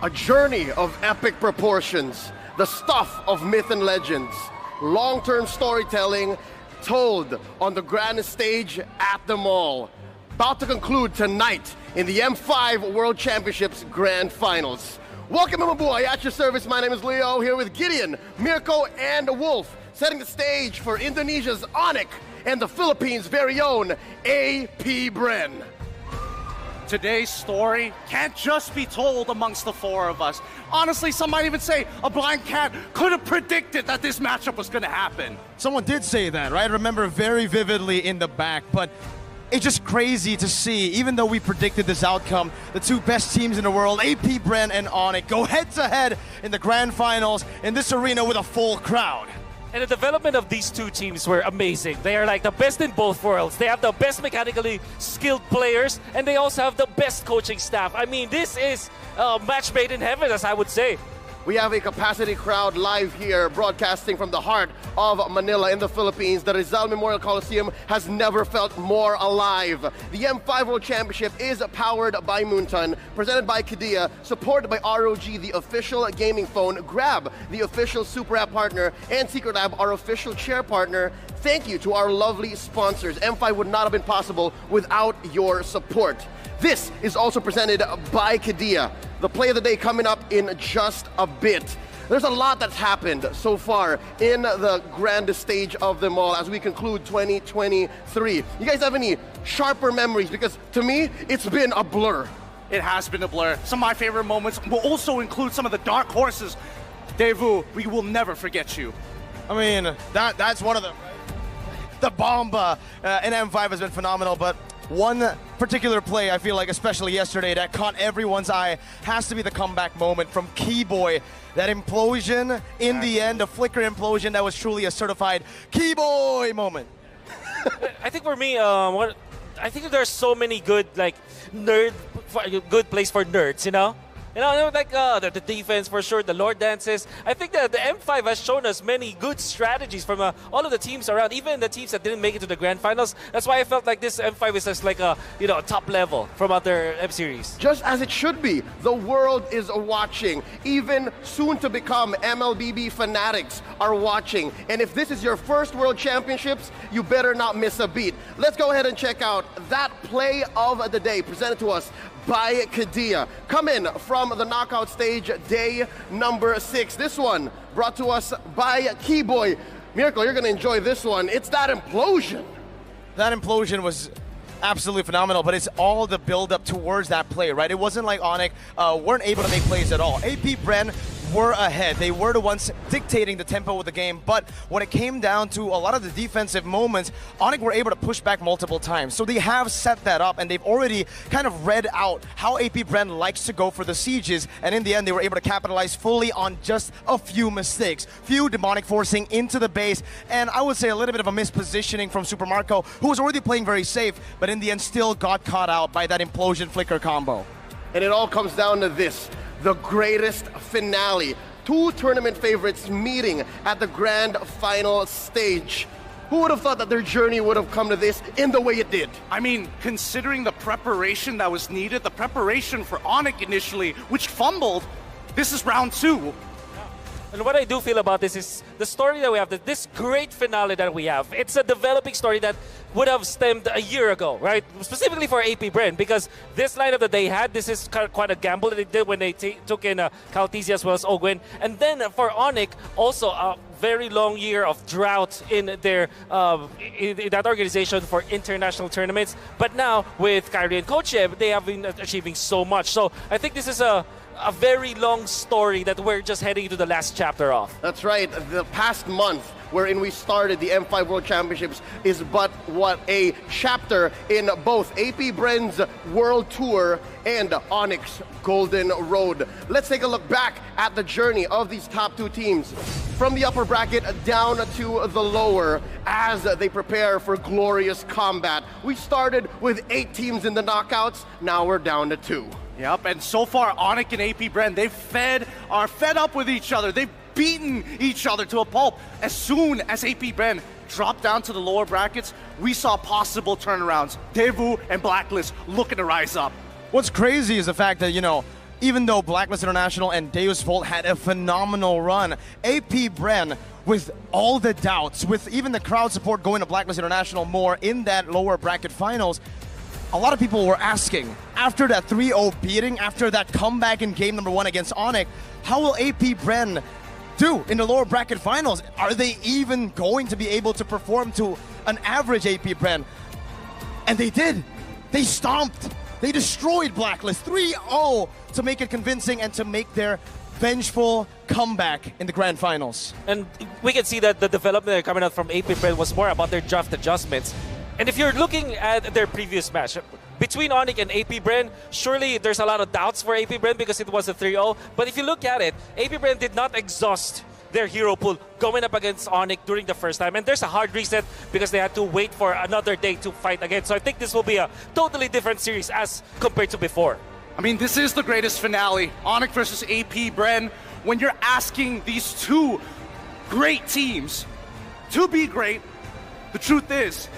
A journey of epic proportions, the stuff of myth and legends, long-term storytelling told on the grandest stage at the mall. About to conclude tonight in the M5 World Championships Grand Finals. Welcome, Mabuhay, at your service. My name is Leo, here with Gideon, Mirko, and Wolf, setting the stage for Indonesia's Onyx and the Philippines' very own AP Bren. Today's story can't just be told amongst the four of us. Honestly, some might even say a blind cat could have predicted that this matchup was going to happen. Someone did say that, right? I remember very vividly in the back, but it's just crazy to see, even though we predicted this outcome, the two best teams in the world, AP Bren and Onyx, go head-to-head in the grand finals in this arena with a full crowd. And the development of these two teams were amazing. They are like the best in both worlds. They have the best mechanically skilled players, and they also have the best coaching staff. I mean, this is a match made in heaven, as I would say. We have a capacity crowd live here, broadcasting from the heart of Manila in the Philippines. The Rizal Memorial Coliseum has never felt more alive. The M5 World Championship is powered by Moonton, presented by Kadia, supported by ROG, the official gaming phone, Grab, the official Super App partner, and Secret Lab, our official chair partner. Thank you to our lovely sponsors. M5 would not have been possible without your support. This is also presented by Kadia. The play of the day coming up in just a bit. There's a lot that's happened so far in the grandest stage of them all as we conclude 2023. You guys have any sharper memories? Because to me, it's been a blur. It has been a blur. Some of my favorite moments will also include some of the dark horses. Daewoo, we will never forget you. I mean, that's one of them. The bomba in M5 has been phenomenal, but one particular play, I feel like, especially yesterday, that caught everyone's eye has to be the comeback moment from Keyboy. That implosion in the end, the flicker implosion, that was truly a certified Keyboy moment. I think for me, I think there's so many good, like, good plays for nerds, you know? You know, like the defense for sure, the Lord dances. I think that the M5 has shown us many good strategies from all of the teams around, even the teams that didn't make it to the grand finals. That's why I felt like this M5 is just like a top level from other M series. Just as it should be. The world is watching. Even soon to become MLBB fanatics are watching. And if this is your first World Championships, you better not miss a beat. Let's go ahead and check out that play of the day presented to us by Kadia. Come in from the knockout stage, day number 6. This one brought to us by Keyboy. Miracle, you're gonna enjoy this one. It's that implosion. That implosion was absolutely phenomenal, but it's all the build-up towards that play, right? It wasn't like Onyx weren't able to make plays at all. AP Bren were ahead. They were the ones dictating the tempo of the game, but when it came down to a lot of the defensive moments, Onyx were able to push back multiple times. So they have set that up, and they've already kind of read out how AP Bren likes to go for the sieges, and in the end, they were able to capitalize fully on just a few mistakes. Few demonic forcing into the base, and I would say a little bit of a mispositioning from Super Marco, who was already playing very safe, but in the end still got caught out by that implosion flicker combo. And it all comes down to this. The greatest finale. Two tournament favorites meeting at the grand final stage. Who would have thought that their journey would have come to this in the way it did? I mean, considering the preparation that was needed, the preparation for Onyx initially, which fumbled, this is round 2. And what I do feel about this is the story that we have, this great finale that we have. It's a developing story that would have stemmed a year ago, right? Specifically for AP Bren, because this lineup that they had, this is quite a gamble that they did when they took in Caltisi as well as Ogwen. And then for Onyx, also a very long year of drought in their in that organization for international tournaments. But now with Kyrie and Kochev, they have been achieving so much. So I think this is a very long story that we're just heading into the last chapter of. That's right. The past month wherein we started the M5 World Championships is but what a chapter in both AP Bren's World Tour and Onyx Golden Road. Let's take a look back at the journey of these top two teams from the upper bracket down to the lower as they prepare for glorious combat. We started with 8 teams in the knockouts, now we're down to 2. Yep, and so far, Onyx and AP Bren, are fed up with each other. They've beaten each other to a pulp. As soon as AP Bren dropped down to the lower brackets, we saw possible turnarounds. Daewoo and Blacklist looking to rise up. What's crazy is the fact that, even though Blacklist International and Deus Volt had a phenomenal run, AP Bren, with all the doubts, with even the crowd support going to Blacklist International more in that lower bracket finals, a lot of people were asking, after that 3-0 beating, after that comeback in game number 1 against Onyx, how will AP Bren do in the lower bracket finals? Are they even going to be able to perform to an average AP Bren? And they did. They stomped. They destroyed Blacklist 3-0 to make it convincing and to make their vengeful comeback in the grand finals. And we can see that the development coming out from AP Bren was more about their draft adjustments. And if you're looking at their previous match, between Onyx and AP Bren, surely there's a lot of doubts for AP Bren because it was a 3-0. But if you look at it, AP Bren did not exhaust their hero pool going up against Onyx during the first time. And there's a hard reset because they had to wait for another day to fight again. So I think this will be a totally different series as compared to before. I mean, this is the greatest finale, Onyx versus AP Bren. When you're asking these two great teams to be great, the truth is,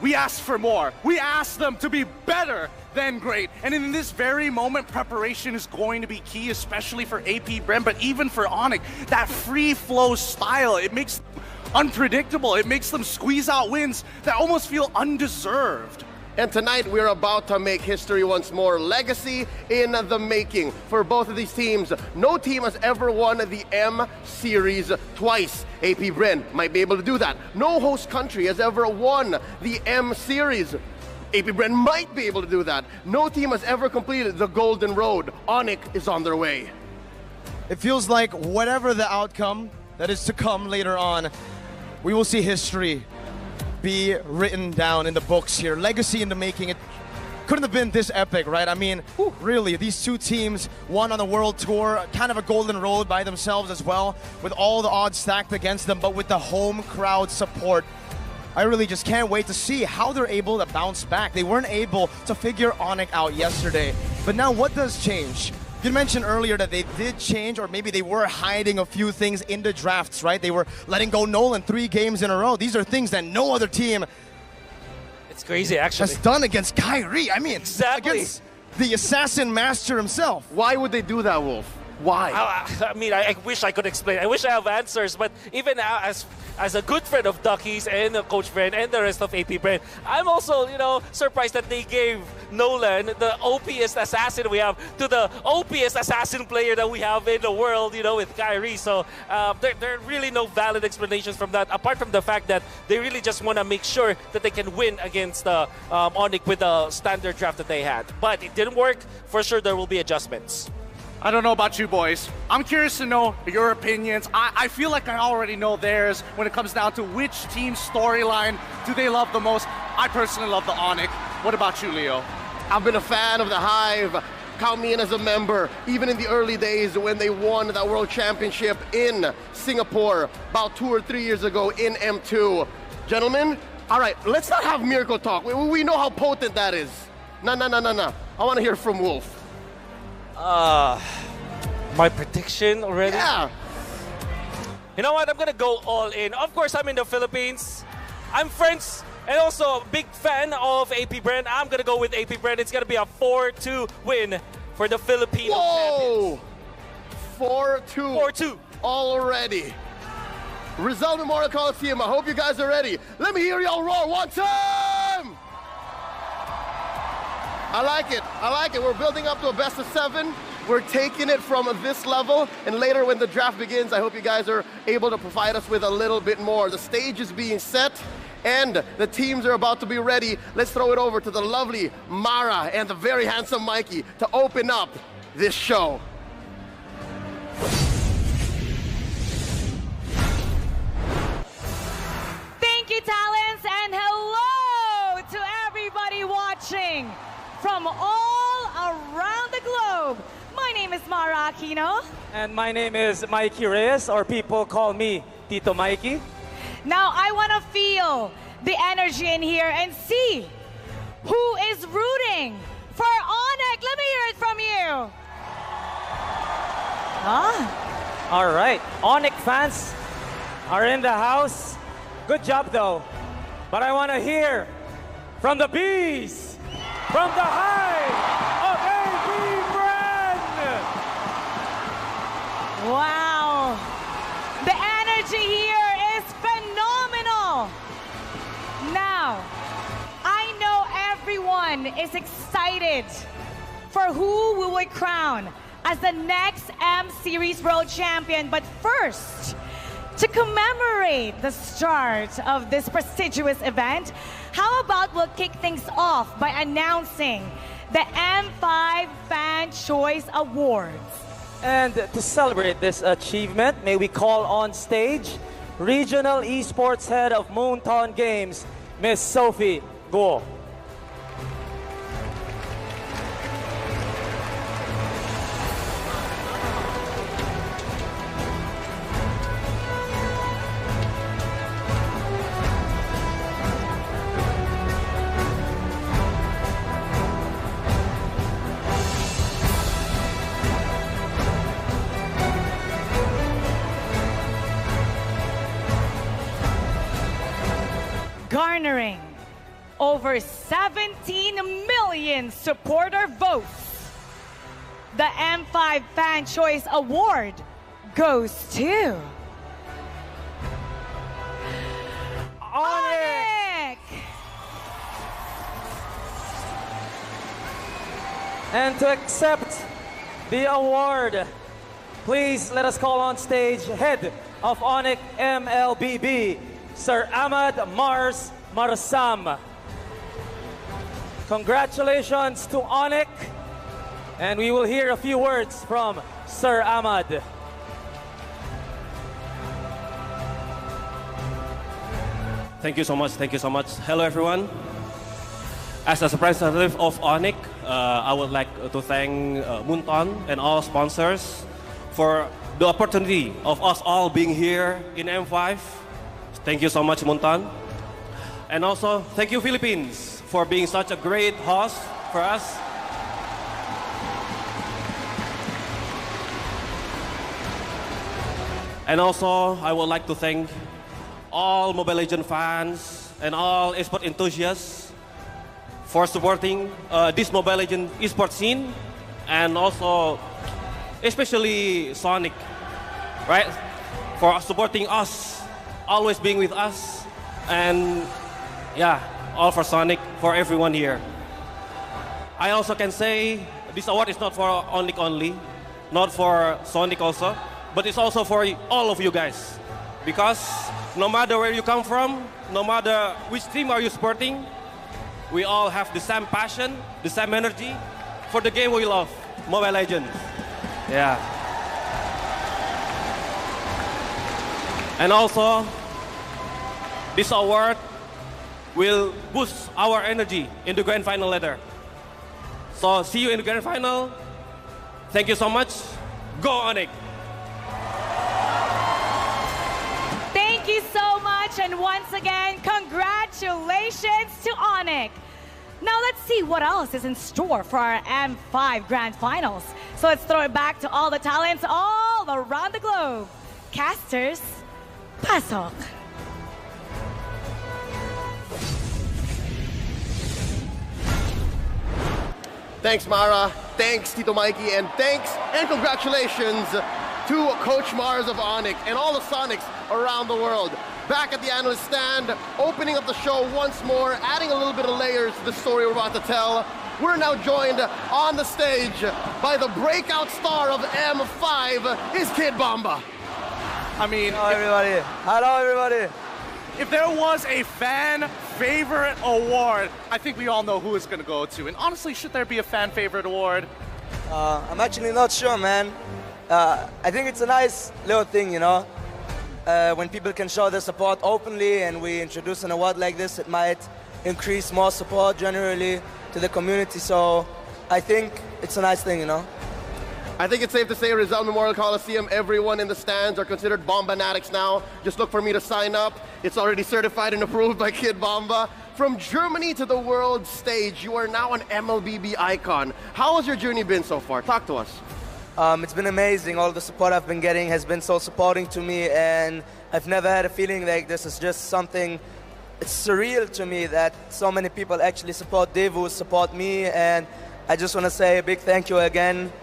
we asked for more. We asked them to be better than great. And in this very moment, preparation is going to be key, especially for AP Bren, but even for Onyx. That free flow style, it makes them unpredictable. It makes them squeeze out wins that almost feel undeserved. And tonight we're about to make history once more. Legacy in the making for both of these teams. No team has ever won the M Series twice. AP Bren might be able to do that. No host country has ever won the M Series. AP Bren might be able to do that. No team has ever completed the Golden Road. Onyx is on their way. It feels like whatever the outcome that is to come later on, we will see history be written down in the books here. Legacy in the making. It couldn't have been this epic, right? I mean, really, these two teams, one on the world tour, kind of a golden road by themselves as well, with all the odds stacked against them, but with the home crowd support. I really just can't wait to see how they're able to bounce back. They weren't able to figure Onyx out yesterday, but now what does change? You mentioned earlier that they did change, or maybe they were hiding a few things in the drafts, right? They were letting go Nolan 3 games in a row. These are things that no other team It's crazy, actually. has done against Kyrie. I mean, Exactly. against the assassin master himself. Why would they do that, Wolf? Why? I mean, I wish I could explain. I wish I have answers, but even as a good friend of Ducky's and a coach friend and the rest of AP Bren, I'm also, surprised that they gave Nolan, the OPest assassin we have, to the OPest assassin player that we have in the world, with Kyrie. So there are really no valid explanations from that, apart from the fact that they really just want to make sure that they can win against Onyx with the standard draft that they had. But it didn't work. For sure, there will be adjustments. I don't know about you boys. I'm curious to know your opinions. I feel like I already know theirs when it comes down to which team's storyline do they love the most. I personally love the Onyx. What about you, Leo? I've been a fan of the Hive. Count me in as a member, even in the early days when they won that World Championship in Singapore about 2 or 3 years ago in M2. Gentlemen, all right, let's not have miracle talk. We know how potent that is. No. I want to hear from Wolf. My prediction already? Yeah. You know what? I'm going to go all in. Of course, I'm in the Philippines. I'm friends and also a big fan of AP Bren. I'm going to go with AP Bren. It's going to be a 4-2 win for the Filipino champions. 4-2. 4-2. Already. Rizal Memorial Coliseum. I hope you guys are ready. Let me hear y'all roar one time. I like it. We're building up to a best of 7. We're taking it from this level, and later when the draft begins, I hope you guys are able to provide us with a little bit more. The stage is being set, and the teams are about to be ready. Let's throw it over to the lovely Mara and the very handsome Mikey to open up this show. Thank you, talents, and hello to everybody watching from all around the globe. My name is Mara Aquino. And my name is Mikey Reyes, or people call me Tito Mikey. Now I want to feel the energy in here and see who is rooting for Onyx. Let me hear it from you. All right, Onyx fans are in the house. Good job, though. But I want to hear from the bees, from the Hive of AP Bren. Wow. The energy here is phenomenal. Now, I know everyone is excited for who we will crown as the next M Series World Champion. But first, to commemorate the start of this prestigious event, how about we'll kick things off by announcing the M5 Fan Choice Awards. And to celebrate this achievement, may we call on stage Regional Esports Head of Moonton Games, Miss Sophie Guo. Garnering over 17 million supporter votes, the M5 Fan Choice Award goes to Onyx! And to accept the award, please let us call on stage Head of Onyx MLBB, Sir Ahmad Mars Marsam. Congratulations to Onyx, and we will hear a few words from Sir Ahmad. Thank you so much. Thank you so much. Hello, everyone. As a representative of Onyx, I would like to thank Moonton and all sponsors for the opportunity of us all being here in M5. Thank you so much, Moonton. And also, thank you, Philippines, for being such a great host for us. And also, I would like to thank all Mobile Legends fans and all esports enthusiasts for supporting this Mobile Legends esports scene, and also, especially Sonic, right, for supporting us, always being with us, and yeah, all for Sonic, for everyone here. I also can say this award is not for Onyx only, not for Sonic also, but it's also for all of you guys, because no matter where you come from, no matter which team are you supporting, we all have the same passion, the same energy for the game we love, Mobile Legends. Yeah. And also, this award will boost our energy in the grand final later. So see you in the grand final. Thank you so much. Go Onyx! Thank you so much, and once again, congratulations to Onyx. Now let's see what else is in store for our M5 Grand Finals. So let's throw it back to all the talents all around the globe. Casters, pasok. Thanks, Mara. Thanks, Tito Mikey. And thanks and congratulations to Coach Mars of Onyx and all the Sonics around the world. Back at the analyst stand, opening up the show once more, adding a little bit of layers to the story we're about to tell. We're now joined on the stage by the breakout star of M5, is Kid Bomba. I mean, Hello, everybody. Hello, everybody. if there was a fan favorite award, I think we all know who it's going to go to. And honestly, should there be a fan favorite award? I'm actually not sure, man. I think it's a nice little thing, you know. When people can show their support openly and we introduce an award like this, it might increase more support generally to the community. So I think it's a nice thing, you know. I think it's safe to say Rizal Memorial Coliseum, everyone in the stands are considered Bombanatics now. Just look for me to sign up. It's already certified and approved by Kid Bomba. From Germany to the world stage, you are now an MLBB icon. How has your journey been so far? Talk to us. It's been amazing. All the support I've been getting has been so supporting to me, and I've never had a feeling like this. It's just something, it's surreal to me that so many people actually support Devu, support me, and I just want to say a big thank you again.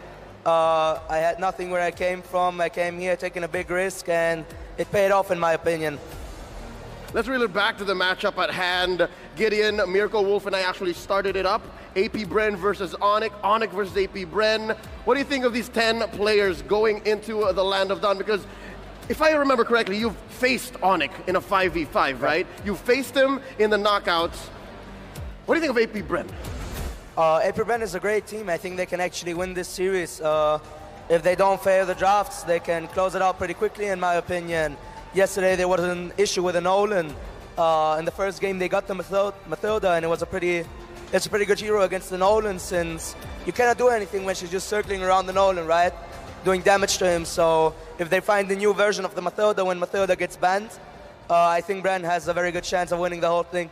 I had nothing where I came from. I came here taking a big risk, and it paid off in my opinion. Let's reel it back to the matchup at hand. Gideon, Mirko, Wolf, and I actually started it up. AP Bren versus Onyx, Onyx versus AP Bren. What do you think of these 10 players going into the Land of Dawn? Because if I remember correctly, you've faced Onyx in a 5v5, right? You faced him in the knockouts. What do you think of AP Bren? AP Bren is a great team. I think they can actually win this series. If they don't fail the drafts, they can close it out pretty quickly, in my opinion. Yesterday there was an issue with the Nolan. In the first game they got the Mathilda, and it's a pretty good hero against the Nolan, since you cannot do anything when she's just circling around the Nolan, right? Doing damage to him. So if they find the new version of the Mathilda when Mathilda gets banned, I think Bren has a very good chance of winning the whole thing.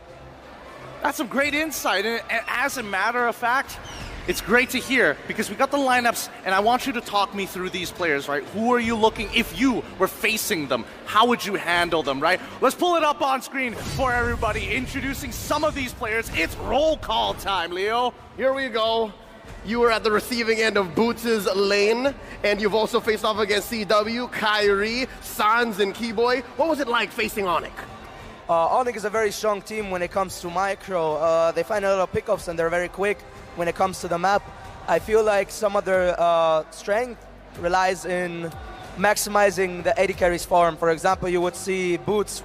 That's some great insight, and as a matter of fact, it's great to hear, because we got the lineups, and I want you to talk me through these players, right? Who are you looking, if you were facing them, how would you handle them, right? Let's pull it up on screen for everybody, introducing some of these players. It's roll call time, Leo. Here we go. You were at the receiving end of Boots' lane, and you've also faced off against CW, Kyrie, Sans, and Keyboy. What was it like facing Onyx? Onyx is a very strong team when it comes to micro. They find a lot of pickups, and they're very quick when it comes to the map. I feel like some of their strength relies in maximizing the AD carries farm. For example, you would see Boots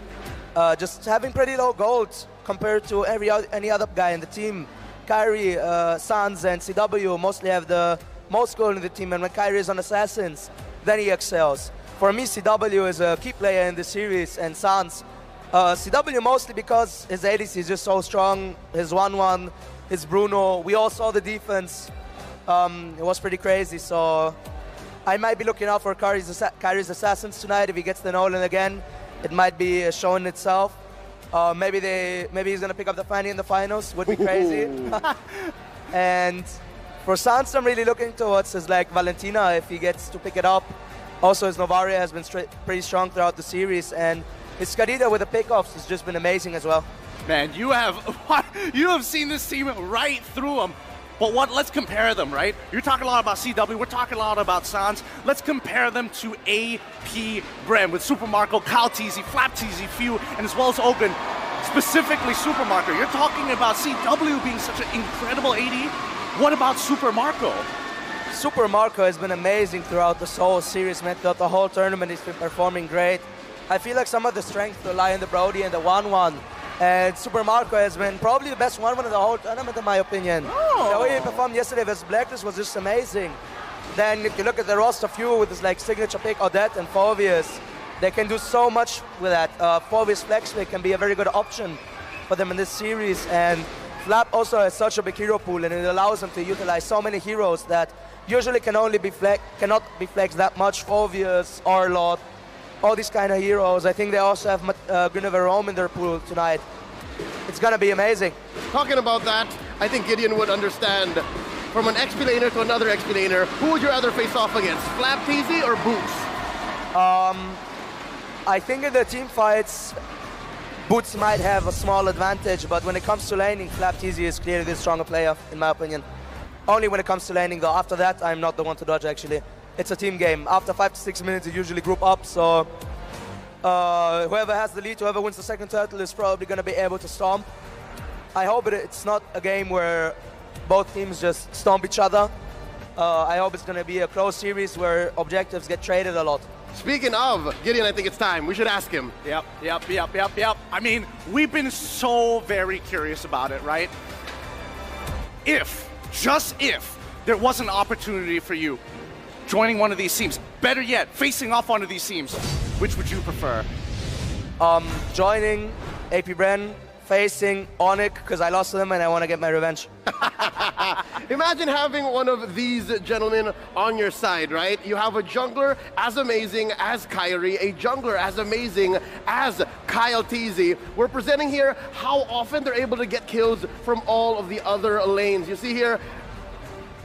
just having pretty low gold compared to any other guy in the team. Kyrie, Sans, and CW mostly have the most gold in the team, and when Kyrie is on Assassins, then he excels. For me, CW is a key player in the series, and Sans. CW mostly because his ADC is just so strong, his 1-1, his Bruno. We all saw the defense. It was pretty crazy, so I might be looking out for Kyrie's Assassins tonight. If he gets the Nolan again, it might be showing itself. Maybe he's going to pick up the Fanny in the finals. Would be crazy. And for Sans, I'm really looking towards his like Valentina, if he gets to pick it up. Also, his Novaria has been pretty strong throughout the series, and his Skadida with the pickoffs has just been amazing as well. Man, you have seen this team right through them. But let's compare them, right? You're talking a lot about CW, we're talking a lot about Sans. Let's compare them to AP Bren with Super Marco, Kyle Teasy, Flap Teasy, Few, and as well as Ogun, specifically Super Marco. You're talking about CW being such an incredible AD. What about Super Marco? Super Marco has been amazing throughout the whole series, man. Throughout the whole tournament, he's been performing great. I feel like some of the strength rely on the Brody and the 1-1. And Super Marco has been probably the best 1-1 in the whole tournament, in my opinion. Oh. The way he performed yesterday versus Blacklist was just amazing. Then if you look at the roster Few with his like signature pick, Odette and Phobius, they can do so much with that. Phobius Flex Pick can be a very good option for them in this series. And Flap also has such a big hero pool, and it allows them to utilize so many heroes that usually cannot be flexed that much. Phobius, Arlott, all these kind of heroes. I think they also have Guinevere Rome in their pool tonight. It's gonna be amazing. Talking about that, I think Gideon would understand. From an XP laner to another XP laner, who would you rather face off against, Flap Teasy or Boots? I think in the team fights, Boots might have a small advantage, but when it comes to laning, Flap Teasy is clearly the stronger player, in my opinion. Only when it comes to laning, though. After that, I'm not the one to dodge, actually. It's a team game. After 5 to 6 minutes, you usually group up, so whoever has the lead, whoever wins the second turtle is probably going to be able to stomp. I hope it's not a game where both teams just stomp each other. I hope it's going to be a close series where objectives get traded a lot. Speaking of, Gideon, I think it's time. We should ask him. Yep. I mean, we've been so very curious about it, right? Just if, there was an opportunity for you joining one of these teams, better yet, facing off one of these teams, which would you prefer? Joining AP Bren, facing Onyx, because I lost to them and I want to get my revenge. Imagine having one of these gentlemen on your side, right? You have a jungler as amazing as Kyrie, a jungler as amazing as Kyle Teasy. We're presenting here how often they're able to get kills from all of the other lanes. You see here,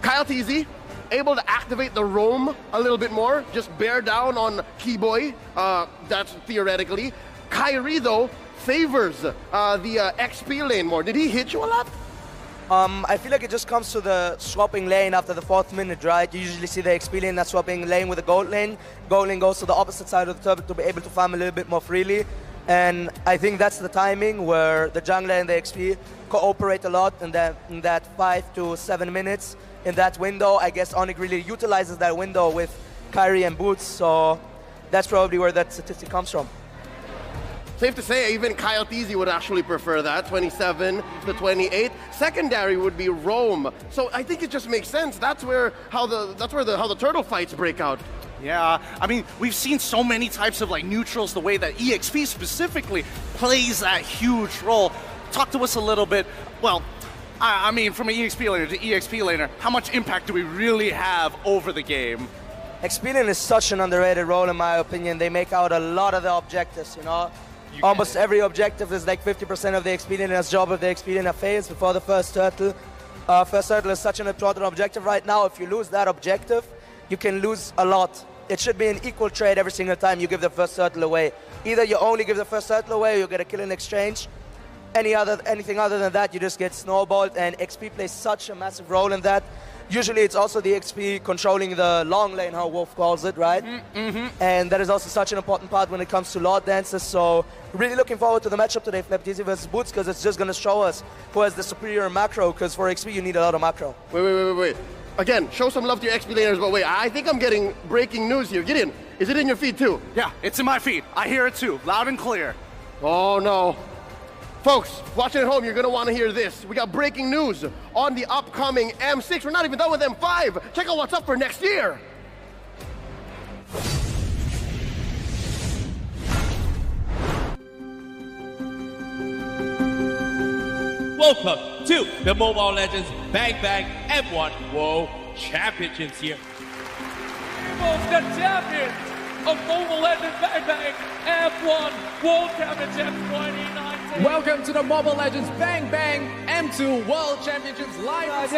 Kyle Teasy able to activate the roam a little bit more, just bear down on Keyboy, that's theoretically. Kyrie, though, favors the XP lane more. Did he hit you a lot? I feel like it just comes to the swapping lane after the 4th minute, right? You usually see the XP lane that's swapping lane with the gold lane. Gold lane goes to the opposite side of the turtle to be able to farm a little bit more freely. And I think that's the timing where the jungler and the XP cooperate a lot in that 5 to 7 minutes. In that window, I guess Onyx really utilizes that window with Kyrie and Boots, so that's probably where that statistic comes from. Safe to say, even Kyle Teasy would actually prefer that, 27 to 28. Secondary would be Rome. So I think it just makes sense. That's where how the turtle fights break out. Yeah, I mean, we've seen so many types of like neutrals, the way that EXP specifically plays that huge role. Talk to us a little bit. Well, I mean, from an EXP laner to EXP laner, how much impact do we really have over the game? XP lane is such an underrated role in my opinion. They make out a lot of the objectives, you know? Almost every objective is like 50% of the XP laner's job of the XP laner phase before the first turtle. First turtle is such an important objective right now. If you lose that objective, you can lose a lot. It should be an equal trade every single time you give the first turtle away. Either you only give the first turtle away or you get a kill in exchange. Anything other than that, you just get snowballed, and XP plays such a massive role in that. Usually it's also the XP controlling the long lane, how Wolf calls it, right? And that is also such an important part when it comes to Lord Dances. So really looking forward to the matchup today, Flaptizzi versus Boots, because it's just going to show us who has the superior macro, because for XP you need a lot of macro. Wait. Again, show some love to your XP laners, but wait, I think I'm getting breaking news here. Gideon, is it in your feed too? Yeah, it's in my feed. I hear it too, loud and clear. Oh no. Folks, watching at home, you're going to want to hear this. We got breaking news on the upcoming M6. We're not even done with M5. Check out what's up for next year. Welcome to the Mobile Legends Bang Bang M1 World Championships here. Both the champions of Mobile Legends Bang Bang M1 World Championship 2019. Welcome to the Mobile Legends Bang Bang M2 World Championships live.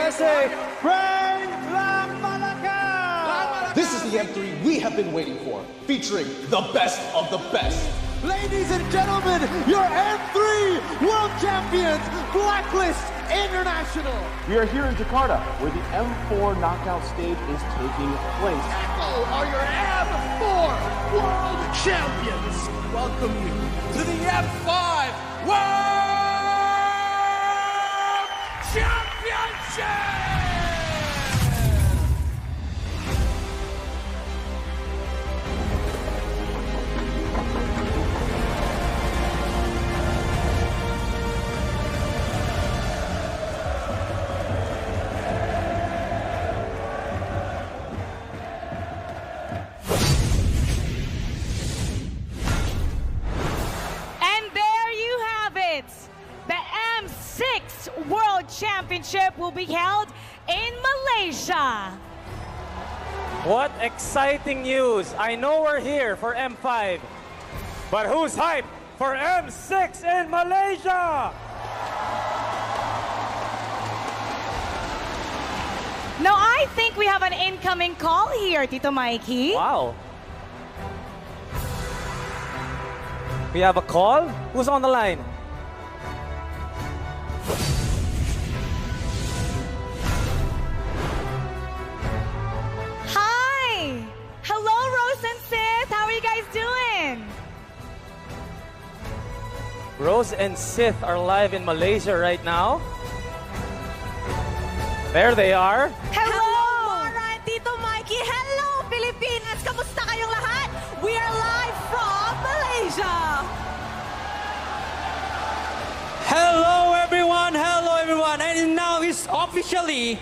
This is the M3 we have been waiting for, featuring the best of the best. Ladies and gentlemen, your M3 World Champions, Blacklist International. We are here in Jakarta, where the M4 knockout stage is taking place. Echo are your M4 World Champions. Welcome you to the M5 World Championship! World Championship will be held in Malaysia. What exciting news. I know we're here for M5, but who's hyped for M6 in Malaysia? Now I think we have an incoming call here, Tito Mikey. Wow. We have a call? Who's on the line? Hello, Rose and Sith. How are you guys doing? Rose and Sith are live in Malaysia right now. There they are. Hello, Mara and Tito Mikey. Hello, Pilipinas. Kamusta kayong lahat? We are live from Malaysia. Hello, everyone. And now it's officially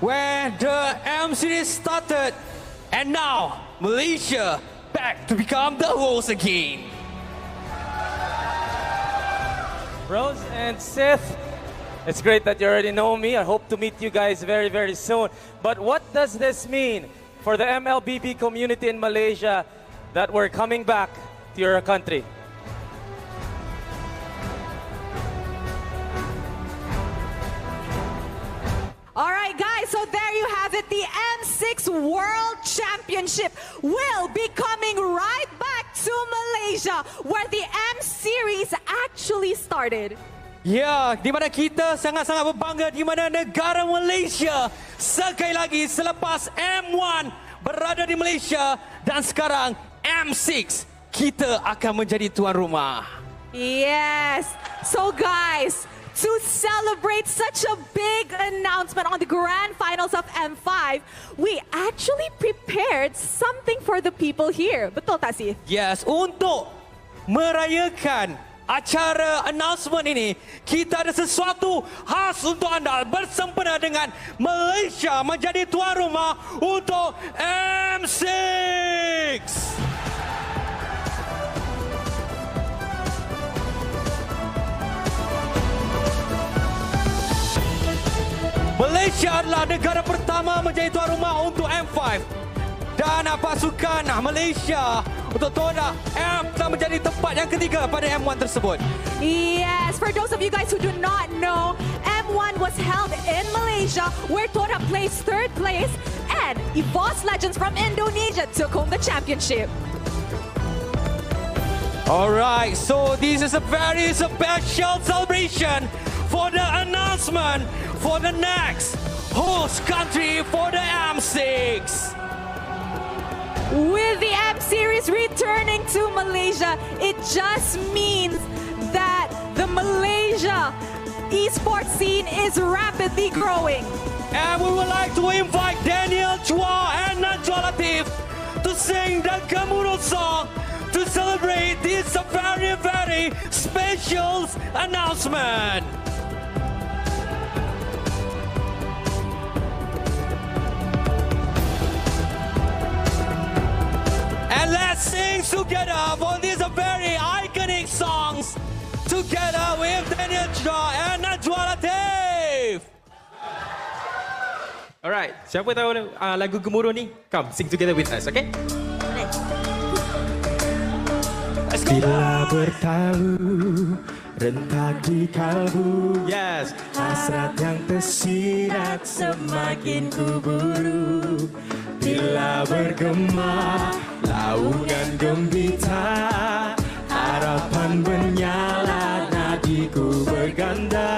when the M series started. And now, Malaysia back to become the host again. Rose and Sith, it's great that you already know me. I hope to meet you guys very, very soon. But what does this mean for the MLBB community in Malaysia that we're coming back to your country? All right, guys, so there you have it. The M6 World Championship will be coming right back to Malaysia, where the M Series actually started. Ya, di mana kita sangat-sangat berbangga di mana negara Malaysia sekali lagi selepas M1 berada di Malaysia dan sekarang M6 kita akan menjadi tuan rumah. Yes. So guys, to celebrate such a big announcement on the grand finals of M5, we actually prepared something for the people here. Betul tak sih? Yes, untuk merayakan acara announcement ini, kita ada sesuatu khas untuk anda bersempena dengan Malaysia menjadi tuan rumah untuk M6. Malaysia adalah negara pertama menjadi tuan rumah untuk M5. Dan pasukan Malaysia untuk Toda M telah menjadi tempat yang ketiga pada M1 tersebut. Yes, for those of you guys who do not know, M1 was held in Malaysia where Toda placed 3rd place and EVOS Legends from Indonesia took home the championship. Alright, so this is a very special celebration for the announcement for the next host country for the M6. With the M Series returning to Malaysia, it just means that the Malaysia esports scene is rapidly growing. And we would like to invite Daniel Chua and Najwa Latif to sing the Gemuruh song to celebrate this very, very special announcement. And let's sing together for these very iconic songs together with Daniel Chua and Najwa Latif. Alright, siapa tahu lagu Gemuruh ni? Come, sing together with us, okay? Let's go. Bila bertalu rentak di kalbu, yes, hasrat yang tersirat semakin kuburu. Bila bergema launan gembita, harapan menyala, nadiku berganda.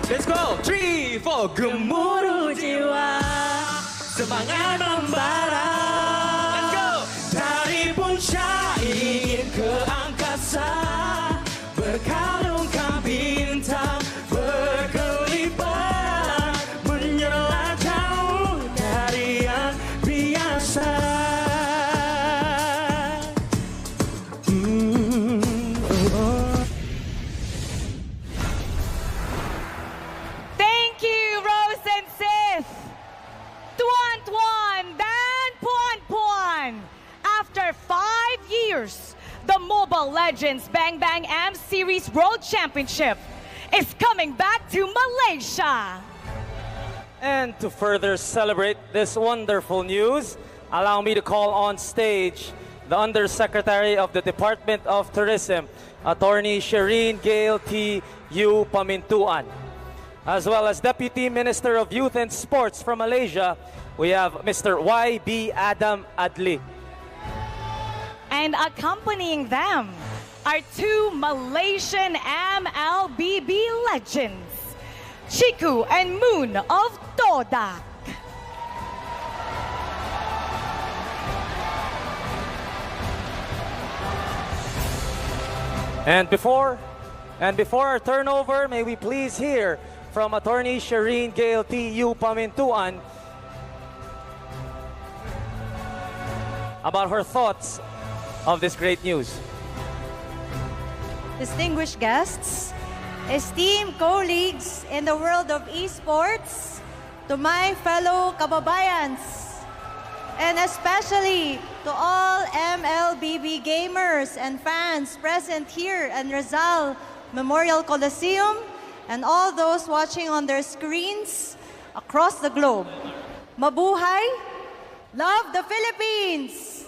Let's go, 3, 4, gemuruh jiwa, semangat membara. Let's go. Dari puncak ingin ke angkasa, berkalungkan bintang berkelipan, menyala jauh dari yang biasa. Thank you, Rose and Sith. Tuan Tuan dan Puan Puan. After 5 years, the Mobile Legends Bang Bang M Series World Championship is coming back to Malaysia. And to further celebrate this wonderful news, allow me to call on stage the Undersecretary of the Department of Tourism, Attorney Shireen Gail T. U. Pamintuan. As well as Deputy Minister of Youth and Sports from Malaysia, we have Mr. Y.B. Adam Adli. And accompanying them are 2 Malaysian MLBB legends, Chiku and Moon of Todak. And before our turnover, may we please hear from Attorney Shireen Gail T. U. Pamintuan about her thoughts of this great news. Distinguished guests, esteemed colleagues in the world of esports, to my fellow kababayans, and especially to all MLBB gamers and fans present here in Rizal Memorial Coliseum, and all those watching on their screens across the globe. Mabuhay! Love the Philippines!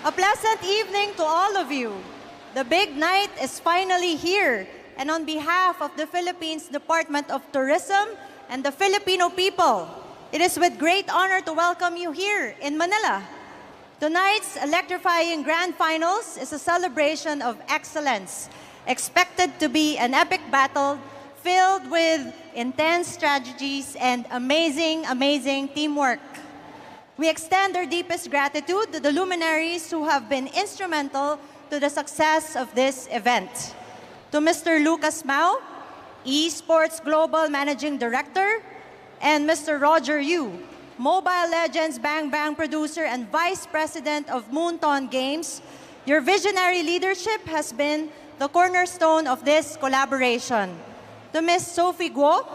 A pleasant evening to all of you. The big night is finally here, and on behalf of the Philippines Department of Tourism and the Filipino people, it is with great honor to welcome you here in Manila. Tonight's electrifying grand finals is a celebration of excellence, expected to be an epic battle filled with intense strategies and amazing, amazing teamwork. We extend our deepest gratitude to the luminaries who have been instrumental to the success of this event. To Mr. Lucas Mao, Esports Global Managing Director, and Mr. Roger Yu, Mobile Legends Bang Bang producer and Vice President of Moonton Games, your visionary leadership has been the cornerstone of this collaboration. To Ms. Sophie Guo,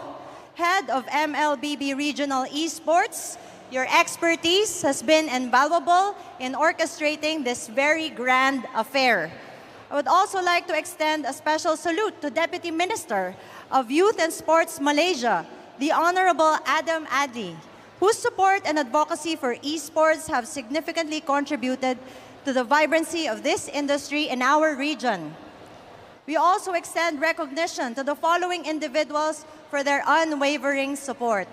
Head of MLBB Regional Esports, your expertise has been invaluable in orchestrating this very grand affair. I would also like to extend a special salute to Deputy Minister of Youth and Sports Malaysia, the Honorable Adam Adli, whose support and advocacy for esports have significantly contributed to the vibrancy of this industry in our region. We also extend recognition to the following individuals for their unwavering support.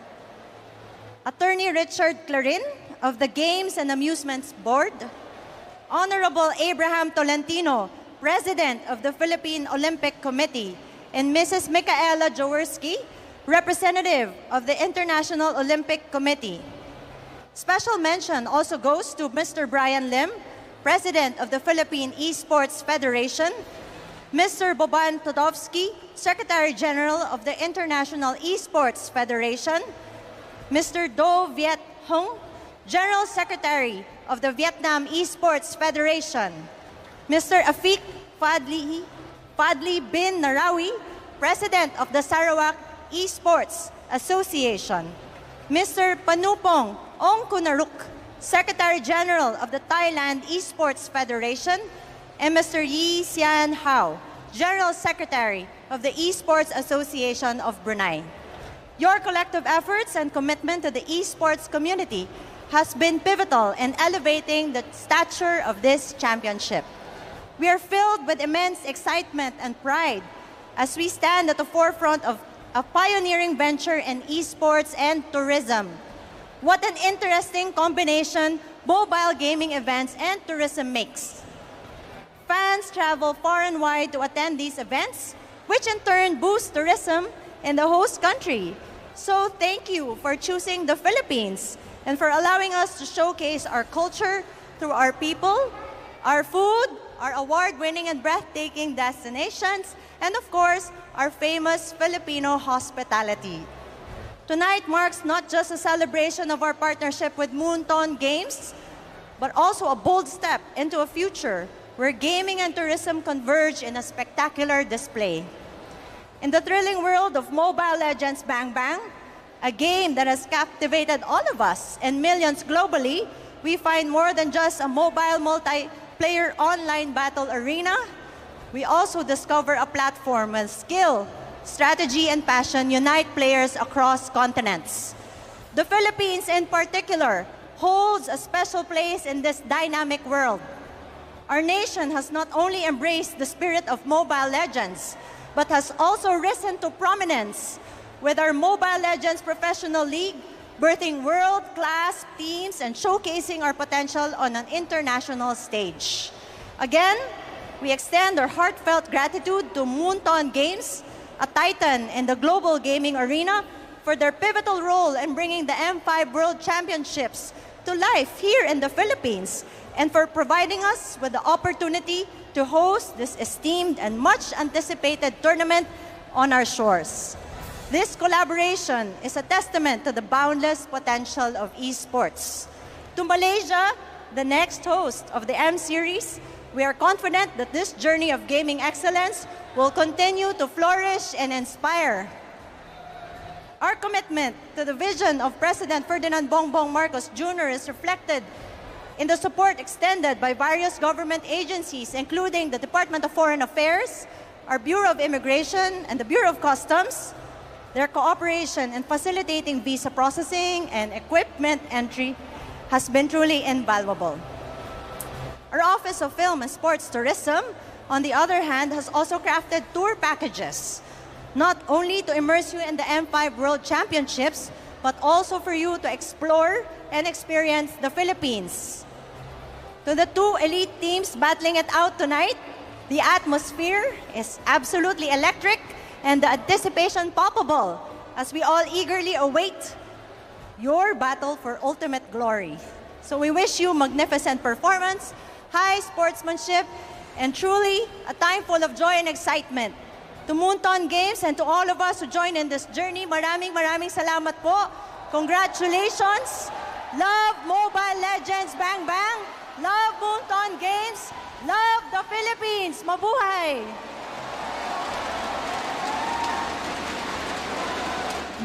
Attorney Richard Clarin of the Games and Amusements Board, Honorable Abraham Tolentino, President of the Philippine Olympic Committee, and Mrs. Michaela Jaworski, Representative of the International Olympic Committee. Special mention also goes to Mr. Brian Lim, President of the Philippine Esports Federation, Mr. Boban Todovsky, Secretary General of the International Esports Federation, Mr. Do Viet Hung, General Secretary of the Vietnam Esports Federation, Mr. Afik Fadli bin Narawi, President of the Sarawak Esports Association, Mr. Panupong Ongkunaruk, Secretary General of the Thailand Esports Federation, and Mr. Yi Sian Hao, General Secretary of the Esports Association of Brunei. Your collective efforts and commitment to the esports community has been pivotal in elevating the stature of this championship. We are filled with immense excitement and pride as we stand at the forefront of a pioneering venture in esports and tourism. What an interesting combination mobile gaming events and tourism makes. Fans travel far and wide to attend these events, which in turn boosts tourism in the host country. So thank you for choosing the Philippines and for allowing us to showcase our culture through our people, our food, our award-winning and breathtaking destinations, and of course, our famous Filipino hospitality. Tonight marks not just a celebration of our partnership with Moonton Games, but also a bold step into a future where gaming and tourism converge in a spectacular display. In the thrilling world of Mobile Legends Bang Bang, a game that has captivated all of us and millions globally, we find more than just a mobile multiplayer online battle arena. We also discover a platform where skill, strategy, and passion unite players across continents. The Philippines in particular holds a special place in this dynamic world. Our nation has not only embraced the spirit of Mobile Legends, but has also risen to prominence with our Mobile Legends Professional League, birthing world-class teams and showcasing our potential on an international stage. Again, we extend our heartfelt gratitude to Moonton Games, a titan in the global gaming arena, for their pivotal role in bringing the M5 World Championships to life here in the Philippines, and for providing us with the opportunity to host this esteemed and much anticipated tournament on our shores. This collaboration is a testament to the boundless potential of esports. To Malaysia, the next host of the M Series, we are confident that this journey of gaming excellence will continue to flourish and inspire. Our commitment to the vision of President Ferdinand Bongbong Marcos Jr. is reflected in the support extended by various government agencies, including the Department of Foreign Affairs, our Bureau of Immigration, and the Bureau of Customs. Their cooperation in facilitating visa processing and equipment entry has been truly invaluable. Our Office of Film and Sports Tourism, on the other hand, has also crafted tour packages, not only to immerse you in the M5 World Championships, but also for you to explore and experience the Philippines. To the two elite teams battling it out tonight, the atmosphere is absolutely electric and the anticipation palpable as we all eagerly await your battle for ultimate glory. So we wish you magnificent performance, high sportsmanship, and truly a time full of joy and excitement. To Moonton Games and to all of us who join in this journey, maraming salamat po. Congratulations. Love Mobile Legends Bang Bang. Love Moonton Games. Love the Philippines. Mabuhay.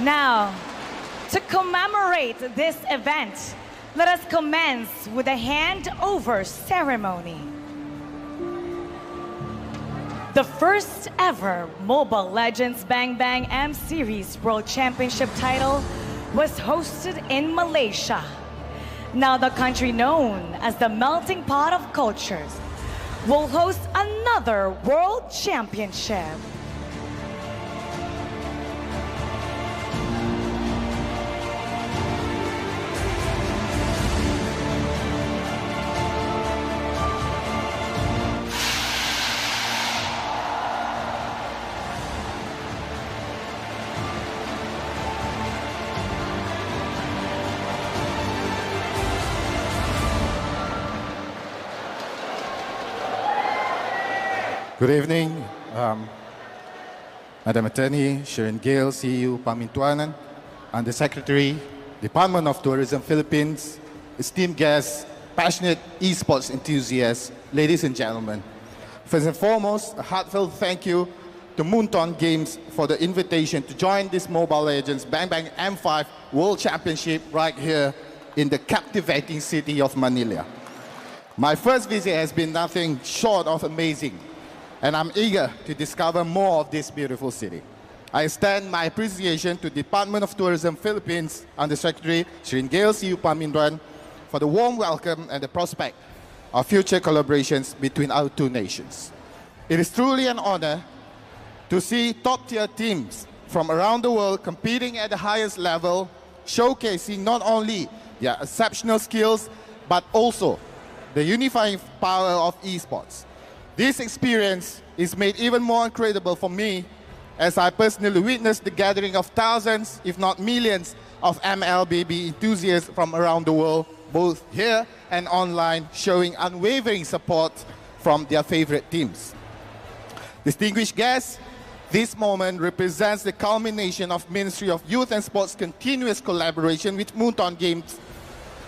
Now, to commemorate this event, let us commence with a handover ceremony. The first ever Mobile Legends Bang Bang M Series World Championship title was hosted in Malaysia. Now the country known as the melting pot of cultures will host another World Championship. Good evening, Madam Attorney Sharon Gale, CEO Pamintuanan, and the Secretary, Department of Tourism Philippines, esteemed guests, passionate esports enthusiasts, ladies and gentlemen. First and foremost, a heartfelt thank you to Moonton Games for the invitation to join this Mobile Legends Bang Bang M5 World Championship right here in the captivating city of Manila. My first visit has been nothing short of amazing, and I'm eager to discover more of this beautiful city. I extend my appreciation to Department of Tourism Philippines Under Secretary Sharon Gale, CEO Pamintuan, for the warm welcome and the prospect of future collaborations between our two nations. It is truly an honor to see top-tier teams from around the world competing at the highest level, showcasing not only their exceptional skills, but also the unifying power of esports. This experience is made even more incredible for me as I personally witnessed the gathering of thousands, if not millions, of MLBB enthusiasts from around the world, both here and online, showing unwavering support from their favorite teams. Distinguished guests, this moment represents the culmination of Ministry of Youth and Sports' continuous collaboration with Moonton Games,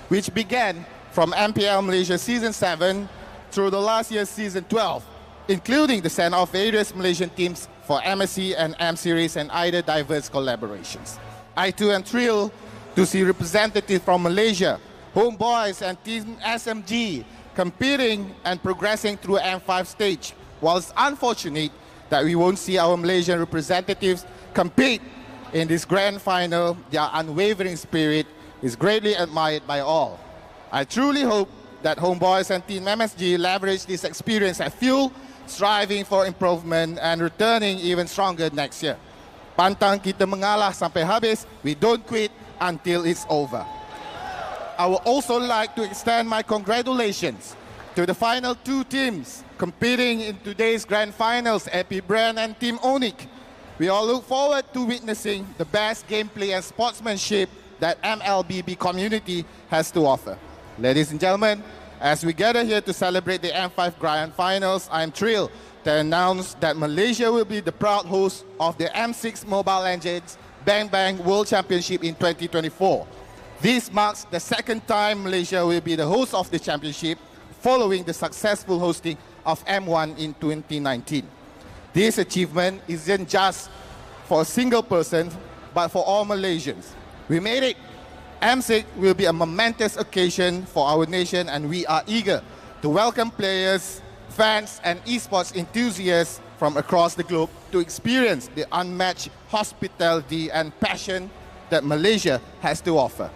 which began from MPL Malaysia Season 7 through the last year's Season 12, including the send of various Malaysian teams for MSC and M Series and other diverse collaborations. I too am thrilled to see representatives from Malaysia, Homeboys and Team SMG competing and progressing through M5 stage, while it's unfortunate that we won't see our Malaysian representatives compete in this grand final. Their unwavering spirit is greatly admired by all. I truly hope that Homeboys and Team MSG leverage this experience as fuel, striving for improvement and returning even stronger next year. Pantang kita mengalah sampai habis, we don't quit until it's over. I would also like to extend my congratulations to the final two teams competing in today's grand finals, Epi Brand and Team Onic. We all look forward to witnessing the best gameplay and sportsmanship that MLBB community has to offer. Ladies and gentlemen, as we gather here to celebrate the M5 Grand Finals, I'm thrilled to announce that Malaysia will be the proud host of the M6 Mobile Legends Bang Bang World Championship in 2024. This marks the second time Malaysia will be the host of the championship, following the successful hosting of M1 in 2019. This achievement isn't just for a single person, but for all Malaysians. We made it. M6 will be a momentous occasion for our nation, and we are eager to welcome players, fans, and esports enthusiasts from across the globe to experience the unmatched hospitality and passion that Malaysia has to offer.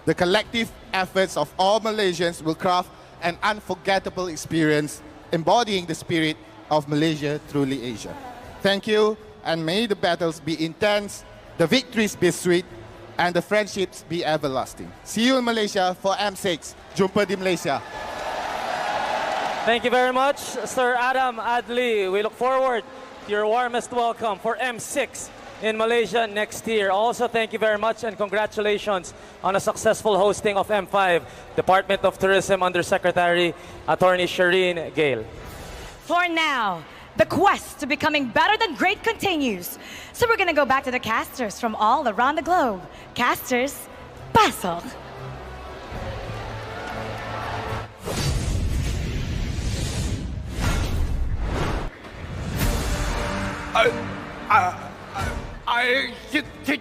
The collective efforts of all Malaysians will craft an unforgettable experience, embodying the spirit of Malaysia, truly Asia. Thank you, and may the battles be intense, the victories be sweet, and the friendships be everlasting. See you in Malaysia for M6. Jumpa di Malaysia. Thank you very much, Sir Adam Adli. We look forward to your warmest welcome for M6 in Malaysia next year. Also, thank you very much and congratulations on a successful hosting of M5, Department of Tourism Undersecretary Attorney Shireen Gale. For now, the quest to becoming better than great continues. So we're gonna go back to the casters from all around the globe. Casters, pasok!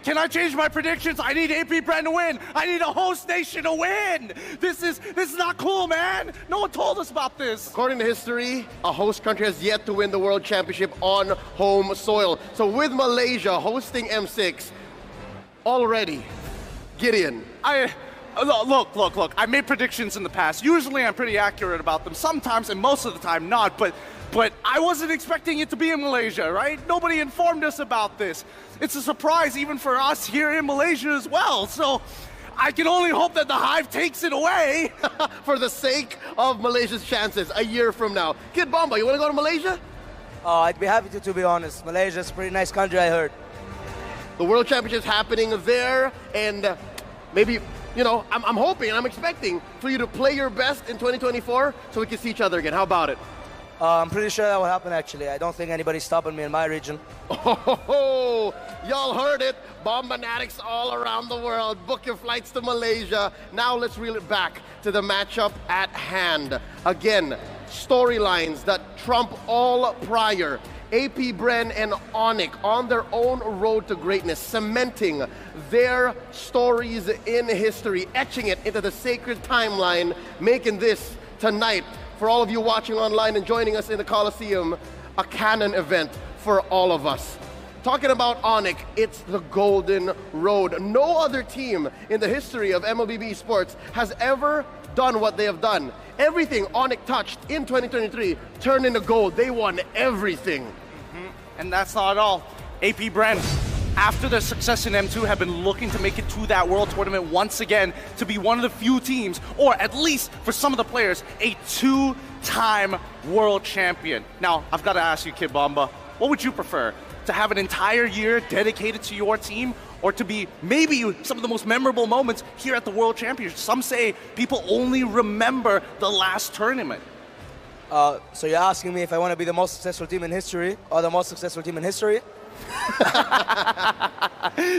Can I change my predictions? I need AP Brand to win. I need a host nation to win. This is not cool, man. No one told us about this. According to history, a host country has yet to win the World Championship on home soil. So with Malaysia hosting M6 already, Gideon. Look. I made predictions in the past. Usually I'm pretty accurate about them. Sometimes and most of the time not, but I wasn't expecting it to be in Malaysia, right? Nobody informed us about this. It's a surprise even for us here in Malaysia as well. So I can only hope that the Hive takes it away. For the sake of Malaysia's chances a year from now. Kid Bomba, you want to go to Malaysia? Oh, I'd be happy to be honest. Malaysia's a pretty nice country, I heard. The World Championship's happening there, and maybe, you know, I'm hoping and I'm expecting for you to play your best in 2024 so we can see each other again. How about it? I'm pretty sure that will happen, actually. I don't think anybody's stopping me in my region. Oh, y'all heard it. Bombanatics all around the world. Book your flights to Malaysia. Now let's reel it back to the matchup at hand. Again, storylines that trump all prior. AP Bren and Onic on their own road to greatness, cementing their stories in history, etching it into the sacred timeline, making this tonight, for all of you watching online and joining us in the Coliseum, a canon event for all of us. Talking about Onic, it's the golden road. No other team in the history of MLBB Sports has ever done what they have done. Everything Onic touched in 2023 turned into gold. They won everything. And that's not all. AP Bren, after their success in M2, have been looking to make it to that World Tournament once again to be one of the few teams, or at least for some of the players, a two-time World Champion. Now, I've got to ask you, Kid Bomba, what would you prefer? To have an entire year dedicated to your team, or to be maybe some of the most memorable moments here at the World Championship? Some say people only remember the last tournament. So you're asking me if I want to be the most successful team in history, or the most successful team in history?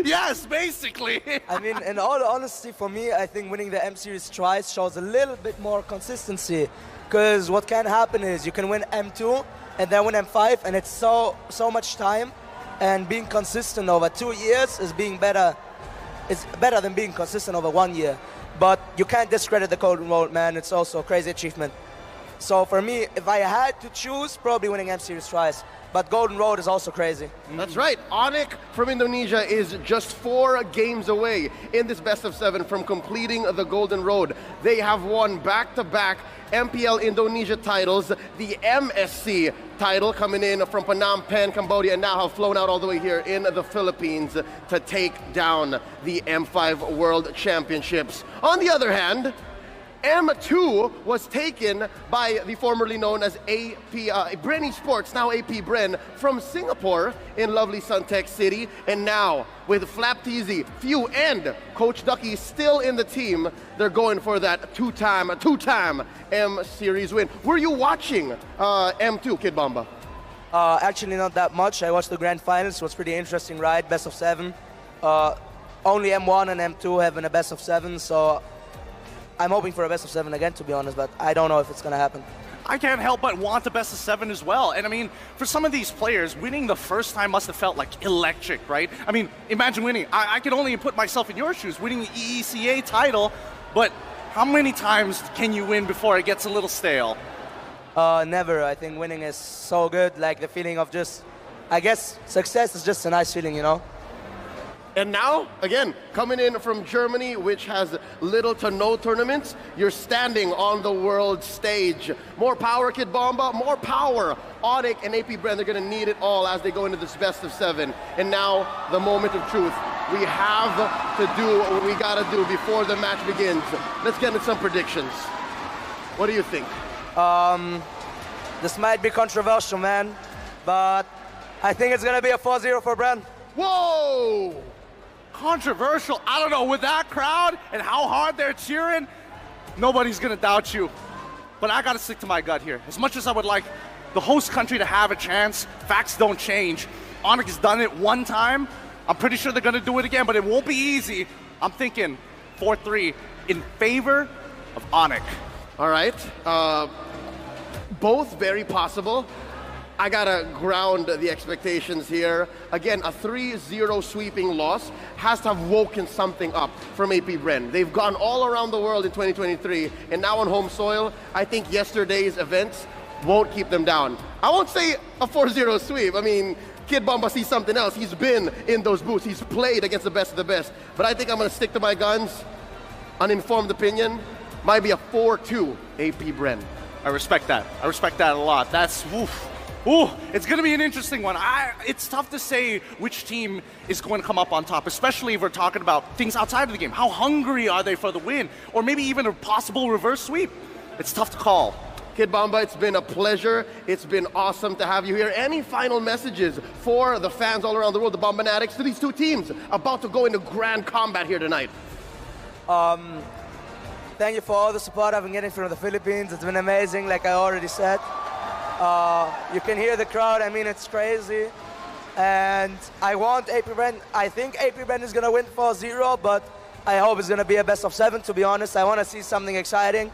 Yes, basically. I mean, in all honesty, for me, I think winning the M Series twice shows a little bit more consistency. Because what can happen is you can win M2 and then win M5, and it's so much time. And being consistent over 2 years is being better. It's better than being consistent over 1 year. But you can't discredit the Golden Road, man. It's also a crazy achievement. So for me, if I had to choose, probably winning M Series twice. But Golden Road is also crazy. That's right. Onic from Indonesia is just 4 games away in this best of 7 from completing the Golden Road. They have won back-to-back MPL Indonesia titles, the MSC title coming in from Phnom Penh, Cambodia, and now have flown out all the way here in the Philippines to take down the M5 World Championships. On the other hand, M2 was taken by the formerly known as Bren Esports, now AP Bren, from Singapore in lovely Suntec City. And now, with Flap TZ, Few, and Coach Ducky still in the team, they're going for that two-time M Series win. Were you watching M2, Kid Bomba? Actually, not that much. I watched the grand finals. It was pretty interesting ride, best of 7. Only M1 and M2 having a best of 7, so I'm hoping for a best of 7 again, to be honest, but I don't know if it's going to happen. I can't help but want a best of 7 as well. And I mean, for some of these players, winning the first time must have felt like electric, right? I mean, imagine winning. I can only put myself in your shoes, winning the EECA title, but how many times can you win before it gets a little stale? Never. I think winning is so good, like the feeling of just, I guess success is just a nice feeling, you know? And now, again, coming in from Germany, which has little to no tournaments, you're standing on the world stage. More power, Kid Bomba, more power. Onic and AP Bren, they're going to need it all as they go into this best of 7. And now, the moment of truth. We have to do what we got to do before the match begins. Let's get into some predictions. What do you think? This might be controversial, man, but I think it's gonna be a 4-0 for Bren. Whoa! Controversial. I don't know, with that crowd and how hard they're cheering, nobody's gonna doubt you. But I gotta stick to my gut here. As much as I would like the host country to have a chance, facts don't change. Onyx has done it one time. I'm pretty sure they're gonna do it again, but it won't be easy. I'm thinking 4-3 in favor of Onyx. All right. Both very possible. I gotta ground the expectations here. Again, a 3-0 sweeping loss has to have woken something up from AP Bren. They've gone all around the world in 2023, and now on home soil, I think yesterday's events won't keep them down. I won't say a 4-0 sweep. I mean, Kid Bamba sees something else. He's been in those booths. He's played against the best of the best. But I think I'm gonna stick to my guns. Uninformed opinion, might be a 4-2 AP Bren. I respect that. I respect that a lot. That's, oof. Ooh, it's going to be an interesting one. It's tough to say which team is going to come up on top, especially if we're talking about things outside of the game. How hungry are they for the win? Or maybe even a possible reverse sweep. It's tough to call. Kid Bamba, it's been a pleasure. It's been awesome to have you here. Any final messages for the fans all around the world, the Bombanatics, to these two teams about to go into grand combat here tonight? Thank you for all the support I've been getting from the Philippines. It's been amazing, like I already said. You can hear the crowd. I mean, it's crazy. And I want AP Bren. I think AP Bren is going to win 4-0, but I hope it's going to be a best of 7, to be honest. I want to see something exciting,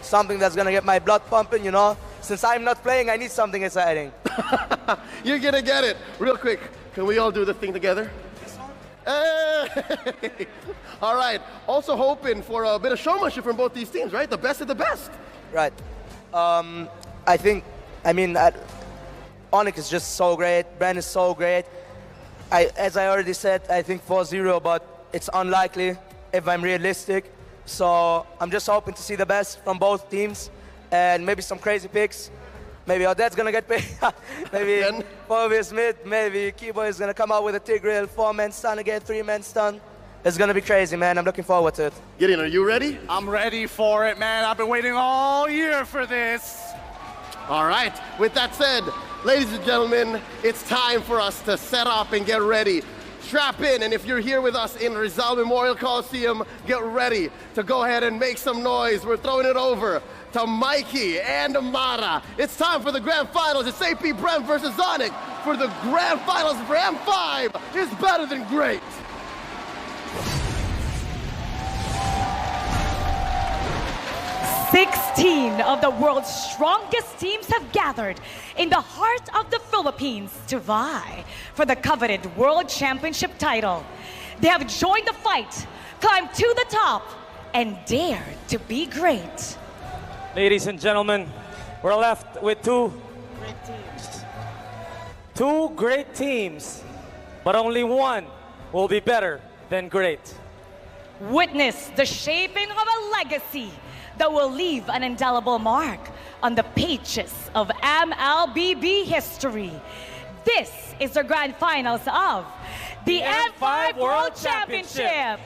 something that's going to get my blood pumping, you know. Since I'm not playing, I need something exciting. You're going to get it. Real quick, can we all do the thing together? Hey! All right. Also hoping for a bit of showmanship from both these teams, right? The best of the best. Right. I mean, Onyx is just so great. Bren is so great. As I already said, I think 4-0, but it's unlikely if I'm realistic. So I'm just hoping to see the best from both teams and maybe some crazy picks. Maybe Odette's gonna get paid. Maybe Bobby Smith. Maybe Keyboy is gonna come out with a Tigreal 4-man stun again, 3-man stun. It's gonna be crazy, man. I'm looking forward to it. Gideon, are you ready? I'm ready for it, man. I've been waiting all year for this. All right. With that said, ladies and gentlemen, it's time for us to set up and get ready. Strap in, and if you're here with us in Rizal Memorial Coliseum, get ready to go ahead and make some noise. We're throwing it over to Mikey and Mara. It's time for the grand finals. It's AP Bren versus Onyx for the grand finals for M5. It's better than great. Sixteen of the world's strongest teams have gathered in the heart of the Philippines to vie for the coveted World Championship title. They have joined the fight, climbed to the top, and dared to be great. Ladies and gentlemen, we're left with two great teams. Two great teams, but only one will be better than great. Witness the shaping of a legacy that will leave an indelible mark on the pages of MLBB history. This is the grand finals of the M5 World Championship.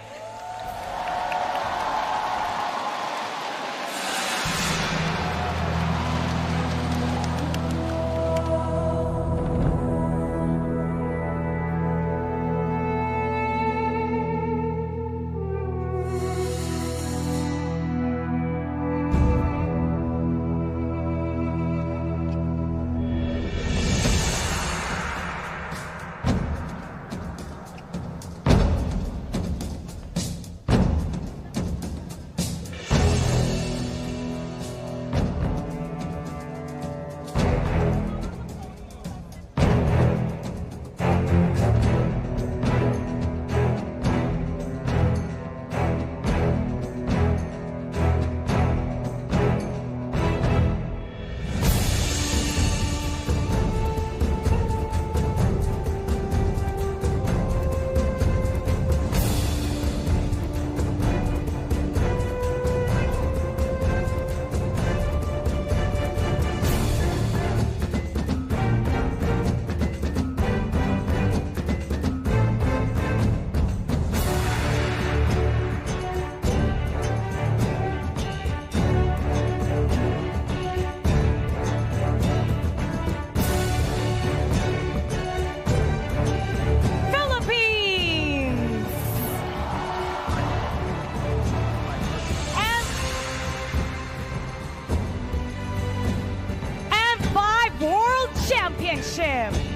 Championship.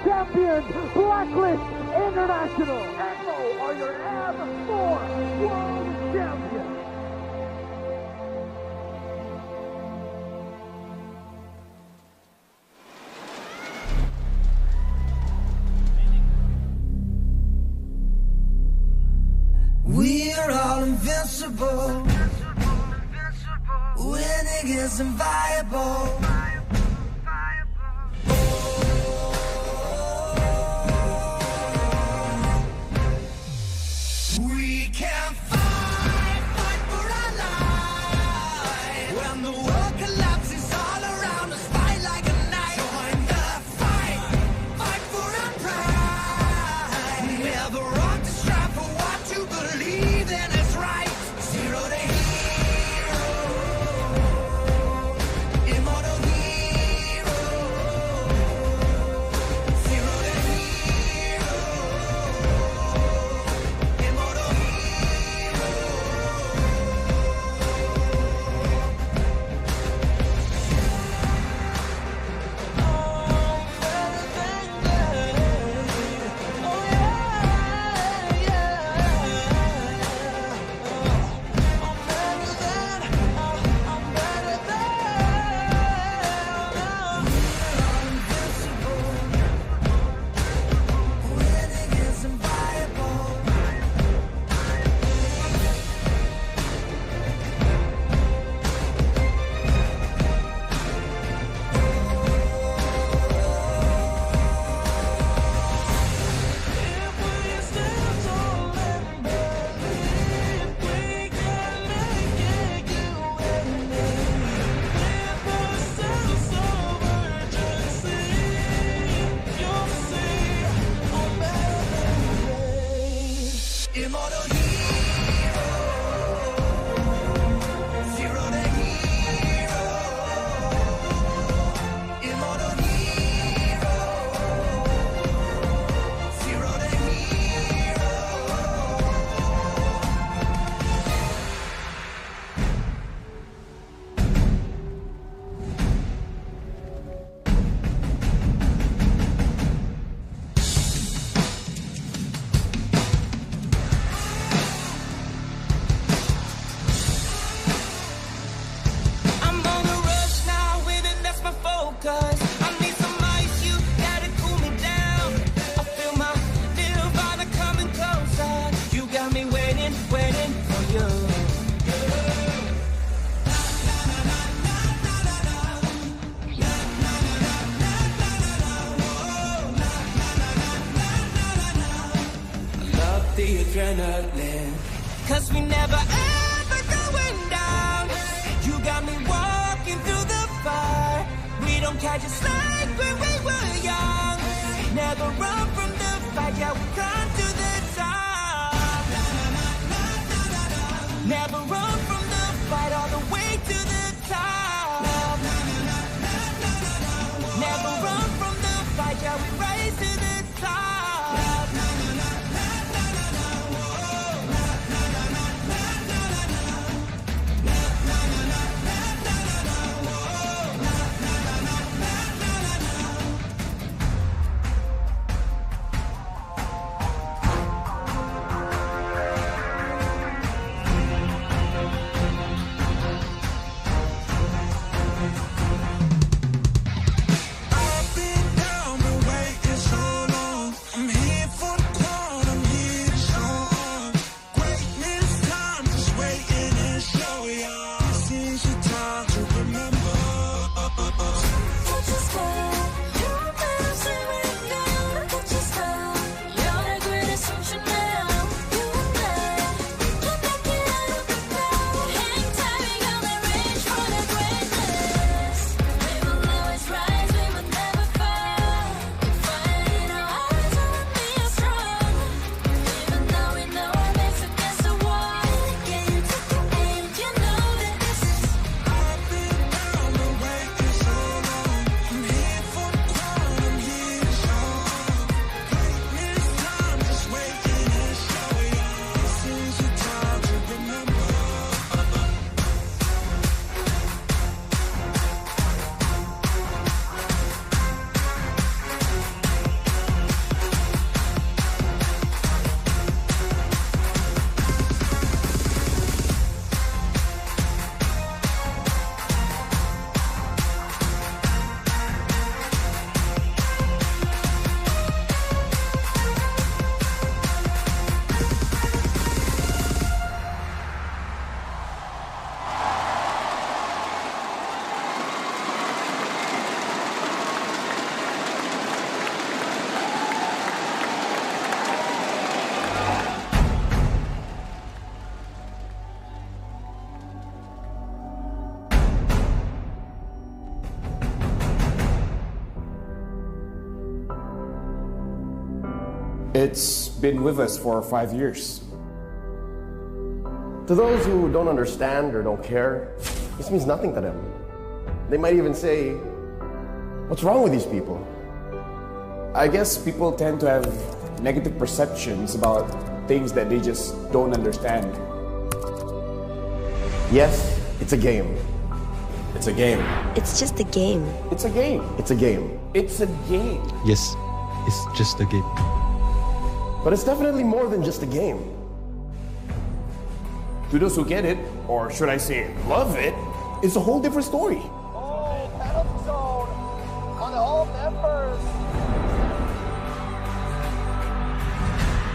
champions, Blacklist International. Echo are your M4 World Champions. We're all invincible. Winning is inviolable. We can fight for our life. When the world collapses all around us, fight like a knight. Join the fight, fight for our pride. Never run to strive for what you believe in is right. Zero to hero, immortal hero. Zero to hero, immortal immortal hero. Zero to hero, immortal hero. Zero to hero. I'm on a rush now, winning, that's my focus. I need some ice, you gotta cool me down. I feel my nirvana coming closer. You got me waiting, waiting for you. I love the adrenaline, 'cause we never ever going down. You got me walking through the fire. We don't catch a slack when we were young. Never run from the fight, yeah, we come to the top. Never run from the fight, all the way to the top. Never run from the fight, yeah, we rise to the top. it's been with us for 5 years. To those who don't understand or don't care, this means nothing to them. They might even say, what's wrong with these people? I guess people tend to have negative perceptions about things that they just don't understand. Yes, it's a game. It's a game. It's just a game. It's a game. It's a game. It's a game. Yes, it's just a game. But it's definitely more than just a game. To those who get it, or should I say love it, it's a whole different story. Oh, penalty zone on all members.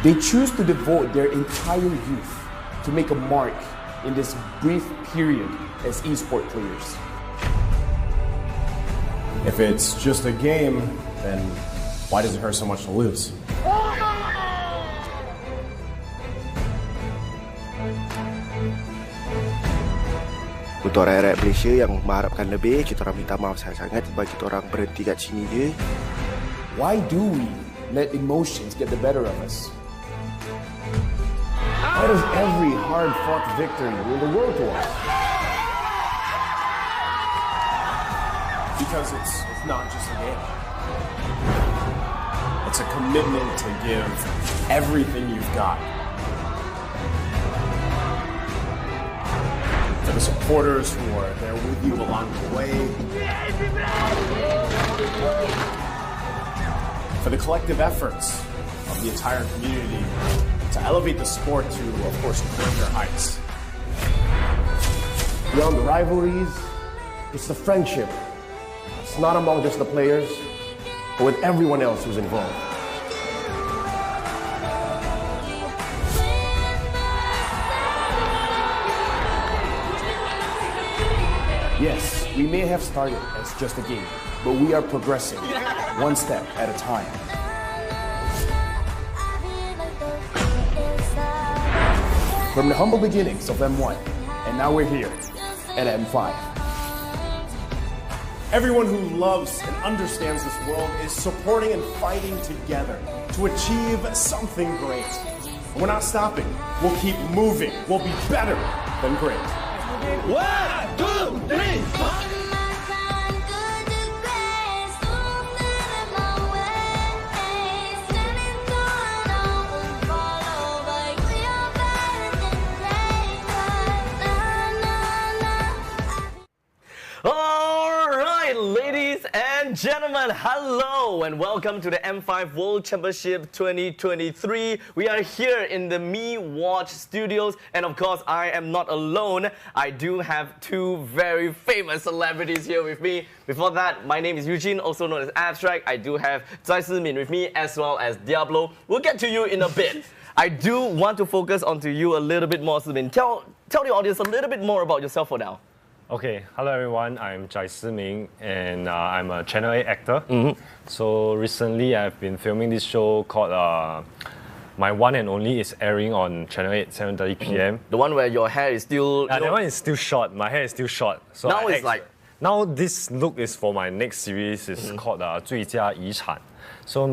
They choose to devote their entire youth to make a mark in this brief period as esport players. If it's just a game, then why does it hurt so much to lose? Untuk rakyat Malaysia yang mengharapkan lebih, kita orang minta maaf sangat-sangat sebab kita orang berhenti kat sini je. Why do we let emotions get the better of us? Why does every hard-fought victory mean the world to us? Because it's not just a game. It's a commitment to give everything you've got. For the supporters who are there with you along the way. For the collective efforts of the entire community to elevate the sport to, of course, greater heights. Beyond the rivalries, it's the friendship. It's not among just the players, but with everyone else who's involved. Yes, we may have started as just a game, but we are progressing one step at a time. From the humble beginnings of M1, and now we're here at M5. Everyone who loves and understands this world is supporting and fighting together to achieve something great. We're not stopping. We'll keep moving. We'll be better than great. 1, 2, 3. Alright, ladies and gentlemen, hello and welcome to the M5 World Championship 2023. We are here in the MeWatch studios, and of course I am not alone. I do have two very famous celebrities here with me. Before that, my name is Eugene, also known as Abstract. I do have Zai Simin with me, as well as Diablo. We'll get to you in a bit. I do want to focus onto you a little bit more, Simin. Tell the audience a little bit more about yourself for now. Okay, hello everyone, I'm Zai Siming and I'm a Channel 8 actor. So recently I've been filming this show called My One and Only is airing on Channel 8, 7:30 p.m. The one where your hair is still... that one is still short, my hair is still short. So now it's like... Now this look is for my next series, it's called 最佳遗产. So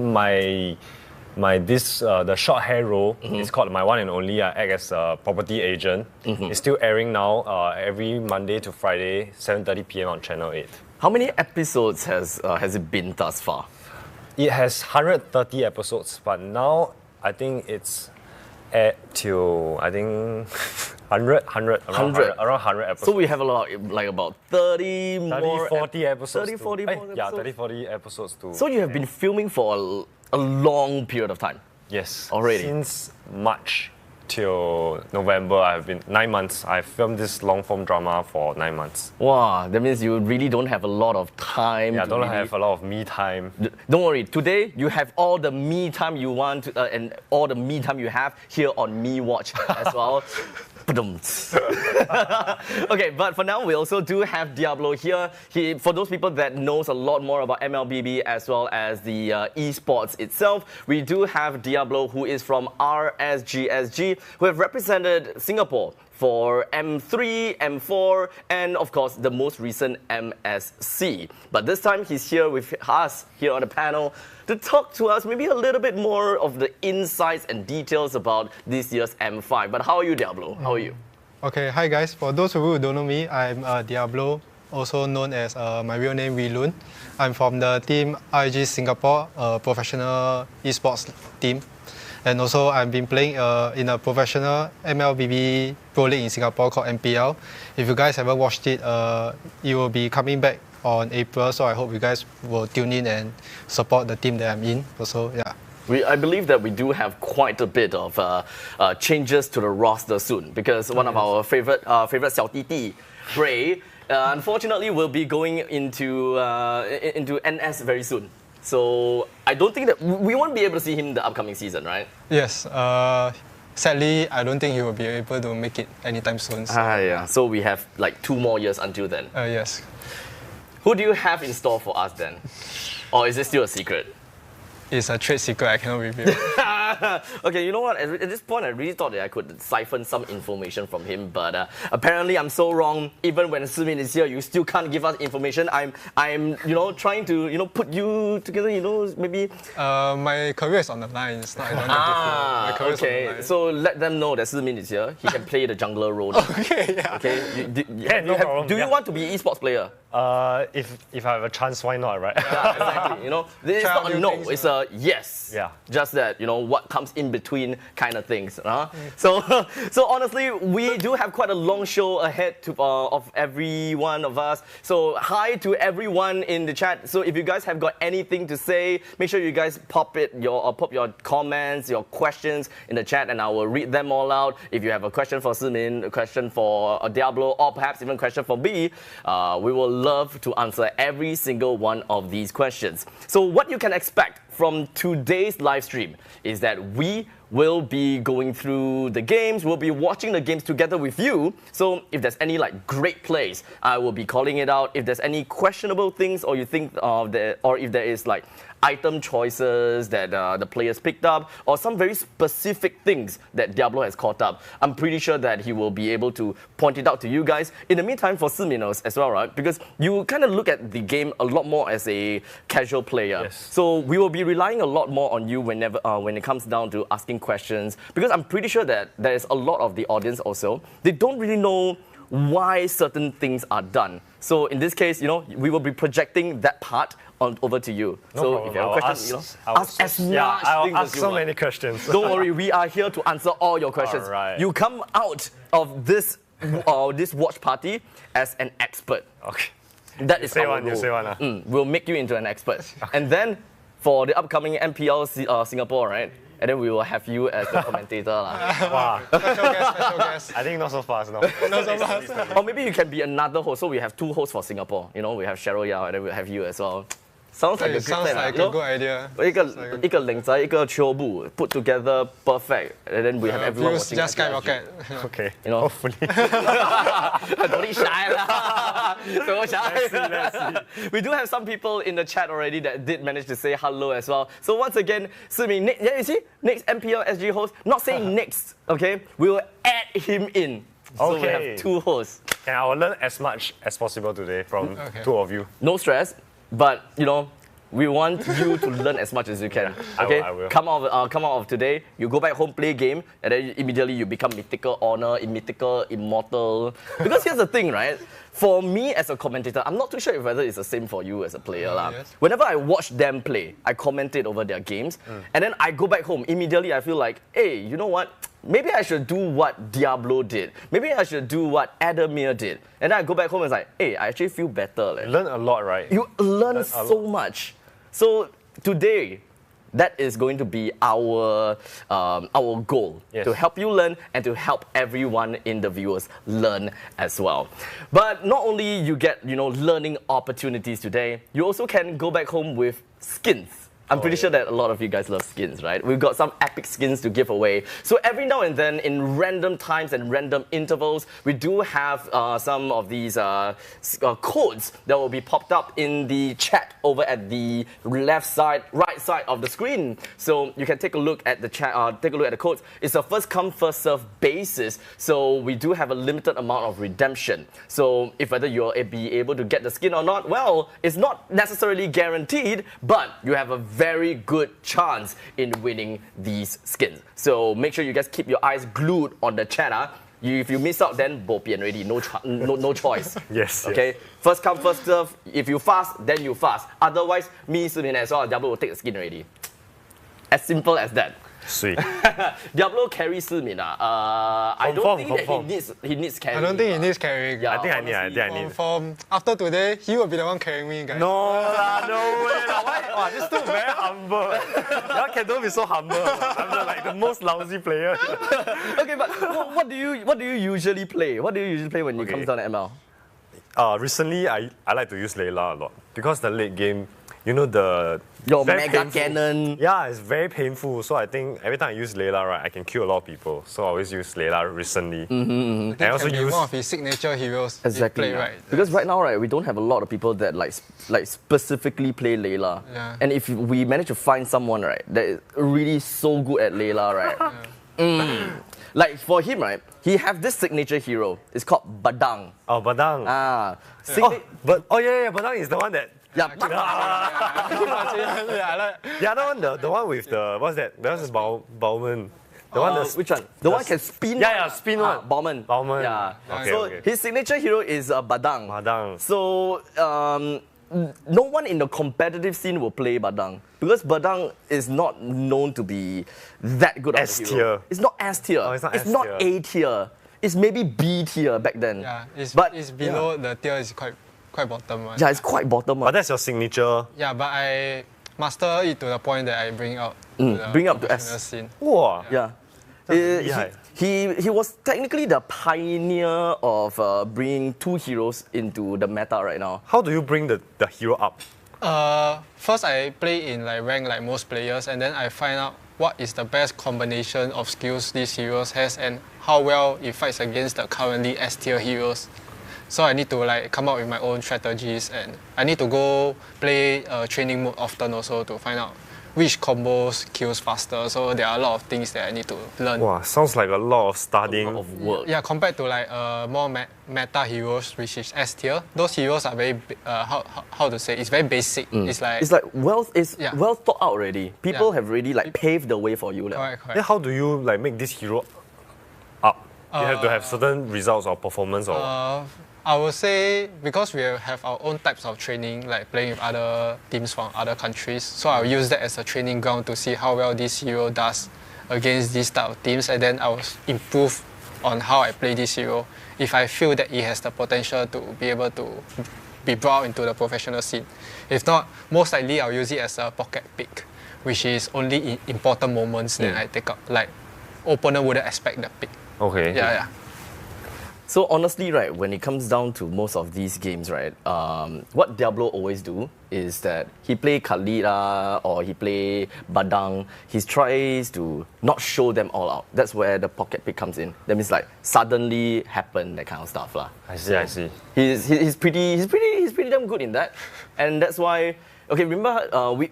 the short hair role is called My One and Only. I act as a property agent. It's still airing now every Monday to Friday, 7:30 p.m. on Channel 8. How many episodes has it been thus far? It has 130 episodes, but now I think it's at till I think 100 episodes. So we have a lot, like about 30 more... 40 episodes. 30, 40 more episodes? Yeah, 30, 40 episodes too. So you have been filming for a long period of time? Yes. Already? Since March till November, I've been 9 months. I filmed this long form drama for 9 months. Wow, that means you really don't have a lot of time. Yeah, don't have a lot of me time. Don't worry, today you have all the me time you want and all the me time you have here on MeWatch as well. Okay, but for now we also do have Diablo here. For those people that knows a lot more about MLBB as well as the esports itself, we do have Diablo, who is from RSGSG, who have represented Singapore for M3, M4, and of course the most recent MSC. But this time he's here with us here on the panel to talk to us maybe a little bit more of the insights and details about this year's M5. But how are you, Diablo? How are you? Okay, hi guys. For those of you who don't know me, I'm Diablo, also known as my real name Wee Loon. I'm from the team RIG Singapore, a professional esports team. And also I've been playing in a professional MLBB Pro League in Singapore called MPL. If you guys haven't watched it, it will be coming back on April, so I hope you guys will tune in and support the team that I'm in. Also, yeah. I believe that we do have quite a bit of changes to the roster soon, because one of our favorite 小弟弟, Ray, unfortunately will be going into NS very soon. So I don't think that we won't be able to see him the upcoming season, right? Yes. Sadly, I don't think he will be able to make it anytime soon. So. Yeah. So we have like 2 more years until then. Yes. Who do you have in store for us then? Or is it still a secret? It's a trade secret, I cannot reveal. Okay, you know what? At this point, I really thought that I could siphon some information from him, but apparently I'm so wrong. Even when Simin is here, you still can't give us information. I'm trying to, put you together, maybe. My career is on the line. It's not. I don't my career is on the line. So let them know that Simin is here. He can play the jungler role. Okay, yeah. Okay. Do you yeah. want to be esports player? If I have a chance, why not, right? Yeah, exactly. This is not a no, it's a yes. Yeah. Just that, what comes in between kind of things. So honestly, we do have quite a long show ahead of every one of us. So hi to everyone in the chat. So if you guys have got anything to say, make sure you guys pop your comments, your questions in the chat, and I will read them all out. If you have a question for Simin, a question for Diablo, or perhaps even a question for B, we will love to answer every single one of these questions. So what you can expect from today's live stream is that we will be going through the games, we'll be watching the games together with you. So if there's any great plays, I will be calling it out. If there's any questionable things, or you think or if there is item choices that the players picked up, or some very specific things that Diablo has caught up, I'm pretty sure that he will be able to point it out to you guys. In the meantime, for Siminos as well, right? Because you kind of look at the game a lot more as a casual player. Yes. So we will be relying a lot more on you when it comes down to asking questions, because I'm pretty sure that there is a lot of the audience also, they don't really know why certain things are done. So in this case, we will be projecting that part over to you. No so problem. if you have a question, ask as much I'll things ask as you so want. many questions. Don't worry, we are here to answer all your questions. All right. You come out of this watch party as an expert. Okay. That is our you role. say one. We'll make you into an expert. And then for the upcoming MPL Singapore, right? And then we will have you as the commentator. Wow. Special guest. I think not so fast, no. Not so fast. Or maybe you can be another host. So we have 2 hosts for Singapore. We have Cheryl Yao, and then we'll have you as well. Sounds like a good idea. 一個領仔，一個球部 put together perfect, and then we have everyone Views watching. just skyrocket. Okay. Hopefully. Don't be shy lah. So shy. We do have some people in the chat already that did manage to say hello as well. So once again, Simi, you see, next MPL SG host, not saying next, okay? We will add him in. So we have 2 hosts. And I will learn as much as possible today from 2 of you. No stress. But we want you to learn as much as you can. Okay, I will. Come out of today. You go back home, play game, and then immediately you become mythical honor, mythical immortal. Because here's the thing, right? For me as a commentator, I'm not too sure whether it's the same for you as a player. Yes. Whenever I watch them play, I commentate over their games, and then I go back home. Immediately, I feel like, hey, you know what? Maybe I should do what Diablo did. Maybe I should do what Adamir did. And then I go back home and it's like, hey, I actually feel better. You learn a lot, right? You learn so much. So today, that is going to be our goal, to help you learn and to help everyone in the viewers learn as well. But not only you get learning opportunities today, you also can go back home with skins. I'm pretty sure that a lot of you guys love skins, right? We've got some epic skins to give away. So every now and then, in random times and random intervals, we do have some of these codes that will be popped up in the chat over at the right side of the screen. So you can take a look at the chat, take a look at the codes. It's a first come, first serve basis. So we do have a limited amount of redemption. So if whether you'll be able to get the skin or not, well, it's not necessarily guaranteed, but you have a very good chance in winning these skins. So make sure you guys keep your eyes glued on the chat. If you miss out, then bo pian already. No choice. Yes. Okay. First come, first serve. If you fast, then you fast. Otherwise, me, Sumin, as well, Diablo will take the skin already. As simple as that. Sweet. Diablo carries Simin. I don't think that he needs carry. I don't think he needs carrying. Yeah, I think I need. From after today, he will be the one carrying me, guys. No way. Why? This too very humble. Y'all don't be so humble. I'm the most lousy player. Okay, but what do you usually play? What do you usually play when it comes down to ML? Recently, I like to use Layla a lot because the late game, your mega cannon. Yeah, it's very painful. So I think every time I use Layla, right, I can kill a lot of people. So I always use Layla recently. And I also use one of his signature heroes. Exactly. Play, right? Because right now, right, we don't have a lot of people that like specifically play Layla. Yeah. And if we manage to find someone, right, that is really so good at Layla, right? Like for him, right, he have this signature hero. It's called Badang. Oh, Badang. Badang is the one that. Yeah. The one with the what's that? That was Bauman. The one that's which one? The one can spin. Yeah, spin one. Bauman. Yeah. Okay, his signature hero is Badang. Badang. So no one in the competitive scene will play Badang because Badang is not known to be that good of a hero. It's not S tier. Oh, it's not A tier. It's maybe B tier back then. Yeah, it's below the tier is quite bottom one. Yeah, it's quite bottom one. But that's your signature. Yeah, but I master it to the point that I bring out to S scene. Wow. Yeah. He was technically the pioneer of bringing two heroes into the meta right now. How do you bring the hero up? First, I play in rank like most players, and then I find out what is the best combination of skills these heroes has and how well it fights against the currently S tier heroes. So I need to come up with my own strategies, and I need to go play training mode often also to find out which combos kills faster. So there are a lot of things that I need to learn. Wow, sounds like a lot of studying. A lot of work. Yeah, compared to more meta heroes, which is S tier. Those heroes are very how to say? It's very basic. It's well thought out already. People have really paved the way for you. Correct. Then how do you make this hero up? You have to have certain results or performance or. I would say because we have our own types of training, like playing with other teams from other countries. So I'll use that as a training ground to see how well this hero does against these type of teams, and then I will improve on how I play this hero if I feel that he has the potential to be able to be brought into the professional scene. If not, most likely I'll use it as a pocket pick, which is only in important moments that I take up. Like opponent wouldn't expect the pick. Okay. Yeah. So honestly, right, when it comes down to most of these games, right, what Diablo always do is that he play Khalid or he play Badang. He tries to not show them all out. That's where the pocket pick comes in. That means suddenly happen, that kind of stuff lah. I see. He's pretty damn good in that, and that's why. Okay, remember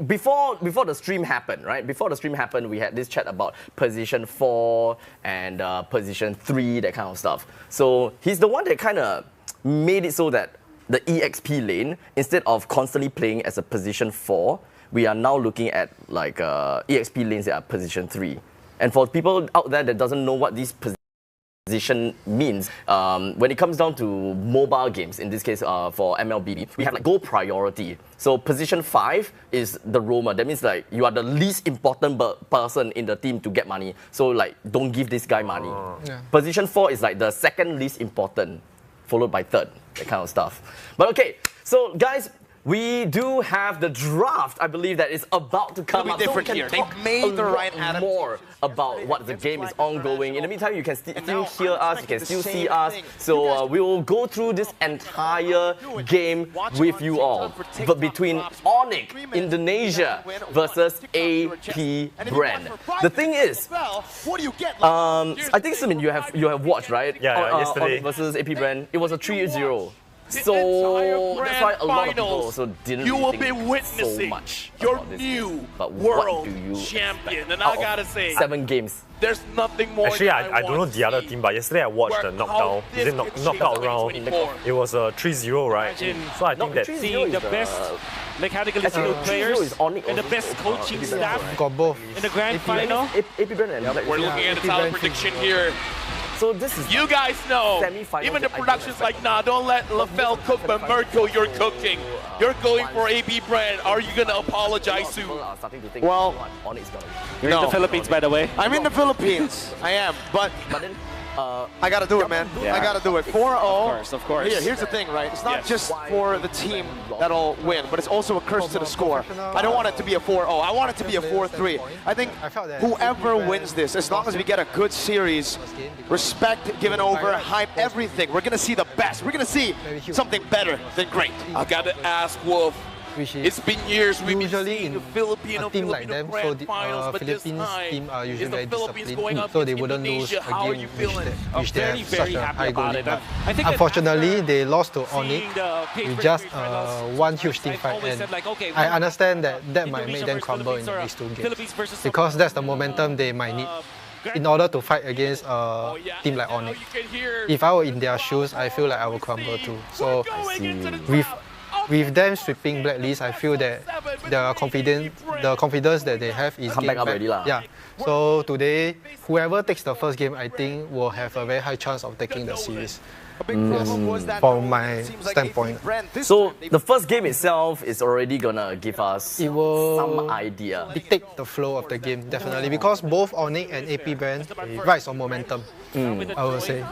before the stream happened, right? Before the stream happened, we had this chat about position 4 and position 3, that kind of stuff. So he's the one that kind of made it so that the EXP lane, instead of constantly playing as a position 4, we are now looking at EXP lanes that are position 3. And for people out there that doesn't know what these position means, when it comes down to mobile games, in this case for MLBB, we have goal priority. So position 5 is the roamer. That means you are the least important person in the team to get money. So don't give this guy money. Yeah. Position 4 is the second least important, followed by third, that kind of stuff. But okay, so guys, we do have the draft, I believe, that is about to come up. It'll be different so we here. can talk They've made the right a lot more about what the game is ongoing. In the meantime, you can still hear us, you can still see us. So we will go through this entire game with you all. But between Onyx, Indonesia versus AP Brand. The thing is, I think, Simin, you have watched, right? Yeah, yesterday. Onyx versus AP Brand. It was a 3-0. So that's why a lot of people also didn't really think so much your about this new game. But world what do you champion, and out I gotta of say, 7 games? There's nothing more. Actually, I don't know the other team, but yesterday I watched the knockdown. Is it knockout round? It was a 3-0, right? So I think that seeing the best mechanically skilled players and the best coaching staff Got both. in the grand final. AP Brand and Black We're List. looking at a talent prediction here. So this is You guys know, semi-final even the game, I production's don't like, nah, don't let LaFell cook, but Mirko, you're cooking. You're going for AP Brand. Are you going to apologize to? Well, You're in the Philippines, by the way. I'm in the Philippines. I am, but then, I gotta do it, man. I gotta do it. 4-0. Of course. Here's the thing, right? It's not Yes. just for the team that'll win, but it's also a curse to the score. I don't want it to be a 4-0. I want it to be a 4-3. I think whoever wins this, as long as we get a good series, respect given over, hype, everything, we're gonna see the best. We're gonna see something better than great. I gotta ask Wolf. It's been years we've been seeing the a team like them, so the Philippines team are usually very disciplined, so they wouldn't lose a game which they have such a high goal lead. Unfortunately, they lost to Onyx with just one huge team fight, and I understand that might make them crumble in the next two games, because that's the momentum they might need in order to fight against a team like Onyx. If I were in their shoes, I feel like I would crumble too. So with them sweeping Blacklist, I feel that the confidence that they have is Come back up already lah. Yeah. So today, whoever takes the first game, I think will have a very high chance of taking the series. Yes, from my standpoint. So the first game itself is already gonna give us some idea. Dictate the flow of the game, definitely, because both Onyx and AP Brand rides on momentum, I would say.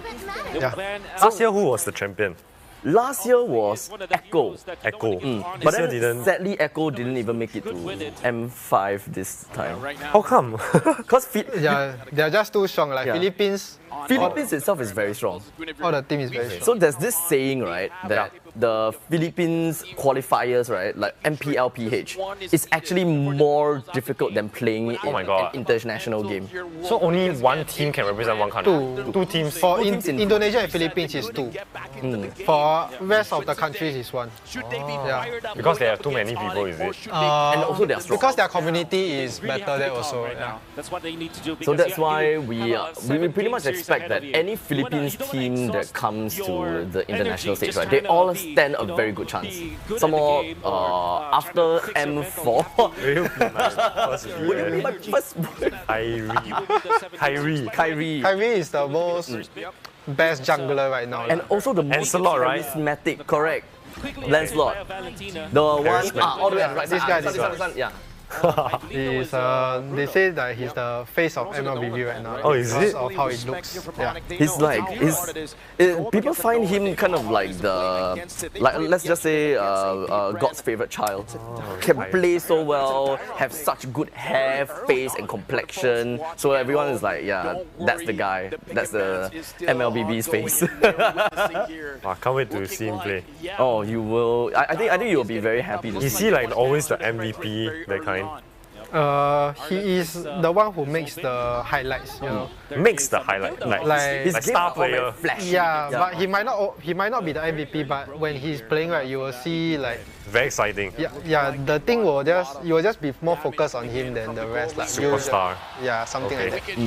Yeah. Last year, who was the champion? Last year was Echo. But This year then sadly Echo didn't even make it to M5 this time. How come? Because they're just too strong. Like Philippines itself is very strong. All the team is very strong. So there's this saying, right, that the Philippines qualifiers, right, like MPLPH, is actually more difficult than playing in an international game. So only one team can represent one country? Two teams? For Indonesia and Philippines is 2. For rest of the countries is 1. Yeah. Because they have too many people, is it? And also they're strong. Because their community is better there also. Yeah. That's what they need to do. So that's why we pretty much expect that any Philippines team that comes to the international stage, right, they all stand a very good chance. Some more after M4. Would you be my first Kyrie is the most best jungler right now. And also the most charismatic, correct. Lancelot. The one all the way at right. This guy, yeah. He's, they say that he's the face of MLBB right now. Oh, is it? Because of how it looks. Yeah. He's like, people find him kind of like let's just say God's favorite child. Can play so well, have such good hair, face and complexion. So everyone is like, yeah, that's the guy. That's the MLBB's face. I can't wait to see him play. Oh, you will. I think you will be very happy to see. Is he like always the MVP, that kind? He is the one who makes the highlights, you know. Makes the highlight, like star player. Yeah, but he might not be the MVP, but when he's playing, right, you will see like very exciting. Yeah. The thing you will just be more focused on him than the rest. Like superstar. Something like that.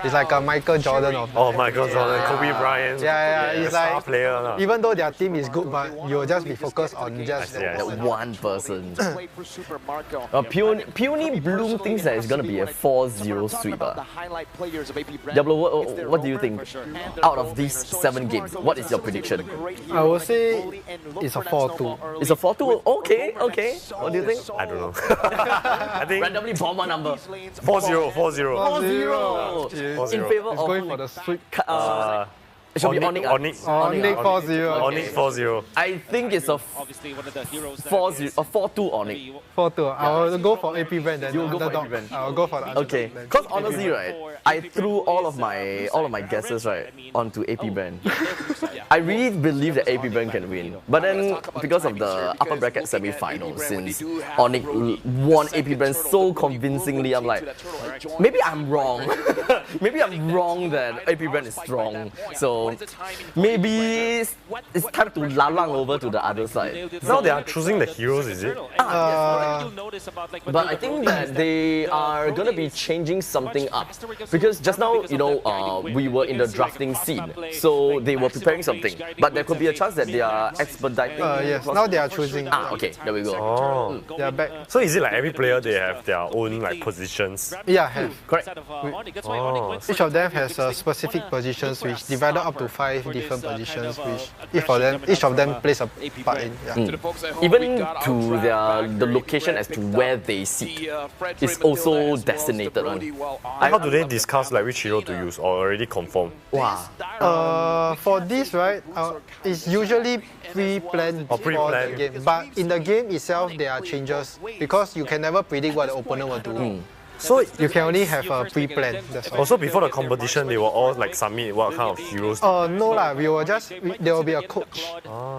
It's like a Michael Jordan of. Michael Jordan, Kobe Bryant. It's star like player. Even though their team is good, but you will just be focused on just that one person. Peony Bloom thinks that it's gonna be a 4-0 sweep. Diablo, what do you think? Out of these 7 games, what is your prediction? I would say it's a 4-2. It's a 4-2? Okay. What do you think? I don't know. I think randomly bomb a number. 4-0. 4-0. In favor of going for the sweep. It should be Onyx. Onyx 4-0. Onyx 4-0. I think it's a 4-2 Onyx. 4-2. I'll go for AP Brand then. You'll go for AP Brand. I'll go for the Okay. Because honestly, right, I threw all of my guesses right onto AP Brand. I really believe that AP Brand can win. But then because of the upper bracket semi-finals, since Onyx won AP Brand so convincingly, I'm like, maybe I'm wrong. Maybe I'm wrong that AP Brand is strong. So So maybe it's time to lalang over to the other side. Now they are choosing the heroes, is it? But I think that they are going to be changing something up. Because just now, we were in the drafting scene. So they were preparing something. But there could be a chance that they are expediting. Yes, now they are choosing. Okay, there we go. Oh. They are back. So is it like every player they have their own like positions? Yeah, have. Correct. Oh. Each of them has specific positions which divided up to 5 different positions which each of them plays a part in. Yeah. Even to the location as to where they sit is also designated on. How do they discuss like which hero to use or already confirm? Wow. For this, right, it's usually pre-planned before the game. But in the game itself, there are changes because you can never predict what the opponent will do. So you can only have a pre-plan. Also before the competition, they will all like submit what kind of heroes. No lah. We will there will be a coach.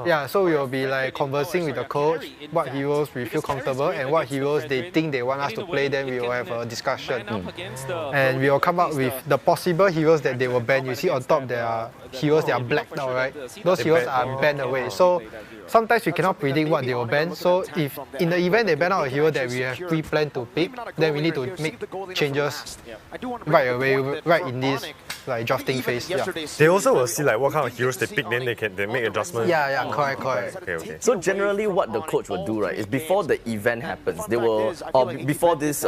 Yeah, so we will be like conversing with the coach what heroes we feel comfortable and what heroes they think they want us to play. Then we will have a discussion, and we will come up with the possible heroes that they will ban. You see on top there are heroes that are blacked out, right? Those heroes are banned away. So sometimes we cannot predict what they will ban. So if in the event they ban out a hero that we have pre-planned to pick, then we need to make changes right away, right in this like drafting phase. Yeah. They also will see like what kind of heroes they pick, then they make adjustments. Yeah, correct. Okay. So generally, what the coach will do, right, is before the event happens, they will, or before this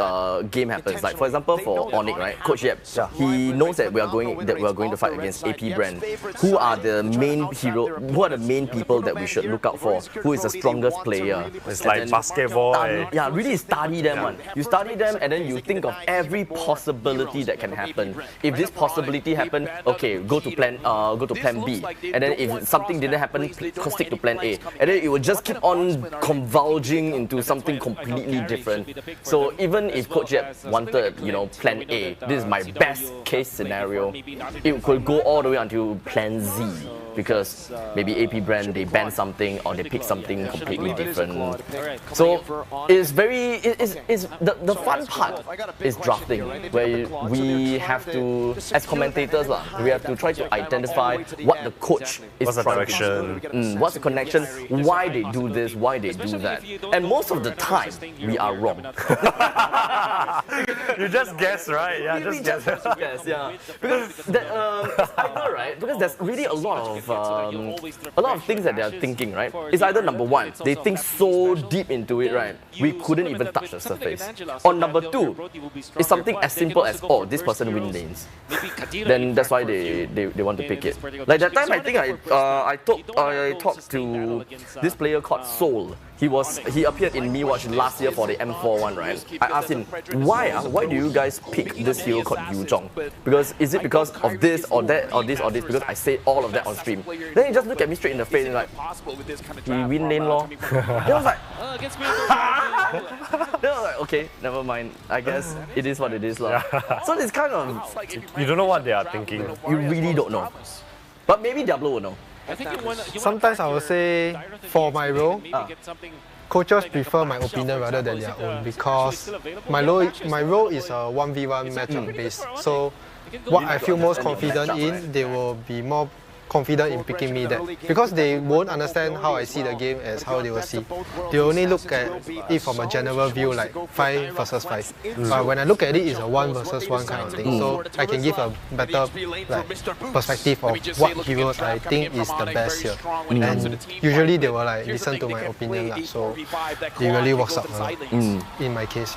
game happens. Like for example, for Onyx, right, Coach Yep, he knows that we are going to fight against AP Brand. Who are the main hero? Who are the main people that we should look out for? Who is the strongest player? It's like basketball. Really study them. You study them, and then you think of every possibility that can happen. If this possibility happen, okay, go to plan B, and then if something didn't happen, stick to plan A, and then it will just keep on converging into something completely different. So even if Coach Yep wanted, plan A, this is my best case scenario, it could go all the way until plan Z. Because maybe AP Brand they ban something or they pick something completely different. So it's the fun part is drafting, where we have to, as commentators, we have to try to identify what the coach is what's the direction, what's the connection, why they do this, why they do that. And most of the time, we are wrong. You just guess, right? Yeah, just guess. Yeah. Because it's either, right? Because there's really a lot of things that they are thinking, right? It's either number one, they think so deep into it, right? We couldn't even touch the surface. Or number two, it's something as simple as, oh, this person wins lanes. Then that's why they want to pick it. Like that time, I think I talked to this player called Soul. He appeared in MeWatch last year for the M4 one, right? I asked him, why do you guys pick this hero called Yu Zhong? Is it because of this or that or this or this? Because I said all of that on stream. Then he just looked at me straight in the face and like, he win lane lor. Then I was like, then I was like, okay, never mind. I guess it is what it is lor. So it's kind of, you don't know what they are thinking. You really don't know. But maybe Diablo will know. Sometimes I would say, for my role, coaches prefer my opinion rather than their own because my role is a 1v1 matchup based. So what I feel most confident in, they will be more confident in picking me that because they won't understand how I see the game as how they will see. They only look at it from a general view like 5 versus 5. But when I look at it, it's a 1 versus 1 kind of thing. So I can give a better perspective of what heroes I think is the best here. And usually they will listen to my opinion, so it really works out a lot in my case.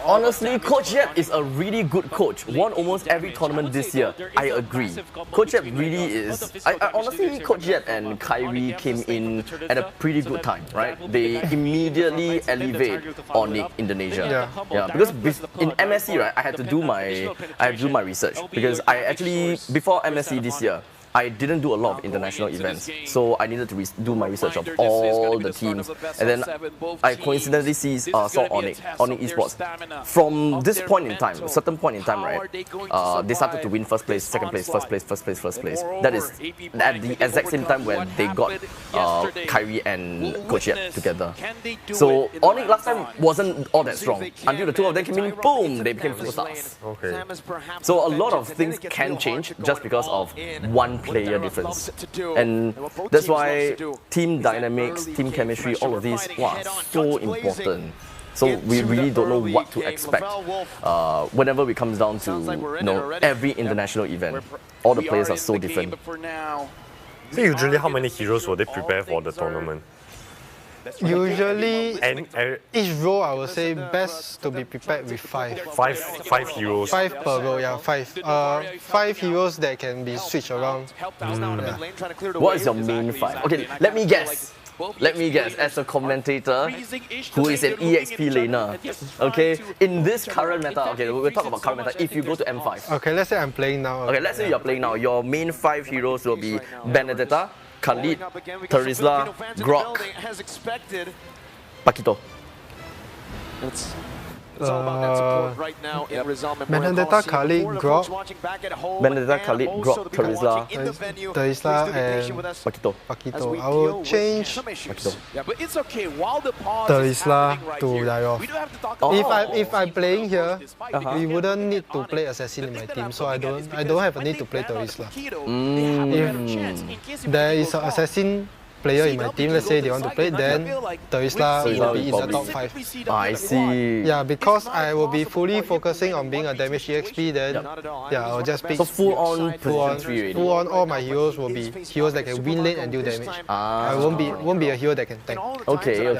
Honestly, Coach Yep is a really good coach. Won almost every tournament this year. I agree. Coach Yep really is. I honestly, Coach Yep and Kyrie came in at a pretty good time, right? They immediately elevate Onyx Indonesia. Yeah. Because in MSC, right, I had to do my research because I actually before MSC this year, I didn't do a lot of international events, so I needed to do my research of all the teams, and then I coincidentally saw Onyx esports. From this point in time, a certain point in time, right, they started to win first place, second place, first place. That is at the exact same time when they got Kyrie and Coach Yep together. So Onyx last time wasn't all that strong until the two of them came in, boom, they became 4 stars. Okay. So a lot of things can change just because of one player difference. And that's why team dynamics, team chemistry, all of these are so important. So we really don't know what to expect whenever it comes down to every international event. All the players are so different. So usually how many heroes will they prepare for the tournament? Usually, each role I would say best to be prepared with five. Five heroes. 5 per role, yeah, 5. 5 heroes that can be switched around. What is your main 5? Okay, let me guess. As a commentator who is an EXP laner, okay, in this current meta, okay, we'll talk about current meta, if you go to M5. Okay, let's say I'm playing now. Okay, let's say you're playing now. Your main 5 heroes will be Benedetta, Khalid, Terizla, Grok, Paquito. It's all about that support right now in Rizal Memorial Benedetta, Khalid, Grok, Terizla, and Paquito. I will change Terizla to Dairoth. If I'm playing here, we wouldn't need to play assassin in my team, so I don't have a need to play Terizla. If there is an assassin player in my team, let's say they want to play, then Terizla will be in the top 5. I see. Yeah, because I will be fully focusing on being a damage EXP, then yeah, I'll just pick full on all my heroes will be heroes that can win lane and do damage. I won't be a hero that can tank. Okay.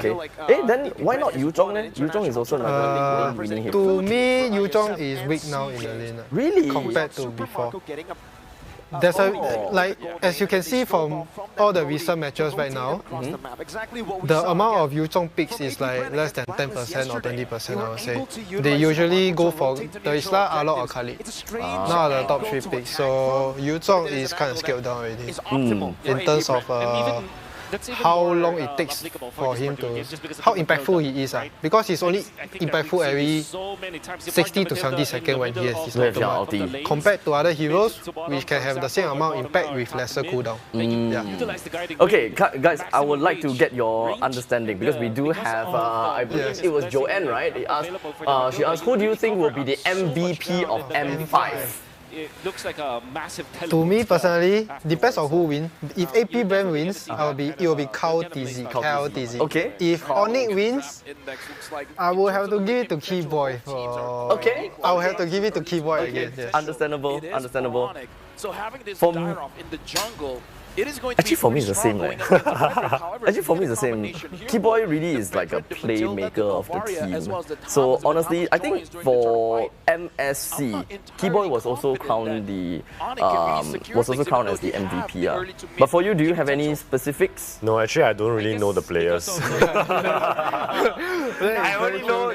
Then why not Yuzhong then? Yuzhong is also another winning hero. To me, Yuzhong is weak now in the lane. Really? Compared to before. There's as you can see from all the recent matches right now, the amount of Yuzhong picks is like less than 10% or 20%, I would say. They usually go for Terizla, Arlott or Khalid. Now are the top 3 picks, so Yuzhong is kind of scaled down already in terms of how long it takes for him to, how impactful he is. Because he's only impactful every 60 to 70 seconds when he has his ultimate. Compared to other heroes, we can have the same amount impact with lesser cooldown. Okay, guys, I would like to get your understanding because we do have, I believe it was Joanne, right? She asked, who do you think will be the MVP of M5? It looks like a massive to me personally, depends on who wins. If AP Brand wins, it will be Kyle TZ. Okay. If Onyx wins, I will have to give it to Keyboy. Okay. I will have to give it to Keyboy again. Yes. Understandable. So having this Dairoth in the jungle, it is going to actually, for me, it's the same. Actually, for me, it's the same. Keyboy really is like a playmaker of the team. So honestly, I think for MSC, Keyboy was also crowned as the MVP. But for you, do you have any specifics? No, actually, I don't really know the players. I only know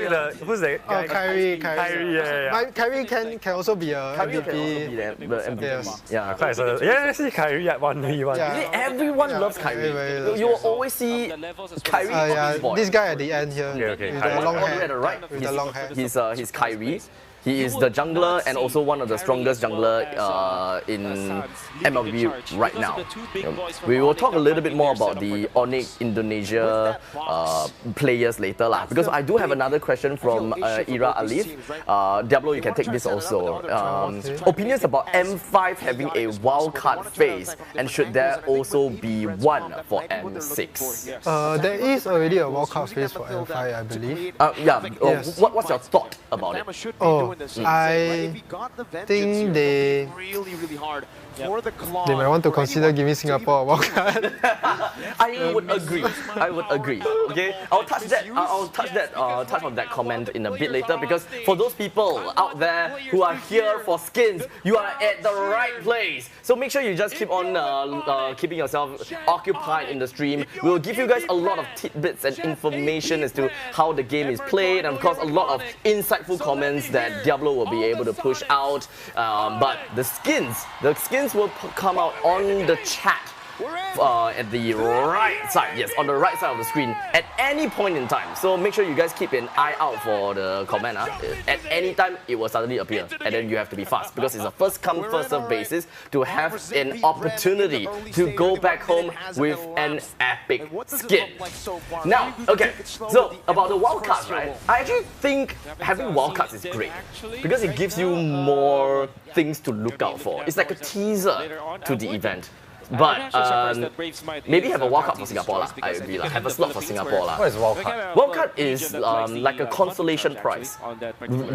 who's that guy? Kyrie. Yeah. Kyrie can also be a MVP. The MVP. Yeah, quite excited. Yeah, see Kyrie at 1v1. Yeah. Everyone loves Kyrie. You will always see Kyrie. This guy at the end here with the long hair. He's Kyrie. He is the jungler and also one of the strongest jungler in MLBB right now. We will talk a little bit more about the Onyx Indonesia players later because I do have another question from Ira Alif. Diablo, you can take this also. Opinions about M5 having a wildcard phase, and should there also be one for M6? There is already a wildcard phase for M5, I believe. Yes. What's your thought about it? I think they might want to consider giving Singapore a wildcard. I would agree. Okay, I'll touch on that comment in a bit later, because for those people out there who are here for skins, you are at the right place. So make sure you just keep on keeping yourself occupied in the stream. We'll give you guys a lot of tidbits and information as to how the game is played, and of course a lot of insightful comments that Diablo will be able to push out. But the skins will come out on the chat at the right side. Yes, on the right side of the screen at any point in time. So make sure you guys keep an eye out for the comment. At any time, it will suddenly appear, and then you have to be fast because it's a first come first serve basis to have an opportunity to go back home with an epic skin. Now, okay, so about the wildcards, right? I actually think having wildcards is great because it gives you more things to look out for. It's like a teaser to the event. But maybe have a wildcard for Singapore lah. I agree lah. Have a slot for Singapore lah. What is wildcard? Wildcard is like a consolation prize.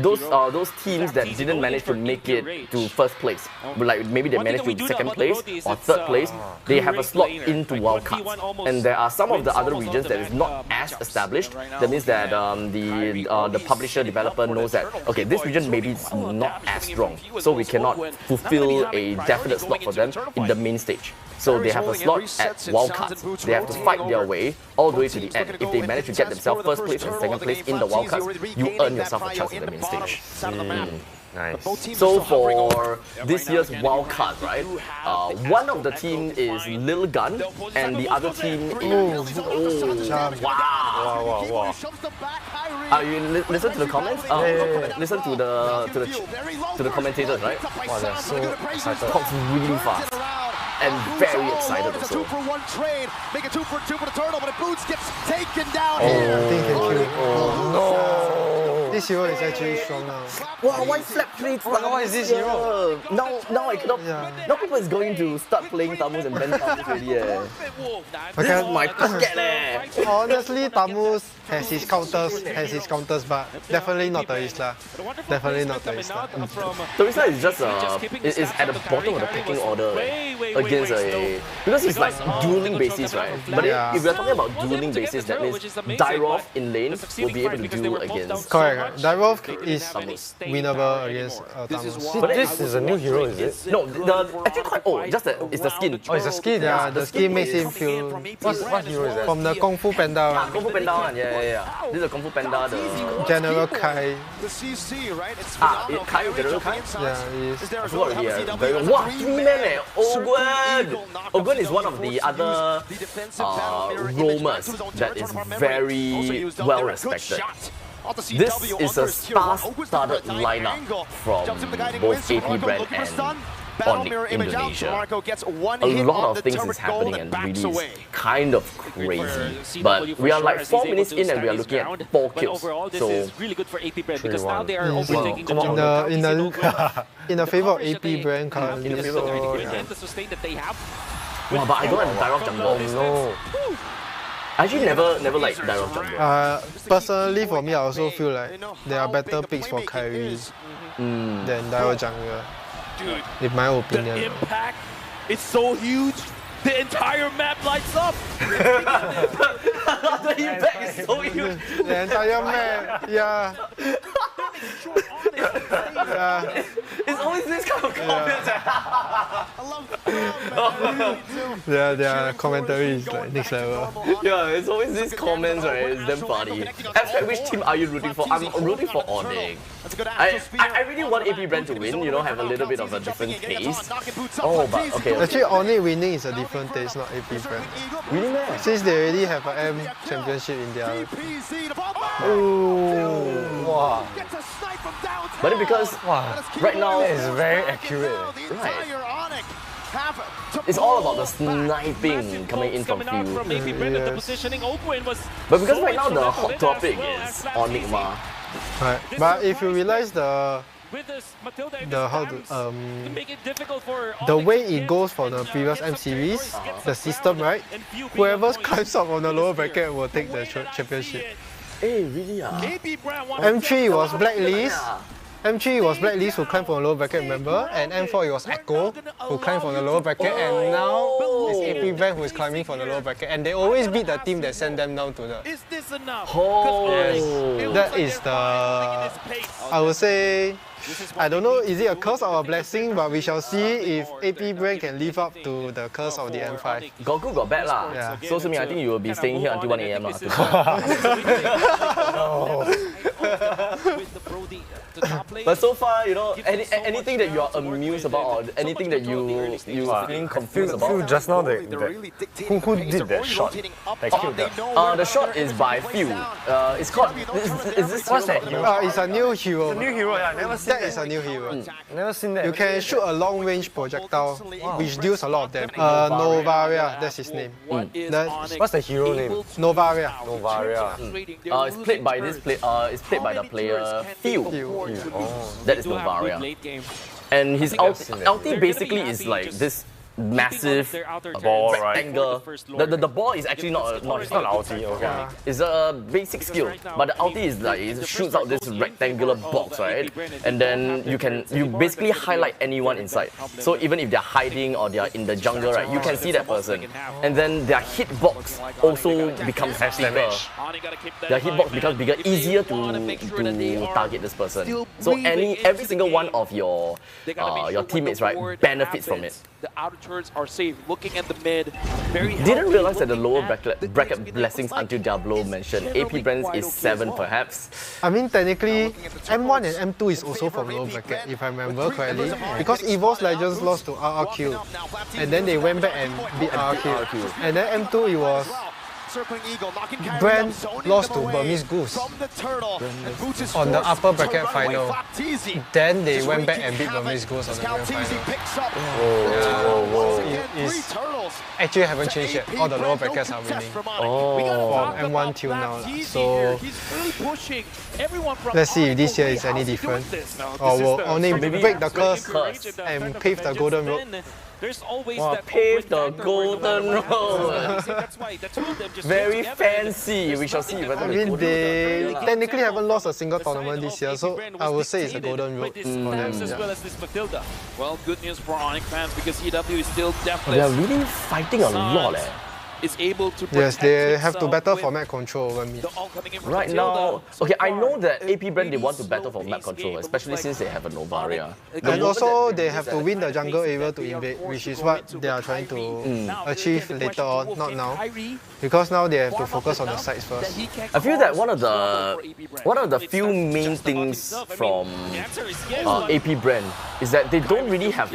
Those teams that didn't manage to make it to first place, like maybe they managed to second place or third place, they have a slot into wildcards. And there are some of the other regions that is not as established. That means that the publisher developer knows that okay, this region maybe is not as strong, so we cannot fulfill a definite slot for them in the main stage. So they have a slot at wildcards. They have to fight their way all the way to the end. If they manage to get themselves first place and second place in the wildcards, you earn yourself a chance in the main stage. Nice. So for this year's wildcard, right? One of the team is Lil Gun, and the other team is wow. You listen to the comments. Listen to the commentators, right? Wow, they're so excited. Talks really fast. And very excited also. 2 for 1 trade. Make it 2 for 2 for the turtle, but Boots gets taken down. I think he can kill it. No. This hero is actually strong now. Wow, why flat plates? Why is this hero? Now I cannot. Now people is going to start playing Tamus and Ben Tamus already. This is my target. Honestly, Tamus has his counters, but definitely not Teresa. Definitely not Teresa. Teresa is just is at the bottom of the pecking order against because it's like dueling basis, right? But if we're talking about dueling basis, that means Dyrov in lane will be able to duel against. Correct. Dyrov is winnable against Tamus. But this is a new hero, is it? No, actually quite old. Just it's the skin. Oh, it's the skin. Yeah, the skin makes him feel. What hero is that? From the Kung Fu Panda. Kung Fu Panda one, yeah. This is the Kung Fu Panda, the General Kai. The CC, right? It's Kai, General Kai? Yeah, he is. I forgot already. Wow, 3-man Ogun is one of the other roamers that is very well respected. This is a star-studded lineup from both AP Brand and Onyx Indonesia. A lot of things is happening and really is kind of crazy. But we are like 4 minutes in and we are looking at 4 kills. So this is really good for AP Brand because now they are overtaking the in the favor of AP Brand currently. The sustain that they have. Wow, but I don't have Dyrov jungle. No. I actually never liked Dyrov jungle. Personally, for me, I also feel like there are better picks for Kyrie than Dyrov jungle. Dude, in my opinion. The impact is so huge. The entire map lights up. The impact is so huge. The entire map, yeah. It's always this kind of comments. Yeah, their commentary is like next level. Yeah, it's always these comments, right? It's damn funny. Abstract, which team are you rooting for? I'm rooting for Onyx. I really want AP Brand to win, you know, have a little bit of a different taste. Oh, but okay. Actually, Onyx winning is a different taste, not AP Brand. Really, man? Since they already have an M championship in their. Oh, wow. But then because right now it's very accurate. Right. It's all about the sniping coming in from field. But because right now the hot topic is Onyx Ma. Right. But if you realize the way it goes for the previous M series, the system, right? Whoever climbs up on the lower bracket will take the championship. Hey, really? M3 was Blacklist. M3 was Blacklist who climbed from the lower bracket, remember? And M4 it was Echo who climbed from the lower bracket, and now it's AP Brand who is climbing from the lower bracket. And they always beat the team that sent them down to the. Is this enough? Yes. That is the. I would say. I don't know, is it a curse or a blessing, but we shall see if AP Brand can live up to the curse of the M5. Got good, got bad lah. Yeah. So to me, I think you will be staying here until 1 AM lah. But so far, you know, anything that you are amused about, or anything that you feeling confused about? Just now, who did that shot? That killed them? The shot is by Phil. It's called. Is this what's that hero? It's a new hero. It's a new hero. Yeah, I never seen that. That is a new hero. Never seen that. You can shoot a long-range projectile, which deals a lot of damage. Novaria, that's his name. What's the hero name? Novaria. It's played by this it's played by the player Phil. That is Novaria. And his ulti basically is like this massive ball, rectangle. Right? The ball is actually not ulti, okay. It's a basic skill, but the ulti is like it shoots out this rectangular box, right? And then you basically highlight anyone inside. So even if they're hiding or they're in the jungle, right, you can see that person. And then their hitbox also becomes bigger. Their hitbox becomes bigger, easier to target this person. So every single one of your teammates, right, benefits from it. The outer turrets are safe. Looking at the mid, very didn't realize that the lower bracket blessings until Diablo mentioned AP Brands is 7 perhaps. I mean technically M1 and M2 is also from lower bracket if I remember correctly, because EVO's Legends lost to RRQ and then they went back and beat RRQ, and then M2 it was Brand lost to Burmese Goose on the upper bracket final. Then they went back and beat Burmese Goose on the grand final. Actually haven't changed yet. All the lower brackets are winning from M1 till now. So let's see if this year is any different, or will only break the curse and pave the golden road. There's always pave the golden road. Very fancy. We shall see. I mean, they technically haven't lost a single tournament this year, so I would say it's a golden road for them. As well as this Matilda. Well, good news for Onyx fans because EW is still deathless. They are really fighting a lot. Is able to yes, they have to battle for map control over mid. Right now, okay, I know that AP Brand they want to battle for map control, especially since they have a Novaria. And also they have to win the jungle area to invade, which is what they are trying to achieve later on, not now. Because now they have to focus on the sides first. I feel that one of the few main things from AP Brand is that they don't really have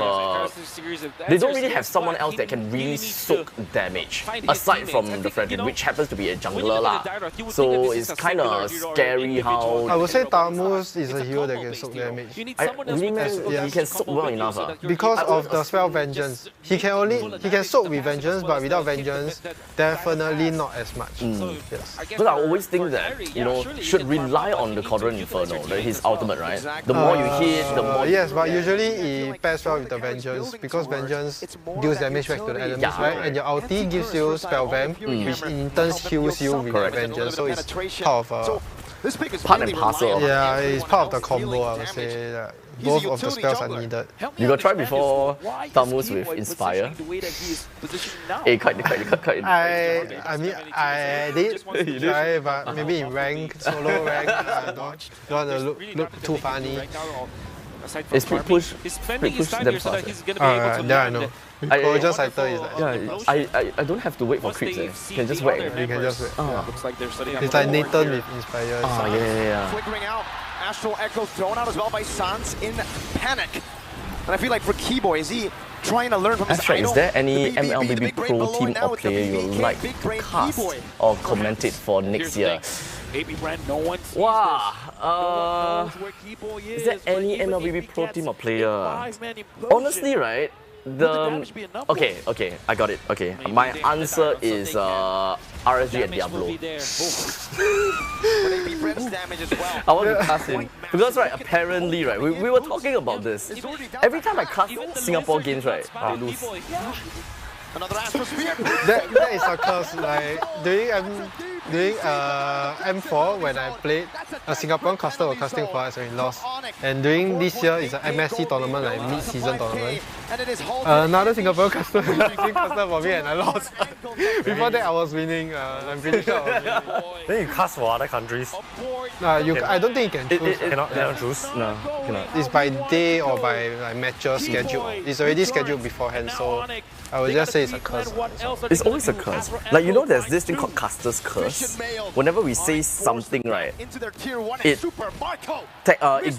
someone else that can really soak damage. Aside from the Frederick, which happens to be a jungler lah. So it's kind of scary how... I would say Tamus is a hero that can soak damage. He can soak well enough. Because of the spell Vengeance. He can soak with Vengeance, but without Vengeance, definitely not as much. Yes. But I always think that, you know, should rely on the Cauldron Inferno, his ultimate, right? The more you hit, the more... Yes, but usually it pairs well with the Vengeance, because Vengeance deals damage back to the enemies, right? And your ulti gives you spell vamp, which in turn heals you with Vengeance, so it's part of part and parcel. Yeah, it's part of the combo, I would say. That both of the spells are needed. You got try before Tamus with Inspire? Hey, cut. I mean, I did try, but maybe in rank, solo rank, I don't want to look too funny. It's split push them fast. Yeah, I know. Just Scyther is like... Yeah, I don't have to wait for creeps. You can just whack. You can just wait. Looks like they're setting up. It's like Nathan with Inspire. Yeah. Flickering out. Astral Echo thrown out as well by Sans in panic. And I feel like for Keyboy, is he trying to learn from his idol? Is there any MLBB pro team or player you would like to cast or commentate for next year? Wow. Is there any MLBB pro team or player? Honestly, right? Okay, I got it. Okay, my answer is RSG and Diablo. I want to cast him because apparently we were talking about this. Every time I cast Singapore games, they lose. That is a curse. Like during M4 when I played, a Singaporean caster was casting for us and we lost. And during this year, it's an MSC tournament, like mid-season tournament. Another Singaporean caster was casting for me and I lost. Before that, I was winning. I'm pretty sure I was winning. Then you cast for other countries? I don't think you can choose. Cannot choose? No, cannot. It's by day or by matches schedule. It's already scheduled beforehand, so I would just say it's a curse. It's always a curse. Like, you know, there's this thing called Caster's Curse. us, whenever we say something, right, it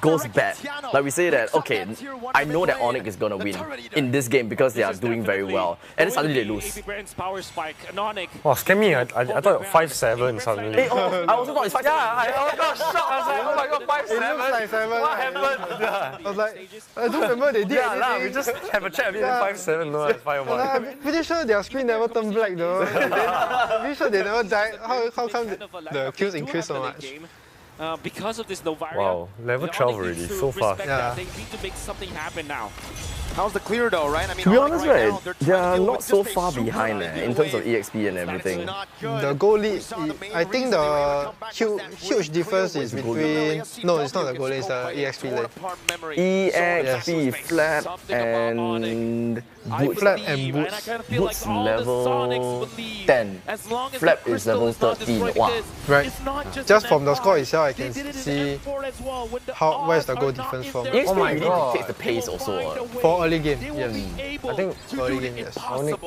goes bad. Like we say that, okay, I know that Onyx is gonna win in this game because they are doing very well, and then suddenly they lose. Wow, scare me. I thought 5-7 suddenly. Hey, oh, I also thought it's 5-7. Yeah, I got shocked. I was like, oh my god, 5-7. It looks like 7. What happened? Yeah. I was like, I don't remember they did anything. We just have a chat a bit, 5-7, no, it's 5-1. I'm pretty sure their screen never turned black though. I'm pretty sure they never died. How come the kills increased so much? Because of this Novaria. Wow, level 12 already, so fast. Yeah. They need to make something happen now. How's the clear though, right? I mean, To be honest, right, they are not so far behind in terms of EXP and everything. The goal lead, I think the huge difference is between... No, it's not the goal lead, it's the EXP lead. EXP, Flap, and Boots. Flap and Boots. Boots level 10. Flap is level 13. Wow. Right. Just from the score itself, I can see where's the goal difference from. Oh my god. Takes the pace also. For early game, yes. I think early game, yes. Onyx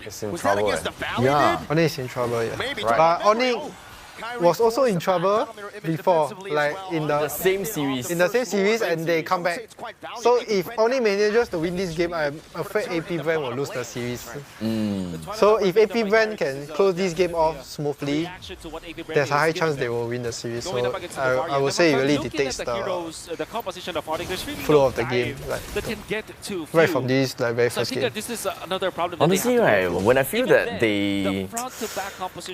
is in trouble. Yeah. Onyx is in trouble, yeah. But Onyx was also in trouble before, like in the same series. In the same series, and they come back. So if Onyx manages to win this game, I'm afraid AP Brand will lose the series. So if AP Brand can close this game off smoothly, there's a high chance they will win the series. So I would say it really dictates the flow of the game, like right from this like very first game. Honestly, right, when I feel that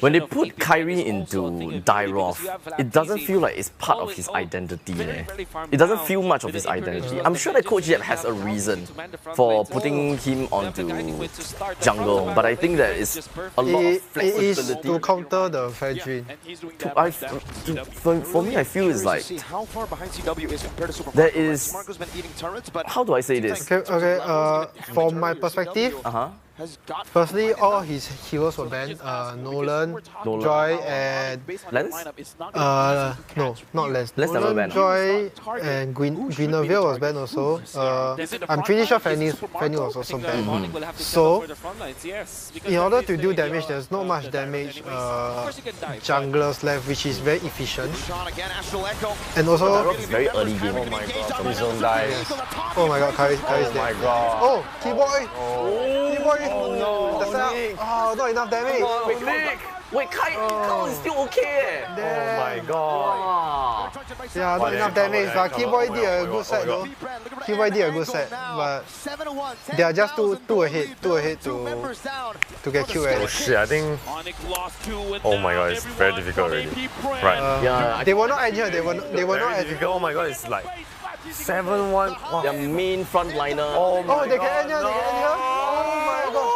when they put Kyrie into Dairoth, it doesn't feel like it's part of his identity. It doesn't feel much of his identity. I'm sure that Coach Yet has a reason for putting him onto jungle, but I think that it's a lot of flexibility. It is to counter the Fedrin. For me, I feel it's like how far behind CW is compared to Super there Mario. is. Marco's been eating turrets, but How do I say this? Okay, from my perspective, firstly, all his heroes were banned. Nolan, Joy, and Lens? no, not Lens. Lens never Nolan, banned. Joy, and Guinevere was banned also. I'm pretty sure Fanny was also banned. So, in order to do damage, there's not much damage junglers left, which is very efficient. And also, it's very early game. Oh my god, please don't die. oh my god, Kyrie's Oh dead. my god. Oh, Keyboy! Keyboy! Oh no, The setup. Oh, not enough damage. Wait, Kyle is still okay. Oh my god. Yeah, not enough damage, but Keyboy did a good set though. Keyboy did a good set, but they are just two ahead to get killed. Oh shit, I think... Oh my god, it's very difficult already. Right. Yeah, They were not edge here, they were not Very edge. difficult. Oh my god, it's like 7-1. Wow. their main frontliner. Oh my Oh, they can god. edge here, they can edge here. Oh my god.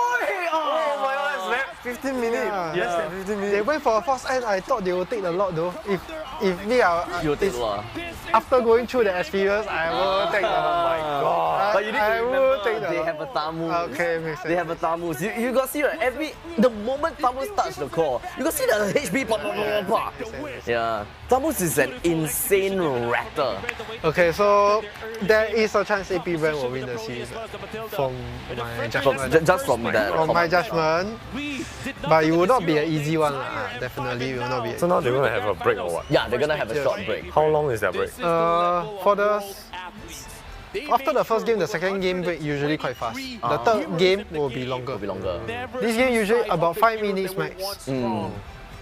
Oh my god, it's that 15 minutes. Yeah. Yes, that 15 minutes. They went for a fast end. I thought they would take the lot though. If me, You'll take what? after going through the experience, I will take the. Oh my god. But you need to remember, they have a Tamu. Okay, makes sense. They have a Tamus. You got see right, the moment Tamus touch the core, you got see the HP pop, pop, pop, pop. Yeah, Tamus is an insane ratter. Okay, so there is a chance AP Brand will win the series from my judgment. Just from that. From my judgment, but it will not be an easy one. Definitely, it will not be. So now they're gonna have a break or what? Yeah, they're gonna have a short break. How long is their break? For the after the first game, the second game break usually quite fast. The third game will be longer. This game usually about 5 minutes max.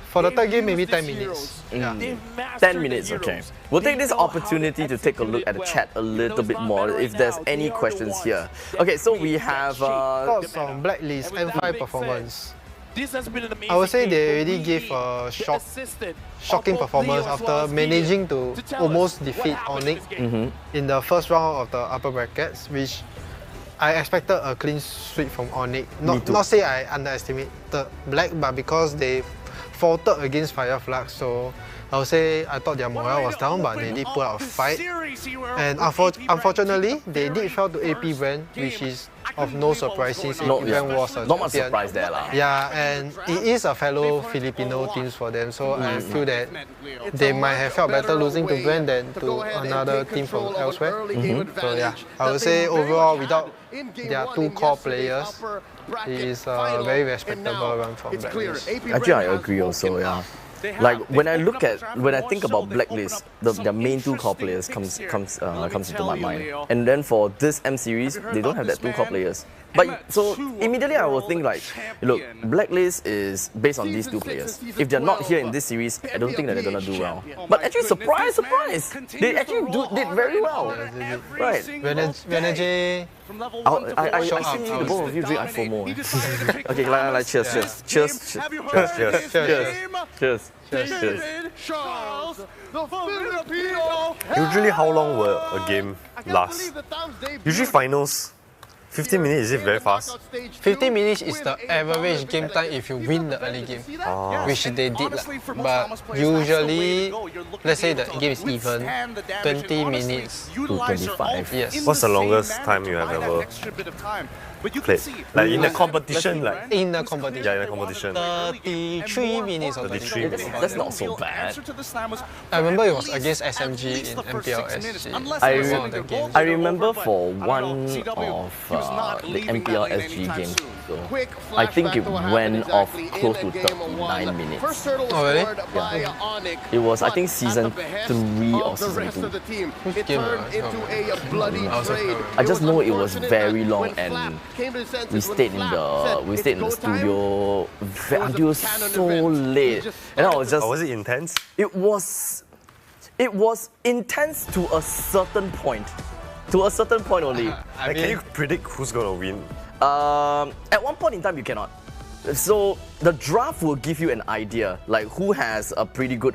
For the third game, maybe 10 minutes. Yeah. 10 minutes, okay. We'll take this opportunity to take a look at the chat a little bit more if there's any questions here. Okay, so we have... thoughts on Blacklist M5 performance. This has been an amazing I would say game. they already gave a shocking performance after managing to almost defeat Onyx in the first round of the upper brackets, which I expected a clean sweep from Onyx. Not say I underestimated Black, but because they faltered against Fireflux, so I would say I thought their morale was down, but they did put out a fight. And unfortunately, they did fall to AP Brand, which is of no surprise since AP Brand was a not much champion. surprise there lah. Yeah, and it is a fellow Filipino teams for them, so I feel that they might have felt better losing to Brand than to another team from elsewhere. So yeah, I would say overall, without their two core players, it is a very respectable run from Blacklist. Actually, I agree also, yeah. Like when I think about Blacklist, their main two core players comes into my mind. And then for this M series, they don't have that two core players. But so immediately I will think like, look, Blacklist is based on these two players. If they're not here in this series, I don't think that they're gonna do well. But actually, surprise, they actually did very well. Right. Energy. I see the both of you drink FOMO. Okay, like cheers. Usually, how long will a game last? Usually, finals. 15 minutes, is it very fast? 15 minutes is the average game time if you win the early game, which they did. But usually, let's say the game is even, 20 minutes to 25. Yes. What's the longest time you have ever played? Like in the competition? In the competition. Yeah, in the competition. 33 minutes or 33 minutes. That's not so bad. I remember it was against SMG in MPLSG. I remember for one of the MPLSG games, so I think it went off close to 39 minutes. Oh really? Yeah. It was, I think, season 3 or season 2. Which game? I just know it was very long, and we stayed in the studio until so late. And I was just... was it intense? It was intense to a certain point. To a certain point only. Can you predict who's going to win? At one point in time, you cannot. So the draft will give you an idea, like who has a pretty good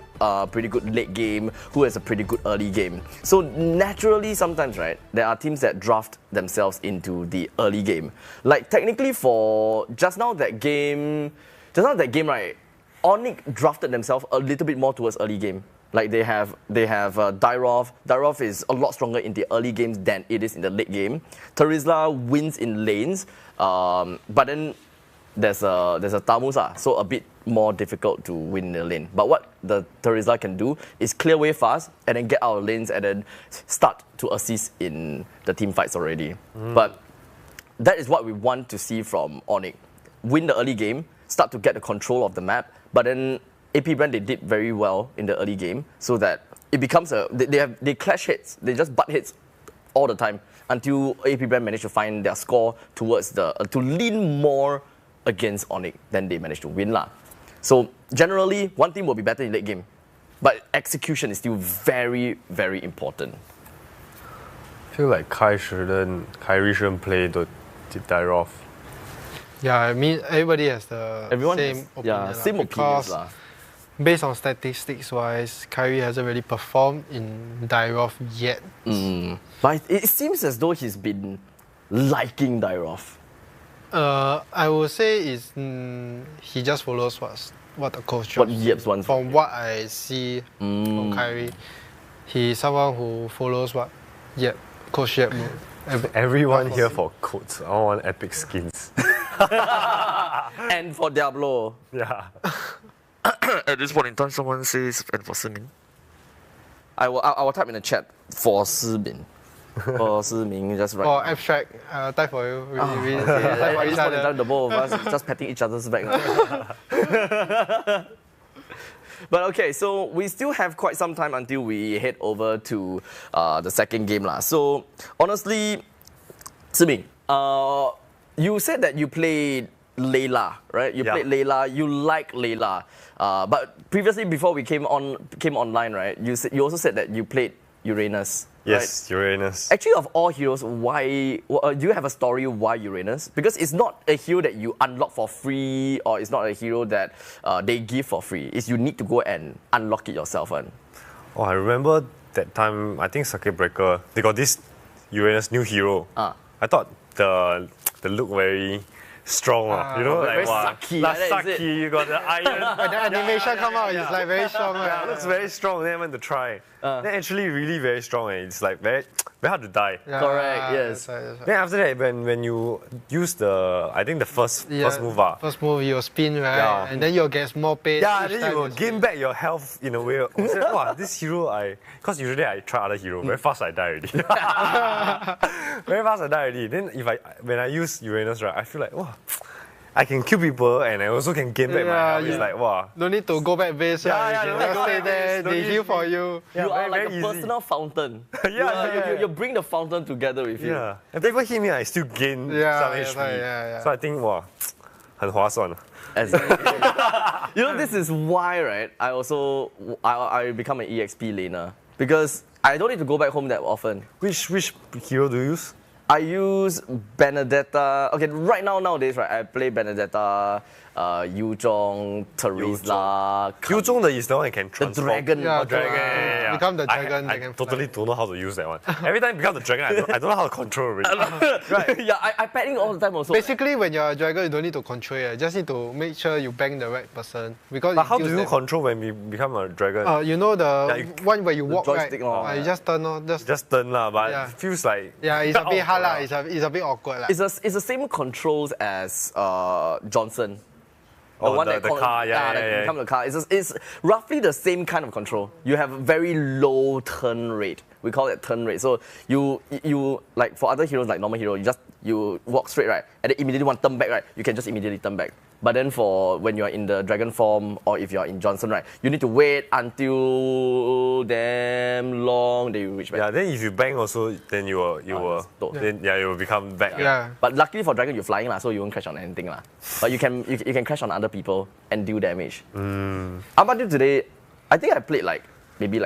late game, who has a pretty good early game. So naturally, sometimes, right, there are teams that draft themselves into the early game. Like technically, for just now that game, right, Onyx drafted themselves a little bit more towards early game. Like they have Dyrov. Dyrov is a lot stronger in the early games than it is in the late game. Terizla wins in lanes, but then there's a Tamusa, so a bit more difficult to win in the lane. But what the Terizla can do is clear way fast and then get out of lanes and then start to assist in the team fights already. But that is what we want to see from Onyx. Win the early game, start to get the control of the map, but then AP Brand, they did very well in the early game, so that it becomes they clash heads, they just butt heads all the time until AP Brand managed to find their score towards to lean more against Onyx, then they managed to win lah. So generally, one team will be better in late game, but execution is still very, very important. I feel like Kyrie shouldn't play the Dyrov. Yeah, I mean everybody has the same opinion. Same opinions lah. Based on statistics wise, Kyrie hasn't really performed in Dyrov yet. But it seems as though he's been liking Dyrov. I would say he just follows what the coach what Yeps wants. From what I see from Kyrie, he's someone who follows what Coach Yep. Everyone here for codes. I want epic skins. And for Diablo. Yeah. At this point in time, someone says, and for Simin. I will type in the chat for Simin. For Simin, just right. Or abstract, type for you. At this point in time, the both of us just patting each other's back. But okay, so we still have quite some time until we head over to the second game lah. So honestly, Simin, you said that you played Layla, right? You played Layla. You like Layla, but previously, before we came online, right? You also said that you played Uranus. Yes, right? Uranus. Actually, of all heroes, why do you have a story why Uranus? Because it's not a hero that you unlock for free, or it's not a hero that they give for free. It's you need to go and unlock it yourself. Oh, I remember that time. I think Circuit Breaker, they got this Uranus new hero. I thought the look very strong, you know, very like sucky, you got the iron. When the animation come out, it's like very strong. It looks very strong. Then I went to try. Then actually really very strong, and it's like very hard to die. Correct. Yes. That's right. Then after that, when you use I think the first move, first move you'll spin, right? And then you'll get more pain. Yeah, then you will gain back your health in a way. I said, wow, this hero, because usually I try other hero, very fast I die already. Very fast I die already. Then when I use Uranus, right, I feel like, wow, I can kill people and I also can gain back my health. It's like, wow. No need to go back base. You can just stay there, they heal for you. You are like very a personal fountain. You bring the fountain together with you. Yeah. If people hit me, I still gain some HP. So I think, wow, 很划算. You know, this is why, right? I become an EXP laner because I don't need to go back home that often. Which hero do you use? I use Benedetta. Okay, right now nowadays, right, I play Benedetta, Yu Zhong, Teresa. Yu Zhong is the one that can transform. The dragon. Yeah. Become the dragon. I totally don't know how to use that one. Every time I become the dragon, I don't know how to control it. Right. Yeah, I padding all the time also. Basically, when you're a dragon, you don't need to control it. Just need to make sure you bang the right person. Because but how do you control when you become a dragon? You know the one where you walk, right? You just turn on. Just turn lah, but it feels like... Yeah, it's a bit hard lah. It's a bit awkward. It's the same controls as Johnson. The car, become the car. It's roughly the same kind of control. You have very low turn rate. We call it turn rate. So you like for other heroes like normal hero, you walk straight, right, and then immediately want to turn back, right? You can just immediately turn back. But then for when you are in the dragon form or if you are in Johnson, right, you need to wait until damn long then you reach back. Yeah, then if you bang also, then you will become back. Yeah. But luckily for dragon, you're flying lah, so you won't crash on anything lah. But you can crash on other people and deal damage. Up until today, I think I played maybe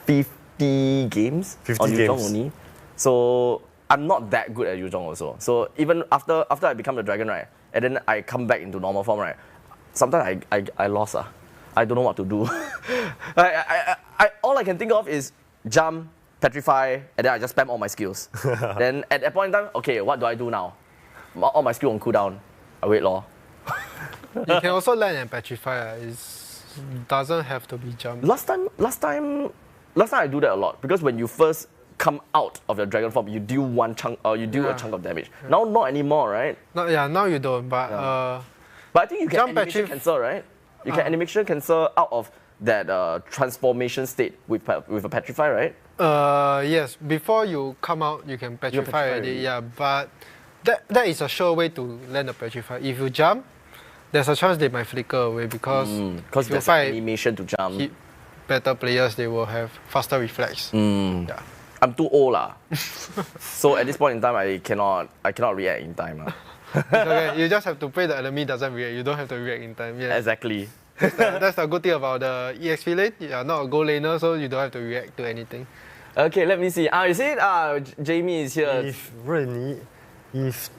50 games on Yu Zhong only. So I'm not that good at Yu Zhong also. So even after I become the dragon, right, and then I come back into normal form, right, sometimes I lost. I don't know what to do. All I can think of is jump, petrify, and then I just spam all my skills. Then at that point in time, okay, what do I do now? All my skill on cooldown. I wait lor. You can also land and petrify. It doesn't have to be jump. Last time I do that a lot because when you first come out of your dragon form, you deal one chunk or you deal a chunk of damage. Now not anymore, right? Now you don't. But I think you can animation cancel, right? You can animation cancel out of that transformation state with a petrify, right? Yes. Before you come out, you can petrify already. Yeah, but that is a sure way to land a petrify. If you jump, there's a chance they might flicker away because there's animation to jump. Better players, they will have faster reflex. Yeah. I'm too old lah. So at this point in time, I cannot react in time lah. It's okay. You just have to pray the enemy doesn't react. You don't have to react in time. Yeah. Exactly. That's the good thing about the EXP lane. You're not a gold laner, so you don't have to react to anything. Okay, let me see. You see, Jamie is here. If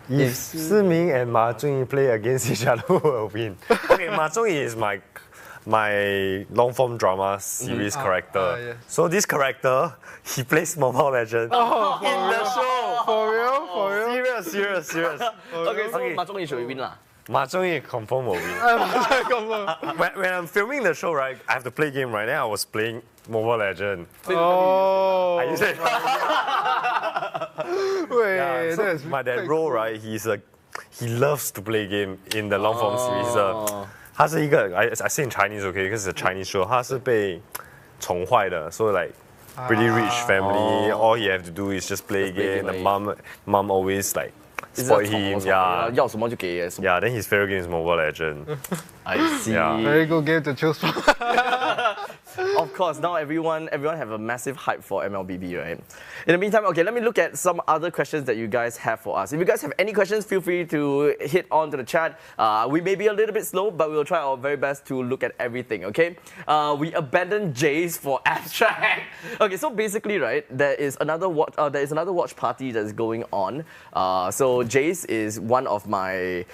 Siming and Ma Zhongyi play against each other, who will win? Okay, Ma Zhongyi is my long form drama series character. Yeah. So this character, he plays Mobile Legends in the show. For real? Serious. Okay, so Ma Zhongyi should win lah. Ma Zhongyi confirm will win. when I'm filming the show, right, I have to play game, right? Then I was playing Mobile Legends. Oh. I said, wait, so that role, right? He loves to play game in the long form series. 他是一个 I say in Chinese, okay, because it's a Chinese show. 他是被宠坏的, so like pretty rich family. All he have to do is just play game. The mom always like spoil him. Yeah, then his favorite game is Mobile Legends. I see. Yeah. Very good game to choose from. Of course, now everyone have a massive hype for MLBB, right? In the meantime, okay, let me look at some other questions that you guys have for us. If you guys have any questions, feel free to hit on to the chat. We may be a little bit slow, but we'll try our very best to look at everything, okay? We abandoned Jace for abstract. Okay, so basically, right, there is another watch party that's going on. So Jace is one of my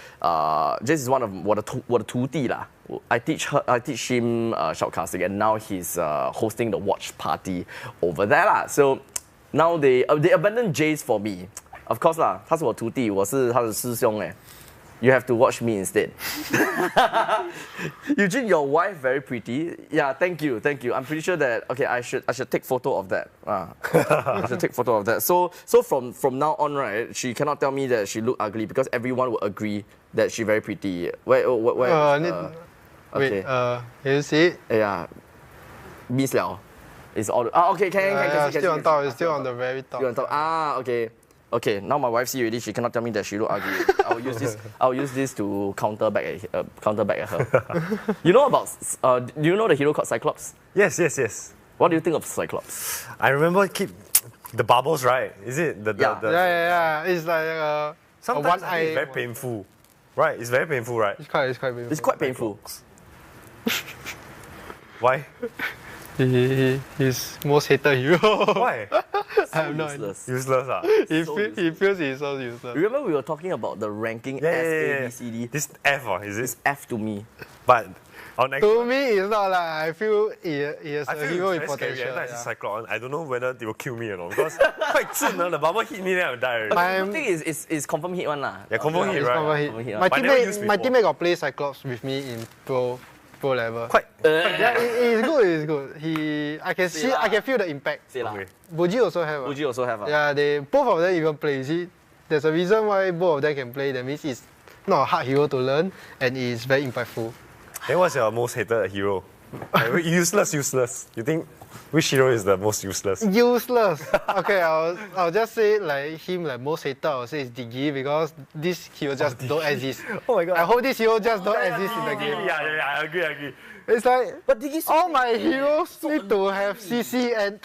我的徒弟啦. I teach him shoutcasting, and now he's hosting the watch party over there lah. So now they abandoned Jace for me. Of course lah, 他是我徒弟，我是他的师兄哎。You have to watch me instead. Eugene, your wife very pretty. Yeah, thank you. I'm pretty sure that I should take photo of that. I should take photo of that. So from now on, right, she cannot tell me that she look ugly because everyone will agree that she very pretty. Where? Okay. Wait, can you see it? Yeah. Miss Liao. It's all. Okay, can. Still on top. It's still on the very top. Still on top. Okay. Okay, now my wife see already. She cannot tell me that she look ugly. I'll use this to counter back at her. You know about? Do you know the hero called Cyclops? Yes, yes, yes. What do you think of Cyclops? I remember the bubbles, right? Is it Yeah. It's like sometimes one I think it's eye. very painful, right? It's very painful, right? It's quite painful. It's quite painful. Why? He's most hated hero. Why? I have no idea. Useless, ah. He feels he's so useless. Remember we were talking about the ranking S, A, B, C, D? This F, is it? It's F to me. But on next To me, it's not like I feel he is a hero with it's very potential. scary. I see Cyclops, I don't know whether they will kill me or not because quite soon, the bubble hit me, then I'll die already. The thing is confirm hit one lah. Yeah, confirm hit, right? Confirm hit. But I never used My before. teammate got play Cyclops with me in pro level. Yeah, it's good. I can feel the impact. Buji also have. Buji also have. Yeah, both of them even play. See, there's a reason why both of them can play. That means it's not a hard hero to learn and it's very impactful. Then what's your most hated hero? Useless. You think which hero is the most useless? Useless. Okay, I'll just say like him like most hated. I'll say it's Digi because this hero just don't exist. Oh my god. I hope this hero just don't exist in the game. Yeah, I agree. It's like, but all my heroes need to have CC and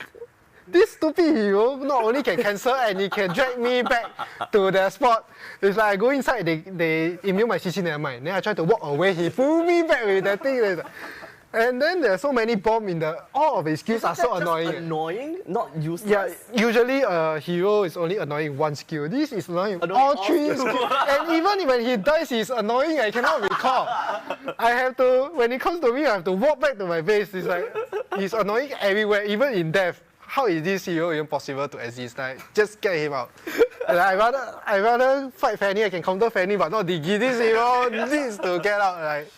this stupid hero not only can cancel and he can drag me back to the spot. It's like I go inside, they immune my CC, never mind. Then I try to walk away, he pull me back with that thing. And then there are so many bombs in all of his skills are so annoying. Annoying? Not useless? Yeah, usually a hero is only annoying one skill. This is annoying all three skills. And even when he dies, he's annoying. I cannot recall. When it comes to me, I have to walk back to my base. It's like, he's annoying everywhere, even in death. How is this hero even possible to exist? Like, just get him out. I rather fight Fanny. I can counter Fanny, but not Digi. This hero needs to get out. Like.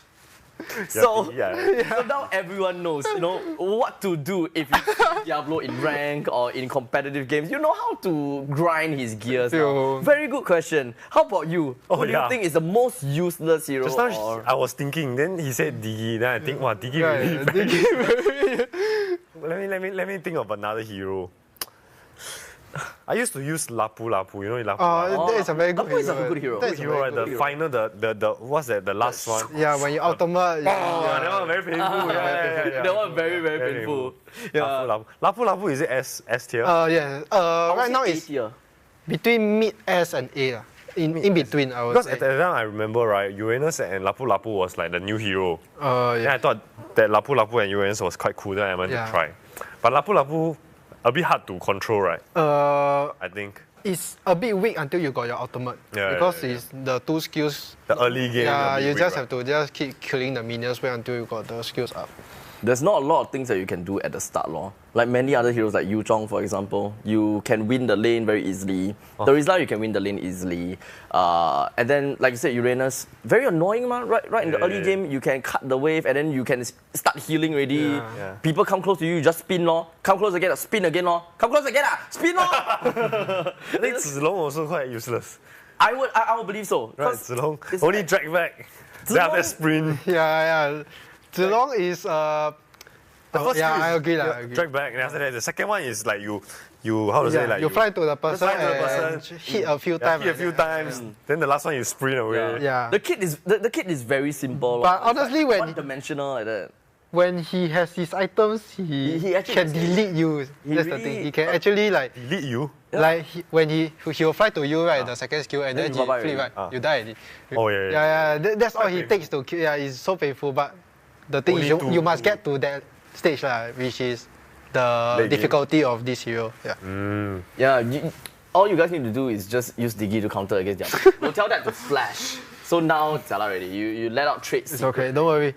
So now everyone knows, what to do if you see Diablo in rank or in competitive games. You know how to grind his gears now. Very good question. How about you? What do you think is the most useless hero? Just now I was thinking, then he said Digi, then I think, wow, Digi really. Let me think of another hero. I used to use Lapu, you know Lapu. Oh, that is a very good hero. Lapu is a good hero. That's Good hero, right? The final, the what's that? The last one. Yeah, when you ultimate. That one very painful. Yeah. That one very painful. Yeah. Lapu, is it S tier? Yeah. Right now it's between mid S and A. In between, I would because say. at that time I remember, right, Uranus and Lapu was like the new hero. Yeah. And I thought that Lapu and Uranus was quite cool. Then I went to try. But Lapu a bit hard to control, right? I think. It's a bit weak until you got your ultimate. Because it's the two skills. The early game. Yeah, you just have to just keep killing the minions until you got the skills up. There's not a lot of things that you can do at the start, Like many other heroes, like Yu Zhong, for example, you can win the lane very easily. The Rizla, you can win the lane easily. And then, like you said, Uranus, very annoying, man. Right in the early game, you can cut the wave and then you can start healing already. People come close to you, you just spin, Come close again, spin again, Come close again, spin, I think Zilong also quite useless. I would believe so. Right, Zilong only drag back. Then after sprint. Yeah. Zilong is the first I agree. Drag back, and after that, the second one is like you how to say, like you fly to the person and hit a few times. Then the last one you sprint away. Yeah. The kid is very simple. But honestly, when one-dimensional like that. When he has his items, he can delete you. That's the thing. He can actually like delete you. Like when he will fly to you, right, the second skill, and then he flip, right, you die already. Oh yeah. That's all he takes to kill. Yeah, it's so painful. But the thing is, you must get to that stage, which is the difficulty of this hero. Yeah. All you guys need to do is just use Digi to counter against Diablo. We'll tell that to Flash. So now it's already. You let out traits. It's okay, don't worry.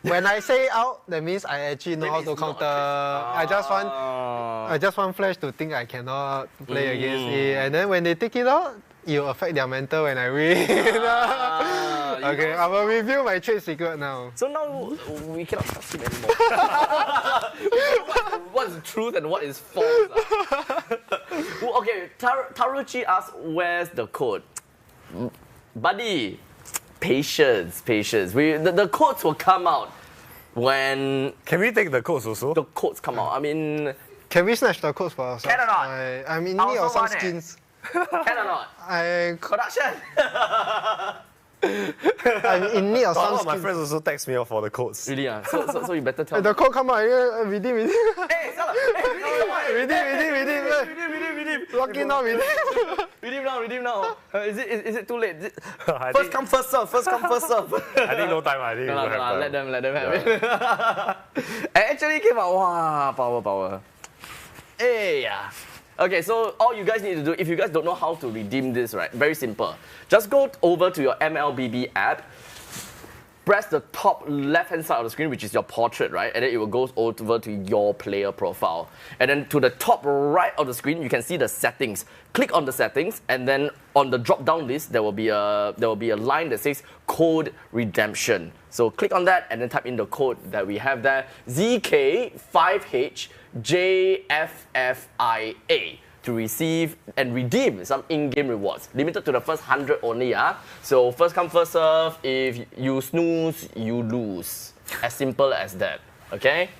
When I say out, that means I actually know how to counter. I just want Flash to think I cannot play against it, and then when they take it out, it will affect their mental when I win. Okay, I will reveal my trade secret now. So now we cannot trust him anymore. What is truth and what is false? Okay, Taruchi asks, where's the code? Buddy, patience. The codes will come out when... Can we take the codes also? The codes come out. I mean... Can we snatch the codes for ourselves? Can or not? I'm in need of some skins. Can or not? Production. I'm in need of some Some of my skills. friends also text me for the codes. Really? So you better tell The code come out, redeem. Hey, Salah! Hey, Redeem. Lock in now, redeem. Redeem now. Is it too late? First come, first serve. I think no time. I think No, we don't have time. let them have it. Actually came out, wow, power. Hey, yeah. Okay, so all you guys need to do, if you guys don't know how to redeem this, right, very simple. Just go over to your MLBB app, press the top left-hand side of the screen, which is your portrait, right? And then it will go over to your player profile. And then to the top right of the screen, you can see the settings. Click on the settings, and then on the drop-down list, there will be a line that says Code Redemption. So click on that, and then type in the code that we have there, ZK5HJFFIA, to receive and redeem some in-game rewards. Limited to the first 100 only. So first come, first serve. If you snooze, you lose. As simple as that. Okay?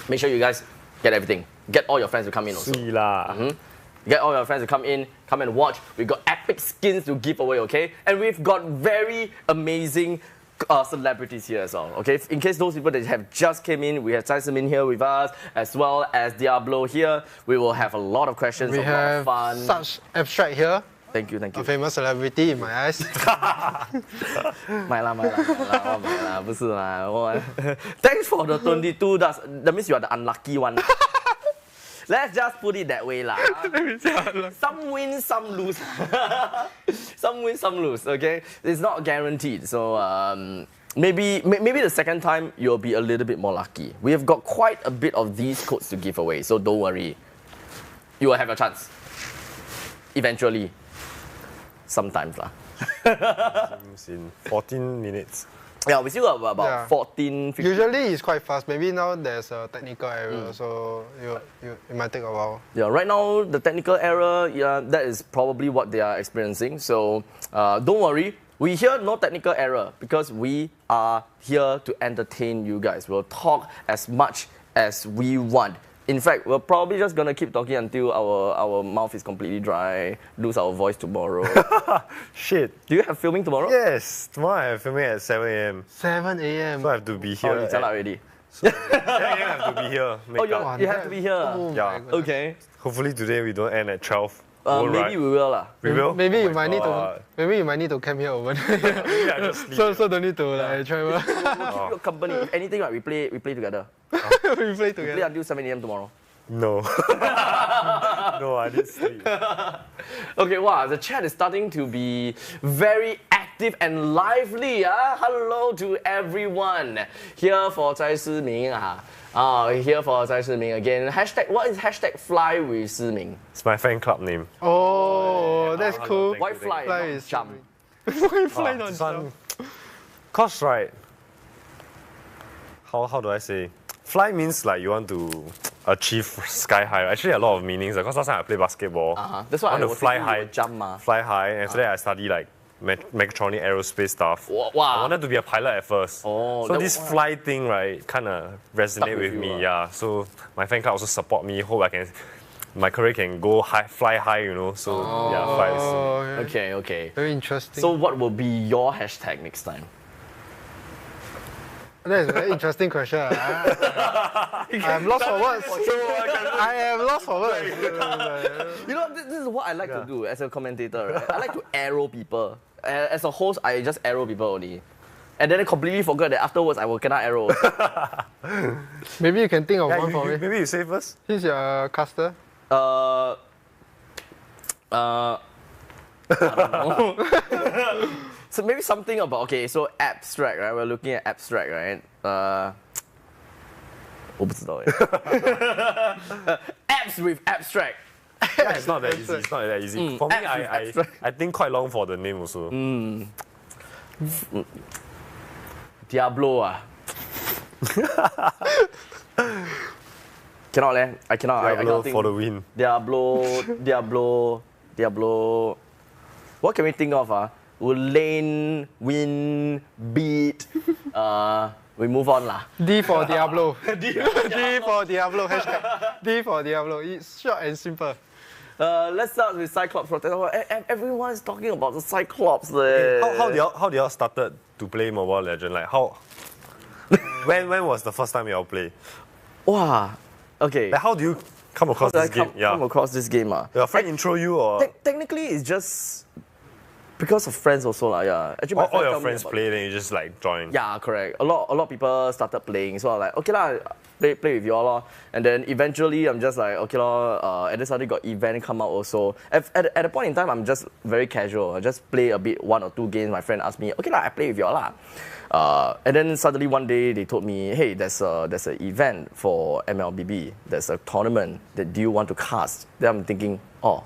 Make sure you guys get everything. Get all your friends to come in also. Get all your friends to come in, come and watch. We've got epic skins to give away, okay? And we've got very amazing celebrities here as well, okay? In case those people that have just came in, we have Chai Simin here with us, as well as Diablo here. We will have a lot of questions, We a lot have of fun. such abstract here. Thank you. A famous celebrity in my eyes. 买啦，不是啦。Thanks for the 22 dust. That means you are the unlucky one. Let's just put it that way lah. Some win, some lose. Some win, some lose. Okay, it's not guaranteed. So maybe the second time you'll be a little bit more lucky. We have got quite a bit of these codes to give away, so don't worry. You will have a chance. Eventually. Sometimes lah. In 14 minutes. Yeah, we still got about 14, 15. Usually it's quite fast. Maybe now there's a technical error, so it might take a while. Yeah, right now the technical error, yeah, that is probably what they are experiencing. So don't worry, we hear no technical error because we are here to entertain you guys. We'll talk as much as we want. In fact, we're probably just gonna keep talking until our mouth is completely dry, lose our voice tomorrow. Shit. Do you have filming tomorrow? Yes, tomorrow I have filming at 7 a.m. 7 a.m. So I have to be here. Oh, you tell out already. 7 a.m. I have to be here. You have to be here. Yeah. Okay. Hopefully today we don't end at 12. Maybe we will lah. We will? Maybe you might need to. Maybe you might need to come here over. so don't need to like travel. We'll keep your company. If anything, right, we play together. We play together. We play until 7 a.m. tomorrow. No. No, I didn't sleep. Okay, wow, the chat is starting to be very active and lively. Hello to everyone. Here for Chai Siming. Here for Chai Siming again. Hashtag, what is hashtag fly with Siming? It's my fan club name. Oh, that's cool. Why fly? Fly is jump. Why fly not jump? Cause right, how do I say? Fly means like you want to achieve sky high. Actually, a lot of meanings. Because last time I play basketball, that's why I want to fly high, jump. Fly high, and after that I study like mechatronic aerospace stuff. Wow. I wanted to be a pilot at first. Oh, so this fly thing, right, kind of resonate with me. Yeah. So my fan club also support me. Hope my career can go high, fly high. You know. So yeah, fly. Okay. Very interesting. So what will be your hashtag next time? That's a very interesting question. I am lost for words. I am lost for words. You know, this is what I like to do as a commentator. Right? I like to arrow people. As a host, I just arrow people only. And then I completely forgot that afterwards I will cannot arrow. Maybe you can think of one for me. Maybe you say first. He's your caster. I don't know. So maybe something about, okay, so abstract, right? We're looking at abstract, right? 我不知道 Abs with abstract. Yeah, it's not that easy. It's not that easy. For me, I think quite long for the name also. Diablo Cannot leh. I cannot. Diablo I cannot think. for the win. Diablo. What can we think of? Lane, win, beat. We move on lah. D for Diablo. D for Diablo. Hashtag D for Diablo. It's short and simple. Let's start with Cyclops Protector. Everyone's talking about the Cyclops there. How do y'all started to play Mobile Legends? Like how? when was the first time y'all play? Wow. Okay. Like how do you come across this game? Come across this game. Your friend intro you or? Technically, it's just because of friends also yeah. Actually, all your friends play, then you just like join. Yeah, correct. A lot of people started playing, so I'm like, okay lah, play with y'all lor. And then eventually, I'm just like, okay lor. And then suddenly got event come out also. At the point in time, I'm just very casual. I just play a bit, 1 or 2 games. My friend asked me, okay lah, I play with y'all lah. And then suddenly one day they told me, hey, there's an event for MLBB. There's a tournament. Do you want to cast? Then I'm thinking, oh,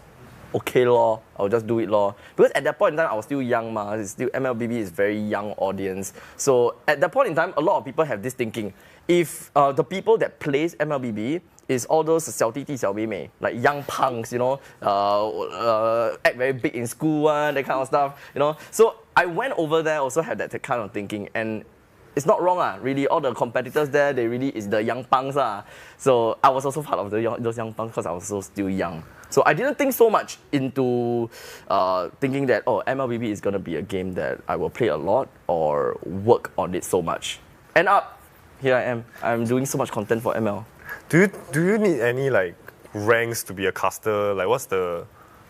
okay lor, I'll just do it lor. Because at that point in time, I was still young ma. MLBB is very young audience. So at that point in time, a lot of people have this thinking. If the people that plays MLBB is all those 小弟弟小妹妹, like young punks, you know, act very big in school, that kind of stuff, you know. So I went over there, also had that kind of thinking, and it's not wrong, really. All the competitors there, they really is the young punks. So I was also part of those young punks because I was also still young. So I didn't think so much into thinking that, oh, MLBB is going to be a game that I will play a lot or work on it so much. End up, here I am. I'm doing so much content for ML. Do you need any like ranks to be a caster? Like what's the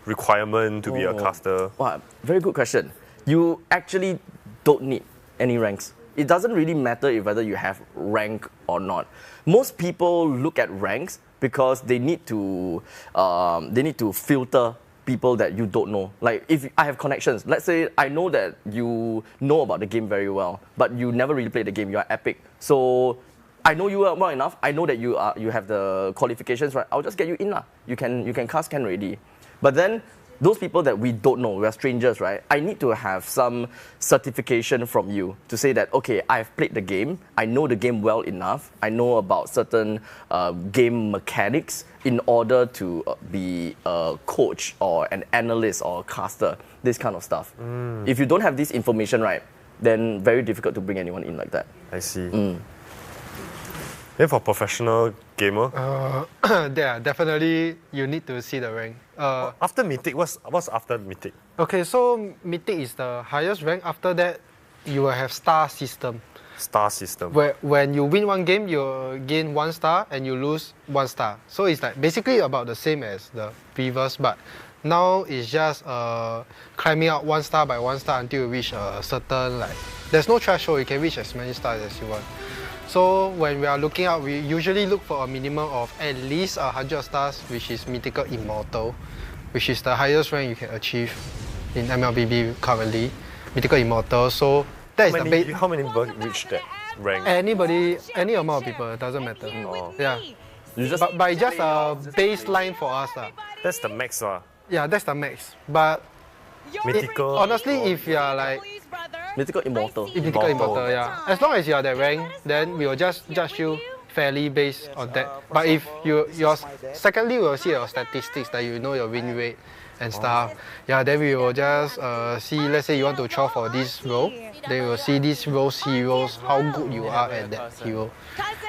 requirement to be a caster? Wow, very good question. You actually don't need any ranks. It doesn't really matter if whether you have rank or not. Most people look at ranks because they need to filter people that you don't know. Like if I have connections, let's say I know that you know about the game very well, but you never really played the game. You are epic, so I know you well enough. I know that you have the qualifications, right? I'll just get you in lah. You can cast can already. But then those people that we don't know, we are strangers, right? I need to have some certification from you to say that, okay, I've played the game, I know the game well enough, I know about certain game mechanics in order to be a coach or an analyst or a caster, this kind of stuff. If you don't have this information, right, then very difficult to bring anyone in like that. I see. Then for professional gamer? Yeah, definitely you need to see the rank. After Mythic, what's after Mythic? Okay, so Mythic is the highest rank. After that, you will have star system. Star system. Where when you win one game, you gain 1 star and you lose 1 star. So it's like basically about the same as the previous, but now it's just climbing up 1 star by 1 star until you reach a certain, like, there's no threshold, you can reach as many stars as you want. So when we are looking out, we usually look for a minimum of at least 100 stars, which is Mythical Immortal, which is the highest rank you can achieve in MLBB currently. Mythical Immortal. So that is the how many people reach that rank? Anybody, any amount of people, it doesn't matter. Yeah. But it's just a baseline for us. That's the max. Yeah, that's the max. But Mythical. Honestly, if you are like Mythical Immortal. Mythical Immortal, yeah. As long as you are that rank, then we will just judge you fairly based on that. But if secondly, we will see your statistics, that you know your win rate and stuff. Yeah, then we will just see, let's say you want to throw for this role, then we will see these roles, heroes, how good you are at that hero.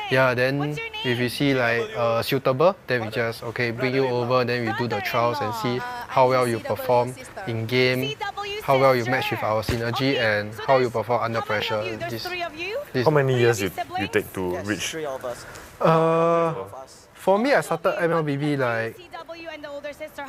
Yeah, then if you see like suitable, then we just, okay, bring you over, then we do the trials and see how well you perform in game, how well you match with our synergy, and how you perform under pressure. How many years you take to reach? For me, I started MLBB like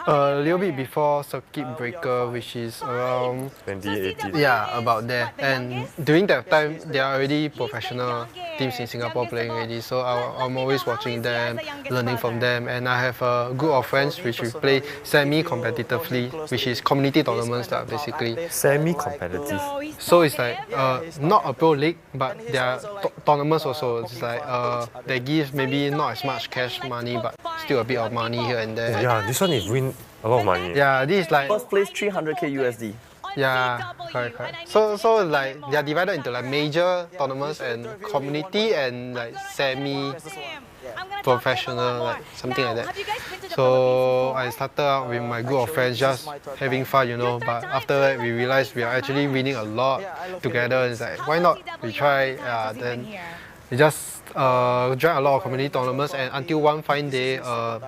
a little bit before Circuit Breaker, which is around 2018. Yeah, about there. And during that time, there are already professional teams in Singapore playing already. So I'm always watching them, learning from them. And I have a group of friends which we play semi-competitively, which is community tournaments basically. Semi-competitive. So it's like not a pro league, but there are tournaments also. It's like they give maybe not as much cash money, but still a bit of money here and there. Yeah, this one is win a lot of money. Yeah, this is like first place 300k USD. Yeah, correct. So like they are divided into like major tournaments and community and like semi-professional, like something like that. So I started out with my group of friends just having fun, you know. But after that, we realized we are actually winning a lot together. It's like, why not we try? Then we just joined a lot of community tournaments, and until one fine day, a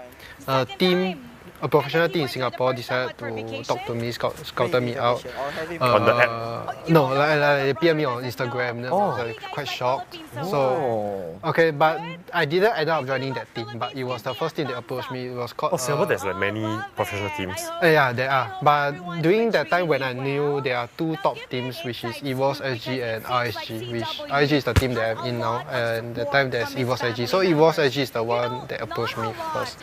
team a professional team in Singapore decided to talk to me, scouted me out. On the app? No, like they PM me on Instagram. Then I was like, quite shocked. So, okay, but I didn't end up joining that team. But it was the first team that approached me. It was called. Singapore, there's like many professional teams. Yeah, there are. But during that time when I knew there are two top teams, which is EVOS SG and RSG, which RSG is the team that I'm in now, and the time there's EVOS SG. So EVOS SG is the one that approached me first.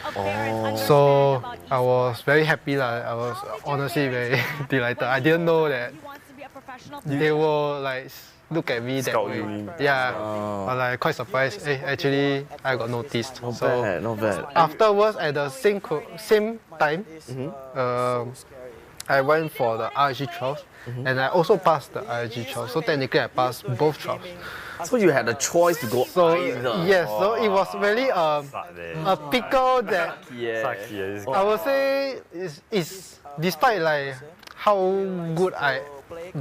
So I was very happy. I was honestly very delighted. I didn't know that they will like look at me that way. Yeah, but like quite surprised. Hey, actually, I got noticed. Not bad. Afterwards, at the same time, I went for the RSG trials, and I also passed the RSG trials. So technically, I passed both trials. So you had a choice to go either. Yes, so it was really a pickle that I would say is despite like how good I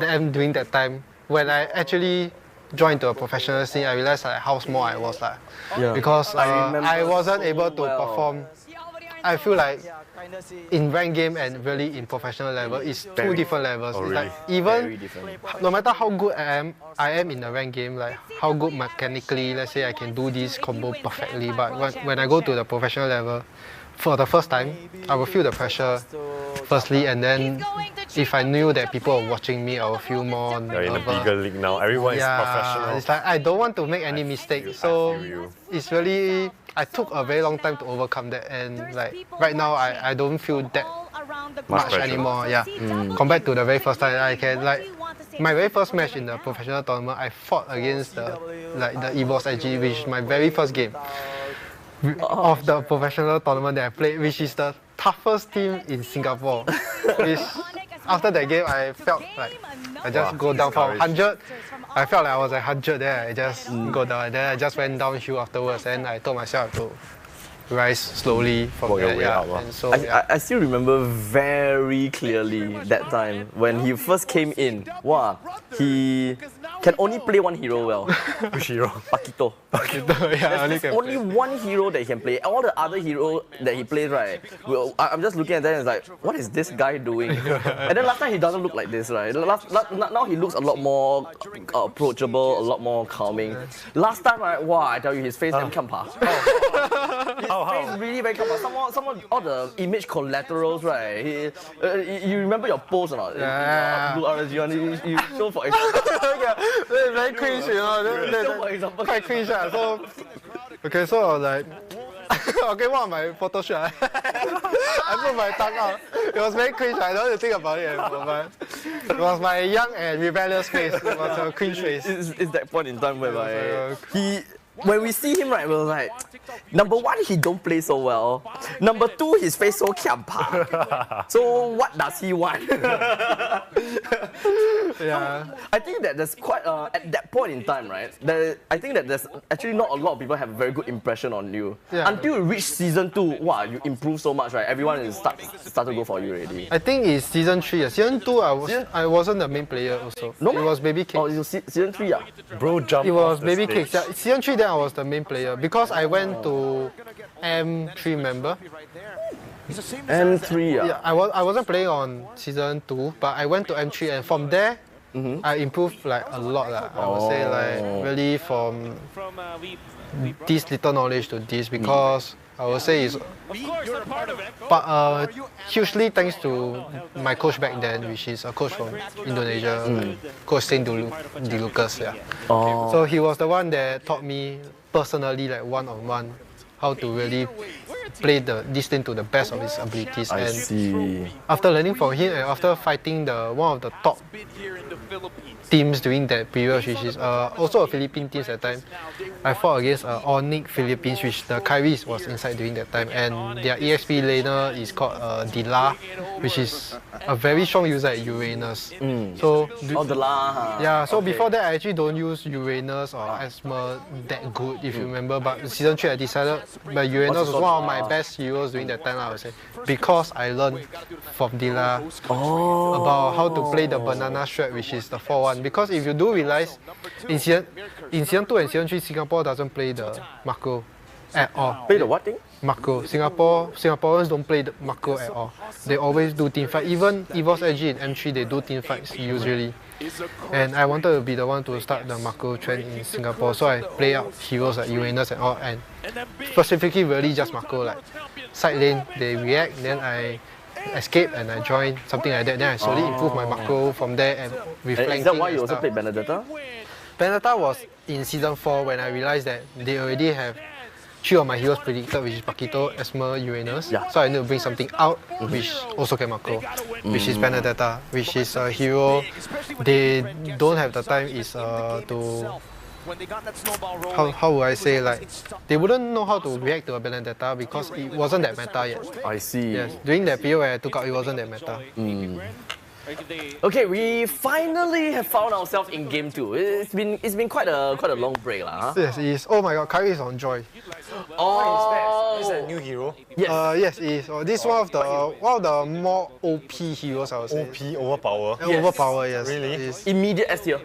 am doing that time. When I actually joined to a professional scene, I realized like how small I was because I wasn't able to perform. I feel like in ranked game and really in professional level, it's two different levels. It's like even no matter how good I am in the ranked game, like how good mechanically, let's say I can do this combo perfectly, but when I go to the professional level, for the first time, I will feel the pressure firstly, and then if I knew that people are watching me, I will feel more nervous. You're in a bigger league now, everyone is professional. It's like I don't want to make any mistakes, so it's really, I took a very long time to overcome that, and like right now I don't feel that much anymore. Compared to the very first time, I can like my very first match in the professional tournament, I fought against the EVOS IG, which is my very first game of the professional tournament that I played, which is the toughest team in Singapore. Which after that game, I felt like I just go down from 100. I felt like I was at 100 there. I just go down, and then I just went downhill afterwards. And I told myself to rise slowly from there. And so, I still remember very clearly that time when he first came in. Wow, he can only play one hero well. Which hero? Pakito. There's only one hero that he can play. All the other heroes that he plays, right? Well, I'm just looking at that and it's like, what is this guy doing? And then last time he doesn't look like this, right? Now he looks a lot more approachable, a lot more calming. Last time, right? Wow, I tell you, his face damn kampa. His face really very kampa. Some of all the image collaterals, right? You remember your post or not? Blue RSG, you show for example. Very cringe, you know. Quite cringe. So, okay, so I was like, okay, one of my photo shoot, I put my tongue out. It was very cringe. I don't think about it anymore, but it was my young and rebellious face. It was a cringe face. It's that point in time where when we see him, right, we're like, number one, he don't play so well. Number two, his face so kiampa. So what does he want? I think that there's quite at that point in time, right? I think that there's actually not a lot of people have a very good impression on you until you reach season 2. Wow, you improve so much, right? Everyone is start to go for you already. I think it's season 3. Season 2, I wasn't the main player also. No, it was Baby Cakes. Oh, it was season 3, yeah. Bro, jump. It was Baby Cakes. Yeah. Season 3, then I was the main player because I went to M3 member. M3, yeah. I wasn't playing on season 2, but I went to M3, and from there, I improved like a lot. I would say like really from this little knowledge to this, because I would say it's but hugely thanks to my coach back then, which is a coach from Indonesia, Coach Saint Di Lucas. So he was the one that taught me personally, like one-on-one, how to really play this thing to the best of his abilities. And after learning from him and after fighting one of the top teams during that period, which is also a Philippine team at that time, I fought against Onyx Philippines, which the Kyrie was inside during that time, and their EXP laner is called Dila, which is a very strong user at Uranus. So so before that I actually don't use Uranus or Asthma that good, if you remember, but season 3 I decided that Uranus was one of my best heroes during that time, I would say, because I learned from Dila about how to play the banana strat, which is the 4-1. Because if you do realize, in season 2 and season 3, Singapore doesn't play the macro. at all. Play the what thing? Macro. Singaporeans don't play the macro at all. They always do team fight. Even EVOS Edgy in M3, they do team fights usually. And I wanted to be the one to start the macro trend in Singapore, so I play out heroes like Uranus and all, and specifically really just macro, like side lane, they react, then I escape and I join, something like that. Then I slowly improve my macro from there and with flanking. Is that why you also played Benedetta? Benedetta was in season 4 when I realized that they already have 3 of my heroes predicted, which is Paquito, Esmer, Uranus. Yeah. So I need to bring something out which also can macro, which is Benedetta, which is a hero they don't have the time is to... How would I say, like, they wouldn't know how to react to a Benedetta because it wasn't that meta yet. I see. Yes, during that period where I took out, it wasn't that meta. Okay, we finally have found ourselves in game 2. It's been quite a long break, lah. Huh? Yes, it is. Oh my god, Kyrie is on Joy. Oh, is that a new hero? Yes. Yes, it is. This is one of the more OP heroes, I would say. OP, overpower. Yes. Overpower, yes. Really? It's immediate S tier.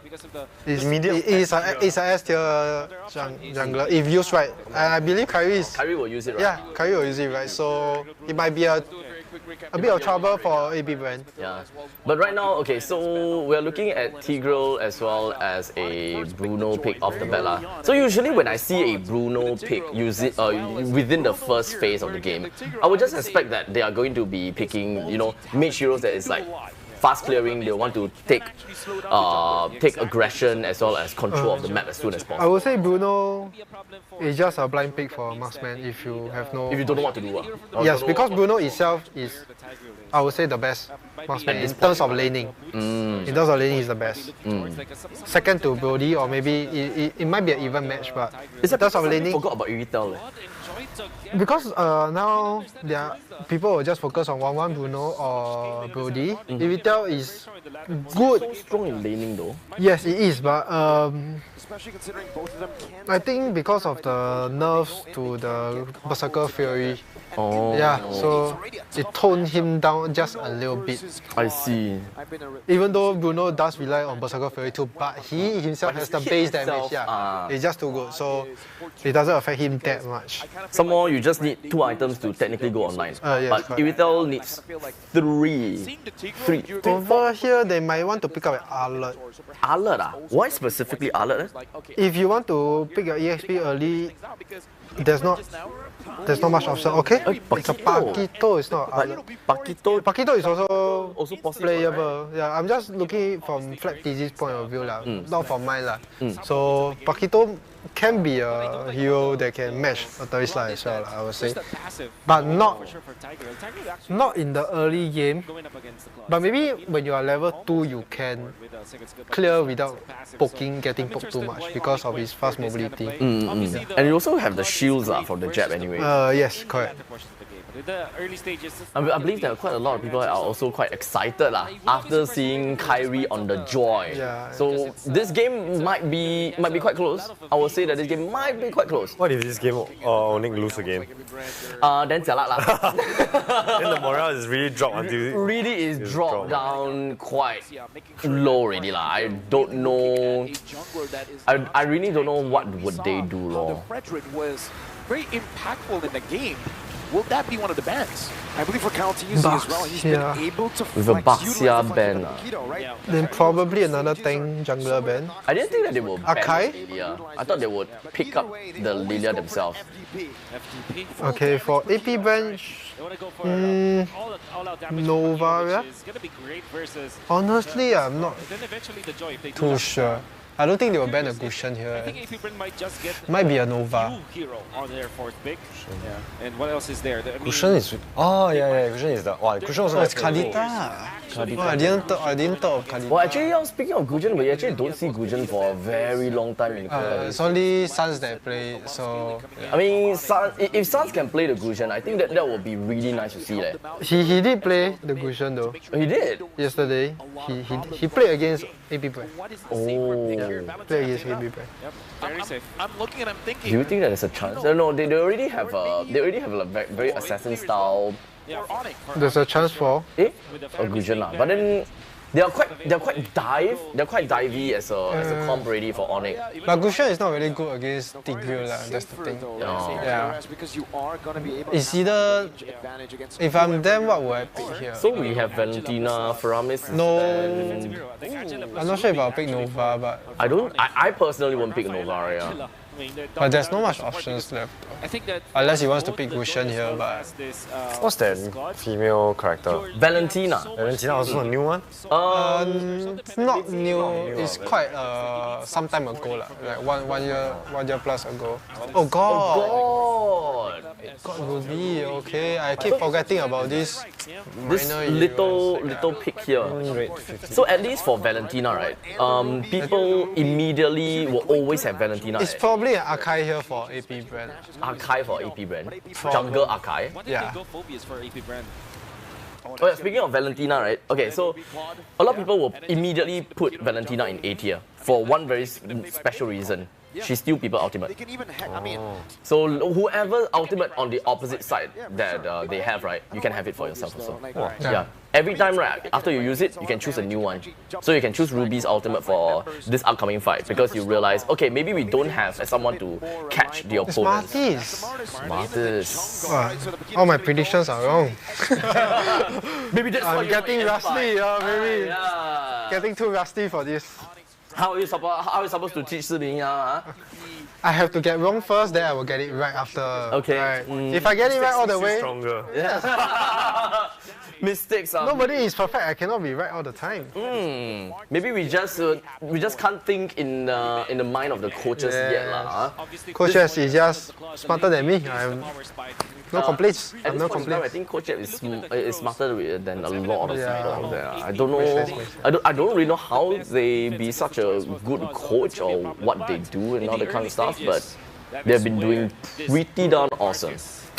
It's a S tier jungler if used right. I believe Kyrie will use it, right? Yeah, Kyrie will use it right. So it might be a bit of trouble for AB brand. Yeah, but right now, okay, so we're looking at Tigreal as well as a Bruno pick off the bat lah. So usually when I see a Bruno pick within the first phase of the game, I would just expect that they are going to be picking, you know, mage heroes that is like fast clearing. They want to take aggression as well as control of the map as soon as possible. I would say Bruno is just a blind pick for marksman if you have no... If you don't know what to do. Yes, because Bruno itself is, I would say, the best marksman in terms of laning. In terms of laning, he's the best. Second to Brody, or maybe it might be an even match, but in terms of laning... I forgot about Iritel. Because now people will just focus on 1-1 Bruno or Brody. Iritel is good. So strong in laning though. Yes, it is, but I think because of the nerfs to the Berserker Fury, so it toned him down just a little bit. I see. Even though Bruno does rely on Berserker Fury too, but he himself has the base damage. It's just too good, so it doesn't affect him that much. Some more, you just need 2 items to technically go online. Yes, but Iritel needs 3. Over here, they might want to pick up an Alert. Alert? Why specifically Alert? If you want to pick your EXP early, there's not much option. Okay, it's a Paquito, it's not Alert. Paquito is also playable. Yeah, I'm just looking from Flat TZ's point of view, not from mine. So Paquito can be a hero that can match a Terisla as well, I would say. But not in the early game. But maybe when you are level 2, you can clear without getting poked too much because of his fast mobility. And you also have the shields from the jab anyway. Yes, correct. I believe that quite a lot of people are also quite excited after seeing Kyrie on the Joy. So this game might be quite close. I will say that this game might be quite close. What if this game only lose again? Then jialat lah. Then the morale is really dropped until... Really is dropped down quite low already lah. I don't know. I really don't know what would they do lor. Frederick was very impactful in the game. Will that be one of the bans? I believe for Caltese as well, he's been able to with a Baxia ban. Then probably another tank jungler ban. I didn't think that they would ban Akai? Lilia. I thought they would pick up the Lilia themselves. Okay, for AP bench, Nova, honestly, I'm not too sure. I don't think they will ban a Gushen here. Might be a Nova. And what else is there? Gushen is... Oh, yeah, Gushen is the... Wow, Gushen also... it's Kadita. I didn't thought of Kadita. Well, actually, speaking of Gushen, we actually don't see Gushen for a very long time in Korea. It's only Suns that play, so... I mean, if Suns can play the Gushen, I think that would be really nice to see. He did play the Gushen though. He did? Yesterday. He played against AP Brand. Oh. Play against AP Brand. I'm looking and I'm thinking... Do you think that there's a chance? No, they already have a very assassin style. There's a chance for... A Gushen lah. But then... They're quite divey as a comp ready for Onyx. But Gushan is not really good against Tigreal, that's the thing. Yeah. It's either, if I'm them, what would I pick here? So we have Valentina, Faramis. No, I'm not sure if I'll pick Nova, but I personally won't pick Nova. Yeah. But there's not much options left. Unless he wants to pick Gushan here, but... What's that female character? Valentina. Valentina also a new one? It's not new. It's quite some time ago, like one year plus ago. Oh God! God, Ruby. Okay, I keep forgetting about this. This little pick here. So at least for Valentina, right? People immediately will always have Valentina. It's probably an Akai here for AP brand. Akai for AP brand. Jungle Akai. Yeah. Oh yeah, speaking of Valentina, right? Okay, so a lot of people will immediately put Valentina in A tier for one very special reason. She steals people ultimate. So whoever ultimate on the opposite side that they have, right, you can have it for yourself also. Yeah. Every time, right, after you use it, you can choose a new one. So you can choose Ruby's ultimate for this upcoming fight because you realize, okay, maybe we don't have someone to catch the opponent. Smartest. All my predictions are wrong. Maybe that's why I'm getting rusty, maybe. Getting too rusty for this. How are you supposed to teach Sibing? I have to get wrong first, then I will get it right after. Okay. Right. If I get it right all the way, stronger. Mistakes are... Nobody is perfect. I cannot be right all the time. Maybe we just can't think in the mind of the coaches yet, lah. Coaches is just smarter than me. I'm no complaints. No complaints. I think Coach is smarter than a lot of people out there. I don't know. I don't really know how they be such a good coach or what they do and all that kind of stuff, but they've been doing pretty darn awesome.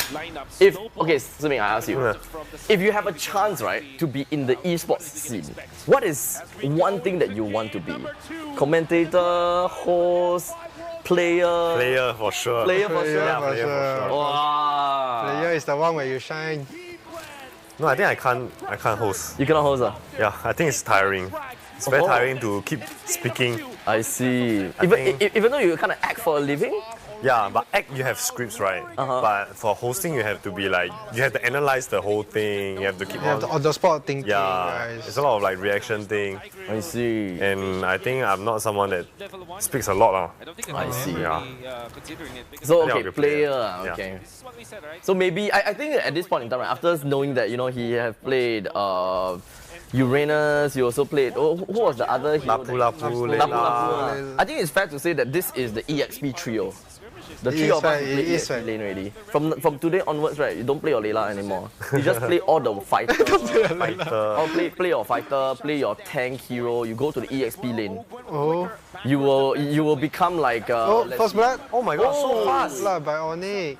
Siming, I ask you, if you have a chance, right, to be in the esports scene, what is one thing that you want to be? Commentator, host, player? Player for sure. Player for sure. Yeah, player for sure. Wow. Player is the one where you shine. No, I think I can't host. You cannot host? Yeah, I think it's tiring. It's very tiring to keep speaking. I see. Even though you kind of act for a living? Yeah, but act you have scripts, right? But for hosting you have to be like, you have to analyze the whole thing. You have to keep on the spot thinking. Yeah, it's a lot of like reaction thing. I see. And I think I'm not someone that speaks a lot. I see. Yeah. So okay, player. Okay. So maybe I think at this point in time, right, after knowing that he have played Uranus, you also played. Who was the other hero? Lapu. I think it's fair to say that this is the EXP trio. The three of us play EXP lane already. From today onwards, right, you don't play your Layla anymore. You just play all the fighters. Play your fighter, play your tank hero. You go to the EXP lane. Oh. You will become like. First blood. Oh my god, so fast! Blood by Onyx.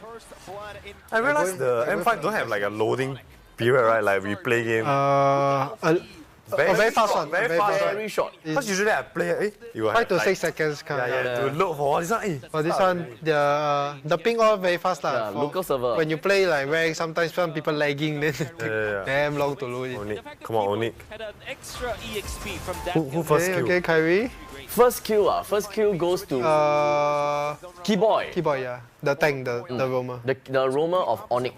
I realized the M5 don't have like a loading period, right? Like we play game. Very fast one. Very short. Because usually I play, 5 to 6 seconds. To load for this one. For this one, the ping all very fast lah. Local server. When you play like rank, sometimes some people lagging, then damn long to load it. Come on, Onyx. Who first kill? Okay, Kyrie. First kill goes to Keyboy. Keyboy, yeah. The tank, the roamer. The roamer of Onyx.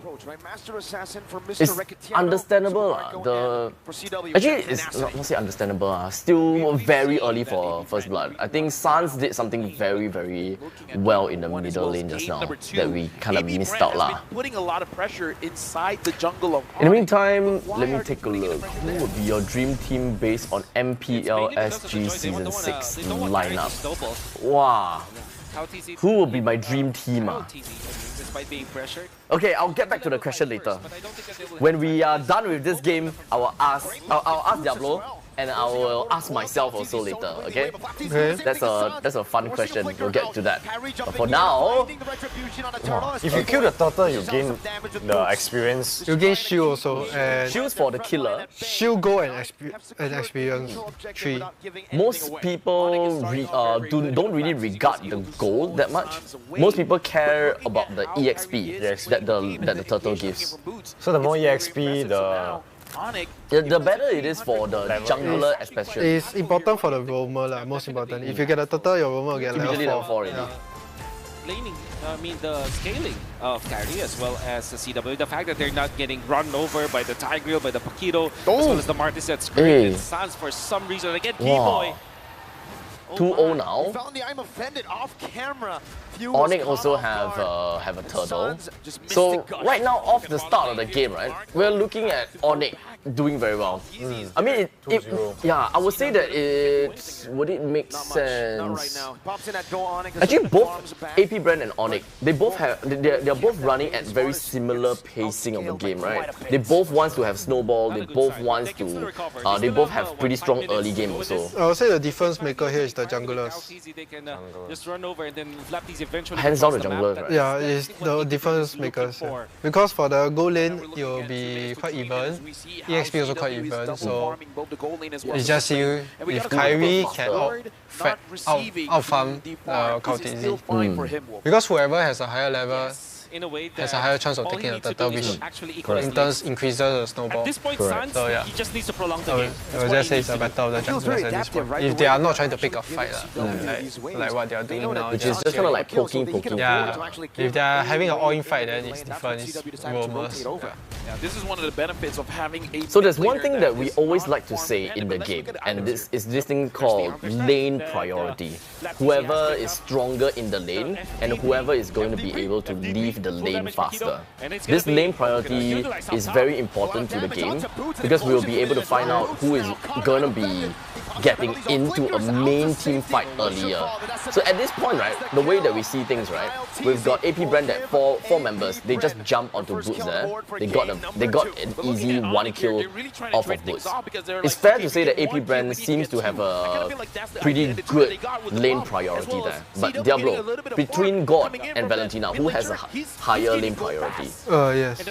It's understandable. Actually, it's not say understandable. Still very early for First Blood. I think Sans did something very, very well in the middle lane just now that we kind of missed out. Putting a lot of pressure inside the jungle of In the meantime, let me take a look. Who would be your dream team based on MPL SG Season 6 lineup? Wow. Who will be my dream team? Okay, I'll get back to the question later. When we are done with this game, I'll ask Diablo, and I will ask myself also later. Okay? That's a fun question. We'll get to that. But for now, if you kill the turtle, you gain the experience. You gain shield also. Shields for the killer. Shield gold and experience 3. Most people don't really regard the gold that much. Most people care about the EXP that the turtle gives. So the more EXP, Onyx. The better it is for the jungler especially. It's important for the roamer, most important. If you get a turtle, your roamer will get Immediately level 4. level 4 already. Laning, the scaling of Kyrie as well as the CW. The fact that they're not getting run over by the Tigreal, by the Paquito, as well as the Martis that's great. And Sans for some reason. Again, P-Boy. 2-0 now. Found the I'm offended off camera. Onyx also have a turtle. So right now, off the start of the game, right, we're looking at Onyx doing very well. I mean, I would say that would it make sense? Actually, both AP Brand and Onyx, they're both running at very similar pacing of the game, right? They both want to have snowball. They both want to. They both have pretty strong early game also. I would say the difference maker here is the junglers. They can just run over and then flap these eventually. Hands down the junglers, right? Yeah, it's the difference makers. Yeah. Because for the goal lane, it will be quite even. EXP also quite even, so it's just you if Kyrie can out-farm Kauteezy. Because whoever has a higher level has a higher chance of taking a turtle, which in turn increases the snowball. At this point, Sans, he just needs to prolong the game. I would just say it's a battle of the junglers at this point. If they are not trying to pick a fight, like what they are doing now. Which is just kind of like poking. Yeah, if they are having an all-in fight, then it's different. It's roamers. Yeah, this is one of the benefits of having a. So there's one thing that we always like to say in the game, and this is this thing called lane priority. Whoever is stronger in the lane, and whoever is going to be able to leave the lane faster. This lane priority is very important to the game because we will be able to find out who is going to be getting into a main team fight earlier. So at this point, right, the way that we see things, right, we've got AP Brand at four members. They just jump onto Boots there. They got an easy 1 kill off of Boots. It's fair to say that AP Brand seems to have a pretty good lane priority there. But Diablo, between God and Valentina, who has a higher lane priority? Yes.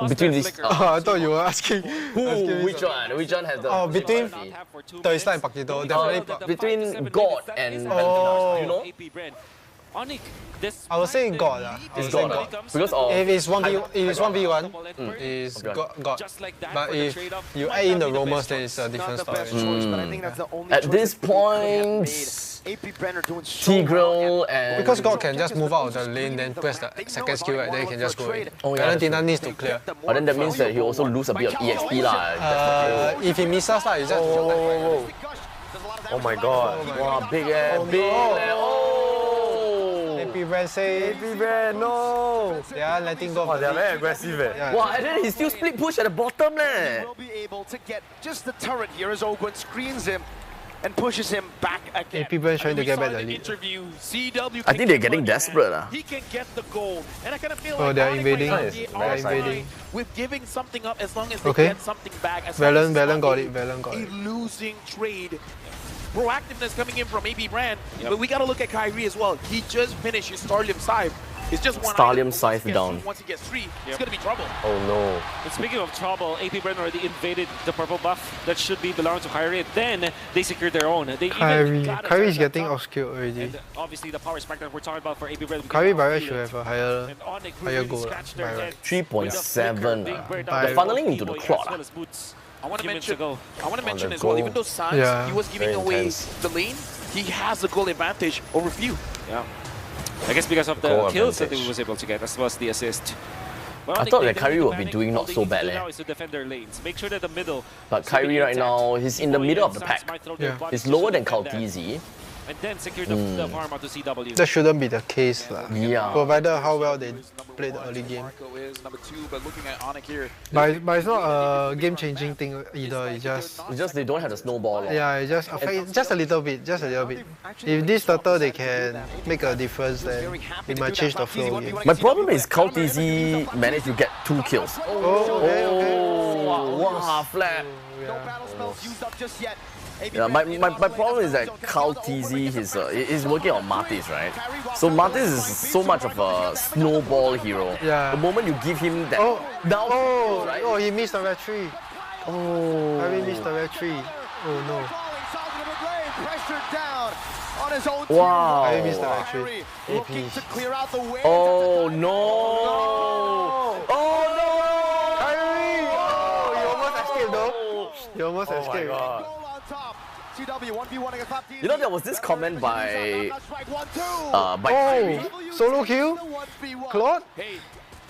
Between these. I thought you were asking. Which one? Which one has the? Oh, between Thursday and Paquito, definitely. Between God and Valentina, you know? I would say God. It's God. Because of if it's 1v1, it's God. But if you add in the roamers, then it's a different story. At this point, Tigreal and... Because God can just move out of the lane, then press the second skill, right, then he can just go in. Valentina needs to clear. But then that means that he also lose a bit of EXP lah. If he misses, it's just... Oh my god. Wow, big AP Brand say, AP Brand, no! They are letting go. They are very aggressive. Wow, and then he still split push at the bottom. Will be able to get just the turret here as Ogwen screens him and pushes him back again. AP Brand trying to get back the lead. I think they're getting desperate. He can get the gold. And I kind of feel like they're invading. They're invading. With giving something up as long as they get something back. Valen got it. Valen got it. A losing trade. Proactiveness coming in from AP Brand, but we gotta look at Kyrie as well. He just finished his Starlium Scythe. It's just one Starlium Scythe down. Once he gets 3, it's gonna be trouble. Oh no. And speaking of trouble, AP Brand already invaded the purple buff that should be belonging to Kyrie. Then they secured their own. Kyrie is getting outskilled already. And obviously the power spectrum we're talking about for AP Brand. Kyrie by right should have a higher goal. 3.7. They're funneling into the clock. I want to mention as well, even though Sans, he was giving away the lane, he has the goal advantage over few. Yeah. I guess because of the kills that he was able to get, as well as the assist. Well, I thought that Kyrie would be doing not so bad. Now is to defend their lanes. Make sure that the middle. But Kyrie right now, he's in the middle of the pack. He's lower than Kauteezy. And then secure the farm out to CW. That shouldn't be the case. Yeah. Provided how well they play the early game. But it's not a game-changing thing either. It's just they don't have the snowball. Yeah, it just affects just a little bit. If this turtle they can make a difference, then it might change the flow again. My problem is Kauteezy managed to get 2 kills. Wow, flat. Yeah, my problem is that Kauteezy is working on Martis, right? So Martis is so much of a snowball hero. Yeah. The moment you give him that down, right? Oh, he missed the red tree. Oh. Harry missed the red tree. Oh no. Wow. Harry missed the red tree. Oh no. Oh no. Harry! Oh, you You almost Oh my escaped. god. CW1v1 You know, there was this comment by Oh, Kyrie. solo kill? Claude?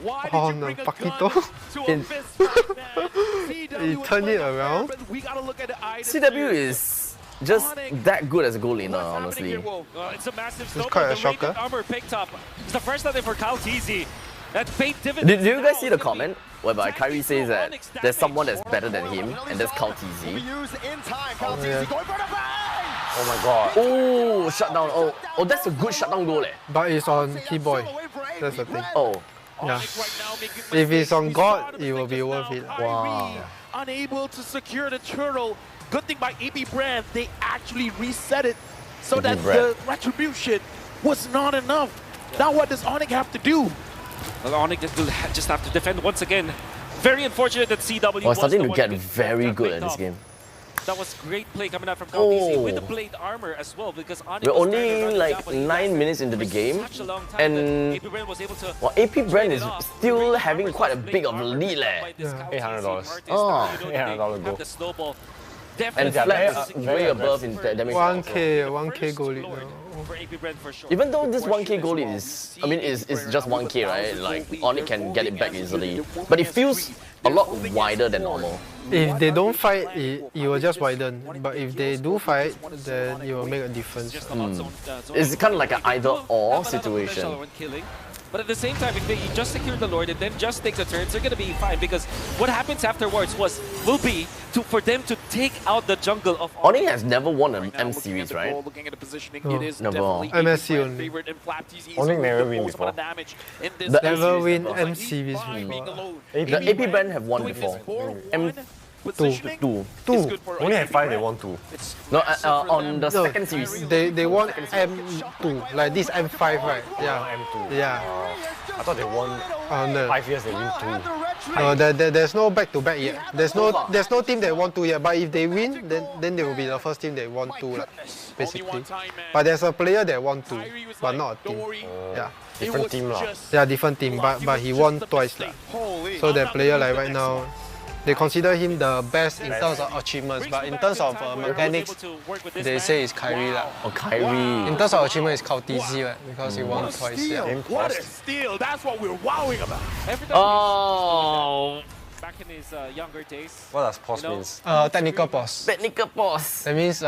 Why Oh did you no, bring a Paquito. gun to a fist fight, man? He turned it around. We gotta look at the items CW is just that good as a goal laner, honestly. It's a massive It's snowball. quite a The shocker. Raven armor picked up. It's the first time for Kyle TZ. That fate dividend. Did you guys see the comment whereby Kyrie says that there's someone that's better than him, and that's Kyle TZ? Oh my god. Oh, shutdown. Oh, that's a good shutdown goal, eh? But it's on Keyboy. That's the thing. Oh. Yeah. If it's on God, it will be worth it. Wow. Unable to secure the turtle. Good thing by AB Brand, they actually reset it so that the retribution was not enough. Now what does Onyx have to do? Well, Onyx will just have to defend once again. Very unfortunate that CW was starting the to one get who very got good picked at this off. game. That was great play coming out from Kyle TZ with the Oh. blade armor as well, because Onyx We're was trying to only run it like down, but he 9 minutes into the game, such a long time and that AP Brand was able to well, AP Brand is still having quite a big of a lead, leh. $800. Oh, $800 goal. the snowball. And flat way above in damage. 1k goal lead now. For AP Brand for sure. Even though this 1k goal lead is, I mean, is just 1k, right? Like, Onyx can get it back easily. But it feels a lot wider than normal. If they don't fight, it will just widen. But if they do fight, then it will make a difference. It's kind of like an either-or situation. But at the same time, if they just secure the Lord and then just take the turns, they're going to be fine, because what happens afterwards will be for them to take out the jungle of Onyx has never won an M series, right? Looking at the positioning, No. it is Never. definitely MSC AB only. favorite and Flap TZ Onyx never win almost before. put a damage in this The Never series win never. M series being before. alone. The AP Brand have won before. Positioning Two. is good for Only AB had 5, they Brand. won 2. No, on the No, second series. They won M2, like this M5, right? Yeah. M2. Yeah. I thought they won No. 5 years, they win 2. No, there's no back-to-back yet. There's no team that won 2 yet. But if they win, then they will be the first team that won 2, like, basically. But there's a player that won 2, but not a team. Yeah. Different team lah. Yeah, different team. But he won twice, lah. So that player, like right now, they consider him the best in terms of achievements, but in terms of mechanics, they say it's Kyrie lah. Oh, Kyrie. In terms of achievement, it's Kyle TZ, right? Because he won twice. Steal. Yeah. What a steal! That's what we're wowing about. Oh. Back in his younger days. What does pause means? Technical pause. Technical pause. That means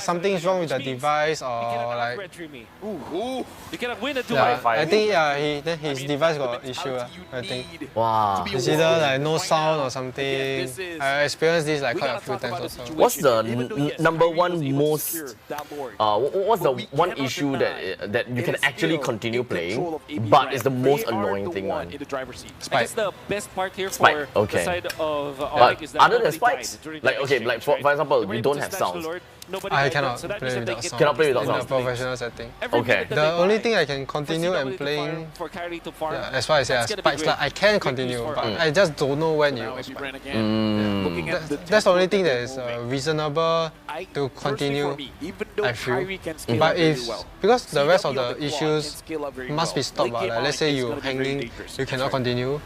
something's wrong with the device or like. You cannot win a duel. Yeah, I think his device got issue. I think. Wow. It's either like no sound or something. I experienced this like quite a few times also. What's the number one most? What's the one issue that you can actually continue playing, but is the most annoying thing one? I guess the best part here for the side of Onyx is that other than nobody died spikes, during like the okay, exchange, like for example, you don't have sounds. I cannot play without sound. Cannot play without in a sound. professional setting. Okay. The only thing I can continue and playing, as far as spikes, like, I can continue, but I just don't know when you spike. That's the only thing that is reasonable to continue, I feel. But because the rest of the issues must be stopped, like let's say you hanging, you cannot continue.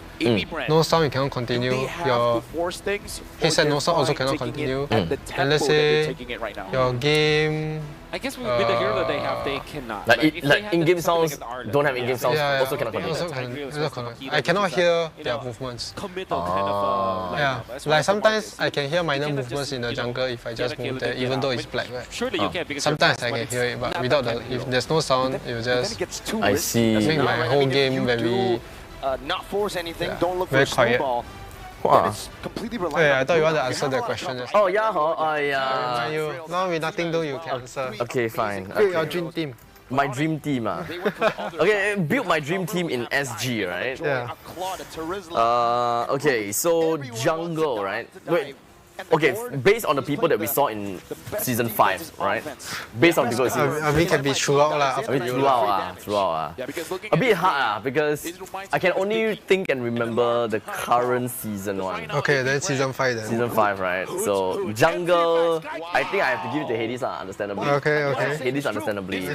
No sound, you cannot continue. Your headset no sound also cannot continue. And let's say your game. I guess with the hero that they have, they cannot. Like in-game sounds, don't have in-game sounds, also cannot continue. I cannot hear their movements. Yeah, like sometimes I can hear minor movements in the jungle if I just move there, even though it's black, right? Surely you can, because sometimes I can hear it, but without if there's no sound, it will just I see. make my whole game very not force anything. Don't look for very a quiet. snowball. Wow. Hey, I thought you want to answer that question. Oh yeah, yeah. Now with nothing to do, you can answer. Okay, fine. Pick your dream team. My dream team, Okay, build my dream team in SG, right? Yeah. Okay, so jungle, right? Wait. Okay, based on the people that we saw in season 5, right? Based on people. I mean, can be throughout lah. Throughout. A bit hard because I can only think and remember the current season 1. Okay, then season 5 then. Season 5, right? So jungle, I think I have to give it to Hades, understandably. Okay. Hades, understandably.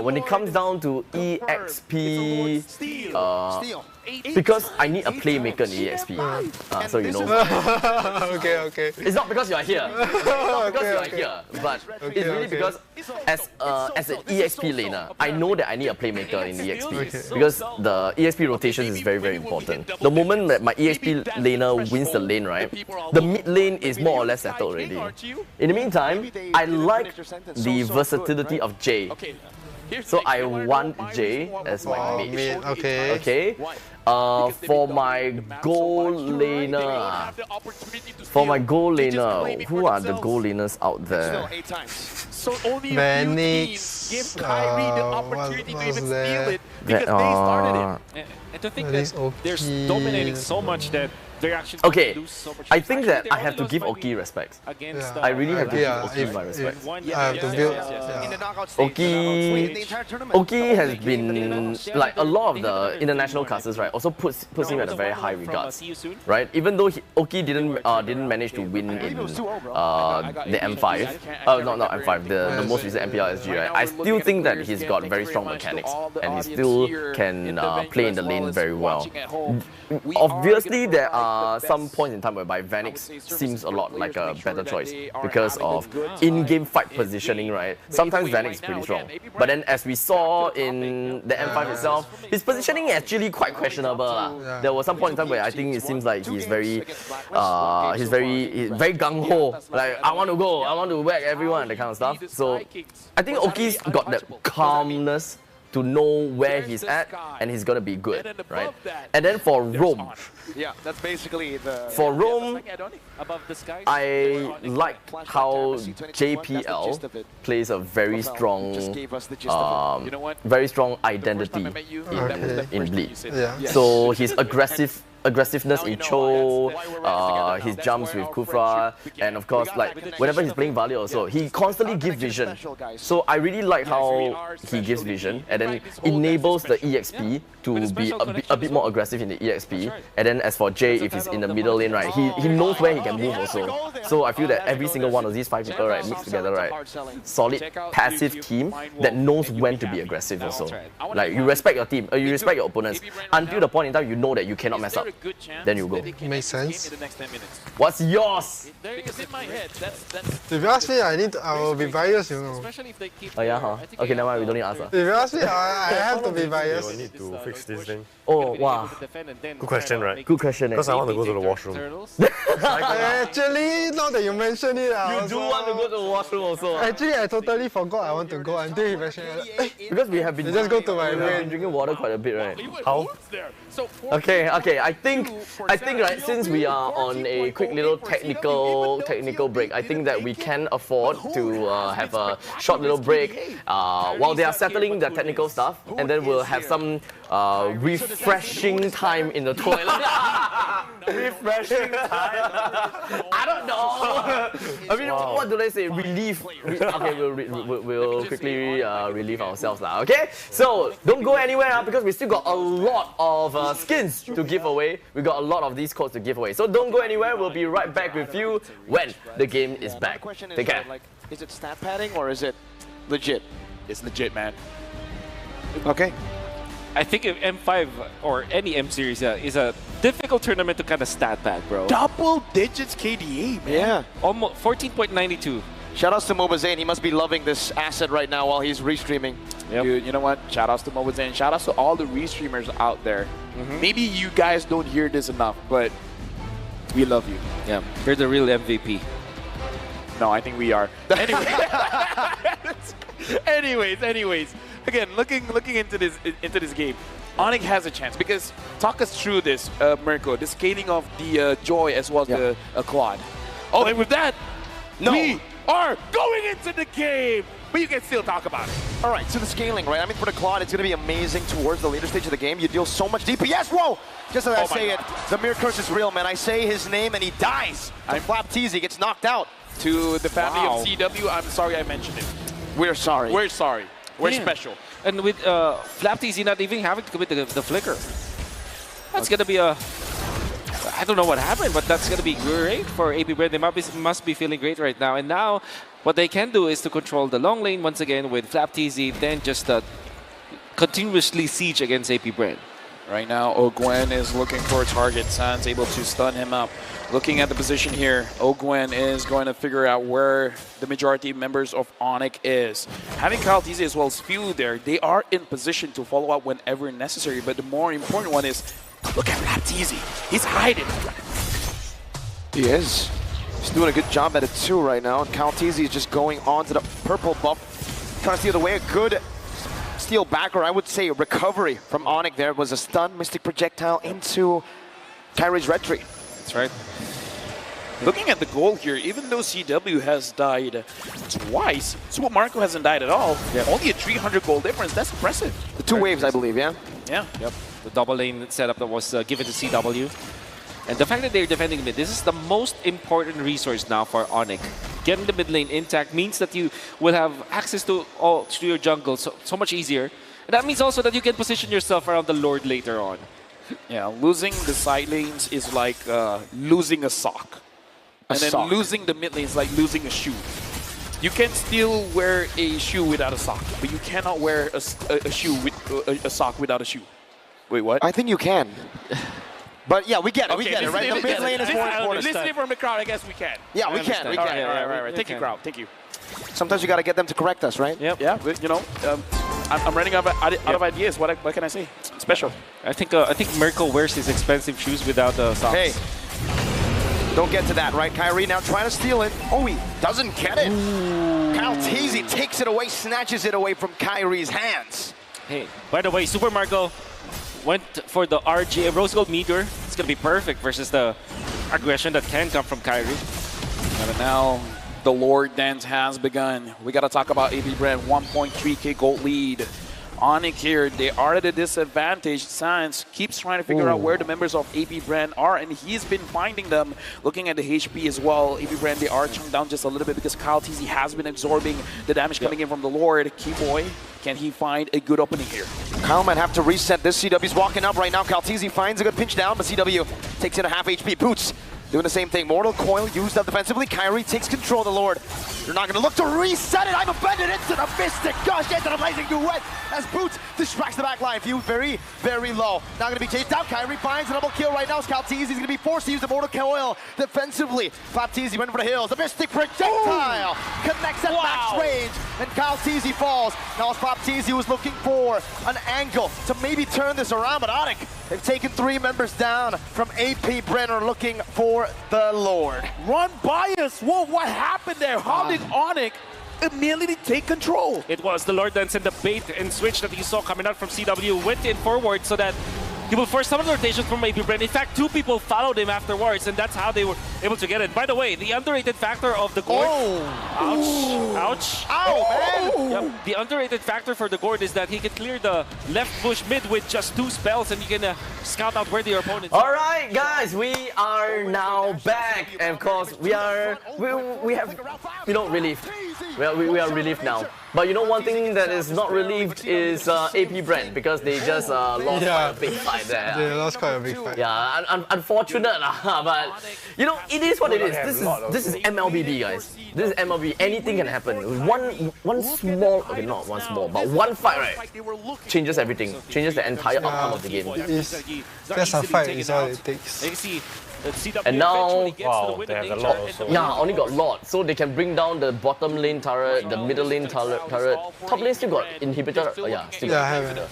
When it comes down to EXP, Because I need a playmaker in the EXP. So you know. Okay. It's not because you are here. It's not because you are here. But it's really because as an EXP laner, I know that I need a playmaker in EXP. Because the EXP rotations is very, very important. The moment that my EXP laner wins the lane, right, the mid lane is more or less settled already. In the meantime, I like the versatility of Jay. So I want Jay as my mid. Okay. For my goal laner, who are the goal laners out there? So only Vanix, give Kyrie the opportunity to even steal it because they started it. And to think that they're dominating so much that they're actually lose so much. I think that I have to give Oki respect. I really have to give Oki my respect. I have to build. Oki has been like a lot of the international casters, right? Also puts him at a very high regard, right? Even though Oki didn't manage to win in the M5, not M5, the most recent MPLSG, right? I still think that he's got very strong mechanics and he still can play in the lane very well. Obviously, there are some points in time whereby Vanix seems a lot like a better choice because of in-game fight positioning, right? Sometimes Vanix is pretty strong, but then as we saw in the M5 itself, his positioning is actually quite questionable. There was some point in time where I think it seems like he's very gung-ho, like I want to go, I want to whack everyone, that kind of stuff. So I think Oki's got that calmness to know where he's at and he's gonna be good, right? And then for Rome, that's basically the. For Rome, I like how JPL plays a very strong, identity in Bleed. So his aggressiveness in Cho, his jumps with Kufra, and of course, like whenever he's playing Valia also, he constantly gives vision. So I really like how he gives vision and then enables the EXP to be a bit more aggressive in the EXP. And then as for Jay, if he's in the middle lane, right, he knows where he can move also. So I feel that every single one of these 5 people, right, mixed together, right, solid passive team that knows when to be aggressive also. Like you respect your team, you respect your opponents until the point in time you know that you cannot mess up. Then you go. Makes sense. What's yours? Because in my head, If you ask me, I will be biased, you know. Oh yeah, huh? Okay, never mind, we don't need to answer. If you ask me, I have to be biased. You need to fix this thing. Oh, wow. Good question, right? Good question. Because I want to go to the washroom. Actually, now that you mention it, you do want to go to the washroom also. Actually, I totally forgot I want to go until he mentioned it. Because we have been just go to my been drinking water quite a bit, right? How? Okay. I think right, since we are on a quick little technical break, I think that we can afford to have a short little break while they are settling their technical stuff, and then we'll have some refreshing time in the toilet. Refreshing time? I don't know. I mean, what do they say? Relief. Okay, we'll quickly relieve ourselves now. Okay, so don't go anywhere because we still got a lot of skins to give away. We got a lot of these codes to give away. So don't go anywhere. We'll be right back with you when the game is back. Take care. Is it stat padding or is it legit? It's legit, man. Okay. I think if M5 or any M series is a difficult tournament to kind of stat pad, bro. Double digits KDA, man. Yeah. Almost 14.92. Shoutouts to Mobazane. He must be loving this asset right now while he's restreaming. Yep. Dude, you know what? Shoutouts to Mobazane. Shoutouts to all the restreamers out there. Maybe you guys don't hear this enough, but we love you. Yeah, you're the real MVP. No, I think we are. Anyways. Again, looking into this game, Onyx has a chance because talk us through this, Mirko, the scaling of the Joy as well as the Quad. Oh, and with that, we are going into the game, but you can still talk about it. All right, so the scaling, right? I mean, for the Claude, it's going to be amazing towards the later stage of the game. You deal so much DPS. Whoa! Just as I say it, the Mirror Curse is real, man. I say his name and he dies. Flap Teasy gets knocked out. To the family of CW, I'm sorry I mentioned it. We're sorry. We're sorry. We're special. And with Flap TZ not even having to commit the flicker. That's going to be a... I don't know what happened, but that's going to be great for AP Brand. They must be feeling great right now. And now, what they can do is to control the long lane once again with Flap TZ, then just continuously siege against AP Brand. Right now, Ogwen is looking for a target. San's able to stun him up. Looking at the position here, Ogwen is going to figure out where the majority members of Onyx is. Having Kyle TZ as well as Few there, they are in position to follow up whenever necessary. But the more important one is, look at Baptiste. He's hiding. He is. He's doing a good job at it too right now. And Kyle TZ is just going on to the purple buff, trying to steal away. A good steal back, or I would say recovery from Onyx there. Was a stun Mystic Projectile into Kyrie's red tree. That's right. Looking at the goal here, even though CW has died twice, Super Marco hasn't died at all. Yep. Only a 300 goal difference. That's impressive. The two waves, I believe, yeah? Yeah. Yep. The double lane setup that was given to CW. And the fact that they're defending mid, this is the most important resource now for Onyx. Getting the mid lane intact means that you will have access to your jungle so much easier. And that means also that you can position yourself around the Lord later on. Yeah, losing the side lanes is like losing a sock. And then losing the mid lane is like losing a shoe. You can still wear a shoe without a sock, but you cannot wear a shoe with a sock without a shoe. Wait, what? I think you can. But yeah, we get it. Okay, we get it, right? The mid lane is more important. Listening from the crowd, I guess we can. Yeah, we can. We can. Right. Thank you, crowd. Thank you. Sometimes you got to get them to correct us, right? Yep. Yeah, but, you know, I'm running out of ideas. What can I say? Special. I think Mirko wears his expensive shoes without the socks. Hey, don't get to that, right? Kyrie now trying to steal it. Oh, he doesn't get it. Kyle TZ takes it away, snatches it away from Kyrie's hands. Hey, by the way, Super Marco went for the RG Rose Gold Meteor. It's going to be perfect versus the aggression that can come from Kyrie. But now the Lord dance has begun. We got to talk about AB Brand, 1.3k gold lead. Onyx here, they are at a disadvantage. Sans keeps trying to figure out where the members of AB Brand are, and he's been finding them. Looking at the HP as well, AB Brand, they are chunked down just a little bit because Kyle TZ has been absorbing the damage coming in from the Lord. Keyboy, can he find a good opening here? Kyle might have to reset this. CW's walking up right now. Kyle TZ finds a good pinch down, but CW takes in a half HP. Boots doing the same thing. Mortal Coil used up defensively. Kyrie takes control of the Lord. You're not going to look to reset it. I'm offended into the Mystic. Gosh, into the Blazing Duet as Boots distracts the back line. Few very, very low. Not going to be chased down. Kyrie finds a double kill right now. Kyle TZ is going to be forced to use the Mortal Coil defensively. Baptiste went for the hills. The Mystic Projectile connects at max range. And Kyle TZ falls. Now it's Baptiste who was looking for an angle to maybe turn this around. But Onyx, they've taken 3 members down from AP Brenner looking for the Lord. Run bias. Whoa, what happened there? How did Onyx immediately take control? It was the Lord Dance and the bait and switch that you saw coming out from CW went in forward so that he will force some of the rotations from AB Brand. In fact, 2 people followed him afterwards, and that's how they were able to get it. By the way, the underrated factor of the Gord... Ouch. Ow, man! Yep. The underrated factor for the Gord is that he can clear the left bush mid with just 2 spells, and you can scout out where the opponents are. Alright, guys, we are now back. And of course, we have, relieved. We are relieved now. But you know, one thing that is not relieved is AP Brand, because they just lost a big fight there. They lost quite a big fight. Yeah, unfortunate, but you know, it is what it is. This is MLBB, guys. This is MLBB. Anything can happen. One small, okay, not one small, but one fight, right, changes everything. Changes the entire outcome of the game. Just a fight is all it takes. And now, wow, they have a lot also. Yeah, only got Lord, so they can bring down the bottom lane turret, the middle lane turret. Top lane still got inhibitor. Oh, yeah, still got.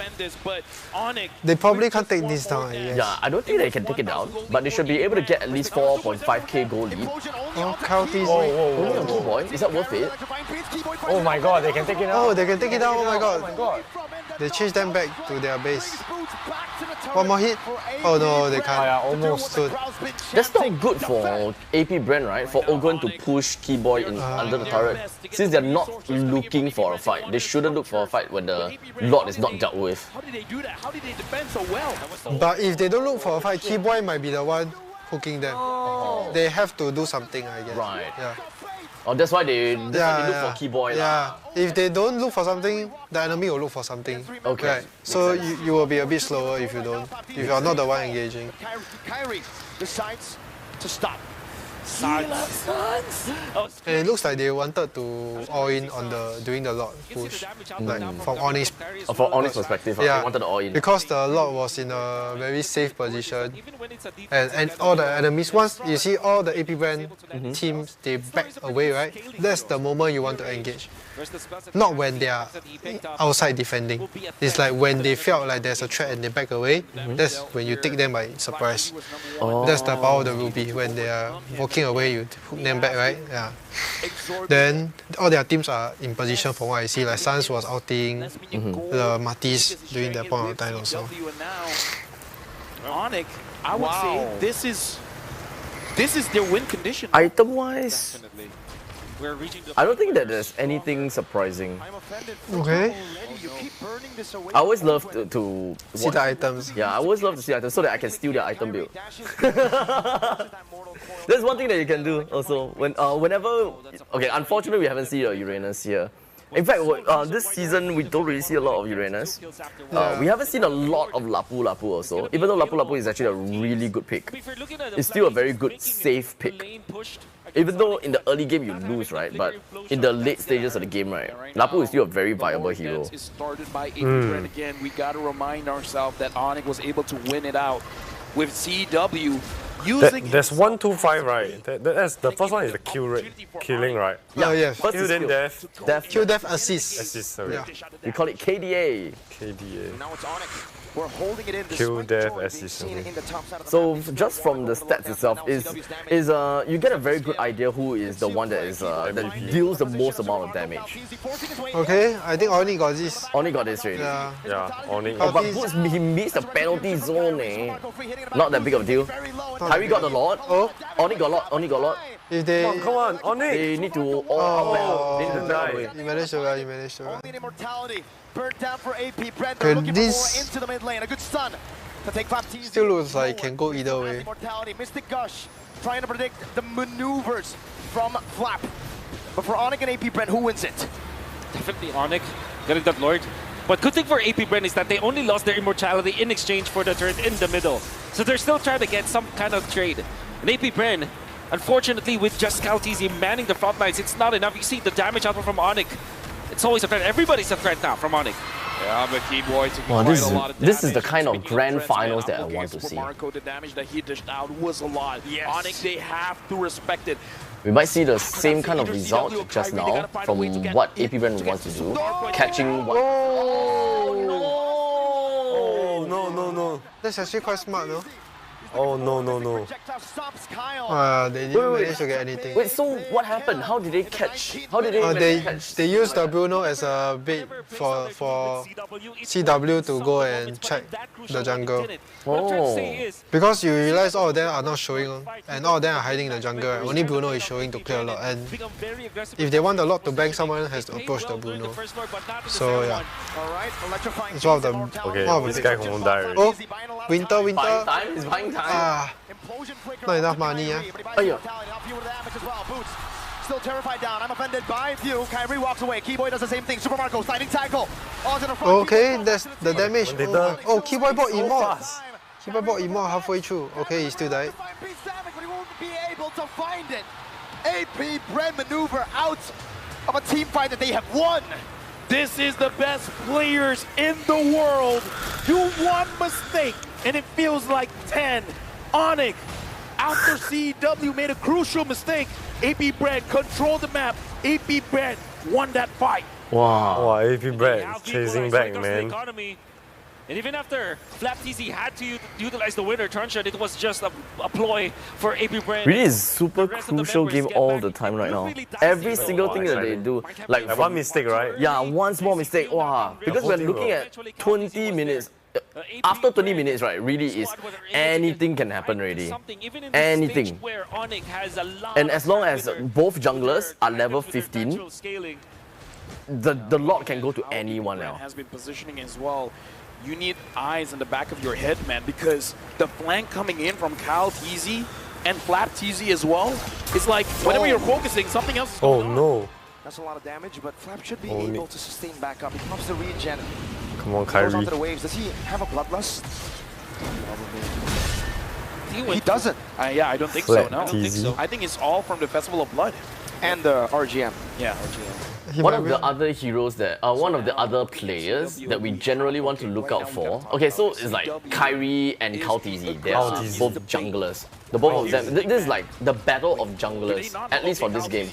They probably can't take this down, I guess. Yeah, I don't think they can take it down, but they should be able to get at least 4.5k goal lead. Oh, Kyle TZ. Only on Keyboy, is that worth it? Oh my god, they can take it down. Oh, they can take it down, oh my god. They chase them back to their base. One more hit? Oh no, they can't. Yeah, almost. That's not good for AP Brand, right? For Ogwen to push Keyboy in under the turret. Since they're not looking for a fight, they shouldn't look for a fight when the Lord is not dealt with. How did they do that? How did they defend so well? But if they don't look for a fight, Keyboy might be the one hooking them. They have to do something, I guess. Right. Yeah. Oh, that's why they look for Keyboy. Yeah. If they don't look for something, the enemy will look for something. Okay. Right. So you will be a bit slower if you don't. If you are not the one engaging. Kyrie decides to stop. And it looks like they wanted to all in on doing the Lord push, like from Onyx. From Onyx perspective, yeah, they wanted to all in. Because the Lord was in a very safe position, and all the enemies, once you see all the AP brand teams, they back away, right? That's the moment you want to engage. Not when they are outside defending. It's like when they felt like there's a threat and they back away, that's when you take them by surprise. Oh. That's the power of the Ruby. When they are walking away, you hook them back, right? Yeah. Then all their teams are in position from what I see. Like Sans was outing, the Matis during that point of time also. Onyx, I would say this is their win condition. Item-wise, I don't think that there's anything surprising. Okay. I always love to see the items. Yeah, I always love to see items so that I can steal their item build. There's one thing that you can do also. Whenever, okay, unfortunately we haven't seen a Uranus here. In fact, this season we don't really see a lot of Uranus. We haven't seen a lot of Lapu Lapu also. Even though Lapu Lapu is actually a really good pick, it's still a very good safe pick. Even though in the early game you lose, right? But in the late stages of the game, right, Lapu is still a very viable hero. Is started by AP Brand again. We got to remind ourselves that Onyx was able to win it out with CW. There's 1, 2, 5, right? That's the first one is the kill rate, killing, right? Yeah, yes. Kill then death. Kill, death, assist. Assist, sorry. Yeah. We call it KDA. KDA. Now it's Onyx. We're holding it in. Kill, death, assist. So just from the stats itself, is you get a very good idea who is the one that is that deals the most amount of damage. Okay, I think Oni got this. Oni got this already. Yeah. Oni. Oh, but Boots, he missed the penalty zone, eh? Not that big of a deal. Kyrie got the Lord. Oh, Oni got Lord. Oni got Lord. If they come on, Oni. They need to all they need to die. You managed to run. You managed to run. Only an immortality. Burnt down for AP. Brent, they're looking for more into the mid lane. A good stun to take Flap-TZ. Still looks like can go either way. Immortality. Mystic Gush trying to predict the maneuvers from Flap. But for Onyx and AP Brent, who wins it? Definitely Onyx getting that Lord. But good thing for AP Brent is that they only lost their immortality in exchange for the turret in the middle. So they're still trying to get some kind of trade. And AP Brent, unfortunately, with just Calteezy manning the front lines, it's not enough. You see the damage output from Onyx. It's always a threat. Everybody's a threat now from Onyx. Yeah, but Keyboy took Wow, quite a lot of damage. this is the kind of grand finals that I want to see. Marco, the damage that he dished out was a lot. Onyx, they have to respect it. We might see the same kind of result just now from what AP Brand wants to do. Catching one. Oh, no. That's actually quite smart, no? Oh, no. They didn't manage to get anything. Wait, so what happened? How did they catch? How did they catch? They used the Bruno as a bait for CW to go and check the jungle. Oh. Because you realize all of them are not showing, and all of them are hiding in the jungle. Right? Only Bruno is showing to clear a lot. And if they want the lot to bank, someone has to approach the Bruno. So yeah, it's one of the. Okay, this guy won't die already. Oh, winter. Buying time? It's buying time. Not enough money, yeah. Still terrified down. I'm offended by View. Kyrie walks away. Keyboy does the same thing. Super Marco sliding tackle. Okay, that's the damage. Oh, Keyboy bought Immort. Keyboy bought Immort halfway through. Okay, he still died. But he won't be able to find it. AP Brand maneuver out of a team fight that they have won. This is the best players in the world. Do one mistake, and it feels like 10. Onyx, after CW made a crucial mistake, AP Brand controlled the map. AP Brand won that fight. Wow. AP Brand chasing back, man. And even after Flap-TZ had to utilize the winner turn shot, it was just a ploy for AP Brand. Really is super crucial game all the time right now. Every single thing that they do, like one mistake, right? Yeah, one small mistake. Wow. Because we're looking at 20 minutes. After 20 minutes, right, really is anything can happen already. Anything. And as long as both junglers are level 15, the lot can go to anyone now. Has been positioning as well. You need eyes in the back of your head, man, because the flank coming in from Calteezy and Flap-TZ as well, it's like whenever you're focusing, something else is going on. No. That's a lot of damage, but Flap should be able to sustain back up. He comes to regen. Come on, He Kyrie. goes onto the waves. Does he have a bloodlust? he went. He doesn't. Yeah, I don't think Flat so. No, I don't think TZ. so. I think it's all from the Festival of Blood. And the RGM. Yeah, RGM. One of the other heroes one of the other players that we generally want to look out for. Okay, so it's like Kyrie and KaoTZ. They are both junglers. The both of them. This is like the battle of junglers, at least for this game.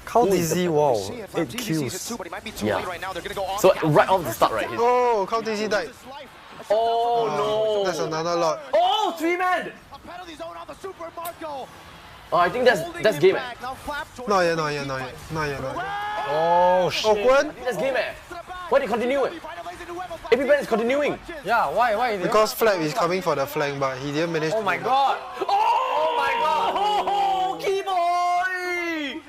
KaoTZ, wow, 8 kills. Yeah. So right off the start, right? Oh, KaoTZ died. Oh no! That's another lot. Oh, 3-man! Oh, I think that's game. Not yet. Oh shit! Awkward? I think that's game. Why they continue it? AP Brand is continuing. Yeah, why? Because Flap is coming for the flank, but he didn't manage. Oh my god! Oh my god! Oh, Keyboy!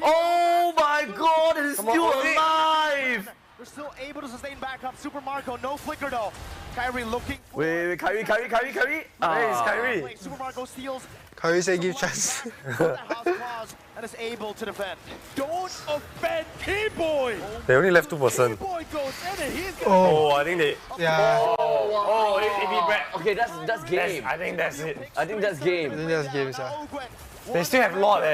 Oh my god, he's still alive! They're still able to sustain back up. Super Marco, no flicker though. Kyrie looking. Wait, Kyrie. Where is Kyrie? Super Marco steals. Kyrie say give chance. And is able to defend. Don't offend Keyboy! They only left 2%. Oh, I think they. Yeah. Oh, AP Brand. Okay, that's game. I think that's it. I think that's game. I think that's games, yeah. They still have Lord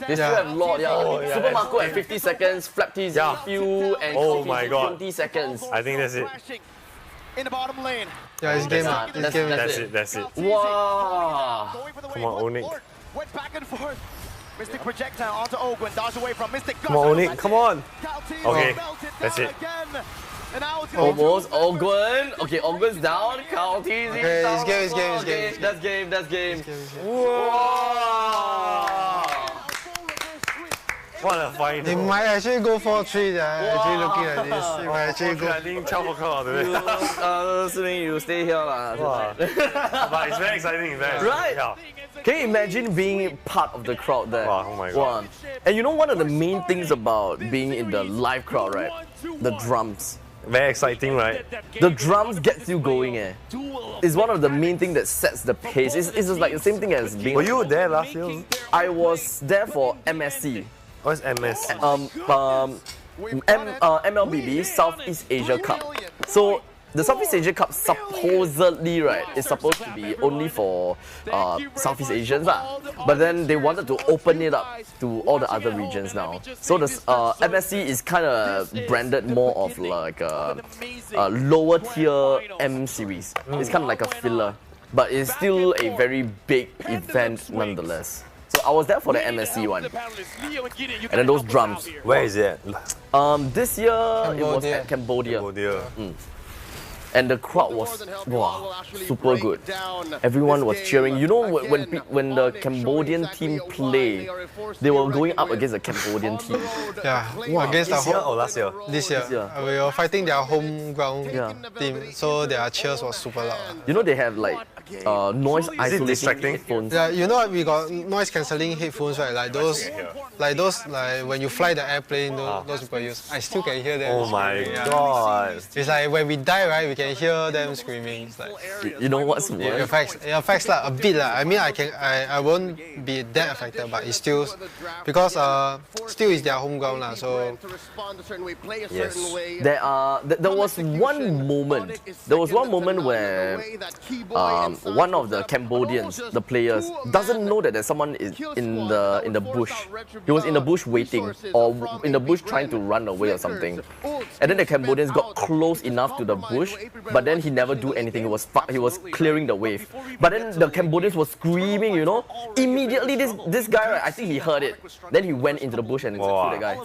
They still have Lord, yeah. Super Marco at 50 seconds, Flap TZ few, and KaoTZ 20 seconds. I think that's it. In the bottom lane. Yeah, it's game. That's it. Wow. Come on, Onyx. Went back and forth. Mystic projectile onto Ogwen, dodge away from Mystic. Come on, Onyx, come on. Okay, that's it. Almost Ogwen. Okay, Ogwen's down. KaoTZ. Okay, it's game. Okay, that's game. What a fight. They might actually go 4-3. Actually looking at this, they might actually go. I think 12 o'clock today. Assuming you stay here lah. But it's very exciting, Right? Yeah. Can you imagine being part of the crowd there? Wow, oh my god. And you know one of the main things about being in the live crowd, right? The drums. Very exciting, right? The drums gets you going, It's one of the main things that sets the pace. It's just like the same thing as being... Were you there last year? I was there for MSC. What's MS? MLBB Southeast Asia Cup. So the Southeast Asia Cup supposedly, right, is supposed to be only for Southeast Asians, but then they wanted to open it up to all the other regions now. So the MSC is kind of branded more of like a lower tier M series. It's kind of like a filler, but it's still a very big event nonetheless. So I was there for the MSC one. And then those drums. Where is it? This year it was at Cambodia. And the crowd was super good. Everyone was cheering. You know when the Cambodian team played, they were going up against the Cambodian team. Yeah, against this year or last year? This year. We were fighting their home ground team, so their cheers was super loud. You know they have like noise isolating headphones. Yeah, you know we got noise cancelling headphones, right? Like those when you fly the airplane, those people use. I still can hear them. Oh my god! It's like when we die, right? We can hear them screaming. It's like, you know what's worse? It affects like a bit lah. I mean, I won't be that affected, but it's still because still is their home ground lah. So yes, there was one moment. There was one moment where one of the Cambodians, the players, doesn't know that there's someone in the bush. He was in the bush waiting, or in the bush trying to run away or something. And then the Cambodians got close enough to the bush, but then he never do anything. He was clearing the wave. But then the Cambodians were screaming, you know. Immediately this guy, right, I think he heard it. Then he went into the bush and killed the guy.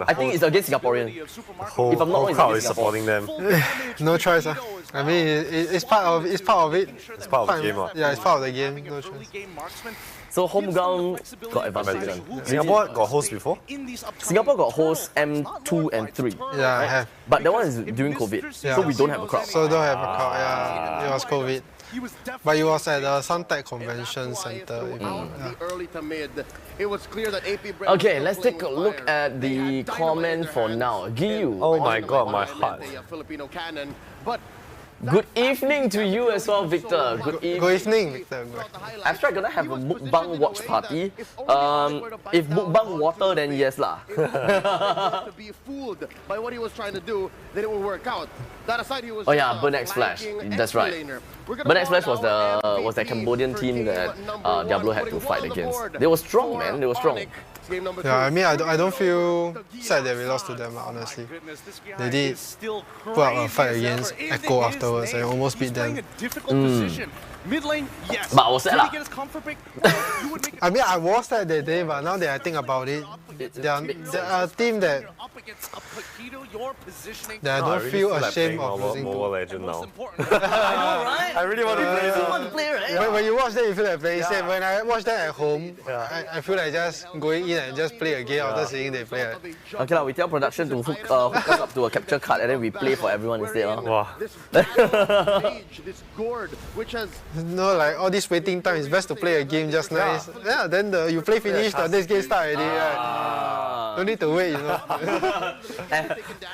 I think it's against Singaporean. If I'm not wrong, crowd is supporting them. No choice. I mean, it's part of it. It's part of the game. Yeah, it's part of the game. No choice. So home ground got advantage. Singapore got host before? Singapore got host M2 and 3. Yeah, I have. But that one is during COVID, so we don't have a crowd. So don't have a crowd, yeah. It was COVID. But it was at the Suntec Convention Center. Okay, let's take a look at the comment for now. Giyu. Oh my god, my heart. Good evening to you as well, Victor. Good evening. Good evening, Victor. Abstract gonna have a mukbang watch party. If mukbang water, then yes lah. To be fooled by what he was trying to do, then it would work out. That aside, he was Oh yeah, Burn X Flash. That's right. Burn X Flash was that Cambodian team that Diablo had to fight against. They were strong, man. They were strong. Yeah, I mean, I don't feel sad that we lost to them, honestly. They did put up a fight against Echo afterwards and almost beat them. Mid lane, yes. But I was sad lah. I mean, I was sad that day, but now that I think about it, they are a team that I don't feel ashamed of losing to. Mobile Legend now. I know, right? I really want to play. You want to play, right? When you watch that, you feel like playing safe. When I watch that at home, I feel like just going in and just play a game after seeing they play. Okay lah, we tell production to hook us up to a capture card and then we play for everyone instead. Wow. This gourd, which has No, like all this waiting time, it's best to play a game just nice. Yeah, then you play finish, the next game start already. Right? Don't need to wait, you know.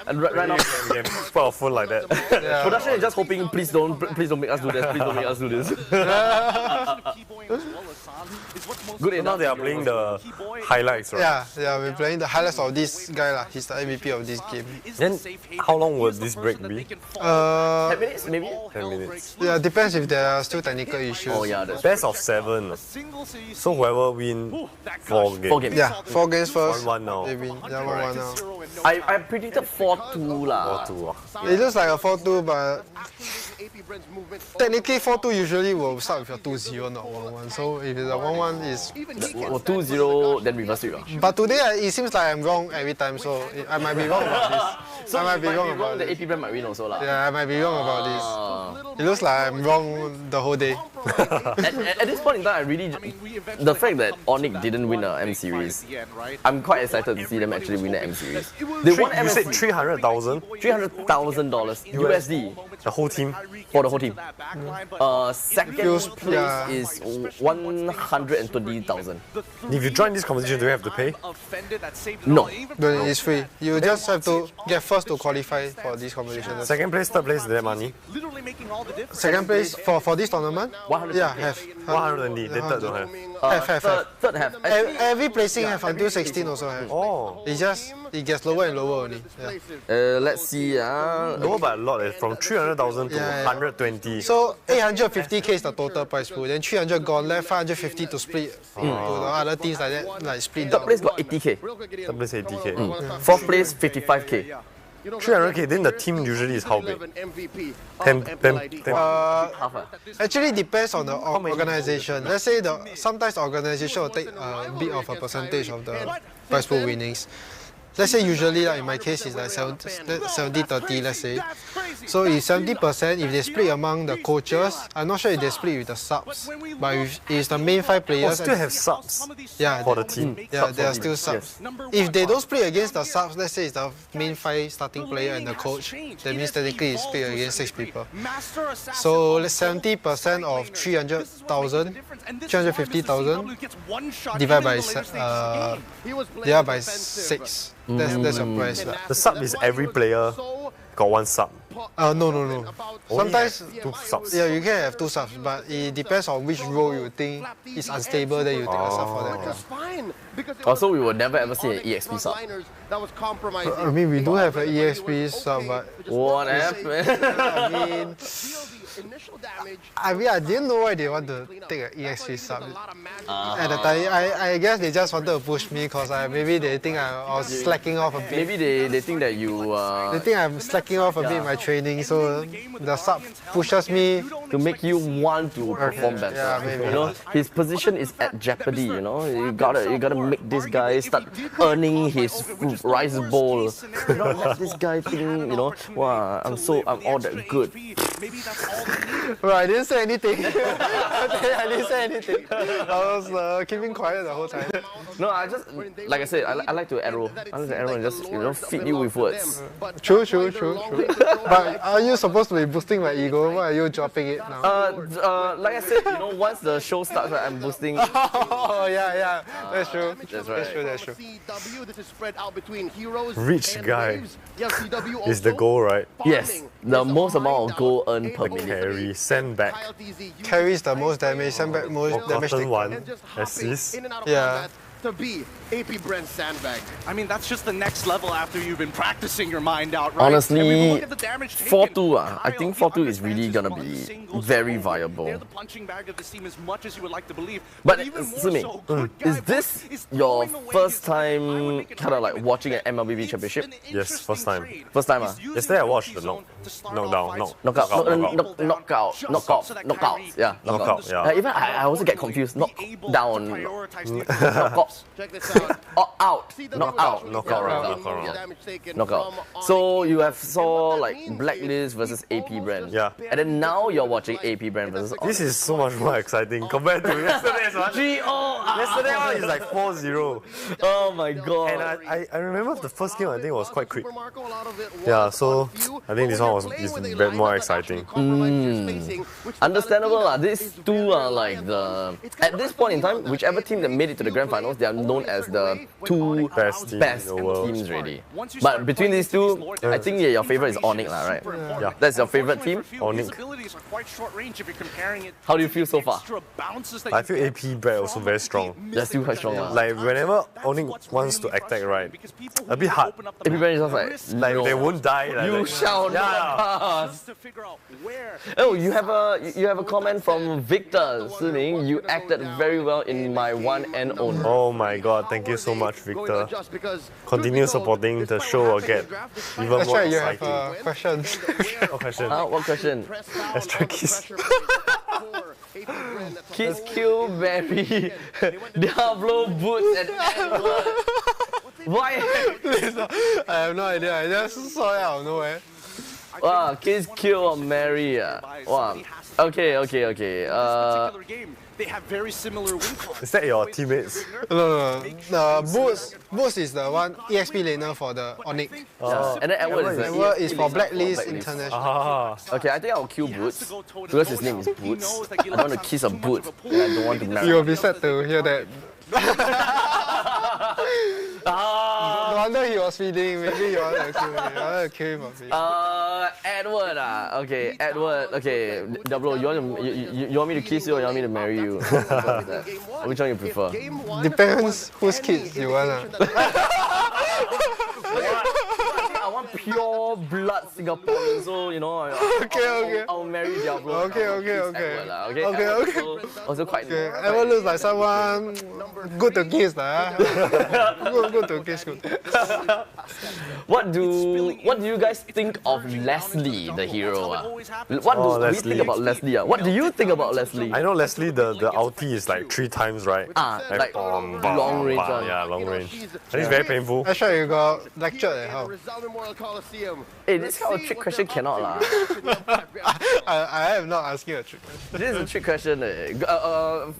And right now, we can spot a phone like that. production is just hoping, please don't make us do this. Please don't make us do this. Good enough. Now they are playing the highlights, right? Yeah, we're playing the highlights of this guy lah. He's the MVP of this game. Then how long will this break be? 10 minutes, maybe? 10 minutes. Yeah, depends if there are still technical issues. Oh yeah, that's Best of 7. So whoever win 4 games. 4 games. Yeah, 4 games first. 1-1 now. They win. Yeah, 1-1 now. I predicted 4-2 lah. 4-2. It looks like a 4-2, but technically 4-2 usually will start with a 2-0, not 1-1. So if it's a 1-1, it's 2-0, then reverse it. But today it seems like I'm wrong every time, so I might be wrong about this. So I might be wrong about the this. AP brand might win also lah. Yeah, I might be wrong about this. It looks like I'm wrong the whole day. At this point in time, I really the fact that Onyx didn't win a M series, I'm quite excited to see them actually win the M series. They won You said 300,000? $300,000 USD. The whole team? For the whole team. Second place is 120,000. If you join this competition, do you have to pay? No. It's free. You just have to get first to qualify for this competition. Second place, third place, their money? Second place for this tournament? 100. Yeah, have. 120, then third don't have. Have. Third have. Every placing have until 16 also have. Oh. It gets lower and lower only. Yeah. Let's see. Lower by a lot, from 300,000 to 120. So 850k is the total prize pool. Then 300 gone, left 550 to split to the other teams like that, like split down. Third place got 80k. Third place 80k. Fourth place 55k. 300k, then the team usually is how big? 10. Actually depends on the organization. Let's say sometimes the organization will take a bit of a percentage of the prize pool winnings. Let's say usually, like in my case, it's like 70-30, let's say. So if 70%, if they split among the coaches, I'm not sure if they split with the subs, but if it's the main 5 players... still have subs for the team? Yeah, there are still subs. If they don't split against the subs, let's say it's the main 5 starting player and the coach, that means technically it's split against 6 people. So 70% of 300,000, 350,000 divided by 6. That's your price. The sub is every player got 1 sub. No. Sometimes 2 subs. Yeah, you can have 2 subs, but it depends on which role you think is unstable. Then you take a sub for that. Also, we will never ever see an EXP sub. I mean, we do have an EXP sub, but what happened? I mean, I didn't know why they want to take an EXP sub. At the time, I guess they just wanted to push me because maybe they think I was slacking off a bit. Maybe they think that you... They think I'm slacking off a bit in my training, so the sub pushes me to make you want to perform better. Yeah, maybe. You know, his position is at jeopardy. You know, you gotta make this guy start earning his rice bowl. Not let this guy think, you know, wow, I'm all that good. Well, I didn't say anything. I didn't say anything. I was keeping quiet the whole time. No, I just, like I said, I like to arrow. I like to arrow and just, feed you with words. True. But are you supposed to be boosting my ego? Why are you dropping it now? Like I said, once the show starts, I'm boosting. Oh, yeah. That's true. That's right. That's true. Rich guy is the goal, right? Yes, the most amount of goal earn per minute? Carry, send back. Carry is the most damage, send back most damage. Cotton one, assist. Yeah. To be AP Brent's sandbag. I mean, that's just the next level after you've been practicing your mind out, right? Honestly, And we look at the damage taken. 4-2, I think 4-2 is really gonna be very viable. They're the punching bag of the team as much as you would like to believe. But even more Sumi, so, good guy is this your first time kind of like watching an MLBB championship? Yes, first time. First time, Yesterday I watched the knockdown, knockouts, yeah, knockout, yeah. Even I also get confused. Knockdown, knockout, knockout. So you have saw like Blacklist versus AP Brand. Yeah. And then now you're watching AP Brand versus. This is so much more exciting compared to yesterday's one. Yesterday one is like 4-0. Oh my god. And I remember the first game I think was quite quick. Yeah, so I think this one is a bit more exciting. Understandable lah. These two are like the, at this point in time, whichever team that made it to the grand finals, they are known as the two best teams already. But between these two, I think your favorite is Onyx lah, right? Yeah. That's your favorite team? Onyx. How do you feel so far? I feel AP Brad also very strong. They're still quite strong. Like whenever Onyx wants to attack, right, a bit hard. AP Brad is just like they won't die. Like, you shall not pass. Oh, you have a comment from Victor Siming. You acted very well in my one and only. Oh my god, thank you so much, Victor. Continue supporting the show again. Even more exciting. You have a question. What question? What question? Extra kiss. Kiss, kill, marry, Diablo, Boots, and Edward. Why? I have no idea. I just saw it out of nowhere. Wow, kiss, kill, or marry. Wow. Okay. They have very similar win costs. Is that your teammates? No. Boots is the one EXP laner for the Onyx. Yeah. And then Edward is for Blacklist International. Okay, I think I'll kill Boots because his name is Boots. I don't want to kiss a boot and I don't want to marry. You will be sad to hear that. No wonder he was feeding. Maybe you want to kill him. Edward. Okay, Edward. Okay, Diablo, you want me to kiss you or you want me to marry you? Which one you prefer? Depends whose kids you want. I want pure blood Singaporean, so you know. I'll marry Diablo. Okay. Also quite. Edward looks like someone good to kiss, Good to kiss. What do you guys think of Leslie, the hero? What do we think about Leslie? What do you think about Leslie? I know Leslie, the ulti is like 3 times, right? Like long range. Yeah, long range. I think it's very painful. Actually, you got lectured at how? Hey, this kind of trick question cannot lah. I am not asking a trick question. This is a trick question.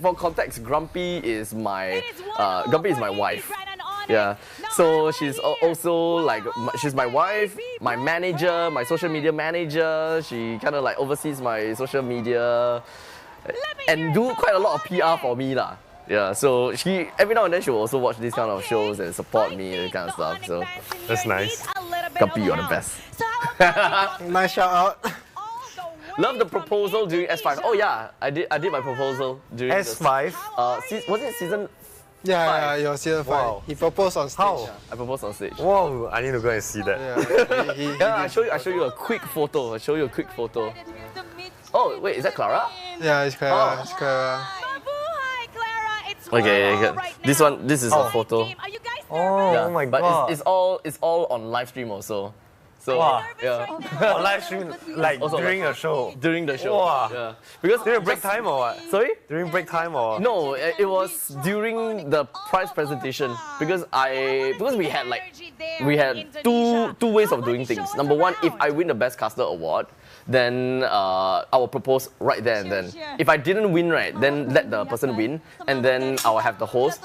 For context, Grumpy is my wife. Yeah, so she's also like, she's my wife, my manager, my social media manager. She kind of like oversees my social media and do quite a lot of PR for me lah. Yeah, so she every now and then she will also watch these kind of shows and support me and kind of stuff. So that's nice. Grumpy, you're the best. Nice shout out. Love the proposal during S5. Oh yeah, I did my proposal during S5. Was it season? Yeah, your season 5. Wow. He proposed on stage. How? I proposed on stage. Wow, I need to go and see that. Yeah, I show you a quick photo. Oh wait, is that Clara? Yeah, it's Clara. It's Clara. Okay. This is a photo. Oh my god. But it's all on live stream also. So yeah. On live stream, like also, during a show. During the show. Wow. Yeah. Because during break time or what? Sorry? During break time or? No, it was during the prize presentation because we had two ways of doing things. Number one, if I win the best caster award, then I will propose right there and then. If I didn't win, right, then let the person win, and then I will have the host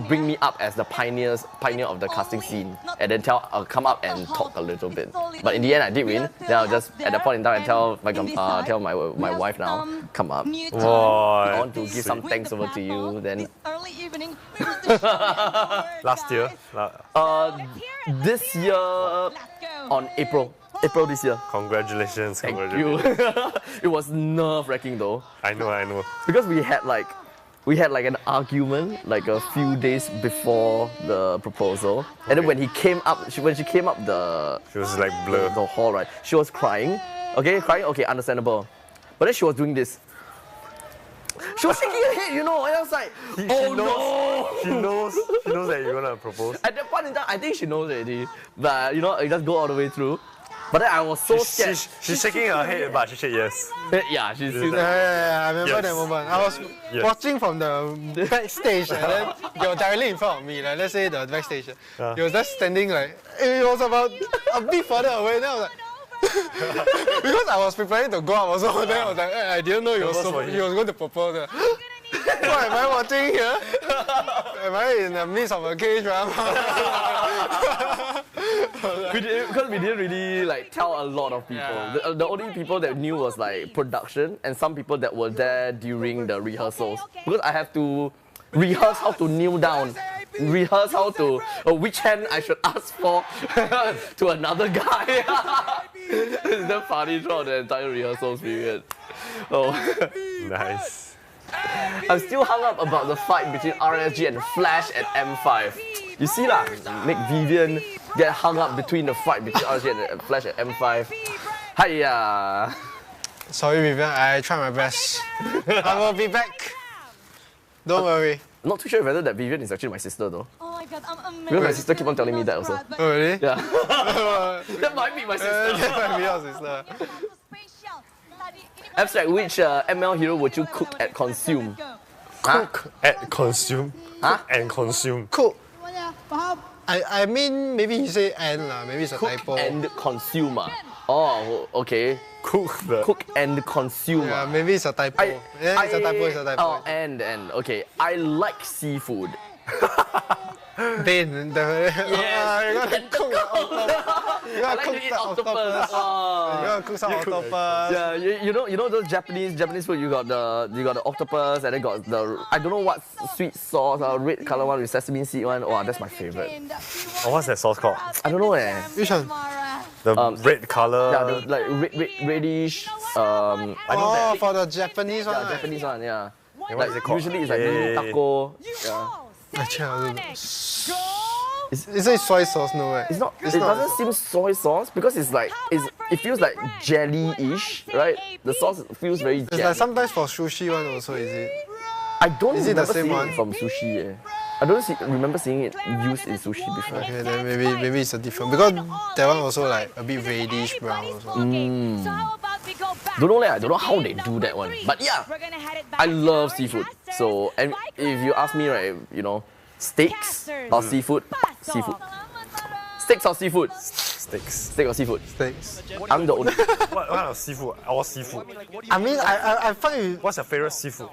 bring me up as the pioneer of the casting scene, and then I'll come up and talk a little bit. But in the end, I did win. Then I'll just at that point in time tell my wife now, come up. Wow, I want to give some thanks over to you. Then last year. This year on April. April this year. Congratulations, Thank congratulations. you. It was nerve-wracking though. I know. Because we had like an argument like a few days before the proposal, and then when he came up, when she came up she was like blurred. The hall, right? She was crying. Okay, understandable. But then she was doing this. She was shaking her head, you know, and I was like, She knows that you're gonna propose. At that point in time, I think she knows already. But you know, it just go all the way through. But then I was so scared. She's shaking her head, but she said yes. Yeah, she's still I remember that moment. I was watching from the backstage, and then they were directly in front of me. Like, let's say the backstage. He was just standing like, it was about a bit further away. Then I was like, because I was preparing to go up also, then I was like, I didn't know he was going to propose. What am I watching here? Am I in the midst of a K-drama? Because we didn't really like tell a lot of people. The only people that knew was like production and some people that were there during the rehearsals. Because I have to rehearse how to kneel down, rehearse how to which hand I should ask for to another guy. It's that funny throughout the entire rehearsals period. Oh, nice. I'm still hung up about the fight between RSG and Flash at M5. You see lah, make Vivian get hung up between the fight between RSG and Flash at M5. Hiya! Sorry Vivian, I tried my best. I will be back. Don't worry. I'm not too sure whether that Vivian is actually my sister though. Oh my god, I'm amazed. Because my sister keep on telling me that also. Oh really? Yeah. That might be my sister. That might be your sister. Abstract, which ML hero would you cook and consume? Cook and consume. Huh? And consume. Cook. I mean, maybe you say and lah. Maybe it's a Cook typo. and consume. Oh, okay. Cook and consume. Yeah, maybe it's a typo. It's a typo. Oh, and okay. I like seafood. Then definitely. Yes. You gotta cook the octopus. You gotta cook the octopus. You gotta cook some octopus. Yeah, you know those Japanese food. You got the octopus and then got the I don't know what sweet sauce, red color one with sesame seed one. Wow, that's my favorite. Oh, what's that sauce called? I don't know eh. Which one? The red color. Yeah, the, like reddish. I know that. For the Japanese one. Yeah, Japanese one. Yeah. And what is it called? Usually it's like taco. Yeah. Actually, I don't know. Is it soy sauce? No way. It's not. It doesn't seem soy sauce because it's like it feels like jelly-ish, right? The sauce feels very jelly. It's like sometimes for sushi one also, is it? I don't Is it the remember same seeing one? it from sushi. Eh. I don't remember seeing it used in sushi before. Okay, then maybe it's a different, because that one also like a bit reddish brown also. Don't know I don't know how they do that one. But yeah, I love seafood. So and if you ask me, right, you know, steaks or seafood, seafood. Steaks or seafood? Steaks. Steak or seafood? Steaks. I'm the only. What kind of seafood? All seafood. I mean, I find. What's your favorite seafood?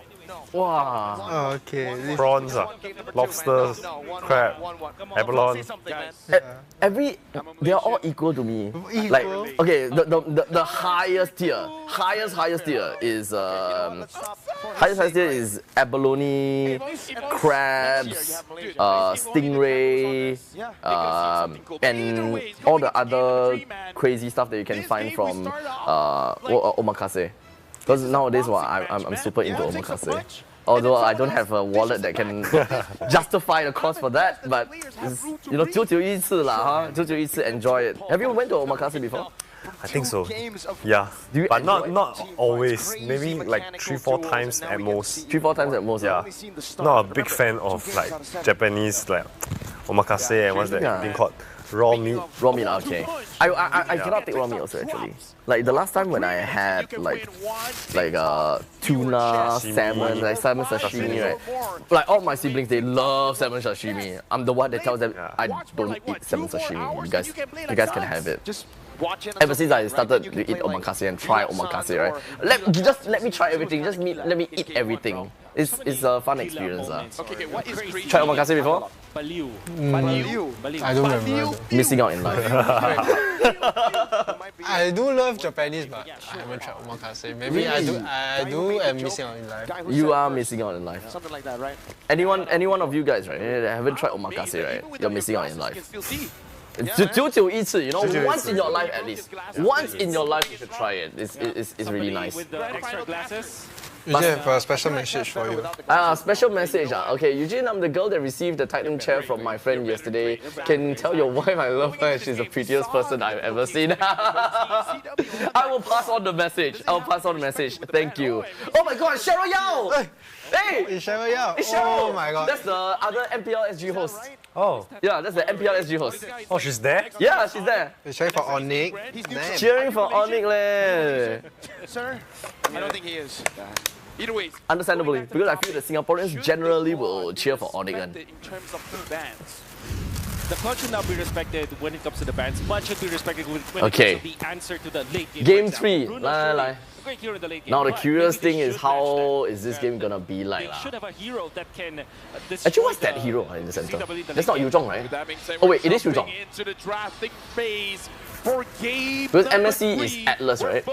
Wow. Oh, okay. Prawns, lobsters, crab, abalone. They are all equal to me. Equal? Like, okay, the highest tier is abalone, crabs, stingray, and all the other crazy stuff that you can find from omakase. Because nowadays, I'm super into omakase. Although I don't have a wallet that can justify the cost for that, but it's, you know, 久久一次啦, 久久一次 enjoy it. Have you went to omakase before? I think so. Yeah. But not always. Maybe like 3-4 times at most. 3-4 times at most. Yeah. Not a big fan of like Japanese like omakase and what's that thing called? Raw meat. Raw meat, okay. I cannot take raw meat also actually. Like the last time when I had like tuna, salmon, like salmon sashimi, right? Like all my siblings, they love salmon sashimi. I'm the one that tells them I don't eat salmon sashimi. You guys can have it. Ever since I started to eat omakase and try omakase, right? Let me try everything. Let me eat everything. It's a fun experience. Try omakase before? I don't remember. Missing out in life. I do love Japanese, but I haven't tried omakase. Maybe really? I do am missing out in life. You are missing out in life. Something like that, right? Any one of you guys, right, that haven't tried omakase, right? You're missing out in life. 991次, you know, once in your life at least. Once in your life you should try it. It's really nice. With the extra glasses. We have a special message for you. Special message. Okay, Eugene, I'm the girl that received the Titan chair from my friend yesterday. Can tell your wife I love her and she's the prettiest person I've ever seen. I will pass on the message. Thank you. Oh my god, Cheryl Yao! Hey! It's Cheryl Yao. It's Cheryl! Oh my god. That's the other MPL SG host. Oh. Yeah, that's the MPL SG host. Oh, she's there? Yeah, she's there. We're cheering for Onyx. Cheering for Onyx leh. Sir? I don't think he is. Either way. Understandably, because I feel that Singaporeans generally will cheer for Onyx. In terms of the bands. The clutch should not be respected when it comes to the bands, but should be respected when it comes to the answer to the late game. Game 3. Now the curious thing is how is this game gonna be like? Should have a hero that can Actually, what's that hero in the center? That's not Yu Zhong, right? Oh wait, it is Yu Zhong. Into the drafting phase for game because MSC is Atlas, right?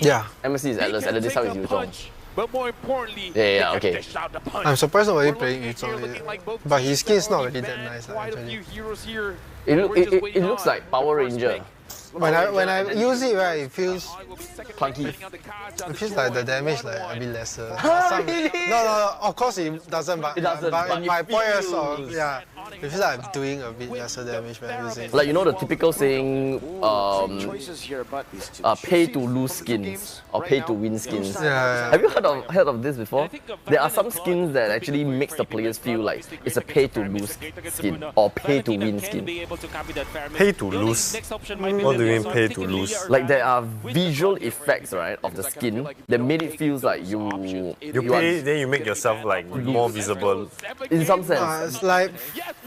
Yeah. MSC is Atlas, and this time is Yu Zhong. But more importantly, yeah, okay. I'm surprised nobody playing Yu Zhong, but his skin is not really that nice. Actually. It looks like Power Ranger. When I use it, right, it feels clunky. It feels like the damage like a bit lesser. Really? No, of course it doesn't. But my point is, yeah, it feels like I'm doing a bit lesser damage when using it. Like, you know the typical saying, pay to lose skins or pay to win skins. Yeah. Have you heard of this before? There are some skins that actually makes the players feel like it's a pay to lose skin or pay to win skin. Pay to lose? What do you mean pay to lose? Like there are visual effects, right, of the skin that made it feels like you pay, then you make yourself like more visible. In some sense. It's like,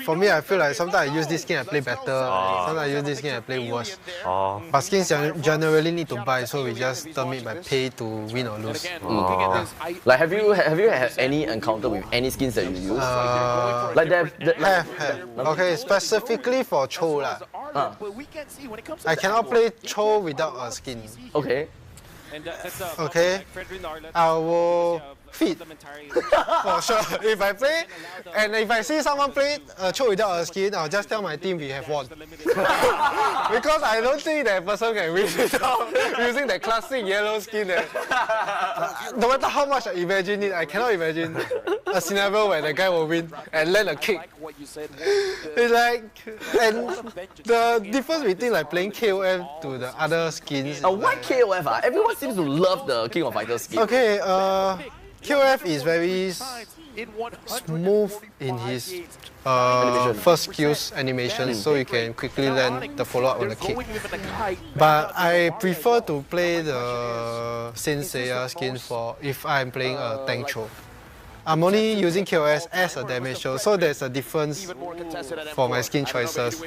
for me, I feel like sometimes I use this skin I play better, sometimes I use this skin I play worse. But skins generally need to buy, so we just term it by pay to win or lose. Like have you had any encounter with any skins that you use? Like have. Okay, specifically for Cho lah. I cannot play Cho without a skin. Okay. Okay, I will feed for sure. If I play, and if I see someone play Cho without a skin, I'll just tell my team we have won. Because I don't think that person can win without using the classic yellow skin. No matter how much I imagine it, I cannot imagine a scenario where the guy will win and land a kick. It's like, and the difference between like playing KOF to the other skins. Why KOF? Everyone seems to love the King of Fighters skin. Okay, KOF is very smooth in his first skills animation, so you can quickly land the follow-up on the kick. But I prefer to play the Saint Seiya skin for if I'm playing a tank Cho. I'm only using KOS as a damage show, so there's a difference for my skin choices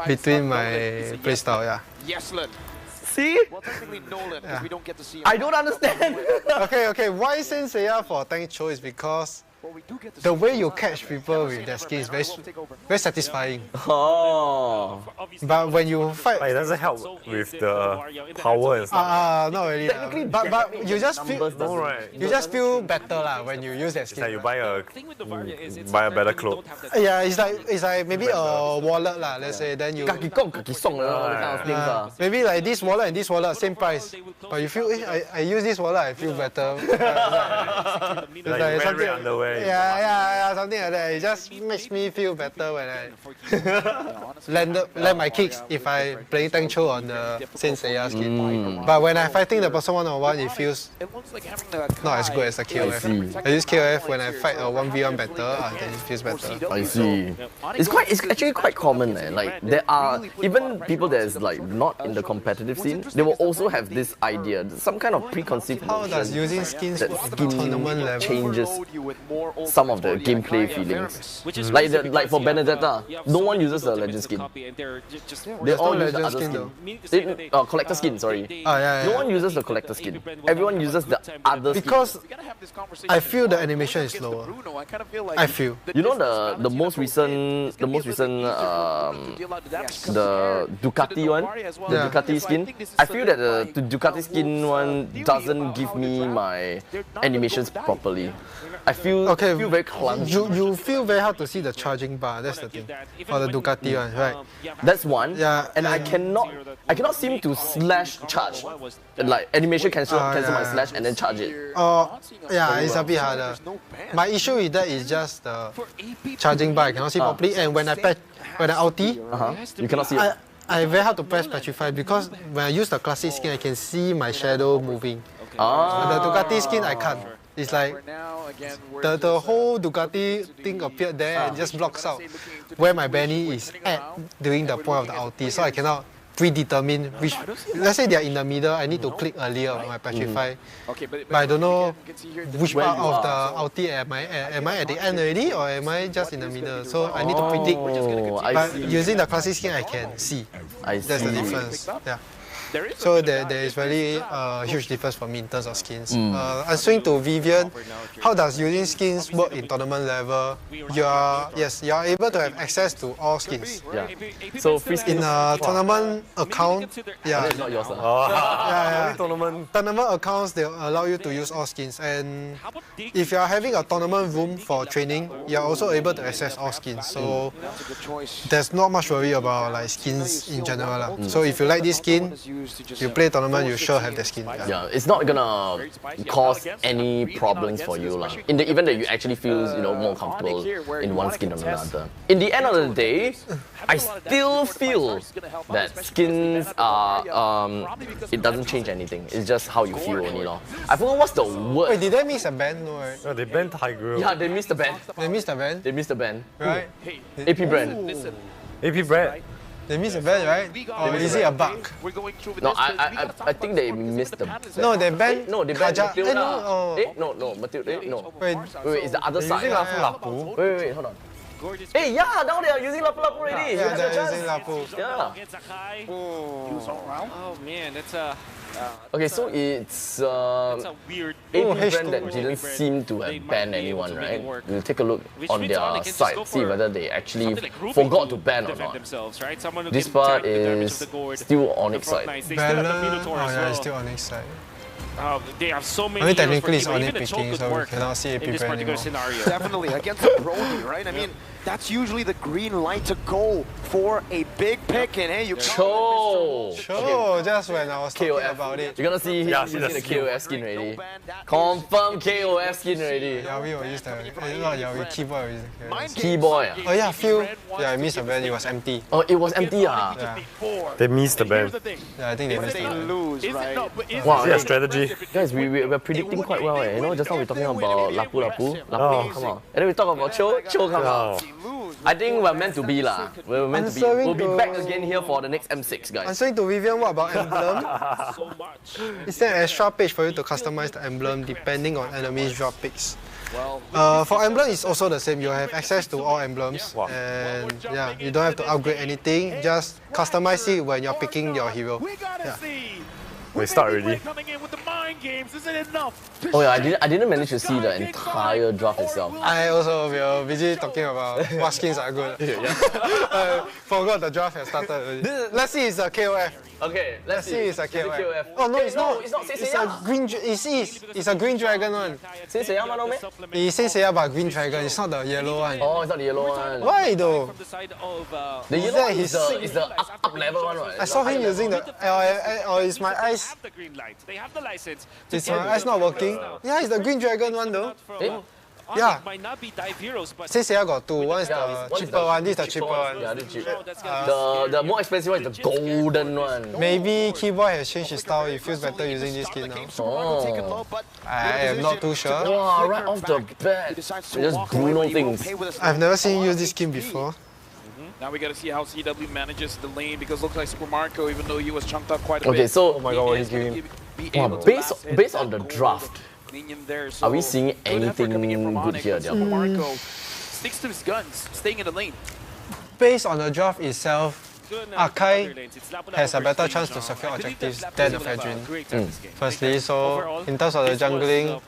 between my playstyle, yeah. See? I don't understand. Okay, why Saint Seiya for tank Cho is because the way you catch people with that skin is very satisfying. Oh. But when you fight, it doesn't help with the power and stuff. not really. But you just feel better lah when you use that skin. It's like you buy a better cloth. Yeah, it's like maybe a wallet lah. Let's say then you maybe like this wallet and this wallet same price, but you feel I use this wallet I feel better. It's like something underwear. Yeah, something like that. It just makes me feel better when I land my kicks if I play tank Cho on the Saint Seiya skin. But when I'm fighting the person one-on-one, it feels not as good as the KOF. I use KOF when I fight a 1v1 better, then it feels better. I see. It's actually quite common. Like there are even people that is like not in the competitive scene, they will also have this idea, some kind of preconceived notion. How does using skins that tournament level changes some of the gameplay feelings. Like for Benedetta, no one uses the legend skin. They all use the other skin. Collector skin, sorry. No one uses the collector skin. Everyone uses the other skin. Because I feel the animation is slower. I feel. You know the most recent the Ducati one, the Ducati skin. I feel that the Ducati skin one doesn't give me my animations properly. I feel Okay, feel very clunky. You feel very hard to see the charging bar. That's the thing. For the Ducati one, right? That's one. Yeah, and I cannot seem to slash charge. Like animation cancel my slash and then charge it. Yeah, it's a bit harder. My issue with that is just the charging bar. I cannot see properly, and when I ulti, you cannot see it. I very hard to press petrify because when I use the classic skin, I can see my shadow moving. The Ducati skin, I can't. It's like the whole Ducati thing appeared there and just blocks out where my Benny is at during the point of the ulti, so I cannot predetermine which. Let's say they are in the middle, I need to click earlier on my petrify, but I don't know which part of the ulti am I at. Am I at the end already or am I just in the middle? So I need to predict. But using the classic skin, I can see. That's the difference. Yeah. So there is really a huge difference for me in terms of skins. Answering to Vivian, how does using skins work in tournament level? You are able to have access to all skins. Yeah. So free skins in a tournament account. Yeah. It's not yours. Tournament accounts, they allow you to use all skins, and if you are having a tournament room for training, you are also able to access all skins. So there's not much worry about like skins in general. So if you like this skin, you play tournament, you sure have the skin. Yeah, it's not gonna cause any problems for you in the event that you actually feel more comfortable in one skin or another. In the end of the day, I still feel that skins are it doesn't change anything. It's just how you feel only. I forgot what's the word. Wait, did they miss a ban? No, right? No, they banned Tiger. Yeah, they missed the ban. They missed the ban? They missed the ban. Right? AP brand. AP brand. They missed a ban, right? Or is it a bug? No, I think they missed the. No, they banned. No, they banned Matilda. No, Matilda. No. Wait, it's the other side. Using Lapu. Wait, hold on. Hey, yeah, now they are using Lapu Lapu already. Yeah, they're using Lapu. Yeah. Oh man, that's a. Okay, so it's AP brand that didn't seem to have banned anyone, right? We'll take a look on their site, see whether they actually forgot to ban or not. This part is still Onyx side. Balance? Oh yeah, it's still Onyx side. They have so many. I mean, technically it's Onyx picking, so we cannot see AP in this brand particular anymore. scenario. Definitely against the Brody, right? I mean, that's usually the green light to go for a big pick, and hey, you Cho! Just when I was talking about it. You're gonna see him using the KOF skin already. Confirm KOF skin already. Yeah, we will use the. Not Yawi, Keyboy will use the KOF. Keyboy. Oh yeah, Phil. Yeah, I missed the ban, it was empty. Oh, it was empty, Yeah. They missed the ban. Yeah, I think they missed the ban. Wow, yeah, strategy. Guys, we're predicting quite well. Just now we're talking about Lapu, come on. And then we talk about Cho come out. I think we're meant to be lah. We're meant to be. We'll be back again here for the next M6, guys. Answering to Vivian, what about emblem? Is there an extra page for you to customize the emblem depending on enemies' drop picks? For emblem, it's also the same. You have access to all emblems, and yeah, you don't have to upgrade anything. Just customize it when you're picking your hero. Yeah. We start already. Oh yeah, I didn't manage to see the entire draft itself. I also were busy talking about what skins are good. Forgot the draft has started already. Let's see it's a KOF. Okay, let's see it's a KOF. Oh no, it's not. It's not. It's a green. It's a green dragon one. It's Seiya but green dragon. It's not the yellow one. Oh, it's not the yellow one. Why though? The yellow one is the up level one, right? I saw him using the. Or is my eyes? Is my eyes not working? Yeah, it's the green dragon one though. Yeah. Seiya got two. One is the cheaper one. This is the cheaper one. Yeah, this is cheap. The more expensive one is the golden one. Maybe Keyboy has changed his style. It feels better using this skin now. Oh. I am not too sure. Wow, right off the bat. Just Bruno things. I've never seen you use this skin before. Now we gotta see how CW manages the lane because it looks like Super Marco, even though he was chunked up quite a bit. Okay, so oh my god, what he's giving. Based on the draft, are we seeing anything good here? Marco sticks to his guns, staying in the lane. Based on the draft itself, Akai has a better chance to secure objectives than the Fedrin. Firstly, so in terms of the jungling,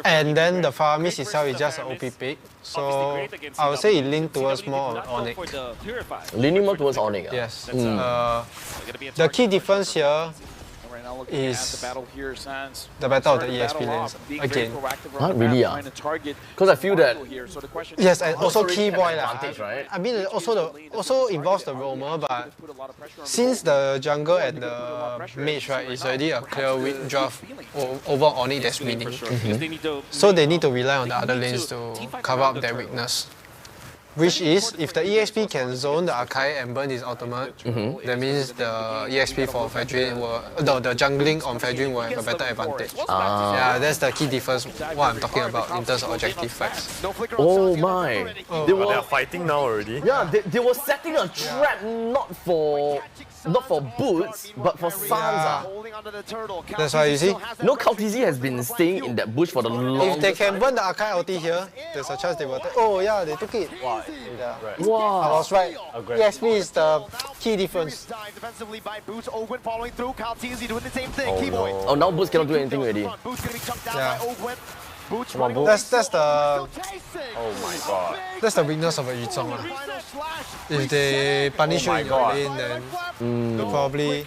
and then the Faramis itself is just an OP pick. So I would say it leans towards more on Onyx. Leaning more towards Onyx? Yes. The key difference here is the battle of the ESP lanes again. Not really, because I feel that. Yes, and also Keyboy right? I mean, also involves the roamer, but since the jungle and the mage right is already a clear draft over Onyx that's winning, so they need to rely on the other lanes to cover up their weakness. Which is, if the EXP can zone the Akai and burn his ultimate, that means the EXP for Fedrin will, the jungling on Fedrin will have a better advantage. Yeah, that's the key difference, what I'm talking about in terms of objective fights. Oh my. They are fighting now already. Yeah, they were setting a trap not for Boots, but for Sansa. That's why you see. No, Kaltizi has been staying in that bush for the longest. If they can burn the Akai ulti here, there's a chance they will take. Oh yeah, they took it. Wow. Wow. I was right. EXP is the key difference. Oh, now Boots cannot do anything already. Yeah. Come on, Boots. That's the. Oh my god. That's the weakness of a Yuzong. If they punish you in your lane, then probably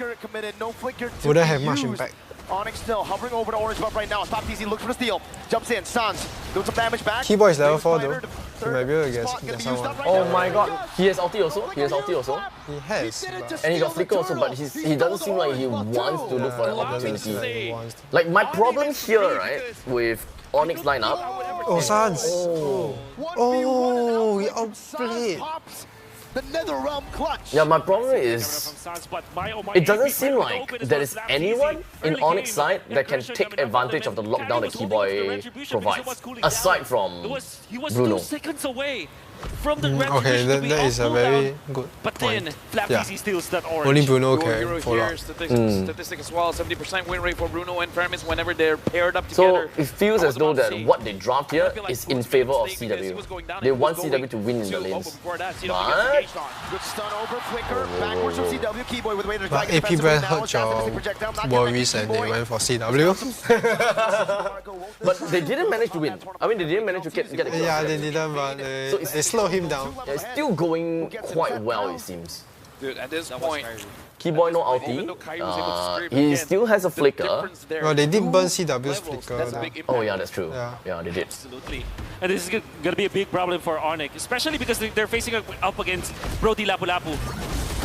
wouldn't have much impact. Onyx still hovering over the orange buff right now. Top TZ looks for the steal. Jumps in. Sans doing some damage back. Keyboy is level 4 though. He might be able to get someone. Oh my god. He has ulti also? He has ulti also? He has. And he got flicker also, but he doesn't seem like he wants to look for an opportunity. Like my problem here, right, with Onyx lineup. Oh, Sans. Oh, he outplayed. The Netherrealm clutch. Yeah, my problem is it doesn't seem like there is anyone in Onyx side that can take advantage of the lockdown that Keyboy provides, aside from Bruno. From the okay, that is a very good point. Yeah. Only Bruno can follow up. Statistic as well, 70% win rate for Bruno and Paramis whenever they're paired up together. So it feels as though that what they draft here is in favor of CW. They want CW to win in the lanes. But AP Brand heard your worries and they went for CW. But they didn't manage to win. I mean, they didn't manage to get the kill. Yeah, they didn't, but they slowed him down. Yeah, it's still going quite well, it seems. Dude, at this point, Keyboy no ulti. He still has a flicker. Well, they did burn CW's flicker. Oh yeah, that's true. Yeah, they did. Absolutely. And this is going to be a big problem for Onyx, especially because they're facing up against Brody Lapu Lapu.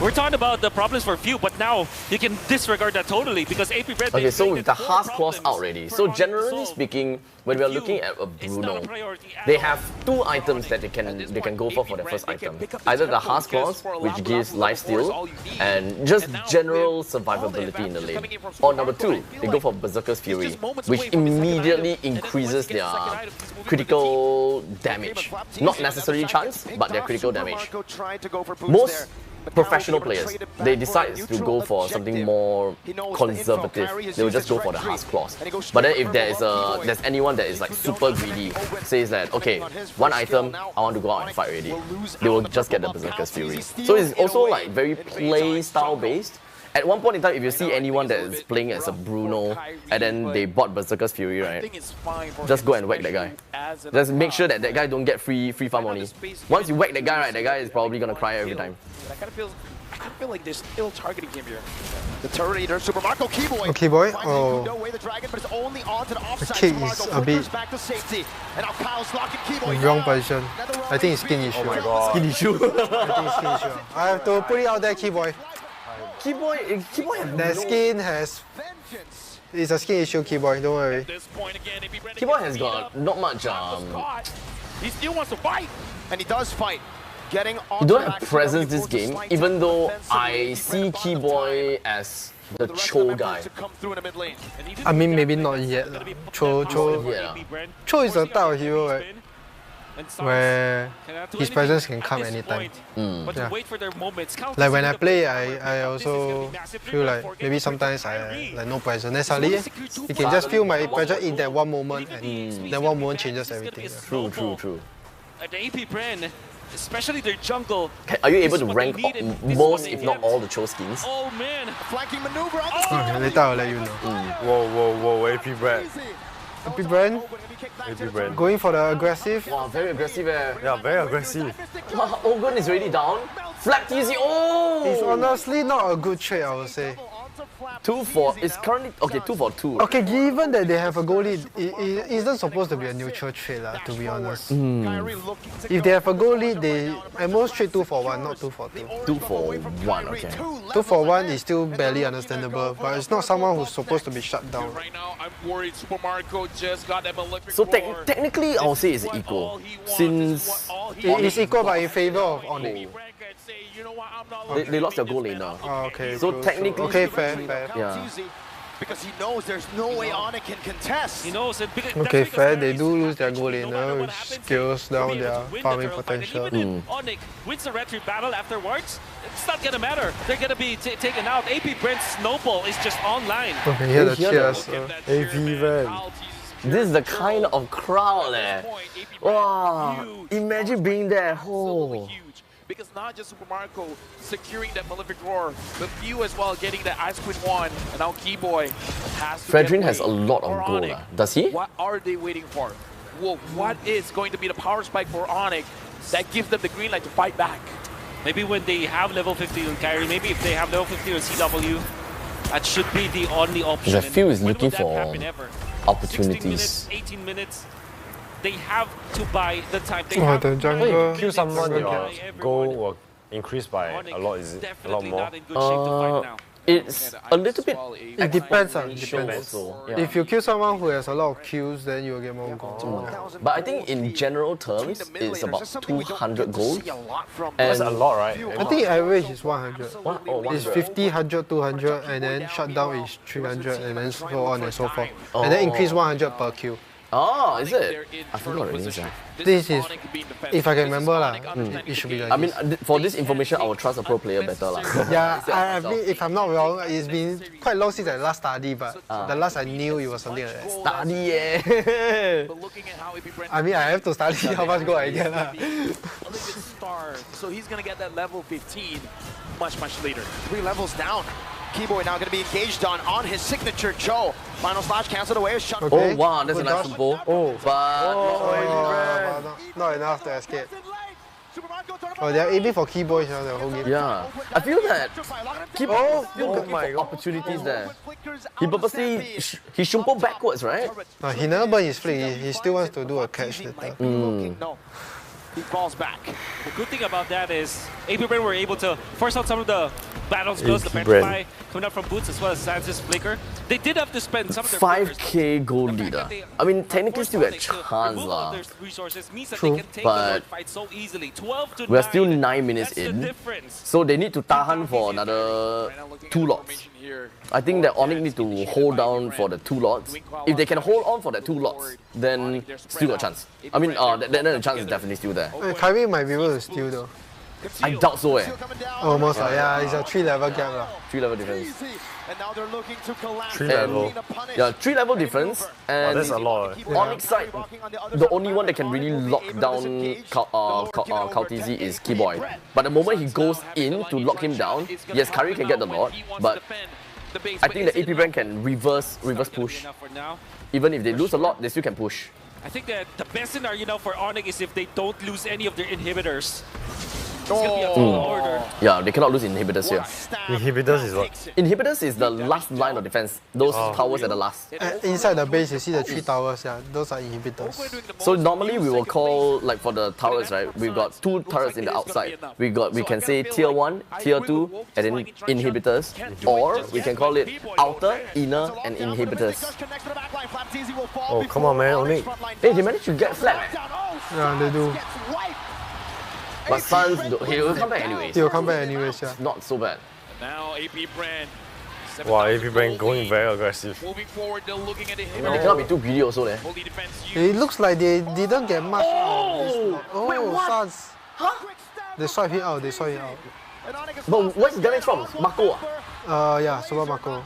We're talking about the problems for few, but now you can disregard that totally because AP Red. Okay, so with the Haas clause out already. So generally speaking, when we are looking at a Bruno, they have two items that they can go for their first item. Either the Haas clause, which gives lifesteal and just general survivability in the lane, or number two, they go for Berserker's Fury, which immediately increases their critical damage. Not necessarily chance, but their critical damage. Most professional players, they decide to go for something more conservative. They will just go for the Haas clause. But then if there's anyone that is like super greedy, says that okay, one item, I want to go out and fight already, they will just get the Berserker's Fury. So it's also like very play style based. At one point in time, if you see anyone that is playing as a Bruno and then they bought Berserker's Fury, right, just go and whack that guy. Just make sure that that guy don't get free farm money. Once you whack that guy, right, that guy is probably gonna cry every time. I kind of feel like there's still targeting him here. The turret eater, Super Marco Keyboy. Keyboy? Oh. The kick is a bit wrong position. I think it's skin issue. Oh my god. Skin issue? I think it's skin issue. I have to put it out there, Keyboy. Keyboy that skin has... It's a skin issue, Keyboy, don't worry. Keyboy has got not much... He still wants to fight! And he does fight. You don't have presence this game, even though I see Keyboy as the Cho guy. I mean, maybe not yet. Cho is a type of hero, right? Where his presence can come anytime. Yeah. Like when I play, I also feel like maybe sometimes I like no presence. Then suddenly, you can just feel my presence in that one moment, and then one moment changes everything. True. The AP brand, especially their jungle. Are you able to rank most, if not all, the Cho skins? Oh man, flanking maneuver. Okay, later I'll let you know. Whoa, AP Brand. AP Brand? Going for the aggressive. Wow, very aggressive. Yeah, very aggressive. Ogun is already down. Flag TZ. Oh! It's honestly not a good trade, I would say. 2-4. It's currently okay. 2-2. Okay, given that they have a goal lead, it isn't supposed to be a neutral trade, to be honest. If they have a goal lead, they at most trade 2-1, not 2-2. 2-1. Okay. 2-1 is still barely understandable, but it's not someone who's supposed to be shut down. Right now, I'm worried Super Marco just got that Olympic So roar. technically, I'll say it's equal since It is equal, but in favor of Onyx. They lost their goal lane now. Oh, okay. So true, technically, true. Okay, fair. Yeah. Because he knows there's no way Onyx can contest. He knows it. Okay, fair. They do lose their goal laner, which scales down their farming potential. Even if Onyx wins the red tree battle afterwards, it's not gonna matter. They're gonna be taken out. AP Brent's snowball is just online. Okay, hear the cheers. AP Brent. This is the kind of crowd, Wow! Imagine being there. Oh. Because not just Super Marco securing that Malefic Roar, but Few as well getting that Ice Queen 1, and now Keyboy has to Fredrin has a lot of gold. Does he? What are they waiting for? Well, what is going to be the power spike for Onyx that gives them the green light to fight back? Maybe when they have level 50 on Kyrie, maybe if they have level 50 on CW, that should be the only option. The Few is when looking will that for happen ever? opportunities. 16 minutes, 18 minutes. They have to buy the time. They Oh, have the jungle. Kill someone, your everyone. goal will increase by a lot. Is it a lot more? Not in good shape to fight now. It's a little bit. It depends. Also, yeah. If you kill someone who has a lot of kills, then you will get more gold. But I think in general terms, it's about 200 gold. That's a lot, right? I think average is 100. Oh, It's 100. 50, 100, 200, and then shutdown is 300, and then so on and so forth. And then increase 100 per kill. Oh, is it? I forgot already. This is, if I can remember, it should be like I mean, for this information, I will trust a pro player better. Yeah, I mean, if I'm not wrong, it's been quite long since I last studied, but the last I knew it was something like that. Study, yeah. I mean, I have to study how much gold I get. So he's going to get that level 15 much later. 3 levels down. Keyboy now going to be engaged on his signature Joe. Final slash cancelled away. Shut. Okay. Oh wow, that's a nice combo. But not enough to escape. Oh, they're aiming for Keyboy the whole game. yeah, I feel that Keyboy still looking for opportunities there. He purposely he shumpo backwards, right? He never burned his flick. He still wants to do a catch later. No. He falls back. The good thing about that is AP Brand were able to force out some of the battle skills, the AP Petrify coming up from Boots as well as Sansa's Flicker. They did have to spend some of their 5k gold leader. I mean, technically still got chance lah. True, but so easily. 12 to we're still 9. 9 minutes That's the in, difference. so they need to tahan for another 2 lots. I think that Onyx need to hold down for the 2 lots. If they can hold on for the 2 lots, then still got chance. I mean, then the chance is definitely still there. Kyrie might be able to steal though. I doubt so, Almost yeah, it's a 3-level gap. 3-level difference. And now they're looking to collapse. 3 level. Yeah, 3-level difference. And that's a lot. Onyx side, the only one that can really lock down Kaltizi is Keyboy. But the moment he goes in to lock him down, yes, Kyrie can get the lot, but I think the AP Brand can reverse push. Even if they lose a lot, they still can push. I think that the best scenario now for Onyx is if they don't lose any of their inhibitors. It's Oh. gonna be a tall order. Yeah, they cannot lose inhibitors here. Inhibitors is what? Inhibitors is the last line of defense. Those towers at the last. Inside the base, you see the 3 towers. Yeah, those are inhibitors. So normally we will call, like for the towers, right? We've got 2 turrets in the outside. We can say tier 1, tier 2, and then inhibitors, or we can call it outer, inner, and inhibitors. Oh, come on, man, Onyx. Hey, they managed to get flat. Yeah, they do. But Suns, he will come back anyways. He will come back anyways, yeah. Not so bad. Now AP Brand. Wow, AP Brand going very aggressive. Moving forward, they're looking at it. They cannot be too greedy also. It looks like they didn't get much out of this. Oh, Suns. Huh? They swipe him out, But where's the damage from? Marco? Yeah, Super Marco.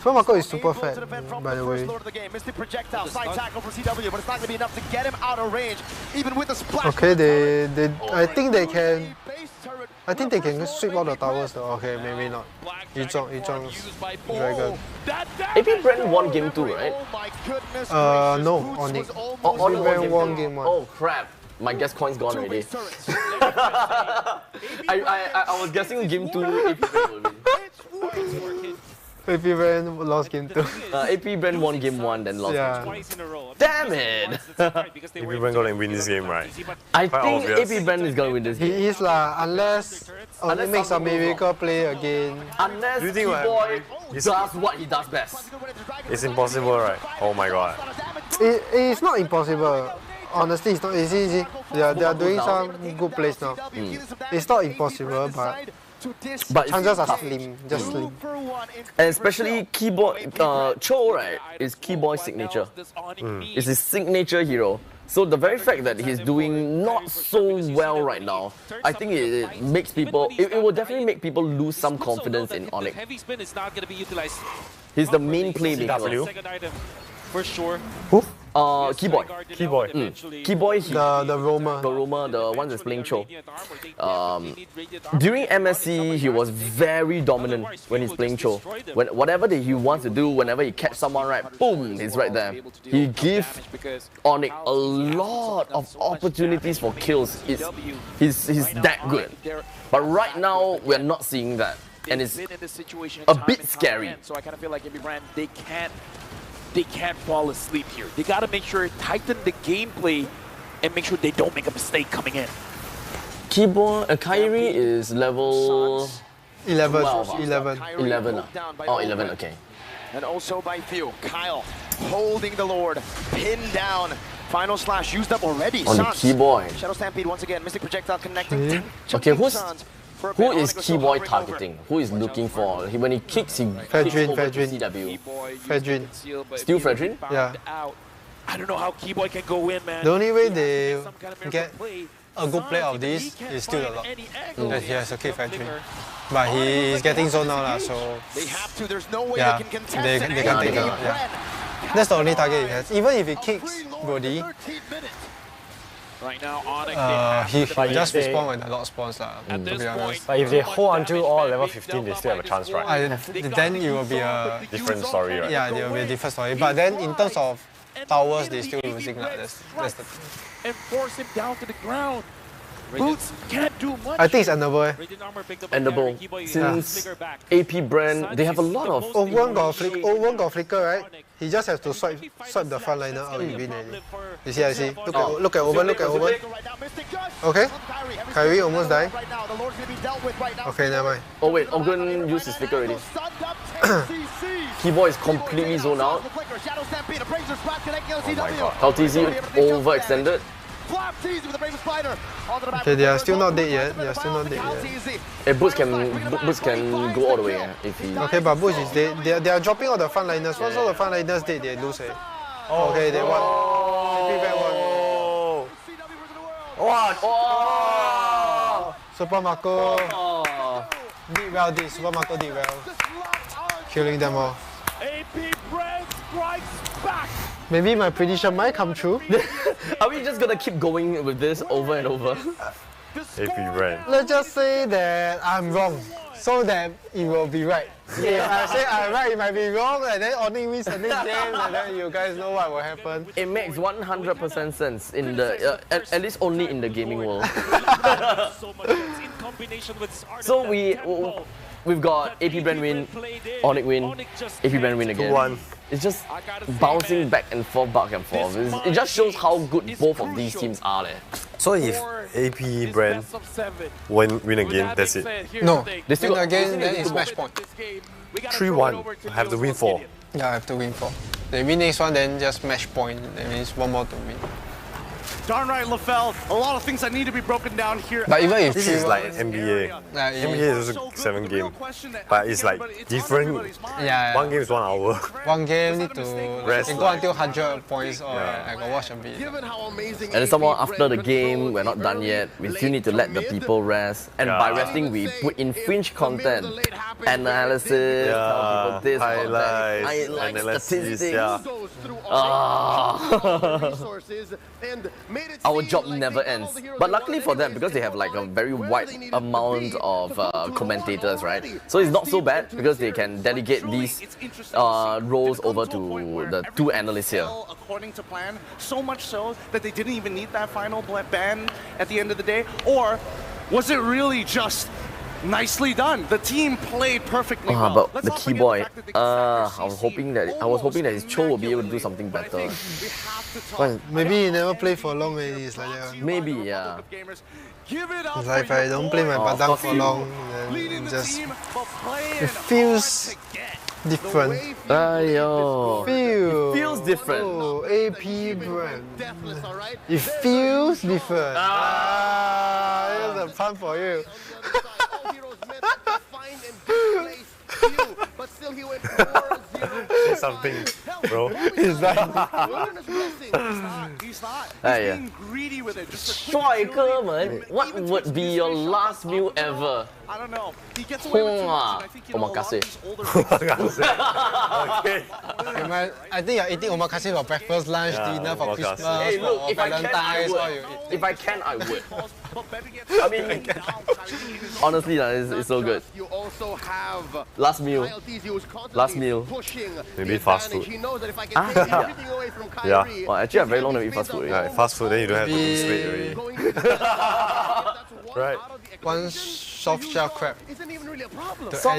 Super Marco is super fat, by the way. Mystic projectile, side tackle for CW, but it's not going to be enough to get him out of range, even with the splash. Okay, I think they can. I think they can sweep all the towers though. Okay, maybe not. Yuzhong's dragon. AP Brand won game 2, right? No, Onyx. Onyx won game 1. Oh crap. My guess coin's gone already. I was guessing game 2 AP Brand will win. AP Brand lost game 2. AP Brand won game 1, then lost game 2. Damn it! AP Brand gonna win this game, right? I Quite think obvious. AP Brand is gonna win this game. He is unless he makes a miracle play again. Unless Do you think Keyboy does what he does best. It's impossible, right? Oh my god. It's not impossible. Honestly, it's not easy. They are doing some good plays now. It's not impossible, but chances are slim, just slim. And especially Keyboy, Cho, right, is Keyboy's signature. It's his signature hero. So the very fact that he's doing not so well right now, I think it makes people, it will definitely make people lose some confidence in Onyx. He's the main playmaker. For sure. Who? Keyboy. Keyboy, the Roma. The Roma, the one that's playing Cho. During MSC, he was very dominant when he's playing Cho. Whatever that he wants to do, whenever he catch someone right, boom, he's right there. He gives Onyx a lot of opportunities for kills. He's that good. But right now, we're not seeing that. And it's a bit scary. So I kind of feel like AP Brand, they can't fall asleep here. They got to make sure tighten the gameplay and make sure they don't make a mistake coming in. Keyboard, Kyrie is level 11. 11. Oh, 11, okay. And also by few, Kyle holding the Lord, pinned down. Final slash used up already. On the Keyboy. Shadow Stampede once again, Mystic Projectile connecting. Okay, who is Keyboy targeting? Who is looking for? When he kicks, he kicks over to CW. Fedrin. Still Fedrin? Yeah. I don't know how Keyboy can go in, man. The only way they get a good play of this is still a lot. That he has a kick Fedrin. But he is getting zoned now, so they have to. There's no way yeah, they can contest they can take it out. Yeah. That's the only target he has. Even if he kicks Brody, right now, Onyx, he just respawn when the lot spawns, to be honest. But if they hold until all level 15, they still have a chance, right? Then it will be a different story, right? Yeah, it will be a different story. But then in terms of towers, they still losing. That's the thing. And force him down to the ground. Boots can't do much. I think it's endable. Endable. Since AP Brand, they have a lot of... Owen got flicker, right? He just has to swipe the frontliner out and win already. You see, I see. Look at Owen, Okay. Kyrie almost died. Okay, never mind. Oh wait, Ogun used his flicker already. Keyboy is completely zoned out. Oh my god. LTZ overextended. Okay, they are still not dead yet. Hey, Boots can go all the way if he... Okay, but Boots is dead. They are dropping all the frontliners. Once all the frontliners dead, they lose. Okay, they won. What? Oh! Super Marco did well. Super Marco did well. Killing them all. AP Brand strikes back. Maybe my prediction might come true. Are we just gonna keep going with this over and over? AP Brand. Let's just say that I'm wrong, so that it will be right. If I say I'm right, it might be wrong, and then only wins the next game, and then you guys know what will happen. It makes 100% sense in the at least only in the gaming world. So we've got AP Brand win, Onyx win, AP Brand win again. 2-1. It's just bouncing back and forth. It just shows how good both of these teams are there. So if AP Brand win again, that's it? No, they still win again, then it's match point. 3-1, I have to win 4. Yeah, I have to win 4. They win next one, then just match point. That means one more to win. Darn right, LaFell. A lot of things that need to be broken down here. But even if this is like NBA. NBA is also 7 games. But it's like different. Yeah. One game is 1 hour. One game need to rest. Go until 100 points or I go watch a bit. And somehow after the game, we're not done yet. We still need to let the people rest. And by resting, we put in fringe content, analysis, tell people this, highlights, statistics. Our job never ends. But luckily for them, because they have like a very wide amount of commentators, right? So it's not so bad because they can delegate these roles over to the 2 analysts here. According to plan, so much so that they didn't even need that final ban at the end of the day? Or was it really just Nicely done. The team played perfectly well. But Let's the not key forget boy, the fact that the I was hoping that his Cho will be able to do something better. Maybe he never play for long already, it's like that. Maybe, yeah. It's like if I don't play my Padang for long, then it feels different. It feels different. Oh, AP brand. It feels different. Here's a pun for you. But still he went 4-0. Say something, bro. He's He's not. He's being greedy with it. What would be your last meal ever? I don't know. He gets away with too much, and I think, you know, a lot of these older Okay. I think you're eating omakase for breakfast, lunch, dinner, for Christmas, Hey, look, for if I can, I Valentine's, all you would. eat. If I can, I would. I mean, honestly, it's so good. You also have Last meal. Last meal. Maybe fast food. He knows that if I can take everything away from Kyrie, Yeah. Well, actually, I very long never eat fast food. Yeah, fast food, then you don't have to lose weight already. Right. One soft shell crab. Isn't even really a problem. To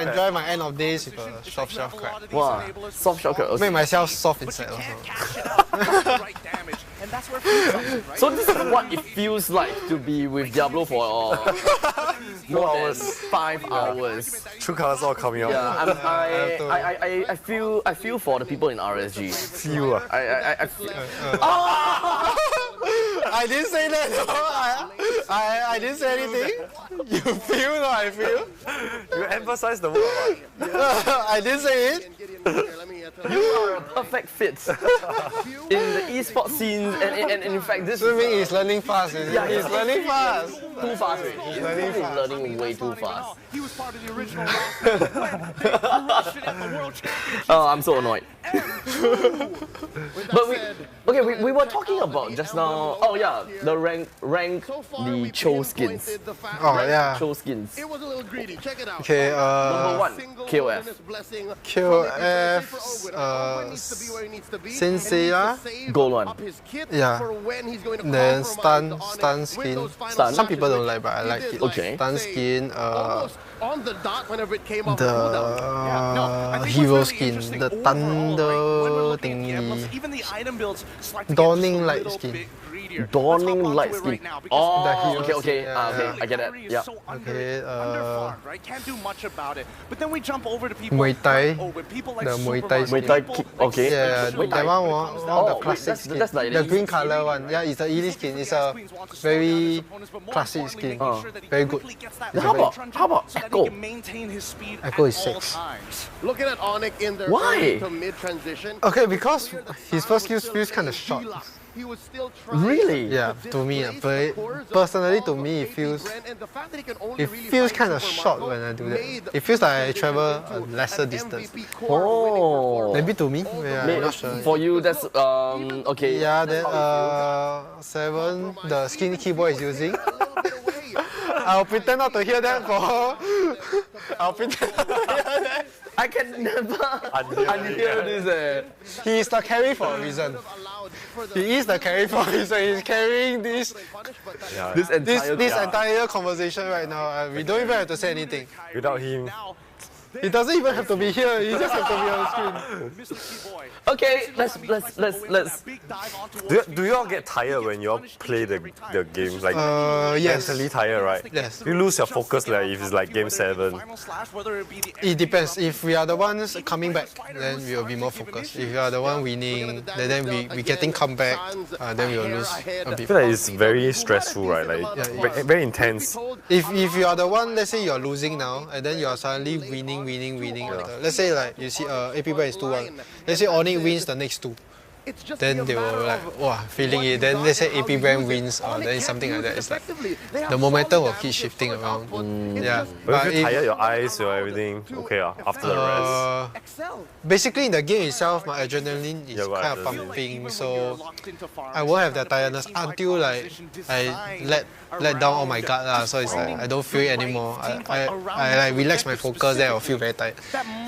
enjoy my end of days with a soft shell crab. Wow, soft shell crab. Make myself soft inside also. So this is what it feels like to be with Diablo for more than 5 hours. True colors all coming out. Yeah, I feel for the people in RSG. Feel. I feel. I didn't say that. No. I didn't say anything. You feel, no, I feel. You emphasize the word. I didn't say it. You are a perfect fit in the esports scenes, and in fact, this Swimming is learning fast. Yeah, he's learning fast. Too fast. He's learning way too fast. He was part of the original Oh, I'm so annoyed. But we were talking about just now. Oh yeah, the rank the Cho skins. Oh yeah. Cho skins. It was a little greedy. Check it out. Okay. Number 1, KOF. KOF. Senseiya. Gold one. Yeah. Then stun skin. Some people don't like, but I like it. Okay. Stun skin. On the dot whenever it came off The hero skin, the thunder thingy. Even the item builds Dawning light skin. Dawning light skin. Oh, okay. Yeah. I get it. Yeah. Okay. Right? Can't do much about it. But then we jump over to people. Muay Thai. People like The Muay Thai skin. Muay Thai kick. Okay. Yeah, that one of the classic skin. That's like the green color one. Yeah, it's the elite skin. It's a very classic skin. Very good. How about Echo? Echo is 6. Looking at Onyx in their Why? to mid transition. Okay, because his first skill feels kind of short. He was still trying. Really? Yeah, to me. But personally, to me, it feels kind of short when I do that. It feels like I travel a lesser distance. Oh. Maybe to me. Yeah, I'm not sure. For you, that's okay. Yeah, then 7, the skin keyboard is using. I'll pretend not to hear that for. I'll pretend not to hear that. I can never unhear this. He is the carry for a reason. He is the carry for a reason. He's carrying this entire conversation right now. We don't even have to say anything. Without him. He doesn't even have to be here. He just has to be on the screen. Okay, let's. Do you all get tired when you all play the games? Like yes. mentally tired, right? Yes. You lose your focus like if it's like game 7. It depends. If we are the ones coming back, then we will be more focused. If we are the one winning, then we getting comeback, then we will lose a bit. I feel like it's very stressful, right? Like very intense. If you are the one, let's say you are losing now, and then you are suddenly winning. Let's say like you see AP Brand is 2-1. Let's say Onyx wins the next 2. Then they will like, wow, feeling it. Then let's say AP Brand wins, or then something like that. It's like the momentum will keep shifting around. Yeah. But if you tire your eyes, your everything, okay, after the rest. Basically, in the game itself, my adrenaline is kind of pumping, so I won't have that tiredness until like I let down all my guard, so it's like I don't feel it anymore. I like relax my focus, then I'll feel very tired.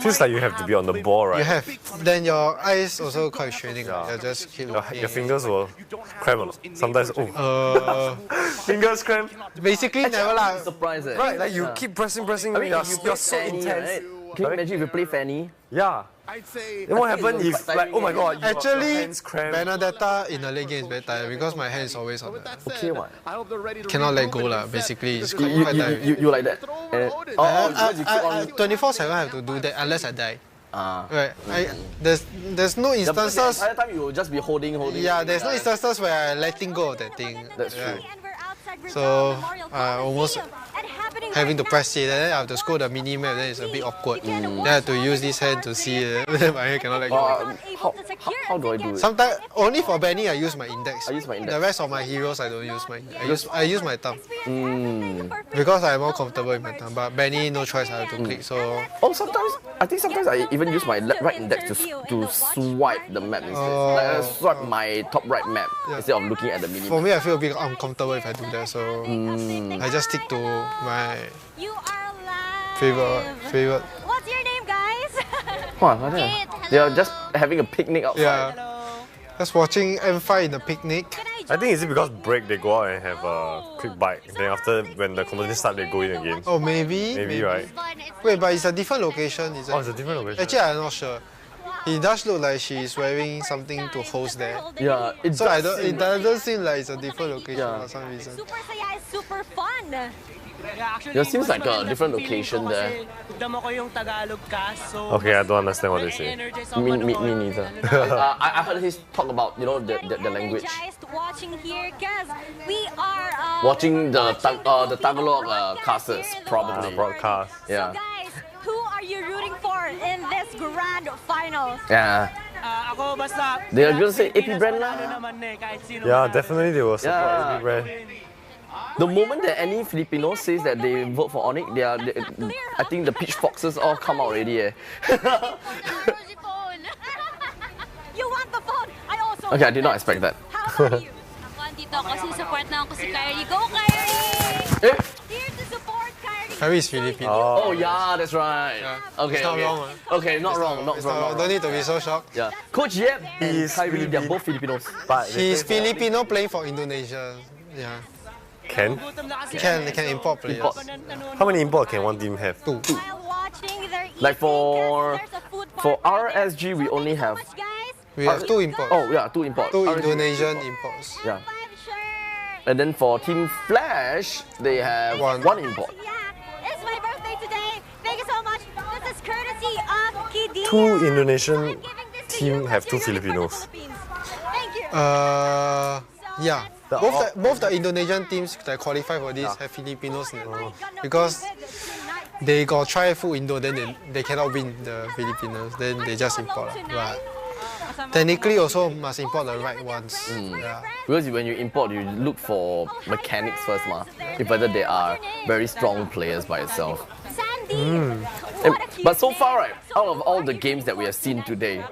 Feels like you have to be on the ball, right? You have. Then your eyes also quite straining. I just keep Your fingers will cramp. Sometimes, fingers cramp. Basically, never lah. Surprise, eh? Right, like you keep pressing. I mean, you're if you play so Fanny, intense. right? Can you imagine if you play Fanny? Yeah. I'd say. Then what happens if, like, oh my god, your Actually, hands cramp? Benedetta in the late game is very tired because my hand is always on that. Okay, what? Cannot let go lah. Basically, it's quite tired. You like that? 24/7 I have to do that unless I die. Right. There's no instances. The entire time you will just be holding. Yeah, there's no instances where I letting go of that thing. That's true. So I almost having to press it, and then I have to scroll the mini map. Then it's a bit awkward. Then I have to use this hand to see it. My hand cannot let go. How do I do it? Sometimes only for Benny I use my index. I use my index. The rest of my heroes I don't use my. I use my thumb. Because I'm more comfortable with my thumb. But Benny no choice I have to click. So sometimes I even use my right index to swipe the map instead. Like I swipe my top right map instead of looking at the mini. For me I feel a bit uncomfortable if I do that. So I just stick to my favorite. What's your name, guys? They are just having a picnic outside. Yeah. Just watching M5 in the picnic. I think is it because break they go out and have a quick bite. Then after when the competition start they go in again. Oh maybe. Maybe right. Wait, but it's a different location, is it? Oh, it's a different location. Actually, I'm not sure. It does look like she's wearing something to host there. Yeah, it so it doesn't seem like it's a different location for some reason. Super Saya is super fun. It seems like a different location there. Okay, I don't understand what they say. Me neither. I heard his talk about the language. Watching here, guys, we are watching the Tagalog casters probably. Broadcast. Yeah. So guys, who are you rooting for in this grand finals? Yeah. They are gonna say AP brand lah. Yeah, definitely they will support AP brand. The moment that any Filipino says that they vote for Onyx, I think the pitchforks all come out already. You want the phone? I also. Okay, I did not expect that. How about you? Dito kasi support na ako si Kyrie. Go Kyrie! Here to support Kyrie. Kyrie is Filipino. Oh yeah, that's right. Yeah. Okay, it's not wrong. Okay, not wrong. Don't need to be so shocked. Yeah. Coach Yep and Kyrie, they're both Filipinos. But he's Filipino playing for Indonesia. Yeah. Can import players. How many import can one team have? Two. Like for RSG, we only have. We have 2 imports. Oh yeah, 2 imports. 2 Indonesian imports. Yeah. And then for Team Flash, they have one import. It's my birthday today. Thank you so much. This is courtesy of Kidi. 2 Indonesian team have 2 Filipinos. Thank you. Yeah. Both the Indonesian teams that qualify for this have Filipinos now. Because they got try full Indo, then they cannot win the Filipinos. Then they just import. But technically also must import the right ones. Yeah. Because when you import, you look for mechanics first, if whether they are very strong players by itself. But so far, right, out of all the games that we have seen today,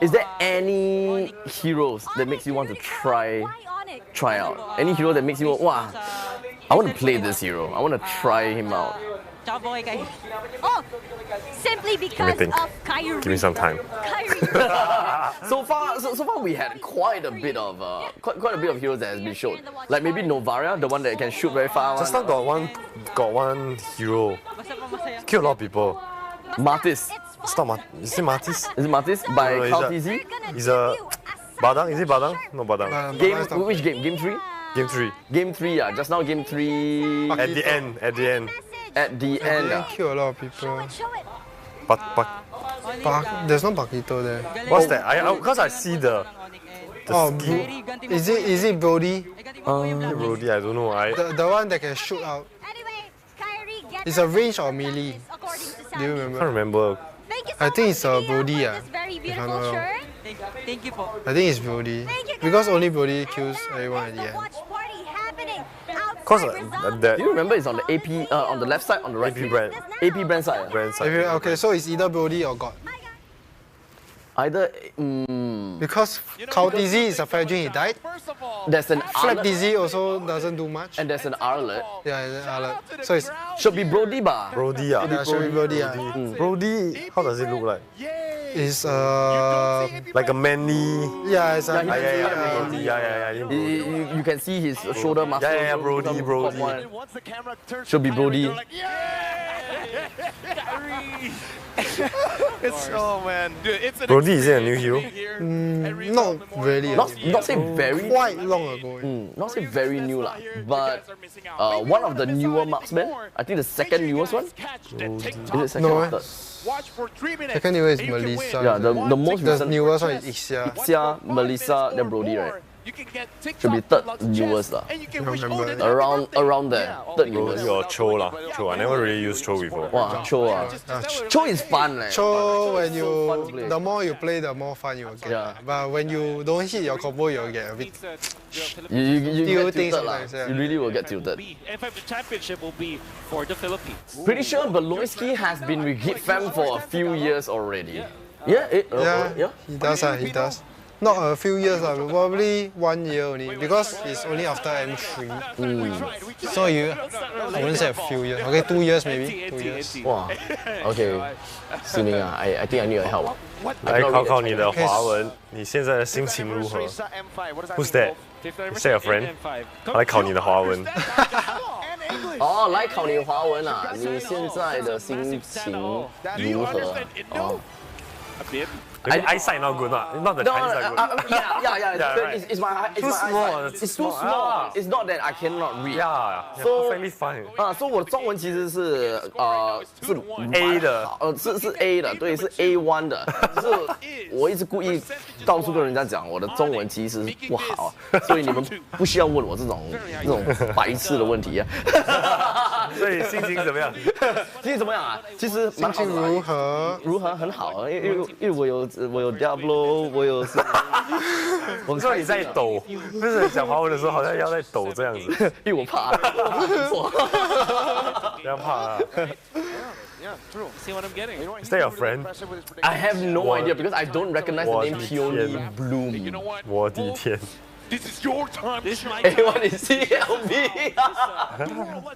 is there any heroes that makes you want to try out? Any hero that makes you go, wow, I want to play this hero. I want to try him out. Oh, simply because of Kyrie. Give me some time. So far we had quite a bit of heroes that has been shown. Like maybe Novaria, the one that can shoot very far. Just now got one hero. Killed a lot of people. Martis. It's not Is it Martis? Is it Martis by KTZ? He's a Badang. Is it Badang? No Badang. Which game? Game 3? Game 3. Game 3, yeah. Just now game 3. At the end. At the end. They kill a lot of people. There's no Paquito there. What's that? Because I see the skin. Is it Brody? Brody, I don't know. The one that can shoot out. It's a range or melee. Do you remember? I can't remember. I think it's Brody. If I'm not wrong. I think it's Brody. Because only Brody kills everyone at the end. Do you remember it's on the AP, on the left side, on the right? AP brand. AP brand side. Okay, so it's either Brody or God. Either. Because Cow Dizzy is a fragile, he died. There's an Flag Dizzy also doesn't do much. And there's an Arlet. Yeah, there's an Arlet. So it should be Brody ba? Brody, yeah. Yeah, should be Brody, Brody, how does it look like? It's like a manly. Yeah, it's a You can see his shoulder muscle. Yeah, Brody. Should be Brody. Oh man, dude, it's an Brody, is it a new hero? Not really. Not say very quite long ago. Not say very new lah, but one of the newer marksmen. I think the second newest one. Is it second or third? Second newest is Melissa. Yeah, the most the recent. newest one is Ixia. Ixia, Melissa, then Brody, right? Should be third newest lah. Around there, third newest. Or Cho lah. Cho, I never really used Cho before. Wow, Cho Cho is fun leh. Cho, when you the more you play, the more fun you will get. Yeah. But when you don't hit your combo, you'll get a bit. You get tilted lah. You really will get tilted. The championship will be for the Philippines. Pretty sure Beloyski has been with Hit Fam for a few years already. Yeah. He does. He does. Not a few years, probably 1 year only, because it's only after M3. So I wouldn't say a few years. Okay, 2 years maybe. 2 years. Wow. Okay. Sining, I think I need your help. 来考考你的华文，你现在的心情如何 ？Who's that? Is that your friend? 他来考你的华文。哦，来考你华文啊！你现在的心情如何？哦。eyesight not good, not the Chinese are good. Yeah. It's my too small. It's too small. It's not that I cannot read. Yeah, so perfectly fine. So 我的中文其实是是 A 的，是 A 的，对，是 A1 的。就是我一直故意到处跟人家讲我的中文其实是不好，所以你们不需要问我这种白痴的问题啊。所以心情怎么样？心情怎么样啊？其实心情如何？如何很好，因为我有 Diablo， 我有。我说你在抖，就是讲华文的时候好像要在抖这样子，因为我怕。不要怕啊。Yeah, true. See what I'm getting? Is that your friend? I have no idea because I don't recognize the name Peony Bloom. 我的天。This is your time. This is my time. Everyone is CLB.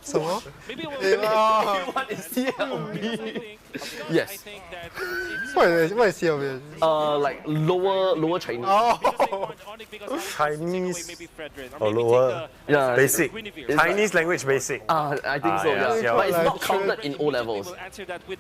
什么 ？Everyone is CLB. Yes. What is CLB? Like lower Chinese. Oh. Chinese. Oh, lower. Yeah. Basic. Chinese language basic. I think so. Yeah. But it's not counted in O levels.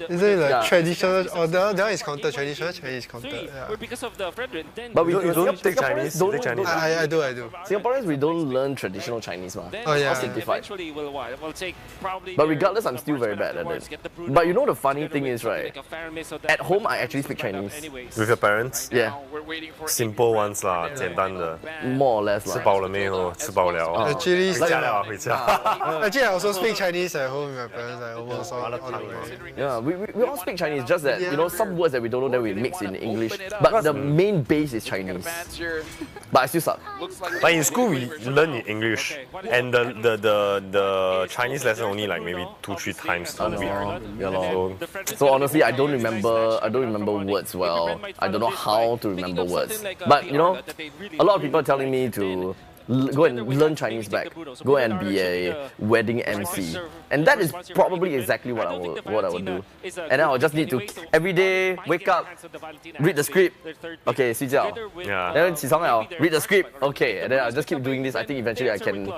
Is it like traditional? Oh, that one is counted. Traditional Chinese counted. Yeah. Because of the Frederick. But you don't take Chinese. You take Chinese. I do. Singaporeans, we don't learn traditional Chinese, man. Oh yeah. Simplified. We'll take probably. But regardless, I'm still very bad at it. But you know the funny thing is, right? At home, I actually speak Chinese. With your parents? Yeah. Simple ones 啦，简单的。 More or less 吃饱了没有？吃饱了。 Actually, 回家了，回家。 Actually, I also speak Chinese at home with my parents. I almost all the way. Yeah, we all speak Chinese. Just that some words that we don't know, then we mix in English. But the main base is Chinese. But I still suck. But in school we learn in English, and the Chinese lesson only like maybe 2-3 times a week. So honestly, I don't remember words well. I don't know how to remember words. But you know, a lot of people are telling me to go and learn Chinese back, go and be a wedding MC, and that is probably exactly what I would do. And then I'll just need to every day wake up, read the script, okay, 睡觉, then 起床了, read the script, okay, and then I'll just keep doing this. I think eventually I can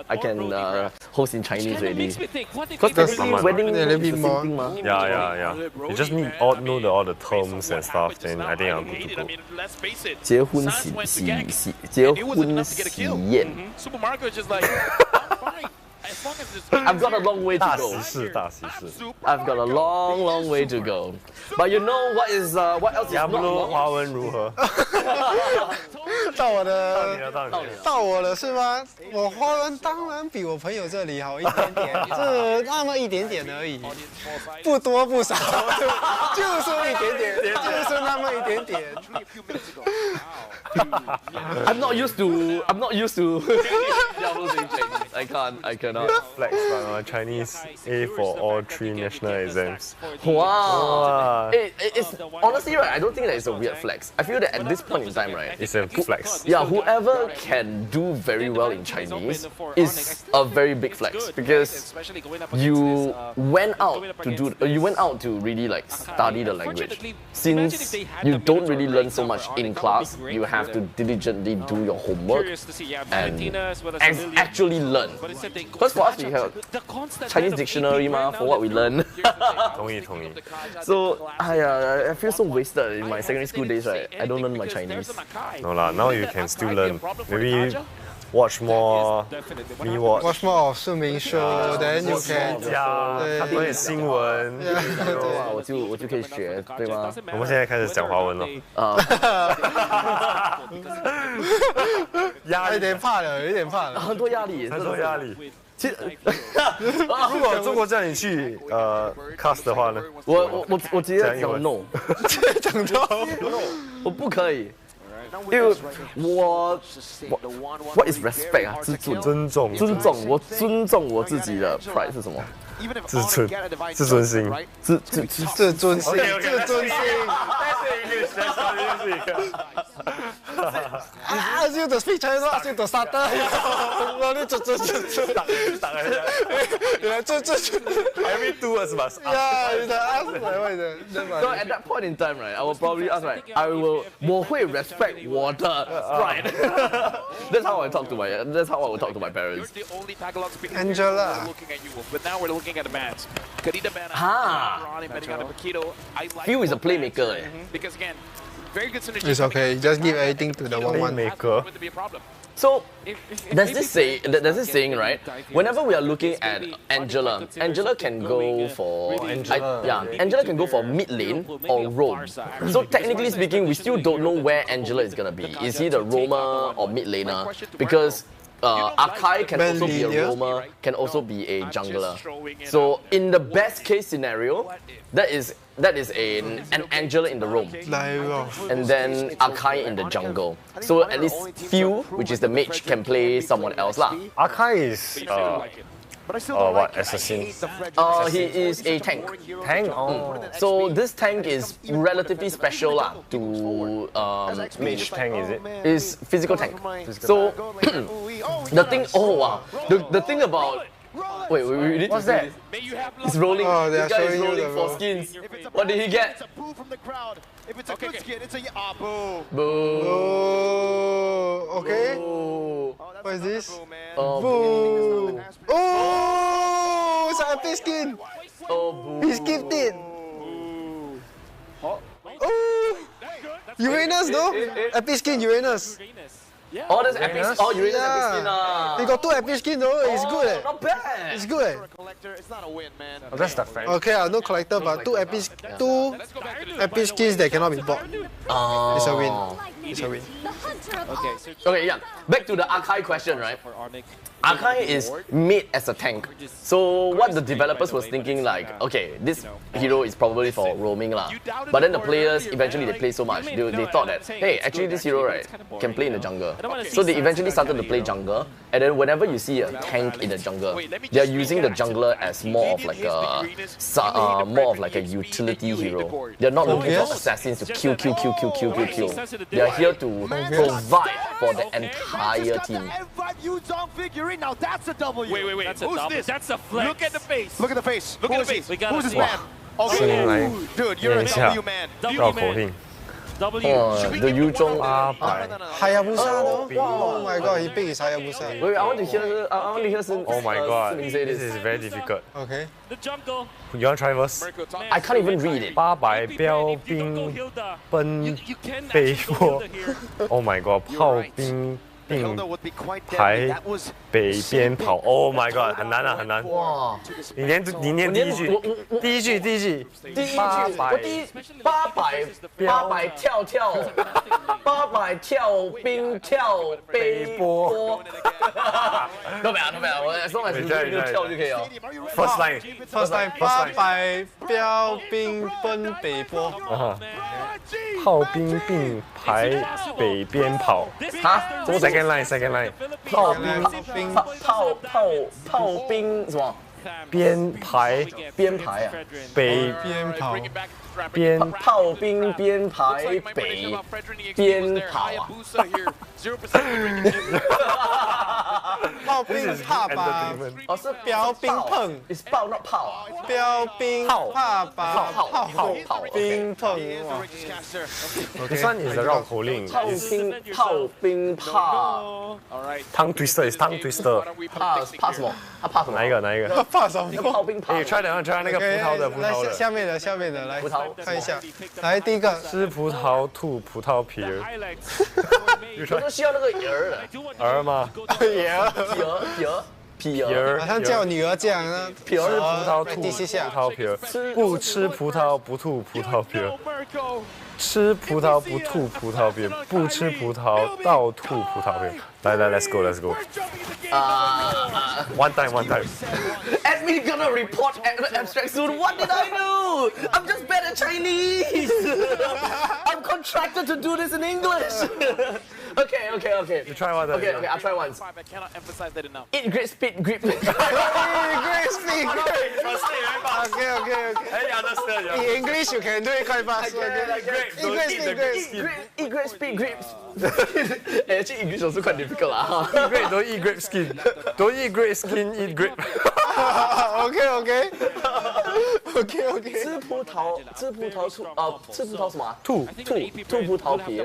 host in Chinese already. Because technically wedding is the same thing, ma. Yeah. You just need know all the terms and stuff, then I think I'm good to go. 结婚喜宴. Supermarket is just like, fine. As long as it's I've got a long way to go. 大喜事，大喜事。 I've got a long way to go. But you know what else is not long? 华文如何？到我的是吗？我华文当然比我朋友这里好一点点，这那么一点点而已，不多不少，就是一点点，就是那么一点点。I'm not used to Diablo saying Chinese. I cannot. Flex, but Chinese A for all 3 national exams. Wow. It's honestly, right, I don't think that it's a weird flex. I feel that at this point in time, right, it's a flex. Yeah, whoever can do very well in Chinese is a very big flex because you went out to really like study the language. Since you don't really learn so much in class, you have to diligently do your homework and actually learn. Because for us, we have Chinese dictionary for what we learn. So I feel so wasted in my secondary school days, right? I don't learn my Chinese. No lah, now you can still learn. Maybe watch more MediaCorp. Watch more of Suming show, then you can 看多点新闻。我就可以学，对吗？我们现在开始讲华文了。有点怕了，有点怕了，很多压力，很多压力。其实，如果中国叫你去cast 的话呢？我直接讲 no， 讲 no， 我不可以。因为what is respect 啊？尊重，我尊重我自己的 pride 是什么？自尊心，自尊心。Ask you to speak Chinese, ask you to start. 我哋Every 2 words must ask. So at that point in time, right, I will probably ask, right, 我会 respect 我的 pride. That's how I talk to my. That's how I will talk to my parents. Angela. But now we're looking at the bans. Phil is a playmaker. Because again, very good synergy. It's okay. Just give everything to the 1-1 maker. So there's this saying, right? Whenever we are looking at Angela can go for Angela can go for mid lane or roam. So technically speaking, we still don't know where Angela is gonna be. Is he the roamer or mid laner? Because Akai can also be a roamer, can also be a jungler. So in the best case scenario, that is an Angela in the roam, and then Akai in the jungle. So at least Phil, which is the mage, can play someone else lah. Akai is what, assassin? He is a tank. Tank? So this tank is relatively special lah to mage tank, is it? Is physical tank. So the thing about wait, what's that? He's rolling. Oh, this guy is rolling for skins. What did he get? If it's a good skin, it's a boo. Boo. Okay. Boo. What is this? Boo. Oh, it's an epic skin. Oh, boo. He skipped it. Oh, Uranus, no? Epic skin, Uranus. Oh, that's epic. Oh, Uranus epic skin. He got 2 epic skins though. It's good. Not bad. It's good. It's not a win, man. Oh, that's the friend. Okay, no collector, but 2 epic skins that cannot be bought. It's a win. It's a win. Okay, yeah. Back to the Akai question, right? Akai is made as a tank. So what the developers was thinking, like, okay, this hero is probably for roaming lah. But then the players eventually they play so much, they thought that, hey, actually this hero right can play in the jungle. So they eventually started to play jungle, and then whenever you see a tank in the jungle, they are using the jungler as more of like a utility hero. They're not looking for assassins to kill. They are here to provide for the entire team. Now that's a W. Wait. That's Who's this? That's a flex. Look at the face. Look at the face. Look at the face. Who's this man? Okay. Dude, you're a W man. W man. The Yuzhong Hayabusa, no? Oh my god, he picked his Hayabusa. Wait, I want to hear Oh my god, say this is very difficult. Okay. The jungle. You want to try first? I can't even read it. 800标兵奔北坡 Oh my god, 炮兵并排北边跑 Oh my god, 很难啊，很难。哇！你念第一句，800跳，800跳兵跳北坡。都没有，我 as long as 你就跳就可以了。First line. 800标兵奔北坡。炮兵并排北边跑。哈？Second line. 兵什么？编排编排啊，北边跑边炮兵编排北边跑啊。炮兵怕吧？哦，是标兵碰，is 炮 not 炮啊，标兵怕吧？炮兵碰哇！ This one is a 绕口令。炮兵炮。Tongue twister is tongue twister。怕什么？他怕什么？哪一个？怕什么？炮兵炮。哎，try 那个葡萄的。来下面的来葡萄看一下。来第一个，吃葡萄吐葡萄皮儿。我都需要那个儿的。儿吗？皮儿，好像叫女儿这样呢。皮儿吃葡萄吐第四下葡萄皮儿，不吃葡萄不吐葡萄皮儿。吃葡萄不吐葡萄皮儿，不吃葡萄倒吐葡萄皮儿。来，let's go。One time. Admin gonna report abstract soon. What did I do? I'm just bad at Chinese. I'm contracted to do this in English. Okay. You try one. Okay, I'll try once. I cannot emphasize that enough. Eat great speed, grip. Great speed. Okay. Hey, understand? In English you can do it quite fast. Eat great speed, grips. Actually, English also quite difficult lah. Eat grape, don't eat grape skin. Don't eat grape skin, eat grape. Okay. 吃葡萄什么？吐葡萄皮。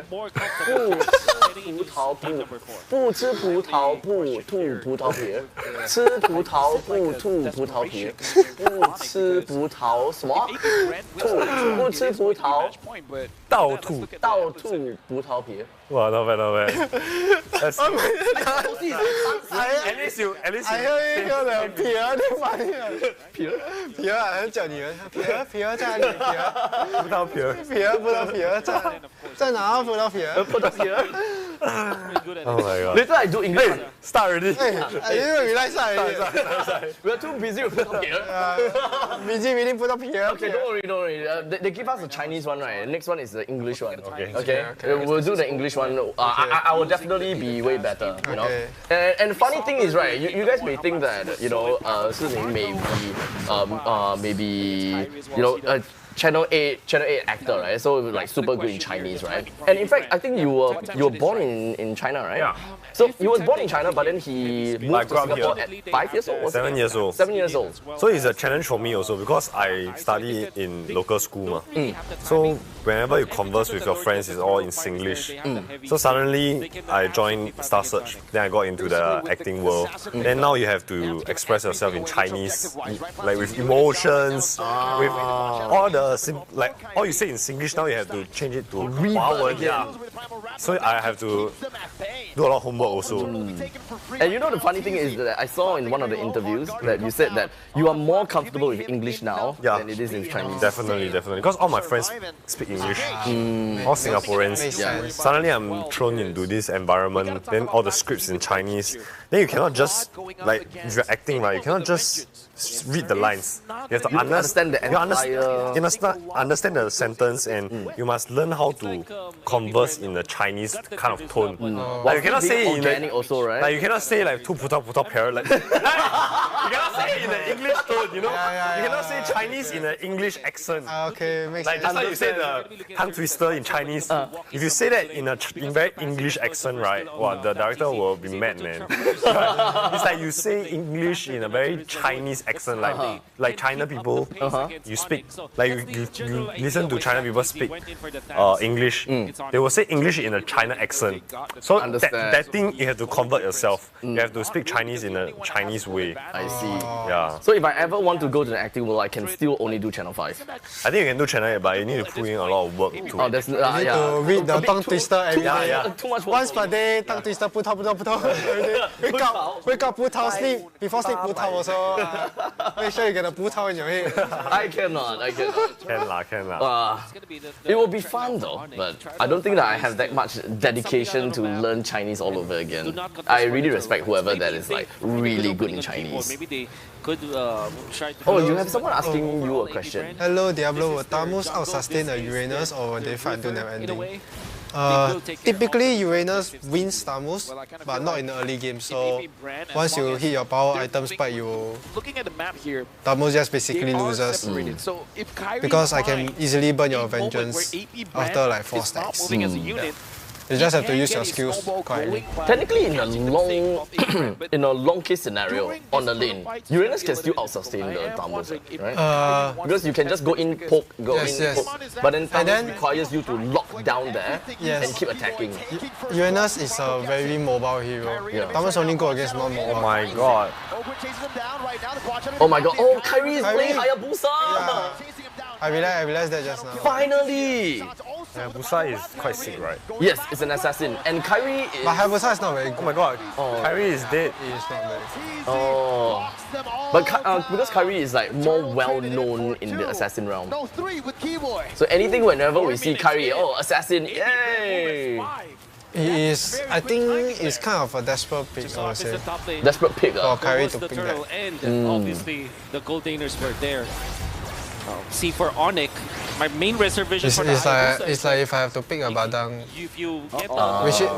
不吃葡萄不吐葡萄皮。吃葡萄不吐葡萄皮。不吃葡萄什么？不吃葡萄倒吐葡萄皮。Wow, not bad. That's At least you. I heard you the 皮儿的反应。皮儿好像叫女儿，皮儿在哪里？葡萄皮儿在哪？葡萄皮儿。Oh my god. Later I do English. Hey, start already. I didn't realize that. We are too busy with 葡萄皮儿。busy葡萄皮儿。Okay, don't worry. They give us the Chinese one, right? The next one is the English one. Okay. We'll do the English one. I will definitely be way better, you know. And the funny thing is, right? You guys may think that Siming may be Channel 8 actor, right? So like super good in Chinese, right? And in fact, I think you were born in China, right? Yeah. So he was born in China, but then he moved to Singapore at 5 years old. 7 years old. 7 years old. So it's a challenge for me also because I study in local school. So whenever you converse with your friends, it's all in Singlish. So suddenly I joined Star Search. Then I got into the acting world. Then now you have to express yourself in Chinese, like with emotions, with all all you say in Singlish. Now you have to change it to Huawen. Yeah. So I have to do a lot of homework also. And you know the funny thing is that I saw in one of the interviews that you said that you are more comfortable with English now than it is in Chinese. Definitely. Because all my friends speak English. All Singaporeans. Suddenly I'm thrown into this environment. Then all the scripts in Chinese. Then you cannot just if you're acting, right? You cannot just read the lines. You have to understand the entire. Understand the sentence, and you must learn how to converse in a Chinese kind of tone. Like you cannot say organic also, right? Like you cannot say like "tu puta pear." Like you cannot say it in an English tone, you know. You cannot say Chinese in an English accent. Okay, makes sense. Like just like you said the tongue twister in Chinese. If you say that in very English accent, right? Wow, the director will be mad, man. It's like you say English in a very Chinese accent, like China people. You speak like you listen to China people speak English. They will say English in a China accent. So that thing you have to convert yourself. You have to speak Chinese in a Chinese way. I see. Yeah. So if I ever want to go to the acting world, I can still only do Channel 5. I think you can do Channel 8, but you need to put in a lot of work too. Oh, that's you need to read the tongue twister every day. Too much work. Once per day, tongue twister, 葡萄every day. Wake up, 葡萄, sleep. Before sleep, 葡萄 also. Make sure you get a 葡萄in your head. I cannot. Can lah. It will be fun though, but I don't think that I have that much dedication to learn Chinese all over again. I really respect whoever that is like really good in Chinese. Maybe they could try to. Oh, you have someone asking you a question. Hello, Diablo. Will Thanos out-sustain a Uranus or will they fight until never ending? Typically, Uranus wins star moves, but not in the early game. So once you hit your power item spike, you looking at the map here, Tamos just basically loses. So if Kyrie Because I can easily burn your vengeance after like 4 stacks. You just have to use your skills quietly. Technically, in a long, in a long case scenario on the lane, Uranus can still out-sustain the Tamos, right? Because you can just go in, poke, poke. But then Tamos requires you to lock down there and keep attacking. Uranus is a very mobile hero. Tamos only go against non-mobile. Oh my god. Oh my god, oh, Kyrie is playing Hayabusa! I realized that just now. Finally! Hayabusa is quite sick, right? Yes, it's an assassin. And Kyrie is... But Hayabusa is not very good. Oh my god, Kyrie is dead. He is not very good. Oh. But because Kyrie is like more well-known in the assassin realm. So anything whenever we see Kyrie, oh, assassin, yay! He is, I think it's kind of a desperate pick, I would say. Desperate pick, for Kyrie to pick that. Obviously, the goaltenders were there. See, for Onyx, my main reservation it's like if I have to pick a Badang, if you get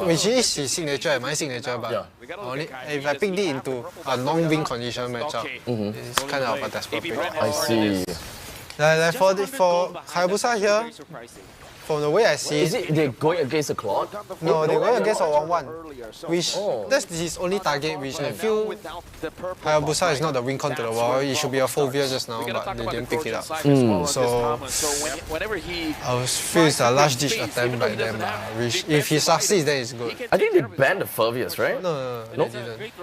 which is his signature and my signature, but only if I picked it into a non-win condition matchup, it's kind of a desperate pick. I see. Like for Hayabusa here, from the way I see is it they're going against a Claude? No, they're going against a 1-1. Which that's his only target, which I feel Hayabusa is not the win con to the wall. It should be a Phobia just now, but they didn't pick it up. So I feel it's a last ditch attempt by them. Which if he succeeds, then it's good. I think they banned the Furvius, right? No, they didn't.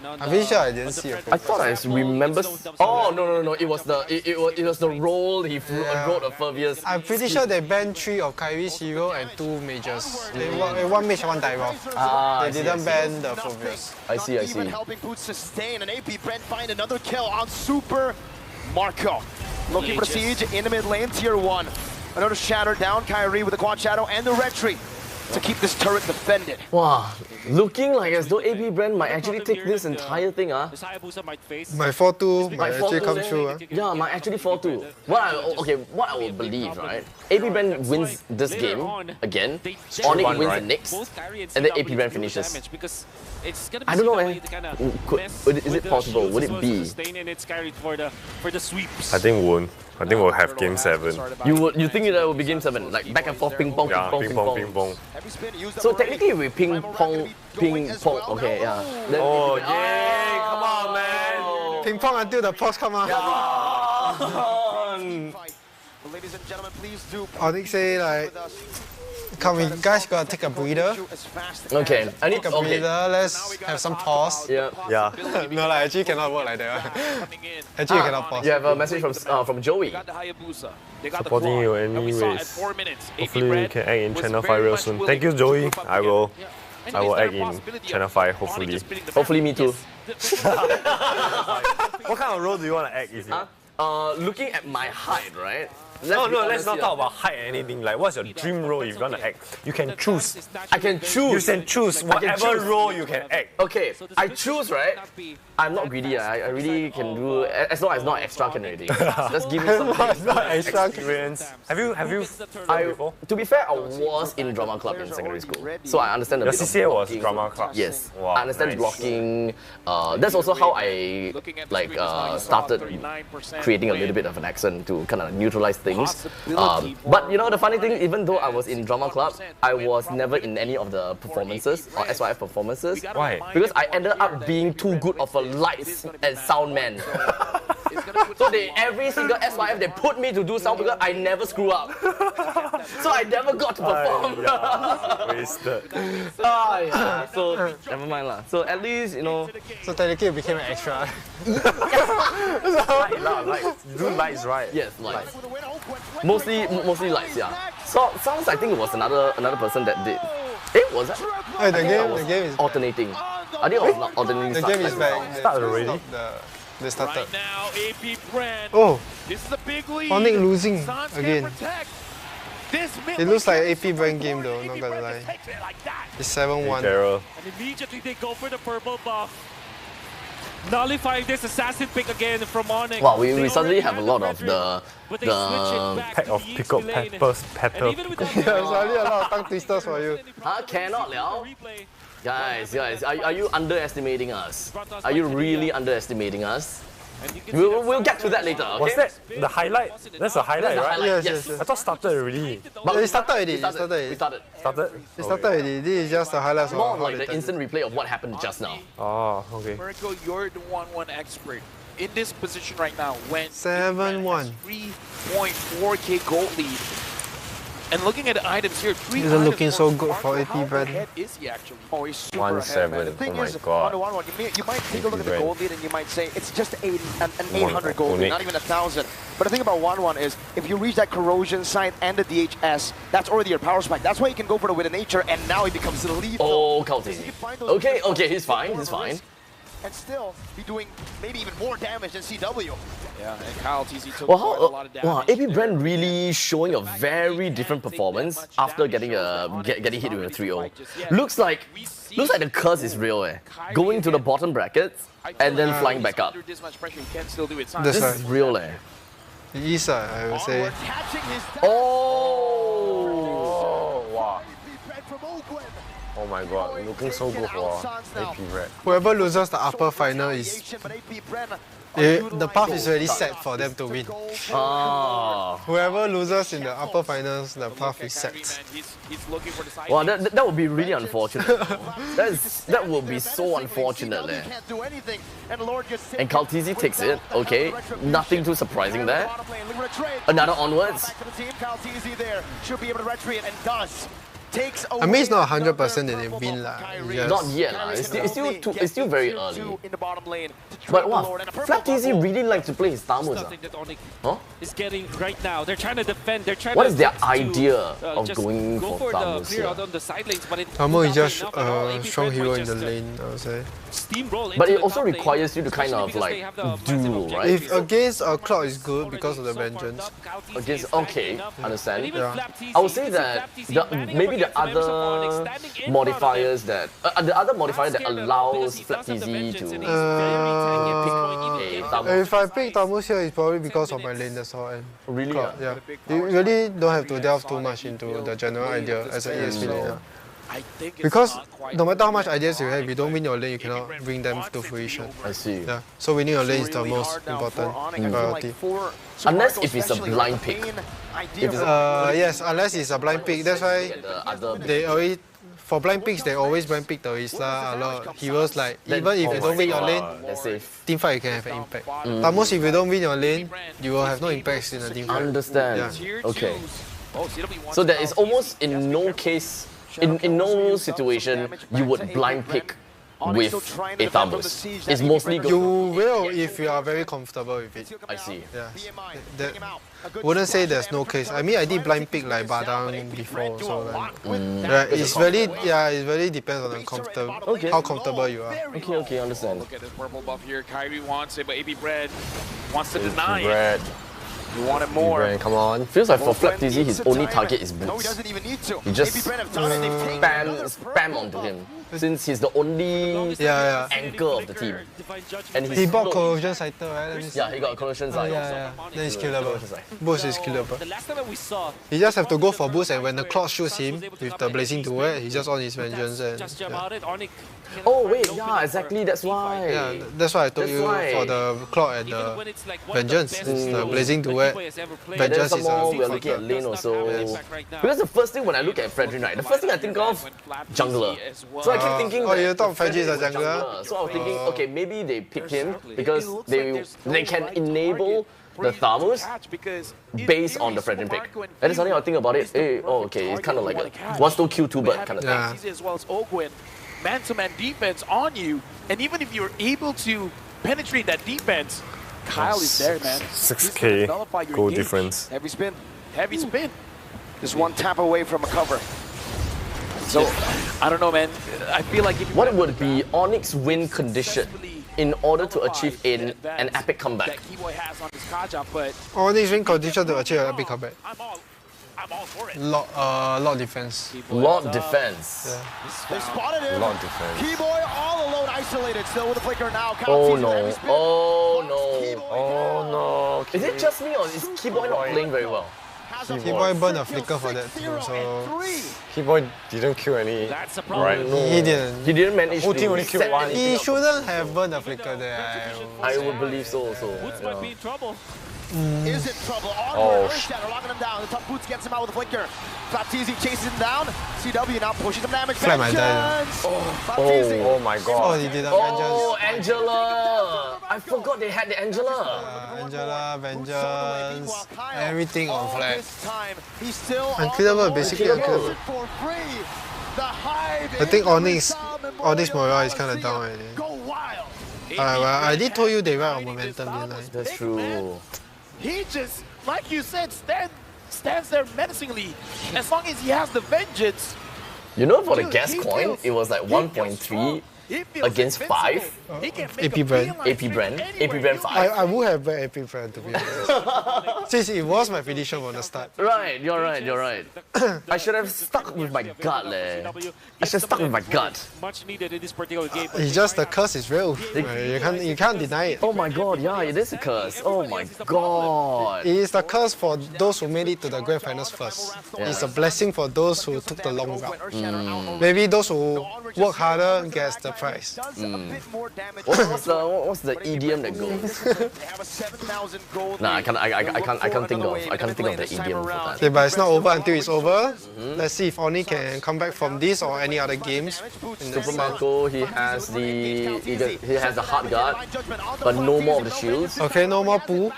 I'm pretty sure I didn't see a Phobia. I thought I remember. Oh no! It was the role he wrote a Furvius. I'm pretty sure they banned 3 of Kyrie's hero and 2 mages. They one mage, 1 Tyroth. They didn't ban the Phobius. I see. Even helping Boots sustain, and AP Brent find another kill on Super Marco. Looking for siege in the mid lane, tier 1. Another shatter down, Kyrie with the quad shadow and the retreat to keep this turret defended. Wow, looking like as though AP Brand might actually take this entire thing. My 4-2 might actually come true. Yeah, might actually 4-2. What I will believe, right? AP Brand wins this game again, Onyx wins the next, and then AP Brand finishes. I don't know, man. Is it possible? Would it be? I think won't. I think we'll have game 7. You think that will be game 7? Like back and forth, ping pong, ping pong. So technically we ping pong. Okay, yeah. Oh yay! Come on, man! Ping pong until the post come out. Ladies and gentlemen, please do. Onyx say like, come in, guys, gotta take a breather. Okay, I need a breather. Let's have some pause. Yeah. No, like actually cannot work like that. Actually, you cannot pause. You have a message from Joey. Supporting you anyways. Hopefully we can act in Channel 5 real soon. Thank you, Joey. I will act in Channel 5, hopefully. Hopefully me too. What kind of role do you want to act, is it? Looking at my height, right? Let's not talk about height or anything. Like, what's your dream role if you want to act? You can choose. I can choose. You can choose whatever role you can act. Okay, I choose, right? I'm not greedy. I really can do, as long as not extra can already. Just give me something. Not extra experience. Have you before? To be fair, I was in drama club in secondary school, so I understand Your CCA was drama club. Yes, wow, I understand blocking. That's also how I started creating a little bit of an accent to kind of neutralize things. But you know the funny thing, even though I was in drama club, I was never in any of the performances or SYF performances. Why? Because I ended up being too good of a lights and sound man. So every single SYF they put me to do sound because I never screw up. So I never got to perform. Wasted. So never mind lah. So at least So technically you became an extra. Lights. Do lights, right? Yes, lights. Mostly lights, yeah. So sounds I think it was another person that did. Was that? The game is alternating. I think it was not alternating. The game is back. Started already. They started. Right now, AP Brand. Oh, this is a big lead. Onyx losing again. It looks like an AP Brand game though, not gonna lie. It's 7-1. And immediately they go for the purple buff. nullifying this assassin pick again from Onyx. Wow, we suddenly have a lot of the pack of pickled peppers, pepper. Suddenly a lot of tongue twisters for you. Huh? Cannot liao. Guys, are you underestimating us? Are you really underestimating us? We'll get to that later, okay? Was that the highlight? That's the highlight, right? Yes. I thought started already. But it started already. We started. It started already. This is just the highlights of More how like they the instant replay of what happened just now. Oh, okay. Mirko, you're the 1-1 expert. In this position right now, when 7-1. 3.4k gold lead. And looking at the items here, 3 These are looking so good for AP Brand. ahead is he actually? Oh, he's super 1-7. ahead, man. The thing Oh my is, God. on the 1-1, you might take a look at the Brand. gold lead and you might say it's just an 800 gold lead, not even 1,000. But the thing about 1-1 is, if you reach that corrosion site and the DHS, that's already your power spike. That's why you can go for the With a Nature, and now it becomes lethal. Oh, Kalti. Okay, he's fine. And still be doing maybe even more damage than CW. Yeah, and Kyle TZ took Well, quite a lot of damage. wow, AP Brand really showing a very different performance after getting hit with a 3-0. Looks like the curse is real, eh? Going to the bottom brackets and then flying back up. Under this much pressure, he can still do it. This is real, eh? It is, I would say. Oh! Wow. Oh my God, looking so good for AP Red. Whoever loses the upper final is... the path is already set for them to win. Whoever loses in the upper finals, the path is set. Wow, that would be really unfortunate. that would be so unfortunate. And Kaltizi takes it, okay. Nothing too surprising there. Another onwards. I mean, it's not 100% that they win lah. Not yet lah. It's still very early. But wow, Flat TZ really likes to play his Tamus. Huh? Is getting right now. They're trying to defend. They're trying What to is their to, idea of going go for the Tamus clear here? out on the side lanes, but Tamu is just a strong hero in the lane, I would say. But it also requires you to kind of like duel, right? If against a Cloud is good because of the Vengeance. Against, okay, understand. Yeah. I would say that maybe the other modifiers that allows Flat TZ to if I pick Tamus here, it's probably because of my lane, that's all. And really? Cloud, yeah. You really don't have to delve too much into the general idea as an ESP laner. Because no matter how much ideas you have, if you don't win your lane, you cannot bring them to fruition. I see. Yeah. So winning your lane is the most important priority. Unless if it's a blind pick. Yes, unless it's a blind pick. That's why they always, for blind picks, they always blind pick the Isla a lot. Heroes like, even if you don't win your lane, teamfight you can have an impact. Tamus, if you don't win your lane, you will have no impacts in the teamfight. Understand. Yeah. Okay. So there is almost in no case, in no situation, you would blind pick with a Tamus. It's mostly you will if you are very comfortable with it. I see. Yeah. Wouldn't say there's no case. I mean, I did blind pick like Badang before, so like, yeah, it's really it really depends on the how comfortable you are. Okay, understand. Look at this purple buff here. Kyrie wants it, but AP Bread wants to deny Red. it. You wanted more. Brand, come on. Feels like for Flat TZ, his only target is boots. No, he doesn't even need to. He just spam onto him. Since he's the only anchor of the team. And he bought Corrosion Scyther, right? Yeah, he got a Corrosion Scyther. Yeah. Then he's killable. Boost is killable. The last time that we saw, He just have to go for boost, and when the Cloud shoots him with the Blazing Duet, he just on his Vengeance. And, just jump out it, Onyx. Oh wait, yeah, exactly, that's why. Yeah, that's why I told you for the Cloud and the Vengeance. It's the Blazing Duet. Vengeance is a we're looking at lane also. Because the first thing when I look at Fredrin, right, the first thing I think of, jungler. So I keep thinking you thought Fredrin is a jungler? So I was thinking, okay, maybe they picked him because they can enable the Tamus based on the Fredrin pick. And then suddenly I think about it, okay, it's kind of like a 1-2 kill 2 bird kind of thing. As well as Ogwin, man-to-man defense on you, and even if you're able to penetrate that defense, Kyle is there, man. 6k goal difference. Heavy spin. Just one tap away from a cover. So, I don't know, man. I feel like if what would be Onyx win condition in order to achieve an epic comeback? That Keyboy has on his Kaja, but Onyx win condition to achieve an epic comeback. I'm all for it. Lot defense. Lot defense. They spotted him. Lot defense. Keyboy all alone. I isolated, still with the flicker now. Oh no, oh no, oh no. Is it just me or is Keyboy not playing very well? Keyboy burned a flicker for that too, so... Keyboy didn't kill any, right? He didn't. He didn't manage Whole team only to killed set one. anything He up. shouldn't have burned a flicker there. I would believe so also. Boots might be in trouble. Is in trouble. Oh, Shadow locking him down. The top Boots gets him out with a flicker. Baptiste chases him down. CW now pushing some damage. Flat my Vengeance. oh my god. Oh, he did a Oh, Angela! I forgot they had the Angela. Angela, Vengeance, everything on flag. This time, he's still Unkillable, basically unkillable. for free. The Hive. I think Onyx morale is kind of down already. Go wild. Well, I did told you they ride on momentum, didn't I? That's true. He just, like you said, stands there menacingly. As long as he has the vengeance. You know, for the gas coin, it was like 1.3 against 5. AP brand. AP brand. AP brand 5. I would have bet AP brand to be honest. Since it was my prediction from the start. Right, you're right, you're right. I should have stuck with my gut, leh. I should have stuck with my gut. Much needed in this particular game. It's just the curse is real. You can't deny it. Oh my god, yeah, it is a curse. Oh my god. It is the curse for those who made it to the grand finals first. Yeah. It's a blessing for those who took the long route. Maybe those who work harder gets the prize. What's the EDM that goes? Nah, I can't think of the EDM for that. Okay, but it's not over until it's over. Let's see if Oni can come back from this or any other games. Super Marco, he has the hard guard, but no more of the shields. Okay, no more Poo.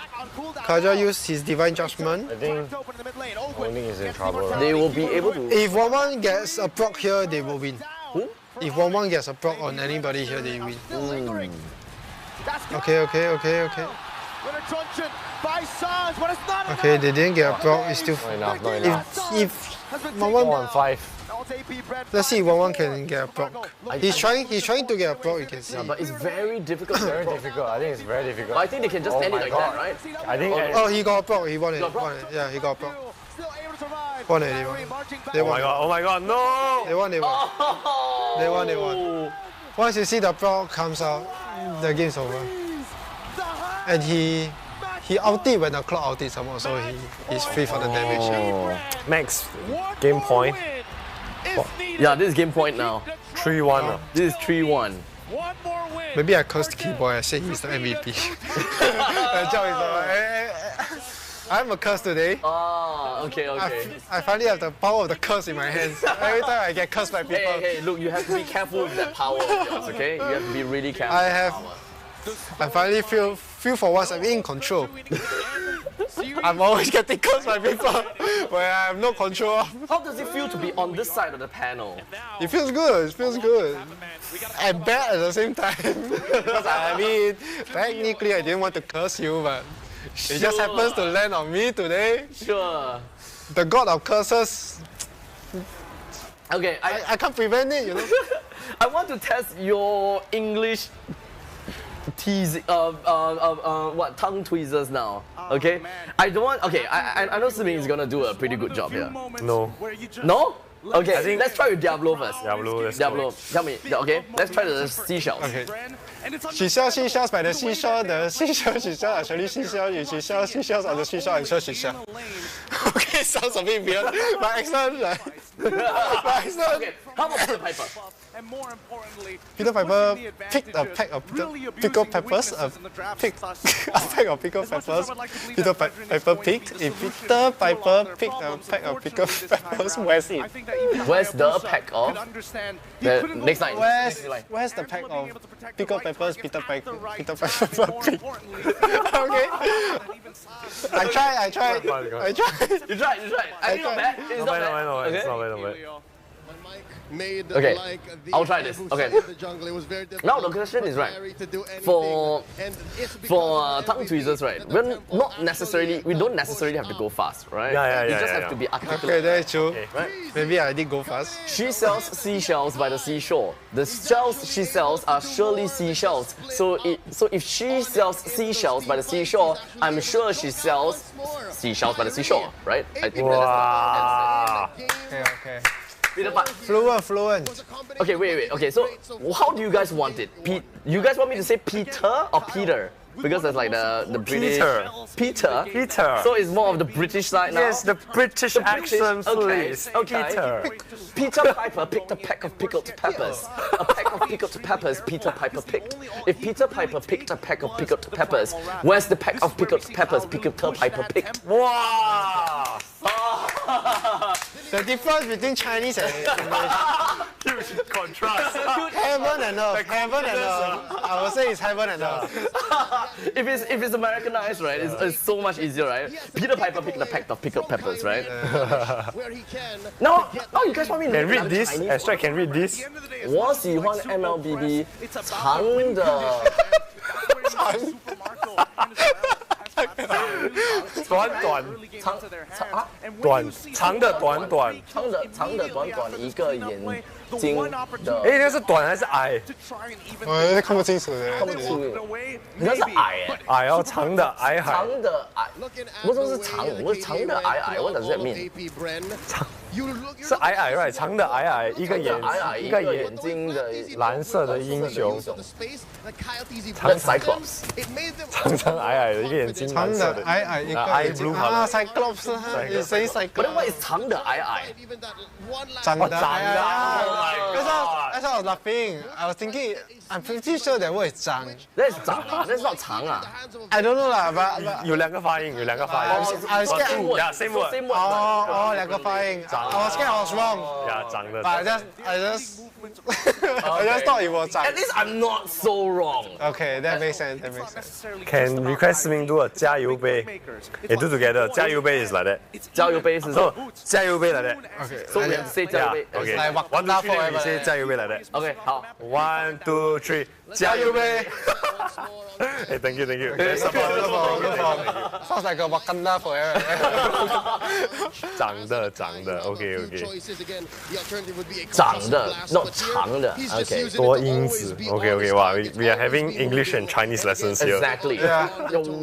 Kaja used his Divine Judgment. I think Onyx is in trouble. Right? They will be able to. If 1-1 gets a proc here, they will win. If 1-1 gets a proc on anybody here, they win. Okay. Okay, they didn't get a proc, it's still... Not enough. If 1-1... Let's see if 1-1 can get a proc. He's trying to get a proc, you can see. Yeah, but it's very difficult. Very difficult. I think it's very difficult. I think they can just end it like that, right? I think. Oh, he got a proc. He won it. Yeah, he got a proc. Won it. They won. Oh my god, no! They won. They won. Once you see the proc comes out, the game's over. And he ulted when the clock ulted someone, so he's free for the damage. Max, game point. Yeah, this is game point now. 3-1. This is 3-1. Maybe I cursed Keyboy, I said he's the MVP. I'm a curse today. Ah, okay. I finally have the power of the curse in my hands. Every time I get cursed by people. Hey, look, you have to be careful with that power of yours, okay? You have to be really careful. I finally feel for once I'm in control. I'm always getting cursed by people where I have no control. How does it feel to be on this side of the panel? It feels good. And bad at the same time. Because I mean, technically I didn't want to curse you, but it just happens to land on me today. Sure. The god of curses. Okay, I can't prevent it, you know. I want to test your English tongue tweezers now. Okay? I don't want. Okay, I know Siming is gonna do a pretty good job here. No. No? Okay, let's try with Diablo first. Diablo, tell me. Okay, let's try the seashells. Okay. She sells seashells by the seashore. The seashell she sells actually seashell. If she sells seashells on the seashore, I'm sure she sells. Okay, sounds a bit weird. But excellent. Okay, how about Peter Piper? And more importantly, Peter Piper picked a pack of pickled peppers. A pack of pickled peppers. Peter Piper picked. If Peter Piper picked a pack of pickled peppers, where's it? Where's the pack of? The next line. Where's the pack of pickled peppers? Peter Piper picked. Okay. I tried. You tried. I think not bad. It's not bad. It's not bad. Okay, I'll try this. Okay. Now the question is right. For tongue tweezers, right? We don't necessarily have to go fast, right? Yeah. You just have to be articulate. Okay, that's true. Right? Maybe I did go fast. She sells seashells by the seashore. The shells she sells are surely seashells. So if she sells seashells by the seashore, I'm sure she sells seashells by the seashore, right? I think Okay. Fluent. Okay, wait. Okay, so how do you guys want it? You guys want me to say Peter or Peter? Because that's like the British. Peter. So it's more of the British side now. Yes, the British accent, please. Okay. Peter Piper picked a pack of pickled peppers. A pack of pickled peppers Peter Piper picked. If Peter Piper picked a pack of pickled peppers, where's the pack of pickled peppers Peter Piper picked? Wow! The difference between Chinese and English. Huge contrast. Heaven and earth. Heaven and earth. I would say it's heaven and earth. If it's Americanized, right, it's so much easier, right? Peter Piper picked a pack of pickled peppers, right? Now, you guys want me to Can read this? Extra can read this. 我喜欢 MLBB 长的长的短短一个眼睛的。哎，那是短还是矮？我看不清楚的。看不出，你那是矮哎。矮哦，长的矮矮。长的矮，我说是长，我是长的矮矮，what does that mean？ 是矮矮 right， 长的矮矮，一个眼睛的蓝色的英雄。长 Cyclops， 长矮矮的一个眼睛，蓝色的。矮矮一个眼睛啊 ，Cyclops， 你谁 Cyclops？ But what is 长的矮矮？长的矮矮。As I was laughing, I was thinking, I'm pretty sure that word is 长。That's 长啊 ，That's not 长啊。I don't know 啦，but 有两个发音，有两个发音。I was scared. Yeah, same word. 哦，两个发音。I was scared I was wrong. Yeah, 长的。 But I just thought it was 长。 At least I'm not so wrong. Okay, that makes sense. That makes sense. Can request Ming do a 加油杯? Hey, do together. 加油杯 is like that. 加油杯是 So 加油杯 like that. Okay. So we have to say 加油杯. Okay. Like One, two, three, then we say 加油杯 like that. Okay, 好。 1, 2, 3. 加油杯. Hey, thank you. No problem. Sounds like a Wakanda forever. 长的 OK. 长的 not 长的 OK 多音字 OK. Wow, we are having English and Chinese lessons here. Exactly. Yeah.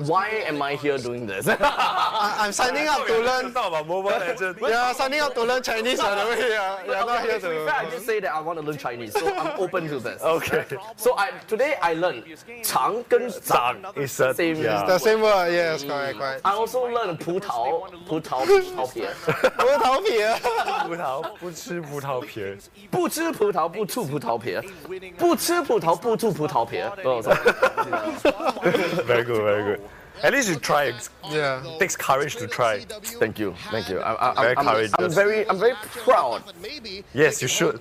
Why am I here doing this? I'm signing up to learn. Talk about Mobile Legends. Yeah, signing up to learn Chinese by the way. You're not here To be fair, I to. just say that I want to learn Chinese, so I'm open to this. Okay. So today I learned 长跟长 is a same. yeah. The same word. Yes, correct. I also learned 葡萄皮。葡萄皮。葡萄不吃葡萄皮。不吃葡萄不吐葡萄皮。不吃葡萄不吐葡萄皮。Very good. At least you try. Yeah. It takes courage to try. Thank you. Very courageous. I'm very proud. Yes, you should.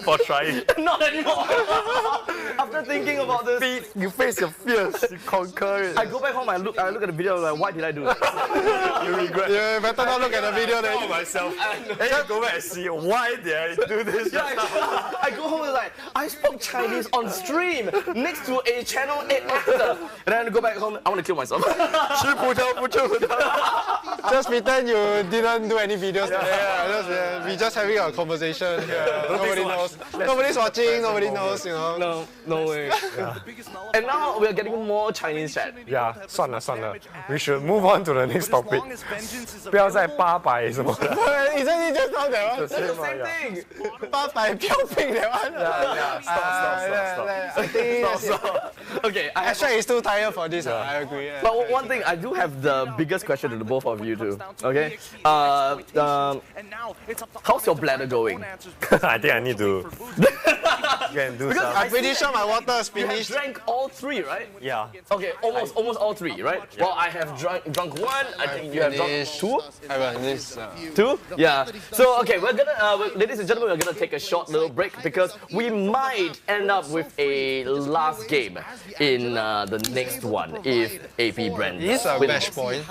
For trying. Not anymore. After thinking about this, You face your fears. You conquer it. I go back home. I look at the video. I'm like, why did I do this? You regret. Yeah, better not look at the video then. I myself. Then you go back and see why did I do this. I go home and like, I spoke Chinese on stream next to a channel 8 actor. And then I go back home. I want to kill myself. 吃葡萄不吃葡萄. Just pretend you didn't do any videos today. We just having a conversation here. Nobody knows. Nobody's watching. Nobody knows. You know. No way. And now we're getting more Chinese chat. Yeah, 算了. We should move on to the next topic. 不要再800什么的. Isn't it just now that one? That's the same thing. 800飘屏 that one. Yeah. Stop. I think Okay, Astra is too tired for this. I agree. But one thing, I do have the biggest question to the both of you too. Okay? How's your bladder going? I think I need to go and do some. I'm pretty sure my water is You have finished. drank all 3, right? Yeah. Okay, almost all 3, right? Well, I have drunk 1. I think you have drunk 2. I finished. 2? Yeah. So, okay, we're gonna, ladies and gentlemen, we're gonna take a short little break because we might end up with a last game in the next one if AP Brand It's a wins. match point.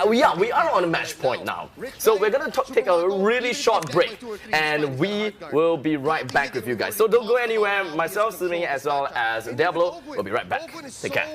We are on a match point now. So we're gonna take a really short break and we will be right back with you guys. So don't go anywhere. Myself, Simi, as well as Diablo will be right back. Take care.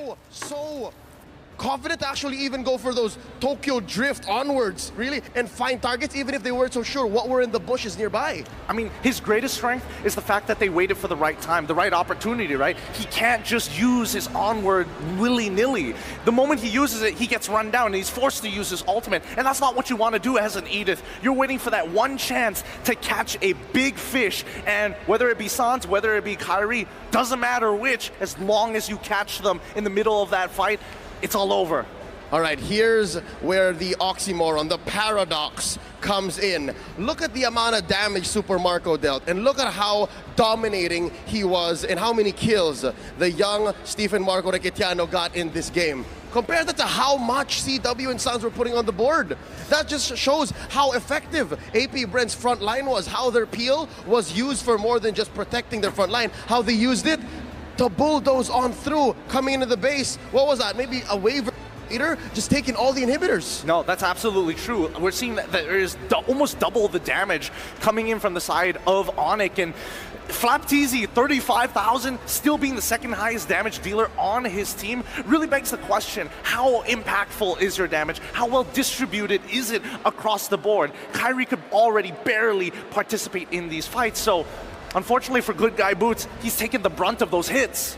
confident to actually even go for those Tokyo drift onwards, really, and find targets even if they weren't so sure what were in the bushes nearby. I mean, his greatest strength is the fact that they waited for the right time, the right opportunity, right? He can't just use his onward willy-nilly. The moment he uses it, he gets run down and he's forced to use his ultimate, and that's not what you want to do as an Edith. You're waiting for that one chance to catch a big fish, and whether it be Sans, whether it be Kairi, doesn't matter which, as long as you catch them in the middle of that fight, it's all over. All right, here's where the oxymoron, the paradox comes in. Look at the amount of damage Super Marco dealt, and look at how dominating he was and how many kills the young Stephen Marco Requetiano got in this game. Compare that to how much CW and Suns were putting on the board. That just shows how effective AP Brent's front line was, how their peel was used for more than just protecting their front line, how they used it to bulldoze on through, coming into the base. What was that? Maybe a waiver later, just taking all the inhibitors. No, that's absolutely true. We're seeing that there is almost double the damage coming in from the side of Onyx, and Flapteezy, 35,000, still being the second highest damage dealer on his team, really begs the question, how impactful is your damage? How well distributed is it across the board? Kairi could already barely participate in these fights, so unfortunately for Good Guy Boots, he's taken the brunt of those hits.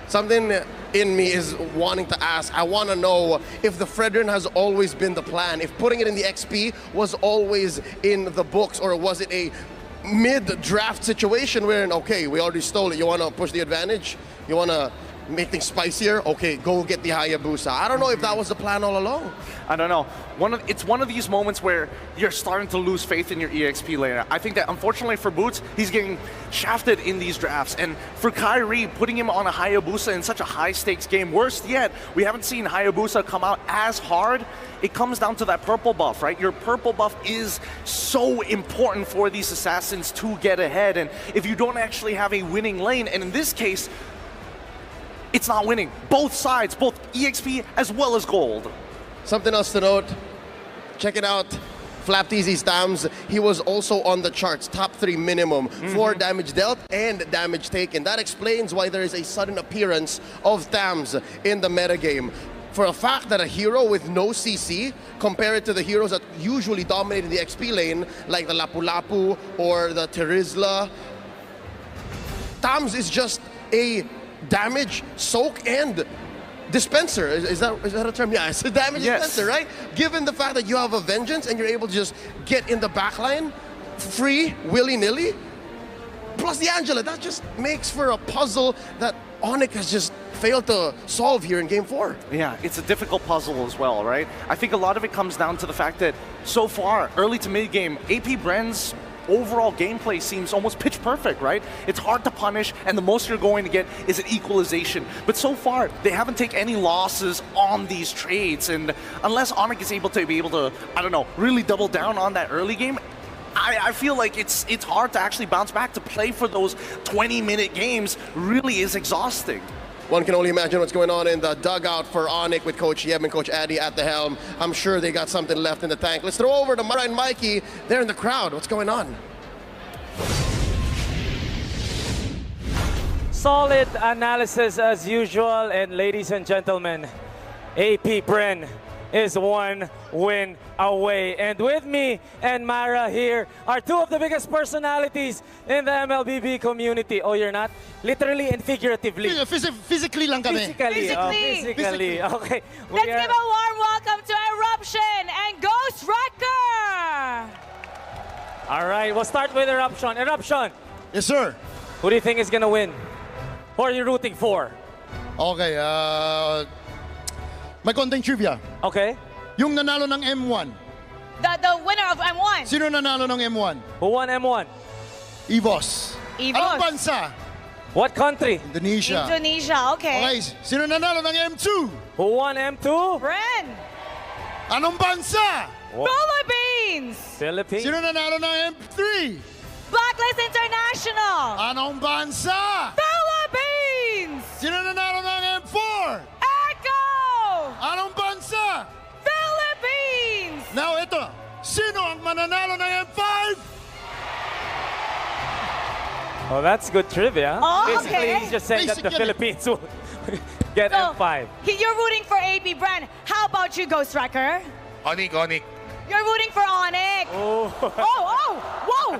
Something in me is wanting to ask, I want to know if the Fredrin has always been the plan, if putting it in the XP was always in the books, or was it a mid-draft situation wherein, okay, we already stole it, you want to push the advantage? You want to make things spicier? Okay, go get the Hayabusa. I don't know if that was the plan all along. I don't know. It's one of these moments where you're starting to lose faith in your EXP laner. I think that unfortunately for Boots, he's getting shafted in these drafts. And for Kairi, putting him on a Hayabusa in such a high-stakes game, worse yet, we haven't seen Hayabusa come out as hard. It comes down to that purple buff, right? Your purple buff is so important for these assassins to get ahead. And if you don't actually have a winning lane, and in this case, it's not winning. Both sides, both EXP as well as gold. Something else to note, check it out. Flapteezy's Tams, he was also on the charts, top 3 minimum, 4 damage dealt and damage taken. That explains why there is a sudden appearance of Tams in the metagame. For a fact that a hero with no CC, compared to the heroes that usually dominate in the XP lane, like the Lapu-Lapu or the Terizla, Tams is just a damage, soak, and dispenser. Is that a term? Yeah, it's a damage dispenser, right? Given the fact that you have a vengeance and you're able to just get in the backline, free, willy-nilly, plus the Angela, that just makes for a puzzle that Onyx has just failed to solve here in Game 4. Yeah, it's a difficult puzzle as well, right? I think a lot of it comes down to the fact that so far, early to mid-game, AP Bren's overall gameplay seems almost pitch perfect, right? It's hard to punish, and the most you're going to get is an equalization. But so far, they haven't taken any losses on these trades, and unless Onyx is able to, I don't know, really double down on that early game, I feel like it's hard to actually bounce back. To play for those 20-minute games really is exhausting. One can only imagine what's going on in the dugout for Onyx with Coach Yeb and Coach Addy at the helm. I'm sure they got something left in the tank. Let's throw over to Mara and Mikey. They're in the crowd. What's going on? Solid analysis as usual, and ladies and gentlemen, AP Bren is 1 win away. And with me and Mara here are 2 of the biggest personalities in the MLBB community. Oh, you're not? Literally and figuratively. Physically lang kami. Physically. Okay. Let's give a warm welcome to Eruption and Ghost Wrecker. All right, we'll start with Eruption. Eruption. Yes, sir. Who do you think is going to win? Who are you rooting for? Okay, may konting trivia. Okay. Yung nanalo ng M1. The winner of M1. Sino nanalo ng M1? Who won M1? EVOS. Anong bansa? What country? Indonesia. Indonesia, okay. Okay, sino nanalo ng M2? Who won M2? Bren. Anong bansa? Philippines. Philippines. Sino nanalo ng M3? Blacklist International. Anong bansa? Philippines. Sino nanalo ng M4? Echo. Anong bansa? Philippines. Now ito, sino ang mananalo ng M5? Oh, that's good trivia. Oh, Basically, okay. he's just saying that the Philippines will get M5. You're rooting for AP Brand. How about you, Ghost Wrecker? Onyx. You're rooting for Onyx. Oh. Whoa.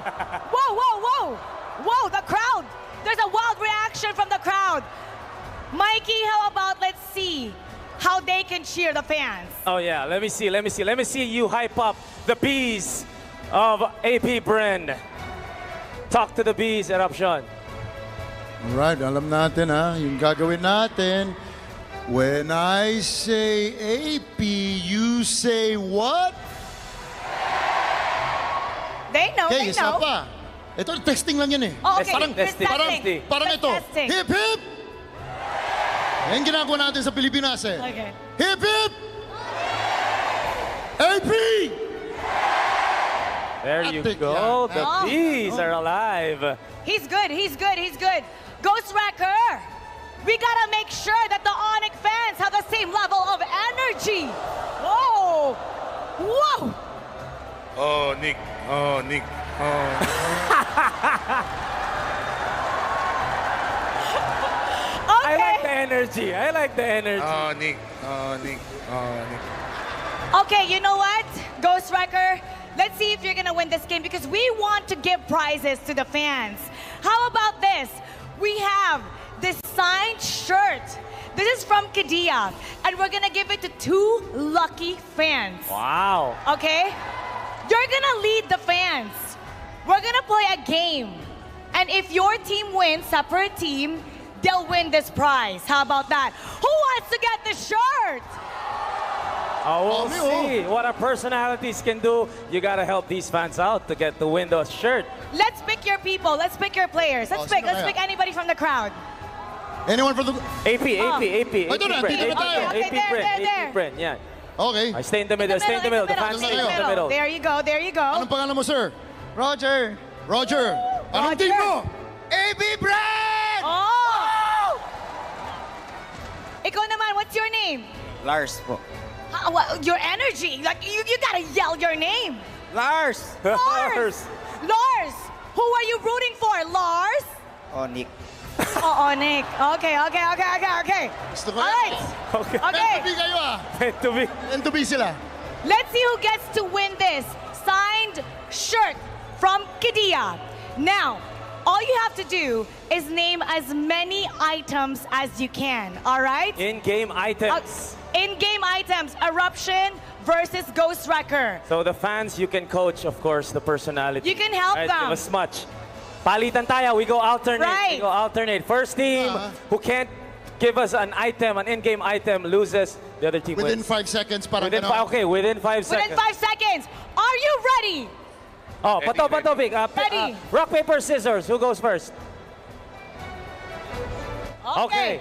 Whoa, the crowd. There's a wild reaction from the crowd. Mikey, how about let's see how they can cheer the fans. Oh yeah, let me see you hype up the bees of AP Brand. Talk to the bees, Eruption. Alright, alam natin ha, yung gagawin natin. When I say AP, you say what? They know, Okay, they isa know. pa. Ito, testing lang yan eh. Oh, okay. Parang ito. Testing. Hip, hip! Yan ginagawa natin sa Pilipinas eh. Okay. Hip, hip! AP! There you go. The bees are alive. He's good. Ghost Wrecker, we gotta make sure that the Onyx fans have the same level of energy. Whoa! Oh, Nick. I like the energy. Oh, Nick. Okay, you know what, Ghost Wrecker? Let's see if you're gonna win this game because we want to give prizes to the fans. How about this? We have this signed shirt. This is from Kadia, and we're gonna give it to 2 lucky fans. Wow. Okay? You're gonna lead the fans. We're gonna play a game. And if your team wins, separate team, they'll win this prize. How about that? Who wants to get the shirt? Oh, we'll see what our personalities can do. You gotta help these fans out to win the shirt. Let's pick your people. Let's pick your players. Let's pick anybody from the crowd. Anyone from the... AP Brand. Brand, yeah. Okay. I stay in the middle. Stay in the middle. The fans stay in the middle. There you go. Anong pangalan mo, sir? Roger. Anong team mo? AP Brand! Oh! Ikaw naman, what's your name? Lars po. Your energy, like you gotta yell your name. Lars! Lars! Who are you rooting for, Lars? Onyx. Oh, Onyx. Okay. Gusto ko Alright. Okay. Meant to be kayo ah. Meant to be sila. Let's see who gets to win this signed shirt from Kadia. Now, all you have to do is name as many items as you can, all right? In-game items. In-game items, Eruption versus Ghost Wrecker. So the fans, you can coach, of course, the personality. You can help them. Give us much. Palitan tayo, we go alternate. Right. We go alternate. First team who can't give us an item, an in-game item, loses. The other team Within wins. 5 seconds, parang within 5 seconds. Within 5 seconds. Are you ready? Oh, pato, Big. Ready. Rock, paper, scissors. Who goes first? Okay.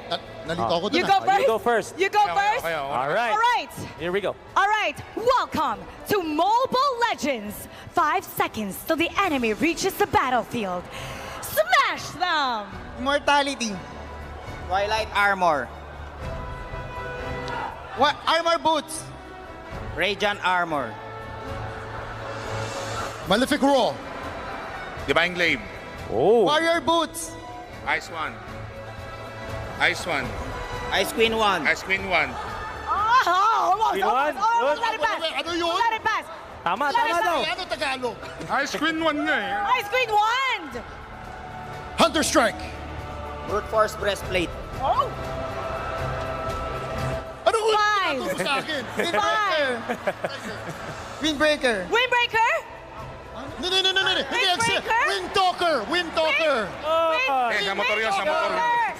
Nalito ako dun You go first. You go first. Okay. All right. All right. Here we go. All right. Welcome to Mobile Legends. 5 seconds till the enemy reaches the battlefield. Smash them. Immortality. Twilight Armor. What? Armor Boots. Radiant Armor. Malefic Raw. Divine Glaive. Oh. Warrior Boots. Ice One. Ice Queen 1. Almost. Queen one? Let it pass. Ano yun? Let it pass. Tama daw. Ano Tagalog? Ice Queen 1 nga eh. Ice Queen wand. Hunter Strike. Brute Force Breastplate. Oh. Ano ko? 5. Sa akin. 5. Windbreaker. Windbreaker. No. Hindi. Windbreaker? Wind Talker.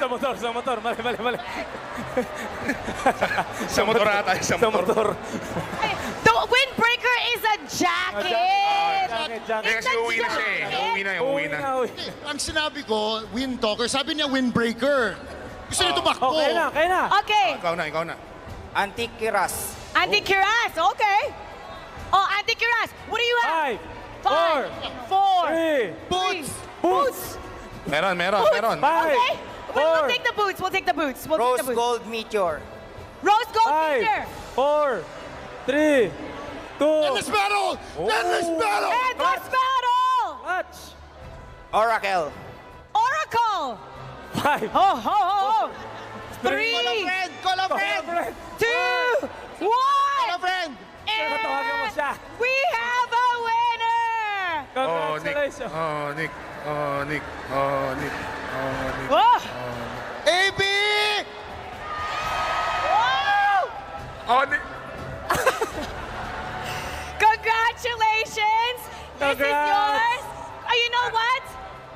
Sa motor. Mali. Sa motor ata. Sa motor. The windbreaker is a jacket. Jacket. Kasi uwi na siya eh. Uwi na. Ang sinabi ko, Wind Talker. Sabi niya Windbreaker. Gusto niya tumakbo. Okay na. Okay. Ikaw na. Antikiras. Antikiras. Okay. Oh, Antikiras. What do you have? 5, 4. 3. Boots. Meron. 5. Okay. We'll take the boots. We'll take the boots. Rose Gold Meteor. Rose Gold Meteor. 4, 3, 2. Endless battle. Endless battle. Match. Oracle. 5. Ho, ho, ho. 3, 2, 1. And we have a winner. Congratulations. Oh, Nick. Oh, Nick. Oh, Nick. Oh, Nick. Whoa. AB! Oh, Nick. Congratulations. This is yours. Oh, you know what?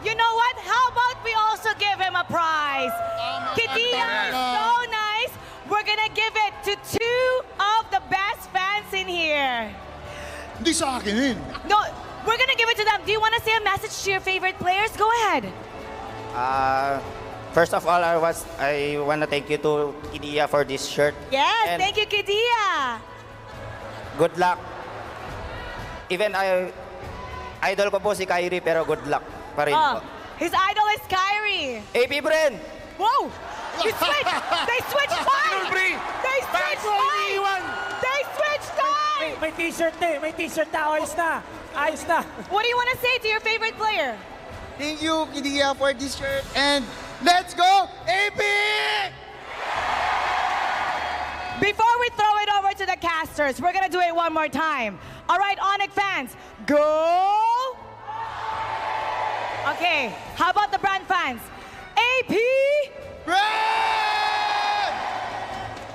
You know what? How about we also give him a prize? Kidia is so nice. We're gonna give it to 2 of the best fans in here. Di sa akin yun. No, we're gonna give it to them. Do you want to say a message to your favorite players? Go ahead. First of all, I want to thank you to Kidia for this shirt. Yes, And thank you, Kidia. good luck. Even idol ko po si Kyrie, pero good luck pa rin po. His idol is Kyrie. AP Bren! Whoa! He switched! They switched sides! They switched sides! They switched sides! May t-shirt na eh. May t-shirt na. Ayos na. Ayos na. What do you want to say to your favorite player? Thank you, Kidia, for this shirt. And let's go, AB! Before we throw it over to the casters, we're gonna do it one more time. All right, Onyx fans, go! Okay, how about the brand fans? AP! Brand!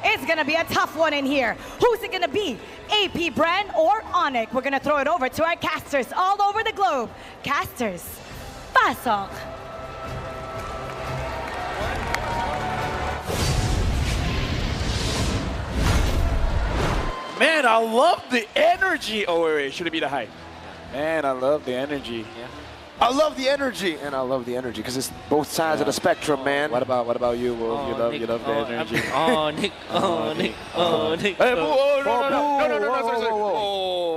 It's gonna be a tough one in here. Who's it gonna be? AP Brand or Onyx? We're gonna throw it over to our casters all over the globe. Casters, pasok! Man, I love the energy. Oh, wait, should it be the high? Man, I love the energy. Yeah. I love the energy, and I love the energy because it's both sides of the spectrum, man. What about you, Wolf? You love the energy. Nick. Nick. Hey, no,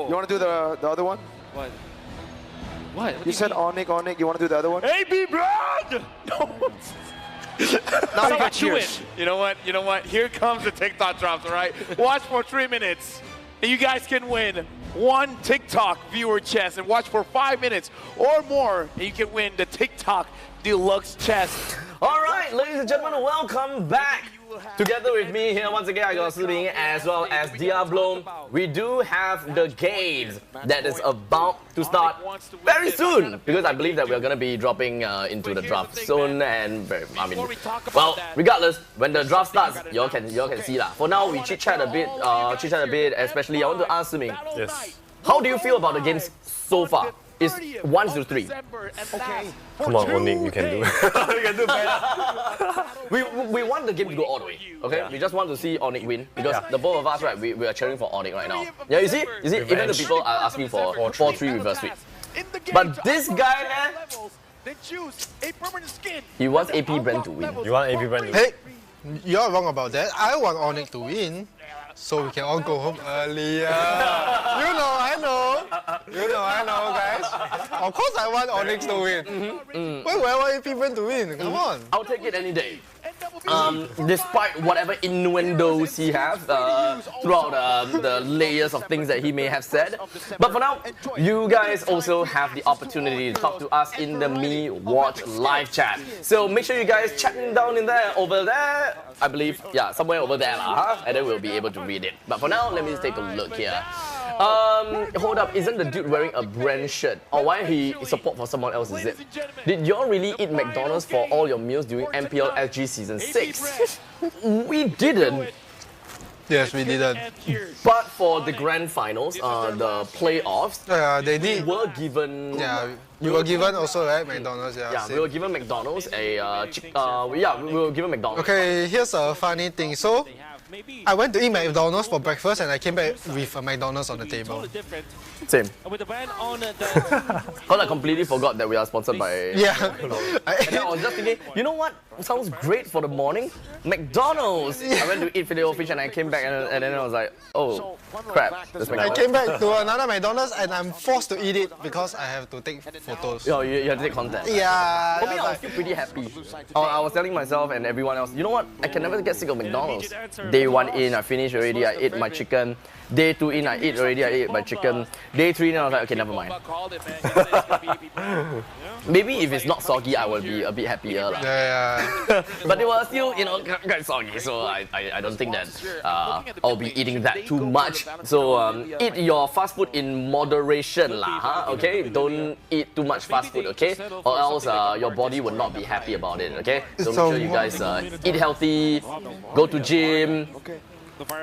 you want to do the other one? What? What? You said Nick. You want to do the other one? AB Brand! Now you got cheers. You know what? Here comes the TikTok drops, all right? Watch for 3 minutes, and you guys can win 1 TikTok viewer chest, and watch for 5 minutes or more, and you can win the TikTok Deluxe chest. All right, ladies and gentlemen, welcome back. Together with me here once again, I got Sibing as well as Diablo. We do have the games that is about to start very soon, because I believe that we're going to be dropping into the draft soon. And well, regardless, when the draft starts, y'all can see that. For now, we chit chat a bit, especially I want to ask Sibing. Yes. How do you feel about the games so far? It's 1 to 3. Okay. Come on, Onik, you can do it. You can do better. we want the game to go all the way, okay? Yeah. We just want to see Onik win, because the both of us, right, we are cheering for Onik right now. Yeah, you see? Even the people are asking for 4-3 reverse sweep. But this guy, he wants AP Brand to win. You want AP Brand to win? Hey, you're wrong about that. I want Onyx to win, so we can all go home earlier. I know, guys. Of course I want Onyx to win. Why would I want AP Brand to win? Come on. I'll take it any day. Despite whatever innuendos he has throughout the layers of things that he may have said. But for now, you guys also have the opportunity to talk to us in the Me Watch live chat. So make sure you guys check down in there, over there, I believe, yeah, somewhere over there, and then we'll be able to read it. But for now, let me just take a look here. Hold up, isn't the dude wearing a brand shirt? Or why he support for someone else, is it? Did y'all really eat McDonald's for all your meals during MPL SG Season 6? We didn't. Yes, we didn't. But for the grand finals, the playoffs, they did. We were given. Yeah, you were given also, right? McDonald's. Yeah, we were given McDonald's we were given McDonald's. Okay, here's a funny thing. So, I went to eat McDonald's for breakfast and I came back with a McDonald's on the table. Same. Because I completely forgot that we are sponsored by... Yeah. And then I was just thinking, you know what sounds great for the morning? McDonald's! I went to eat Filet-O-Fish and I came back and then I was like, crap. I came back to another McDonald's and I'm forced to eat it because I have to take photos. Oh, you have to take content. Yeah. For me, I feel pretty happy. I was telling myself and everyone else, you know what? I can never get sick of McDonald's. Day 1 in, I finished already, I ate my chicken. Day 2 in, I ate already, I ate my chicken. Day 3 in, I was like, okay, never mind. Maybe if it's not soggy, I will be a bit happier. Yeah. But they were still, quite soggy, so I don't think that I'll be eating that too much. So eat your fast food in moderation lah, huh? Okay? Don't eat too much fast food, okay? Or else your body will not be happy about it, okay? So make sure you guys eat healthy, go to gym,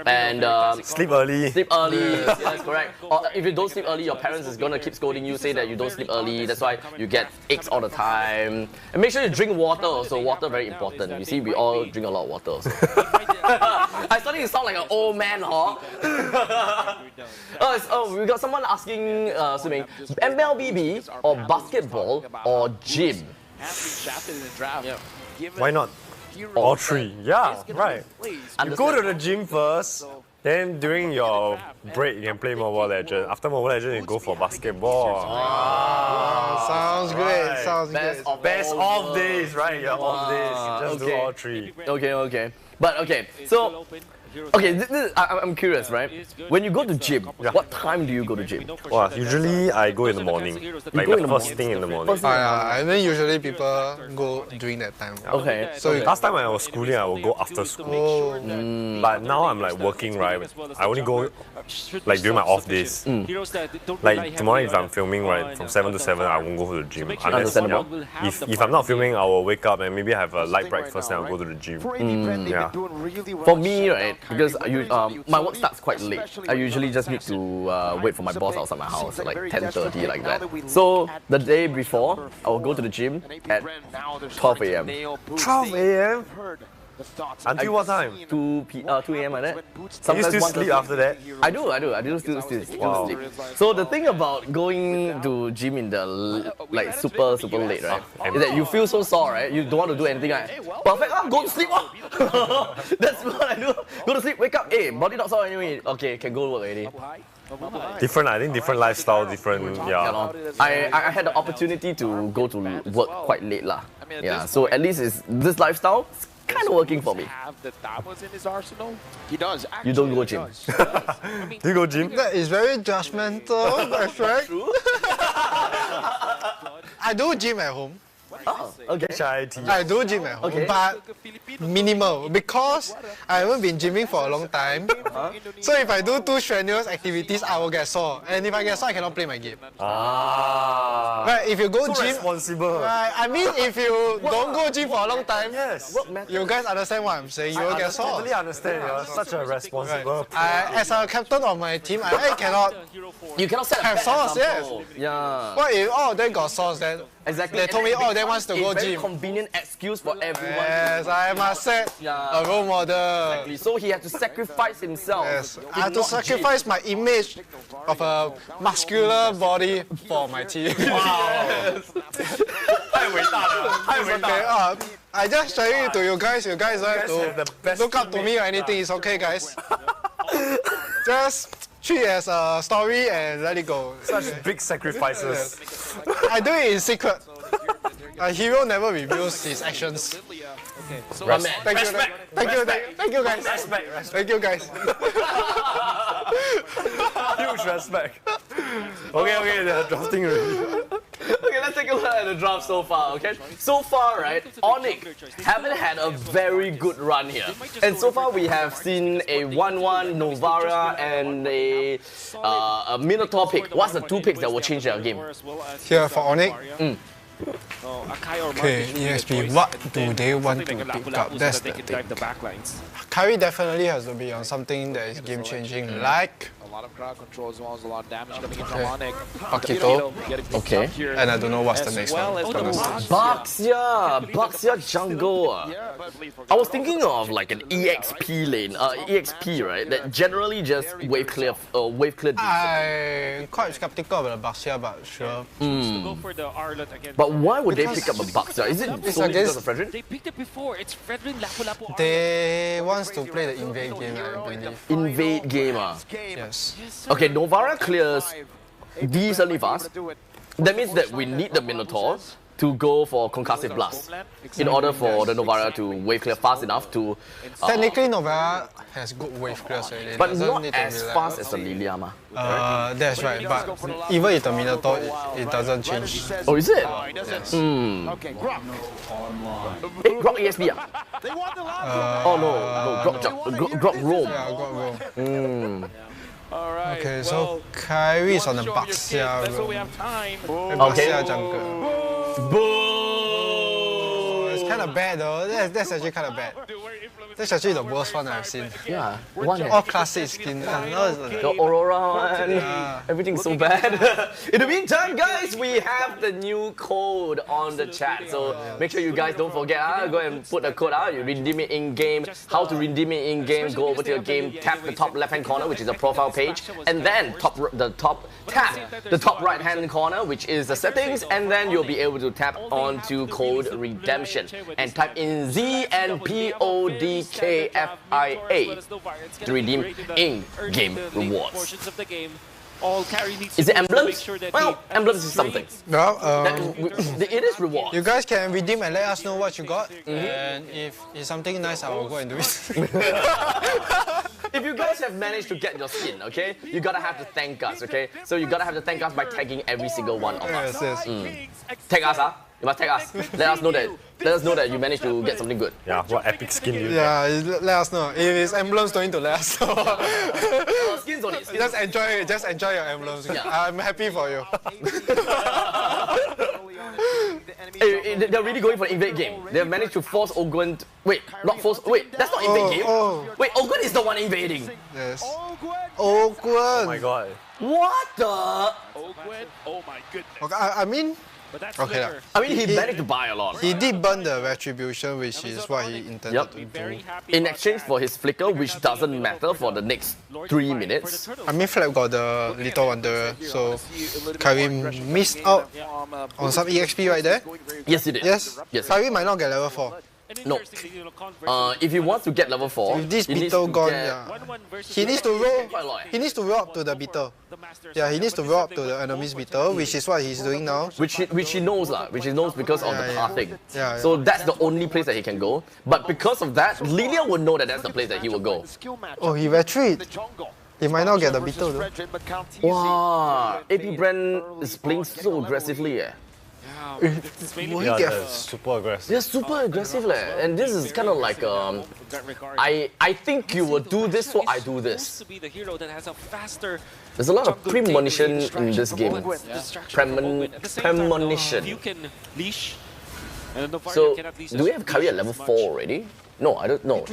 and sleep early. Sleep early, yes, correct. Or if you don't sleep early, your parents is gonna keep scolding you, say that you don't sleep early. That's why you get aches all the time. And make sure you drink water also. Water very important. You see, we all drink a lot of water also. I starting to sound like an old man, huh? We got someone asking Suming, MLBB or basketball or gym? Why not? All three. Yeah, right. You go to the gym first, then during your break you can play Mobile Legends. After Mobile Legends you go for basketball. Sounds great. Sounds Best good. Best off days, right? Your off days. You just do all three. Okay. But okay, so I'm curious, right? When you go to gym, what time do you go to gym? Well, usually I go in the morning, like the first thing in the morning. And then usually people go during that time. Okay. So last time when I was schooling, I would go after school. But now I'm like working, right? I only go like during my off days. Like tomorrow if I'm filming, right, from 7 to 7, I won't go to the gym. Unless, if I'm not filming, I will wake up and maybe have a light breakfast and I'll go to the gym. Yeah. For me, right, because my work starts quite late. I usually just need to wait for my boss outside my house, like 10:30, like that. So the day before, I will go to the gym at 12 a.m. 12 a.m.? Until what time? 2 a.m. like that. Can you still sleep after that? I do still sleep. So the thing about going to gym in the like super late, right, is that you feel so sore, right? You don't want to do anything, right? Perfect, go to sleep. That's what I do. Go to sleep, wake up, body not sore anyway. Okay, can go to work already. Different, I think different lifestyle, different, yeah. I had the opportunity to go to work quite late lah. Yeah, so at least this lifestyle kind of working for me. In his arsenal? He does. You don't go gym. Do you go gym? That is very judgmental, that's right. I do gym at home. Oh, okay. I do gym at home, but minimal because I haven't been gymming for a long time. So if I do too strenuous activities, I will get sore. And if I get sore, I cannot play my game. Right, if you go gym, responsible. Right, I mean, if you don't go gym for a long time, you guys understand what I'm saying. You will get sore. I totally understand. You're such a responsible. As a captain of my team, I cannot. You cannot set have sores. Yes. Yeah. What if all of them got sores then? Exactly. They told me all of them wants to go very gym. Convenient excuse for everyone. Yes, I must set a role model. Exactly. So he had to sacrifice himself. Yes, I have to sacrifice my image of a muscular body for my team. Wow. I just sharing it to you guys. You guys don't have to look up to me or anything. It's okay, guys. Just treat it as a story and let it go. Such big sacrifices. I do it in secret. A hero never reveals his actions. So Thank you guys. Thank you guys. Huge respect. Okay, they're drafting already. Okay, let's take a look at the draft so far, okay? So far, right, Onyx haven't had a very good run here. And so far we have seen a 1-1 Novara and a Minotaur pick. What's the two picks that will change their game? Here for Onyx? Okay, EXP, what do they want to pick up? That's the thing. Kyrie definitely has to be on something that is game-changing, like a lot of crowd control as well as a lot of damage coming in from Onyx. Pakito. Okay. And I don't know what's the next one. Baxia jungle. I was thinking of like an EXP lane, EXP, right? That generally just wave clear I'm quite skeptical about the Baxia, but sure. But why would they pick up a Baxia? Is it solely because of Fredrin? They picked it before. It's Fredrin Lapu-Lapu. They want to play the invade game, I believe. Invade game, Yes. Okay, Novara clears decently fast. That means that we need the Minotaur to go for Concussive Blast in order for the Novara to wave clear fast enough to... Technically, Novara has good wave clears already. But not as fast as the Liliama. That's right, but even if the Minotaur, it doesn't change. Oh, is it? Yes. Okay, Grok. Hey, Grok ESP oh no, Grok Roam. Yeah, Grok Roam. Alright. Okay, so Kyrie is on the Baxia room. Okay. Jungle. It's kind of bad though. That's actually kind of bad. That's actually the worst one I've seen. Yeah, one. All classic skin. The Aurora one. Everything's so bad. In the meantime, guys, we have the new code on the chat. So make sure you guys don't forget. Go and put the code out. You redeem it in game. How to redeem it in game? Go over to your game, tap the top left hand corner, which is the profile page, and then tap the top right hand corner, which is the settings, and then you'll be able to tap onto code redemption and type in ZNPODKFIA to redeem in-game rewards. Is it emblems? Well, emblems is something. No, it is reward. You guys can redeem and let us know what you got, and if it's something nice, I will go and do it. If you guys have managed to get your skin, okay, you gotta have to thank us, okay? So you gotta have to thank us by tagging every single one of us. Yes. Tag us, huh? You must tag us. Let us know that you managed to get something good. Yeah, what epic skin you Yeah, let us know. If it's emblems, don't need to let us know. Skins only. Just enjoy your emblems. Yeah. I'm happy for you. They're really going for the invade game. They have managed to force Ogwen. Wait, that's not invade game. Wait, Ogwen is the one invading. Yes. Ogwen. Oh my god. What the? Ogwen? Oh my goodness. Okay, I mean, okay. I mean, he managed to buy a lot. He did burn the retribution, which is what he intended to do. In exchange for his flicker, which doesn't matter for the next 3 minutes. I mean, Flap got the Little Wanderer, so Kyrie missed out on some EXP right there. Yes, he did. Yes. Kyrie might not get level 4. No. If he wants to get level 4, with this beetle gone, he needs to roll. He needs to roll up to the beetle. Yeah, he needs to roll up to the enemy's beetle, which is what he's doing now. Which he knows lah. Which he knows because of the pathing. Yeah. So that's the only place that he can go. But because of that, Lilia will know that that's the place that he will go. Oh, he retreat. He might not get the beetle though. Wow, AP Brand is playing so aggressively. They're super aggressive. They're super aggressive, and this is kind of like I think you will do this, so I do this. There's a lot of premonition in this game. Premonition. So, do we have Kyrie at level 4 already? No, I don't know.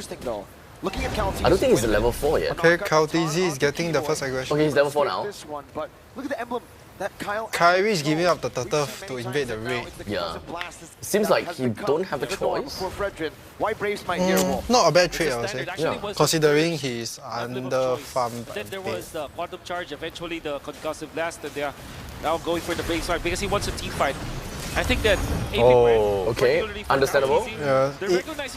Looking at Caltese, I don't think he's at level 4 yet. Okay, Caltese is getting the first aggression. Okay, he's level 4 now. But look at the emblem. Kyrie is giving up the turf to invade the raid. Yeah. Seems like he don't have a choice. Not a bad trade, I would say. Yeah. Considering he's under farmed. Then there was the quantum charge, eventually the concussive blast, and they are now going for the base fight because he wants a team fight. I think that okay, understandable. Yeah.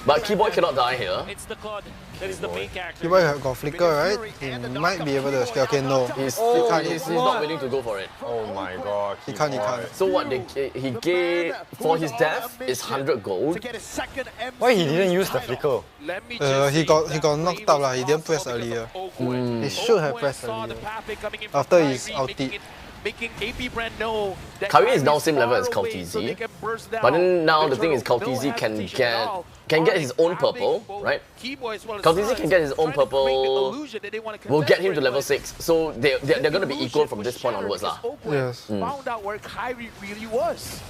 But Keyboy cannot die here. It's the COD that is the main character. Keyboy got flicker, right? He might be able to escape. Okay, no. He's not willing to go for it. Oh my god. He can't. So what, he gave, for his death, is 100 gold. Why he didn't use the flicker? He got knocked out lah. He didn't press earlier. He should have pressed earlier. After his ulti. Making AP Brand know that Kyrie is now same level as Caltese, but then now the thing is Caltese can get his own purple, right? Caltese can get his own purple, will get him to level 6, so they're going to be equal from this point onwards lah. Yes. Found out where Kyrie really was.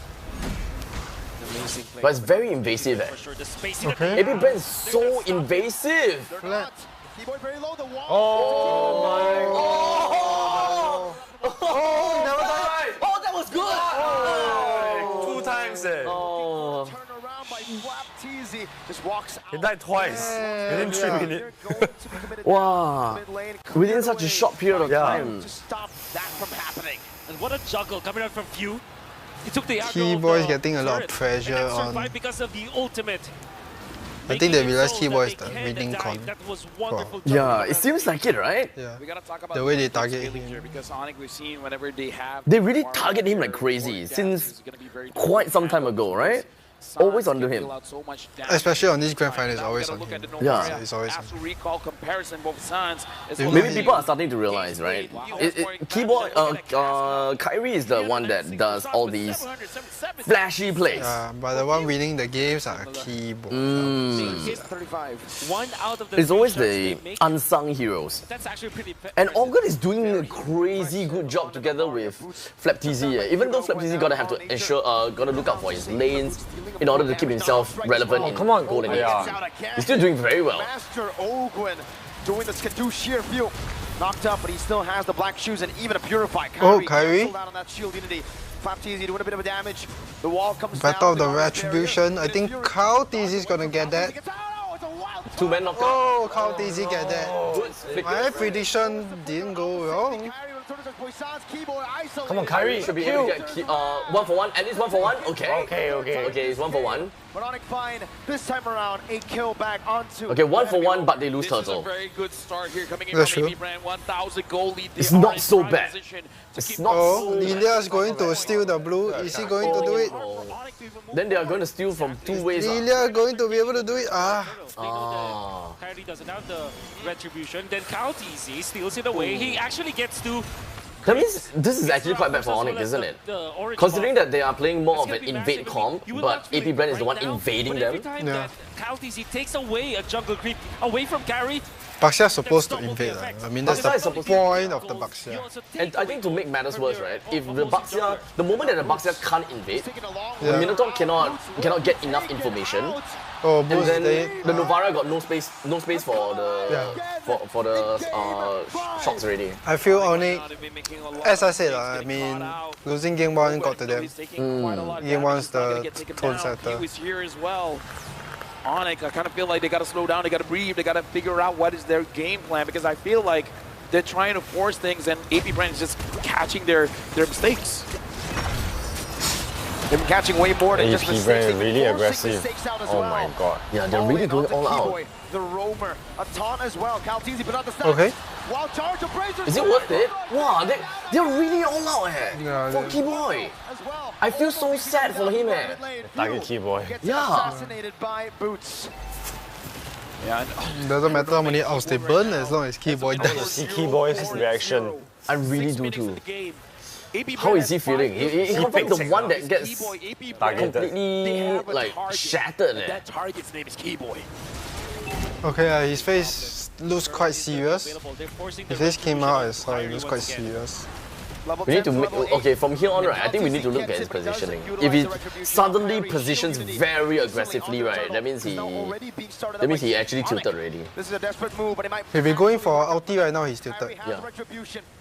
But it's very invasive Okay. AP Brand is so invasive! Oh my god! Oh, never died! Oh, that was good! Oh, 2 times eh! Oh. He died twice within 3 minutes. Wow! Within such a short period of time. And what a juggle coming out from Few. He took the Keyboy is getting a lot of pressure on. Because of the ultimate. I think they realized Keyboy is the winning con. Yeah, it seems like it, right? Yeah. We gotta talk about The way they defense target scaling him. here, because Onyx, we've seen whenever they have They really target him like crazy since quite some time ago, right? Always under him. Especially on this grand final, it's always on him. Yeah. It's always on him. Absolute recall comparison, both sides. Maybe people are starting to realize, right? Keyboy, Kyrie is the one that does all these flashy plays. But the one winning the games are Keyboy. It's always the unsung heroes. And Organ is doing a crazy good job together with Flap TZ. Even though Flap TZ gotta have to ensure, gotta look out for his lanes in order to keep himself relevant in golden age. He's still doing very well. Master Ogwen doing the Skidoo sheer view. Knocked up, but he still has the black shoes and even a Purify. Kyrie. Sold out on that shield unity. Flap TZ doing a bit of a damage. The wall comes Battle of down. the Retribution. I think Carl TZ is gonna get that. Two-man knockout. Oh, Carl TZ get that. My prediction didn't go wrong. Come on, Kyrie should be able to get 1 for 1, at least 1 for 1. Okay. Okay, it's 1 for 1. But Onyx find this time around a kill back onto. Okay, 1 for 1, but they lose turtle. Very good start here coming in That's from true. AP Brand, 1,000 goal lead. It's not so bad. It's not so bad. Lilia is going to steal the blue. Is he going to do it? Then they are going to steal from 2 ways. Lilia going to be able to do it? Kyrie doesn't have the retribution. Then Kyle TZ steals it away. He actually gets to. That means this is actually quite bad for Onyx, isn't it? Considering that they are playing more of an invade comp, but AP Brand is the one invading them. Yeah. Kyle TZ takes away a jungle creep away from Kyrie. Baxia is supposed to invade. I mean, that's the point of the Baxia. And I think to make matters worse, right? If the Baxia, the moment that the Baxia can't invade, the Minotaur cannot get enough information. Oh, and then the Novara got no space for the for the shots already. I feel Onyx, as I said, I mean, losing game 1 got to them. Game 1's the tone setter. Onyx, I kind of feel like they got to slow down, they got to breathe, they got to figure out what is their game plan, because I feel like they're trying to force things and AP Brand is just catching their mistakes. They're catching way more than just AP mistakes. Brand really aggressive. Oh my god. Yeah, they're really going all out. The roamer, a taunt as well. Cal TZ, but not the stats. Okay. While charge of Brazers. Is it worth it? Wow, they're really all out for Keyboy. I feel so sad for him Target Keyboy. Yeah. Assassinated by Boots. Yeah. Doesn't matter how many outs they burn as long as Keyboy dies. See Keyboy's reaction. I really do too. How is he feeling? He confirmed the one that gets completely like shattered. That target's name is Keyboy. Okay, his face looks quite serious. His face came out, I saw it looks quite serious. We need to make, okay, from here on, right, I think we need to look at his positioning. If he suddenly positions very aggressively, right, that means he actually tilted already. This is a desperate move, but he might. If we're going for ulti right now, he's tilted. Yeah.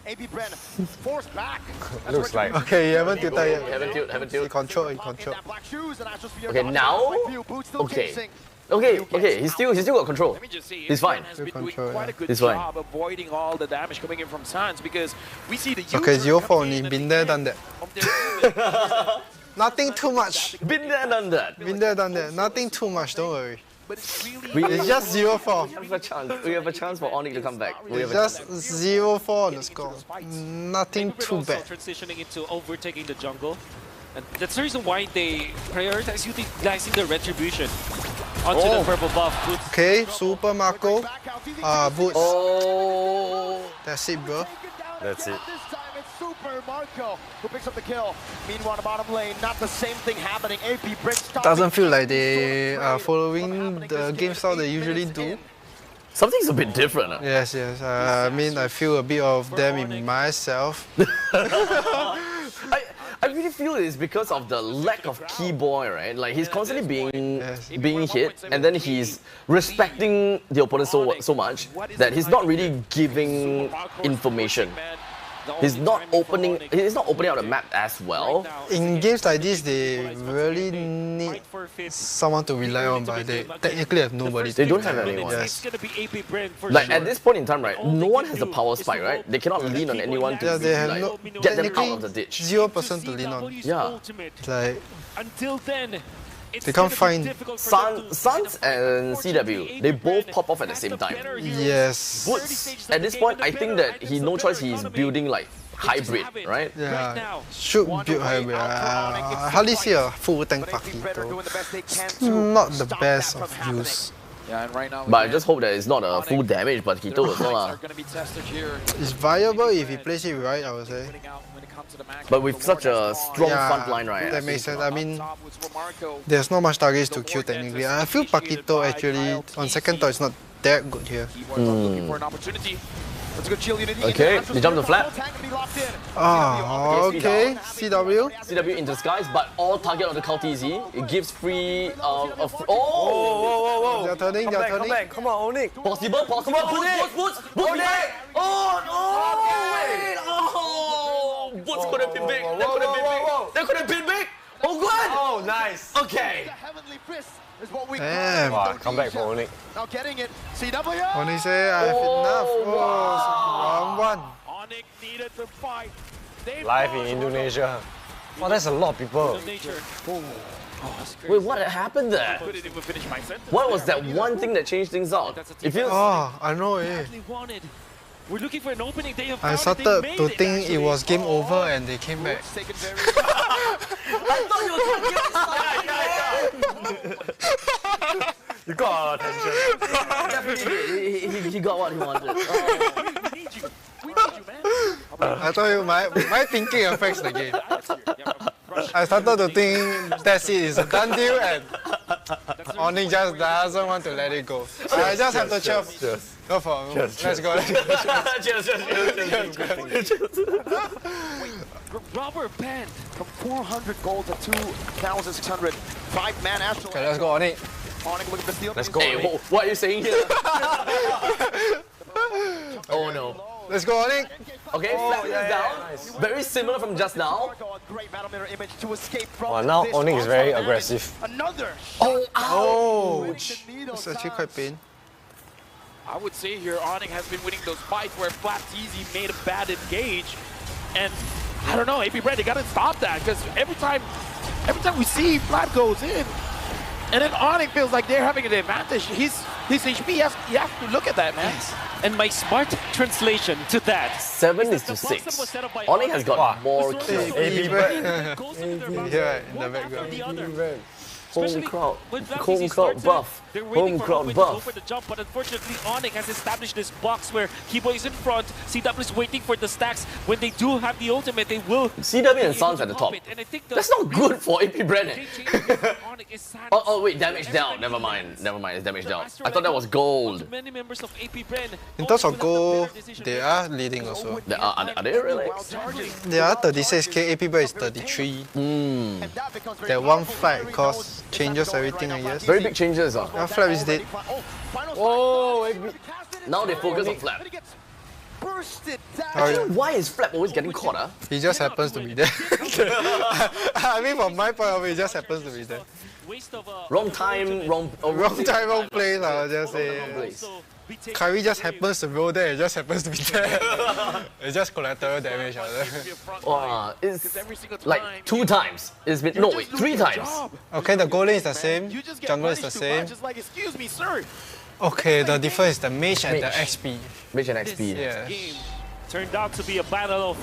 AP Brand forced back. Looks like. Okay, he haven't tilted yet. Haven't tilted. He control. Okay, now, okay, he's still got control. He's fine. He's fine. Avoiding all the damage coming in from Suns, because we see the Okay, 0-4 only. Been there, done that. Nothing too much. Been there, done that. Been there, done that. Nothing too much, don't worry. It's just 0-4. We have a chance for Onyx to come back. It's just 0-4 on the score. Nothing too bad. Transitioning into overtaking the jungle. And that's the reason why they prioritize utilizing the retribution onto the purple buff. Boots. Okay, Super Marco. Boots. Oh, that's it, bro. That's it. This time it's Super Marco who picks up the kill. Meanwhile, the bottom lane, not the same thing happening. AP brings. Doesn't feel like they are following the game style they usually do. Something's a bit different. Yes. I mean, I feel a bit of them in myself. I really feel it's because of the lack of Keyboy, right? Like he's constantly being hit, and then he's respecting the opponent so much that he's not really giving information. He's not opening out the map as well. In games like this, they really need someone to rely on, but they technically have nobody. They don't have anyone. Yes. Like at this point in time, right, no one has a power spike, right? They cannot lean on anyone to they have get them out of the ditch. 0% to lean on. Yeah. Like until then, They can't find Suns and CW. They both pop off at the same time. Yes. Woods, at this point, I think that no choice. He's building like hybrid, right? Yeah. Should build hybrid. I hardly see a full tank Paquito. It's not the best of use. Yeah, and right now, But I just hope that it's not a full damage, but Paquito is not. It's viable if he plays it right, I would say. But with such a strong front line, right? That makes sense. I mean, there's not much targets to kill technically. I feel Paquito actually, on second thought, is not that good here. Okay, they jump the flat. Oh, okay. CW. CW into skies, but all target on the Kaltizi. It gives free. They're turning, they're turning. Come on, Onyx. Possible. Boots. Oh no! Boots could have been big. That could have been big. Oh good. Oh nice. Okay. Damn. Wow, come back for Onyx. Now getting it. CW. Onyx say I have enough. Oh, 1-1. Onyx needed to fight. Live in Indonesia. Oh, that's a lot of people. Wait, what happened there? What was that one thing that changed things out? It feels. Oh, I know it. We're looking for an opening. They have I started to think it was game over and they came back. I thought you were going to get You got our attention. Definitely, he got what he wanted. I told you, my thinking affects the game. I started to think that's it, it's a done deal and Onyx just doesn't want to let it go. So I just have to chirp. Go for it. Let's go. Rubber band from 400 gold to 2,600. 5-man Astro. Okay, let's go, Onyx. Onyx looking to steal. Let's go. Hey, what are you saying here? Oh no. Let's go, Onyx. Okay, flat is down. Nice. Very similar from just now. Well, now Onyx is very aggressive. Oh, ouch! It's actually quite pain. I would say here, Onyx has been winning those fights where Flat Easy made a bad engage. And I don't know, AP Brand, they gotta stop that because every time we see Flat goes in, and then Onyx feels like they're having an advantage. His HP, you have to look at that, man. Yes. And my smart translation to that. 7-6. Onyx has got more kills. Yeah, in the background. Home crowd buff. Home crowd buff. For the jump, but unfortunately, Onyx has established this box where Kiboy is in front. CW is waiting for the stacks. When they do have the ultimate, they will. CW and Suns at the top. That's not good for AP Brennan. Oh wait, damage down. Never mind. It's damage down. I thought that was gold. Many members of AP Bren. In terms of gold, they are leading also. Are they really? They are 36k, AP Bren is 33. That one fight cost changes everything, I guess. Very big changes. Flap is dead. Whoa! Now they focus on Flap. Actually, why is Flap always getting caught? He just happens to be there. I mean, from my point of view, he just happens to be there. Wrong time, wrong place, I would just say. Kyrie just happens to roll there, it just happens to be there. It's just collateral damage out there. Wow, it's like 2 times. It's been, no wait, 3 times. Okay, the goal lane is the same, jungle is the same. Excuse me, sir. Okay, the difference is the mage and the XP. Mage and XP. Yeah. Turned out to be a battle of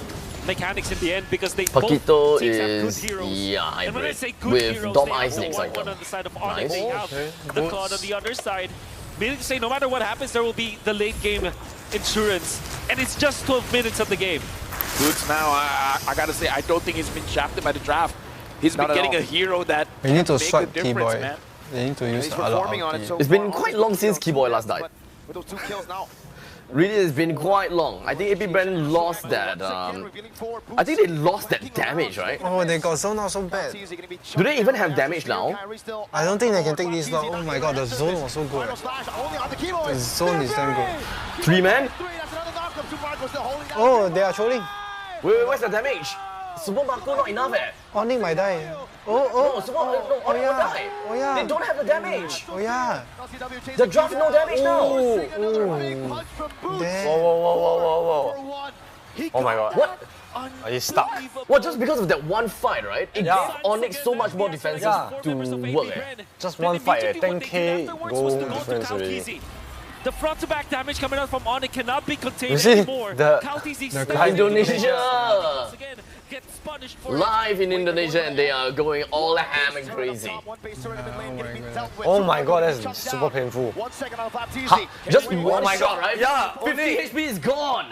mechanics in the end because they Paquito both teams have good is heroes. hybrid And when I say good with heroes, Dom they have Ice next one item. on the side of Onyx. Nice. They have the Cloud on the other side. Meaning to say, no matter what happens, there will be the late game insurance. And it's just 12 minutes of the game. Boots now, I gotta say, I don't think he's been shafted by the draft. He's been getting a hero that You need to make swipe the difference, Keyboy. man. They need to use a lot of It's been quite long since Keyboy last died. With those 2 kills now. Really, it's been quite long. I think AP Brand lost that. I think they lost that damage, right? Oh, they got zone out so bad. Do they even have damage now? I don't think they can take this long. Oh my god, the zone was so good. The zone is damn good. 3 man? Oh, they are trolling. Wait, where's the damage? Super Marco not enough eh? Onyx might die. No, Super Marco will die. Oh yeah. They don't have the damage. Oh yeah. The draft no damage now. Whoa. Oh my god. What? He's stuck. Well, just because of that one fight, right? It gave Onyx so much more defenses to work. Just one fight, 10k goal difference already. The front-to-back damage coming out from Onyx cannot be contained You see, anymore. the Kaltizi Indonesia live in Indonesia, and they are going all ham and crazy. Oh my god, that's super painful. Just one shot, right? Yeah, 50 HP is gone.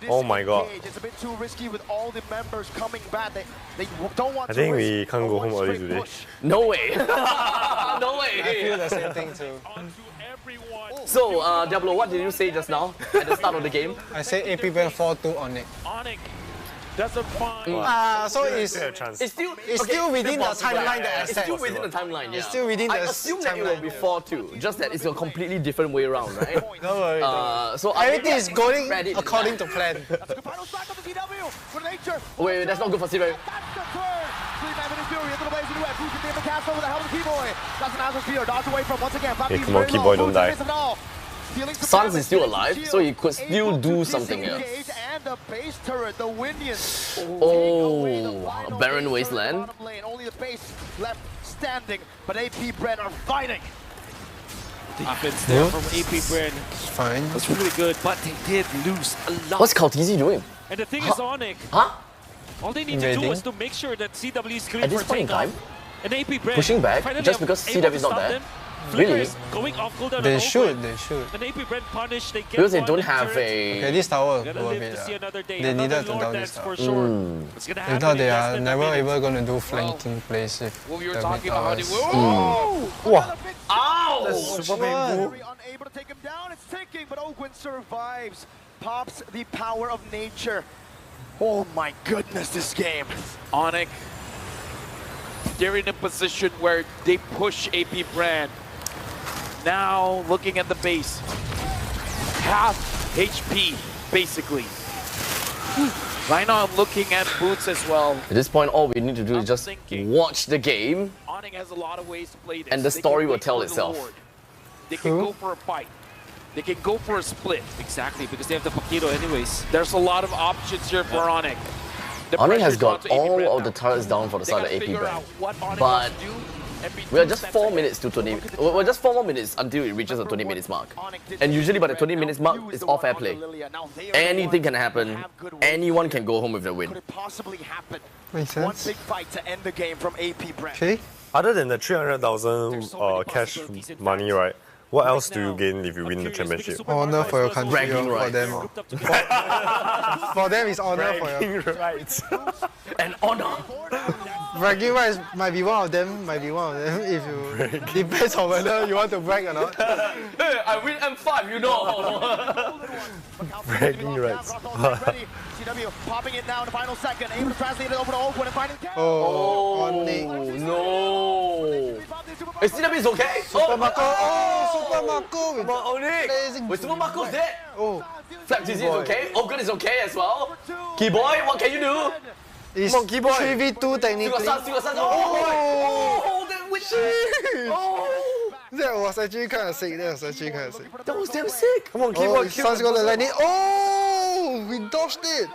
Oh my god. It's a bit too risky with all the members coming back. They don't want I think we can't go home early today. No way. No way. I feel the same thing too. So, Diablo, what did you say just now at the start of the game? I say AP Brand 4-2 Onyx. Doesn't find. So it's still within the timeline that I It's set. still within the timeline, yeah. It's still within the I assume that it will be 4-2, just that it's a completely different way around, right? Don't worry. So everything is going according to plan. Wait, that's not good for Siri. Hey, come on, Keyboy, don't die. Sans is still alive, so he could still do something else. Oh, barren wasteland. Only the base left standing, but AP Bren are fighting. Defense there from AP Bren. It's fine. That's really good, but they did lose a lot. What's Kaltizi doing? And the thing is, Onyx, all they need to do is to make sure that CW is clear At this for point in takeoff. time, And AP Bren pushing back finally just because able CW to is not stop there? them. Really? Flickers going off cooldown They on should, Oakwood. they should. And AP Bren punish, they get because they one don't in have turret. a... Okay, this tower Gonna worth live it. to see another day. They Another needed to Lord down dance this for tower. sure. It's gonna If happen not, in they less are than a never minute. able going to do flanking plays if What we were the talking mid about, how tower they is- were. Wow. Ow! That's super painful. Unable to take him down. It's ticking, but Oakwood survives. Pops the power of nature. Oh my goodness, this game. Onyx, they're in a position where they push AP Brand. Now looking at the base, half HP basically. Right now I'm looking at Boots as well. At this point, all we need to do is just watch the game, Onyx has a lot of ways to play this. and the They story can will wait tell for the itself. Lord. They can go for a fight. They can go for a split. Exactly, because they have the Paquito anyways. There's a lot of options here for Onyx. The Onyx has pressure's got onto AP all Brand of now. the turrets down for the They side of gotta AP figure Brand. out what Onyx But wants to do and be we are two just steps 4 ahead. minutes to 20. We're just 4 more minutes until it reaches the 20 minutes mark. And usually by the 20 minutes mark, it's all fair play. Anything can happen. Anyone can go home with the win. Could it possibly happen? Makes One sense. big fight to end the game from AP Brand. Okay. Other than the 300,000 cash money, right? What else do you gain if you win the championship? Honor for your country. Bragging For rights. them. For them, it's honor for your. Rights. And honor! Bragging rights might be one of them. Might be one of them. If you depends on whether you want to brag or not. Hey, I win M5, you know! Bragging rights. CW popping it now in the final second, able to translate it over to Oakwood and finding Oh, Onyx. No! Hey, CW is okay? Super Marco. Oh, Super Marco with Onyx! blazing. Wait, Super Marco's dead! Oh, Flap TZ is okay, Ogun is okay as well. Keyboy, what can you do? it's Come on, Keyboy. 3v2 Still technically. got sun. Oh, that witch! Oh! That was actually kind of sick. That was actually kind of sick. That was damn sick! Come on, Oh, Keyboy, Sun's gonna land it. Oh, we dodged it.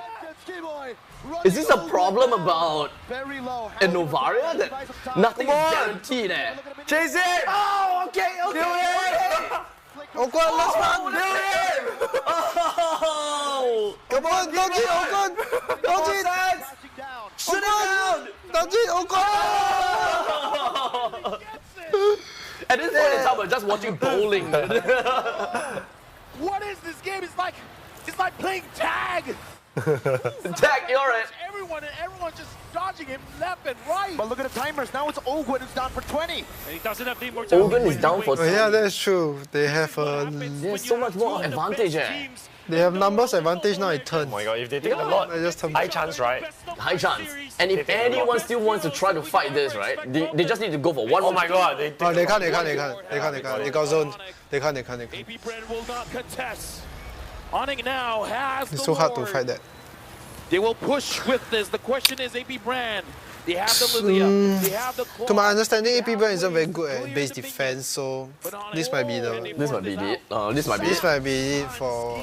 Is this a problem about Novaria? That nothing is guaranteed eh? Chase it! Oh, okay. Oh, God, last one. Oh! Come on, dodge it, oh God. Dodge it. Shoot it down! Dodge it, oh God. At this point in time, we're just watching bowling. What is this game? It's like playing tag. Tag, you're it. Everyone's just dodging him left and right. But look at the timers. Now it's Oakwood who's down for 20. And he doesn't have the immortality. Ogun is down for Oh, yeah, that's true. They have There's so much more advantage eh? they have numbers advantage now. It turns. Oh my god, if they take a lot, I just high chance, right? High chance. And if anyone still wants to try to fight this, right? They just need to go for one. Oh my god, they Oh, they can't. They got zoned. They can't. AP Brand will not contest. Onyx now has It's the so hard to Lord. fight that. They will push with this. The question is AP Brand. They have the Lilia. They have the To my understanding, AP Brand isn't very good at base defense, so this might be the. This might be it. This might be This it. might be it for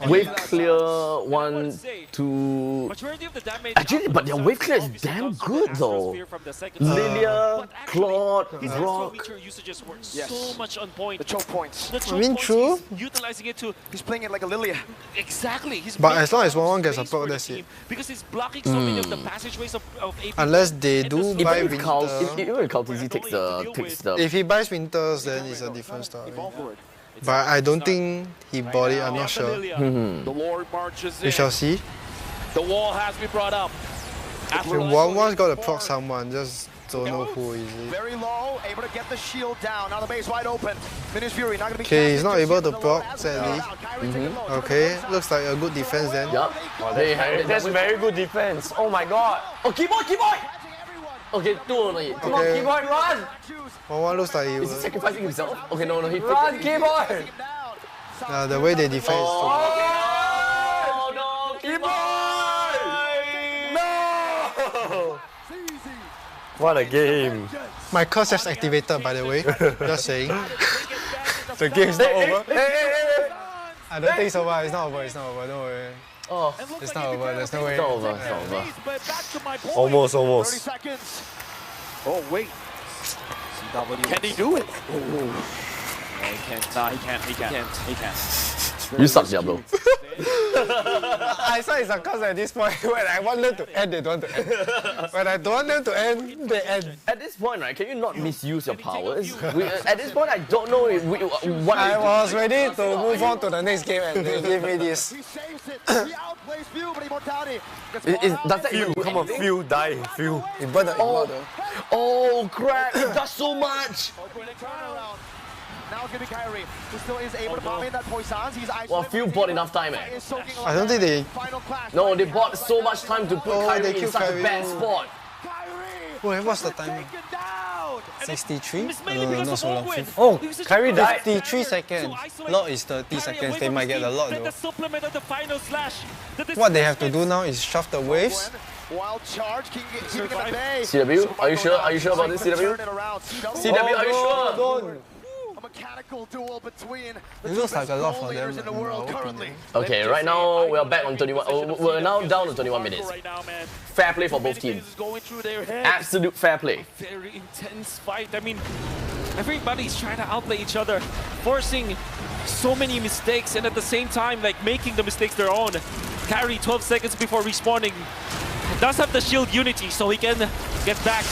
Wave clear 1, 2. Actually, but their wave clear is damn good though. Lilia, Claude, Rock. So much on point. The choke points. The choke I mean, points, true. he's utilizing it to. He's playing it like a Lilia. Exactly. He's But making as long as more 1-1 gets a space for proc, the that's team it. Because he's blocking so many of the passageways of AP. Unless they do buy Even if Winter. Kaltizi takes the If he buys Winters, then it's a different story. But I don't think he bought it, I'm not sure. The Lord marches in. We shall see. The wall has been brought up. Okay, 1-1's got to proc someone, just don't know who is it. Very low, able to get the shield down. Now the base wide open. Minish Fury not going to be. Okay, he's not able to proc, sadly. Okay, looks like a good defense then. Yup. That's very good defense. Oh my god. Oh, keyboard! Okay, 2 only. Come on, keyboard, run! 1-1 looks like he Is he was. sacrificing himself? Okay, no, he Run, keyboard! The way they defend is so good. Oh no, keyboard! No! What a game. My curse just activated, by the way. Just saying. The game's not over. I don't think it's over. It's not over. Don't worry. Oh, it's not over. There's no way. It's not over. Almost. Oh, wait. CW. Can he do it? No, he can't. No, he can't. You suck, Diablo. I saw it's a curse at this point. When I want them to end, they don't want to end. When I don't want them to end, they end. At this point, right, can you not misuse your powers? At this point, I don't know what. I was ready to move on to the next game and they gave me this. Does that Few, come on, few, die, few. He burned the Igma though. Oh crap, it does so much! Now it's going to be Kyrie, who still is able to bomb in that Poisons. He's Well, few bought enough time, eh? I don't think they. No, they bought so much time to put Kyrie in such a bad spot. Wait, what's the timing? 63? No, not so long. Oh, Kyrie died. 53 seconds. Lot is 30 seconds. They might get a lot though. What they have to do now is shove the waves. Wild charge, keeping it at bay. CW, are you sure? Are you sure about this, CW? CW, are you sure? Don't. A mechanical duel between It looks like a lot for them in the world currently. Okay, right now we are back on 21. We're now down to 21 minutes. Fair play for both teams. Absolute fair play. Very intense fight. I mean, everybody's trying to outplay each other, forcing so many mistakes, and at the same time, like making the mistakes their own. Kyrie 12 seconds before respawning does have the shield unity, so he can get back,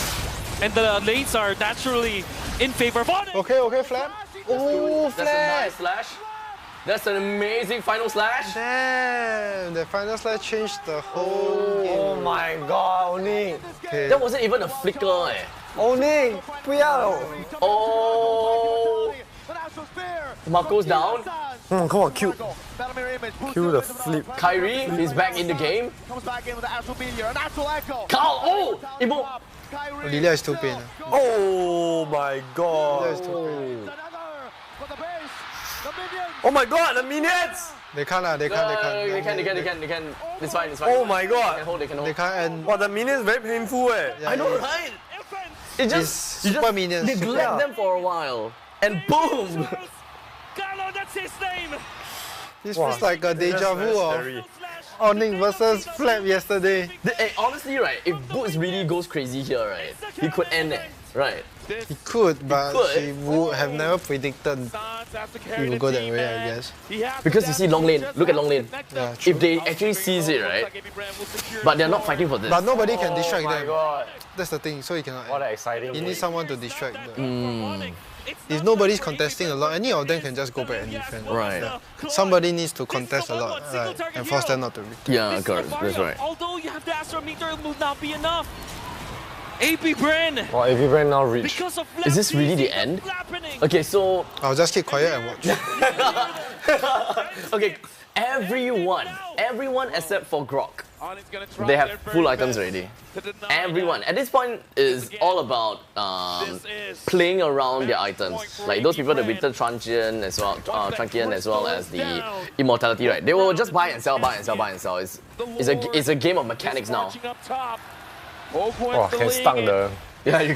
and the lanes are naturally in favor of Onyx. Okay, Flap. Oh, That's a nice slash. That's an amazing final slash. Damn, the final slash changed the whole game. Oh my god, Oni. Okay. That wasn't even a flicker, eh. Oni, 不要. Oh. Marco's down. Come on, Q. Q the flip. Kyrie is back in the game. Comes back in with the Astral Meteor, an Astral Echo. Carl, oh! Imo. Lilia is too pain. Oh my god. Lilia is too pain. Oh my god, the minions! They can't. They can. It's fine. Oh my god. They can hold. They can't end. Wow, the minions very painful eh. I know, right? It's just super minions. neglect them for a while, and boom! Carlo, that's his name. This feels like a deja vu of Onyx versus Flap yesterday. Honestly, right, if Boots really goes crazy here, right, he could end it, right? He could, but he would have never predicted he would go that way, I guess. Because you see long lane, look at long lane. Yeah, true. If they actually seize it, right, but they're not fighting for this. But nobody can distract them. God. That's the thing, so he cannot. What an exciting He game. needs someone to distract them. If nobody's contesting a lot, any of them can just go back and defend. Right. Yeah. Somebody needs to contest a lot, right, and force them not to retake. Yeah, correct. That's right. Although you have the Astral Meteor, it will not be enough. AP Bren. Well, if you ran now reach. Because of Is this really the end? Okay, so I'll just keep quiet and watch. okay, everyone except for Grok, they have full items already. Everyone at this point is all about playing around their items. Like those people that Winter Truncheon as well, Truncheon as well as the Immortality, right? They will just buy and sell. It's a game of mechanics now. Oh, can stuck the Yeah, you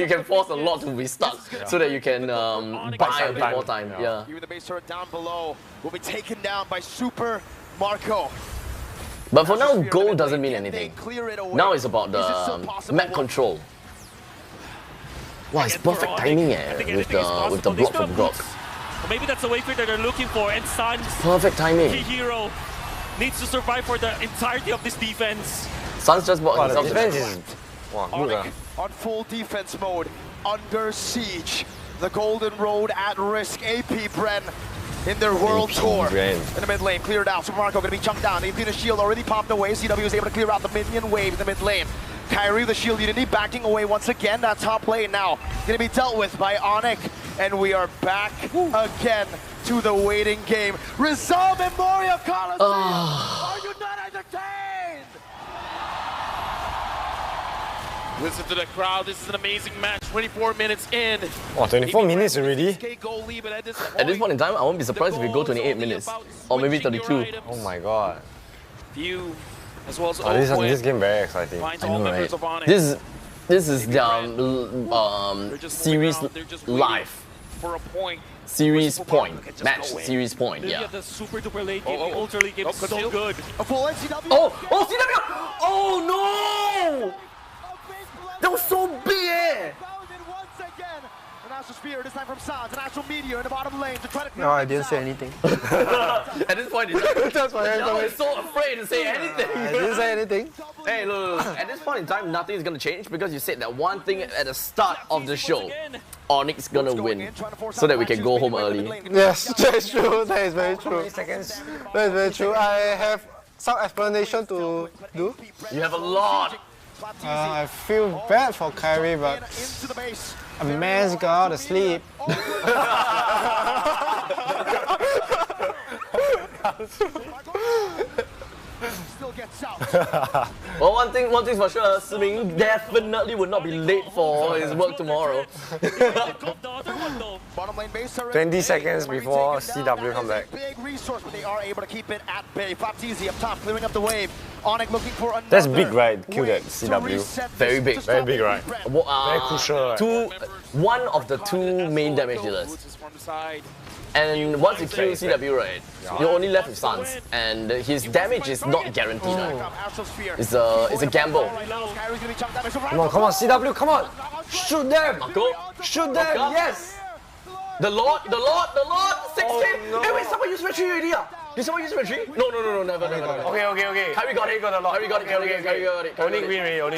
can force a lot to be stuck so that you can buy a bit more time. Yeah. Even the base turret down below will be taken down by Super Marco. But for now, gold doesn't mean anything. Now it's about the map control. Wow, it's perfect timing with the block from Grok. Maybe that's the waypoint that they're looking for, and Sans, Perfect timing. key hero, needs to survive for the entirety of this defense. Sans just bought himself the defense is good. On full defense mode, under siege. The Golden Road at risk. AP Bren in their world tour. In the mid lane, cleared out. Super Marco gonna be chunked down. The Infinite Shield already popped away. CW is able to clear out the minion wave in the mid lane. Kyrie, the Shield Unity, backing away once again. That top lane now gonna be dealt with by Onyx. And we are back again to the waiting game. Rizal Memorial Coliseum! Are you not entertained? Listen to the crowd. This is an amazing match. 24 minutes in. Oh, 24 minutes already? At this point in time, I won't be surprised if we go 28 minutes. Or maybe 32. Oh my god. View as well as this game very exciting. I know, right? This is their series live. For a point. Series point. Match series point, yeah. The super duper late game, the ultra late game is so good. CW! Oh no! That was so big, eh? This time from Sans, an actual meteor in the bottom lane to try to No, I didn't say anything. At this point in time, That's why I'm so afraid to say anything. I didn't say anything. Hey, look. At this point in time, nothing is gonna change because you said that one thing at the start of the show. Onyx is gonna win, so that we can go home early. Yes, that's true. That is very true. That is very true. I have some explanation to do. You have a lot. I feel bad for Kyrie, but a man's got to sleep. Well, one thing's for sure, Siming definitely would not be late for his work tomorrow. 20 seconds before CW come back. Big resource, but they are able to keep it at bay. Fatizi up top, clearing up the wave. Onyx looking for another. That's big, right? Kill that CW. Very big. Very big, right? Very crucial, right? One of the two main damage dealers. And once you kill CW, right, you're only left with Sans, and his damage is not guaranteed. Right? It's a gamble. Come on, CW, come on! Shoot them! Marco, shoot them! Yes! The Lord! 16! no. Hey, wait, someone use retreat already? Did someone use retreat? No, never. Okay. Kyrie got it. Kyrie got it. Only win already.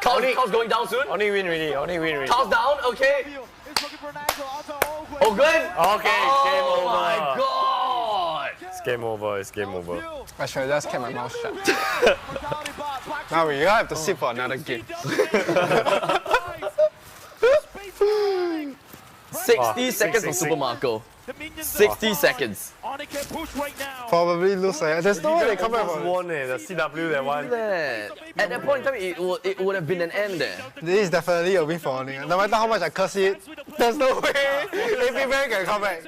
Kyle's going down soon. Only win already. Kyle's down, okay. Oh, good? Okay, game over. Oh my god! It's game over. I should have just kept my mouth shut. Now we have to sit for another game. 60 seconds for Super Marco. 60 seconds. Probably lose. There's no way they come back from won the CW that one. At that point in time, it would have been an end there. This is definitely a win for Onyx. No matter how much I curse it, there's no way AP Bren can come back.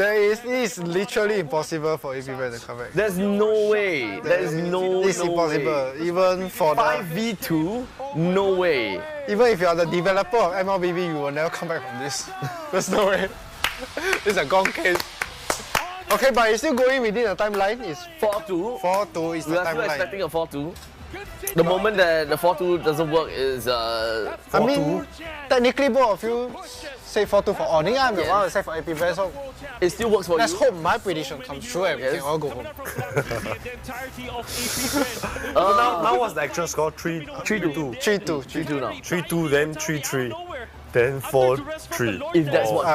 It is literally impossible for AP Bren to come back. There's no way. It's impossible. Even for 5v2, no way. Even if you are the developer of MLBB, you will never come back from this. There's no way. This is a gone case. Okay, but it's still going within the timeline. It's 4-2. 4-2 is the timeline. We are still expecting a 4-2. The moment that the 4-2 doesn't work is 4-2. I mean, technically both of you say 4-2 for Onyx. I'm the one who say for AP Bren, so it still works for let's you. Let's hope my prediction comes true and we can all go home. Now what's the actual score? 3-2. 3-2 now. 3-2, then 3-3. Then 4-3. If that's what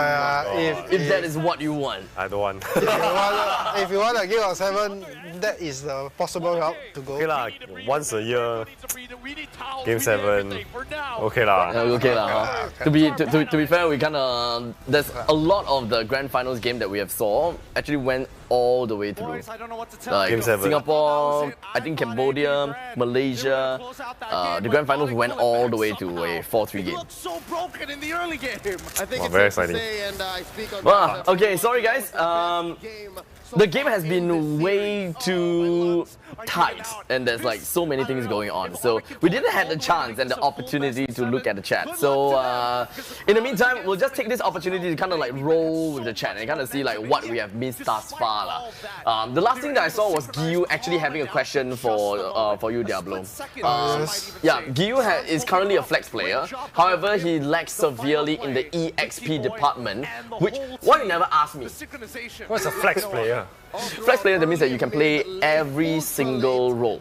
if that is what you want. I don't want. If you want a game of 7, that is the possible route to go. Okay lah, once a year, game 7. Okay lah. To be fair, we kinda there's a lot of the grand finals game that we have saw actually went all the way through. Like game 7. Singapore, I think Cambodia, Malaysia, the grand finals went all the way to a 4-3 game. So broken in the early game. I think it's very exciting. Okay, sorry guys. The game has been way too tight and there's like so many things going on. So we didn't have the chance and the opportunity to look at the chat. So in the meantime, we'll just take this opportunity to kind of like roll with the chat and kind of see like what we have missed thus far. The last thing that I saw was Gyu actually having a question for you, Diablo. Yeah, Gyu is currently a flex player. However, he lacks severely in the EXP department, which why you never asked me. What's a flex player? Flex player, that means that you can play every single role.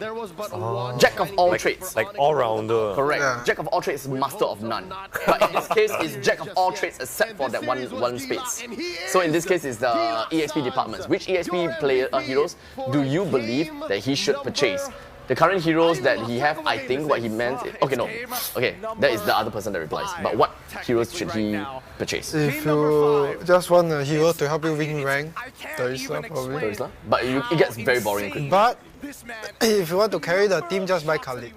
Jack of all trades. Like all-rounder. Correct. Yeah. Jack of all trades, master of none. But in this case, it's Jack of all trades except for that one space. So in this case, it's the EXP departments. Which EXP player heroes do you believe that he should purchase? The current heroes that he have, I think what he meant... Okay, no. Okay, that is the other person that replies. But what heroes should he purchase? If you just want a hero to help you win rank, Teresa probably. But it gets very boring quickly. But if you want to carry the team, just buy Khalid.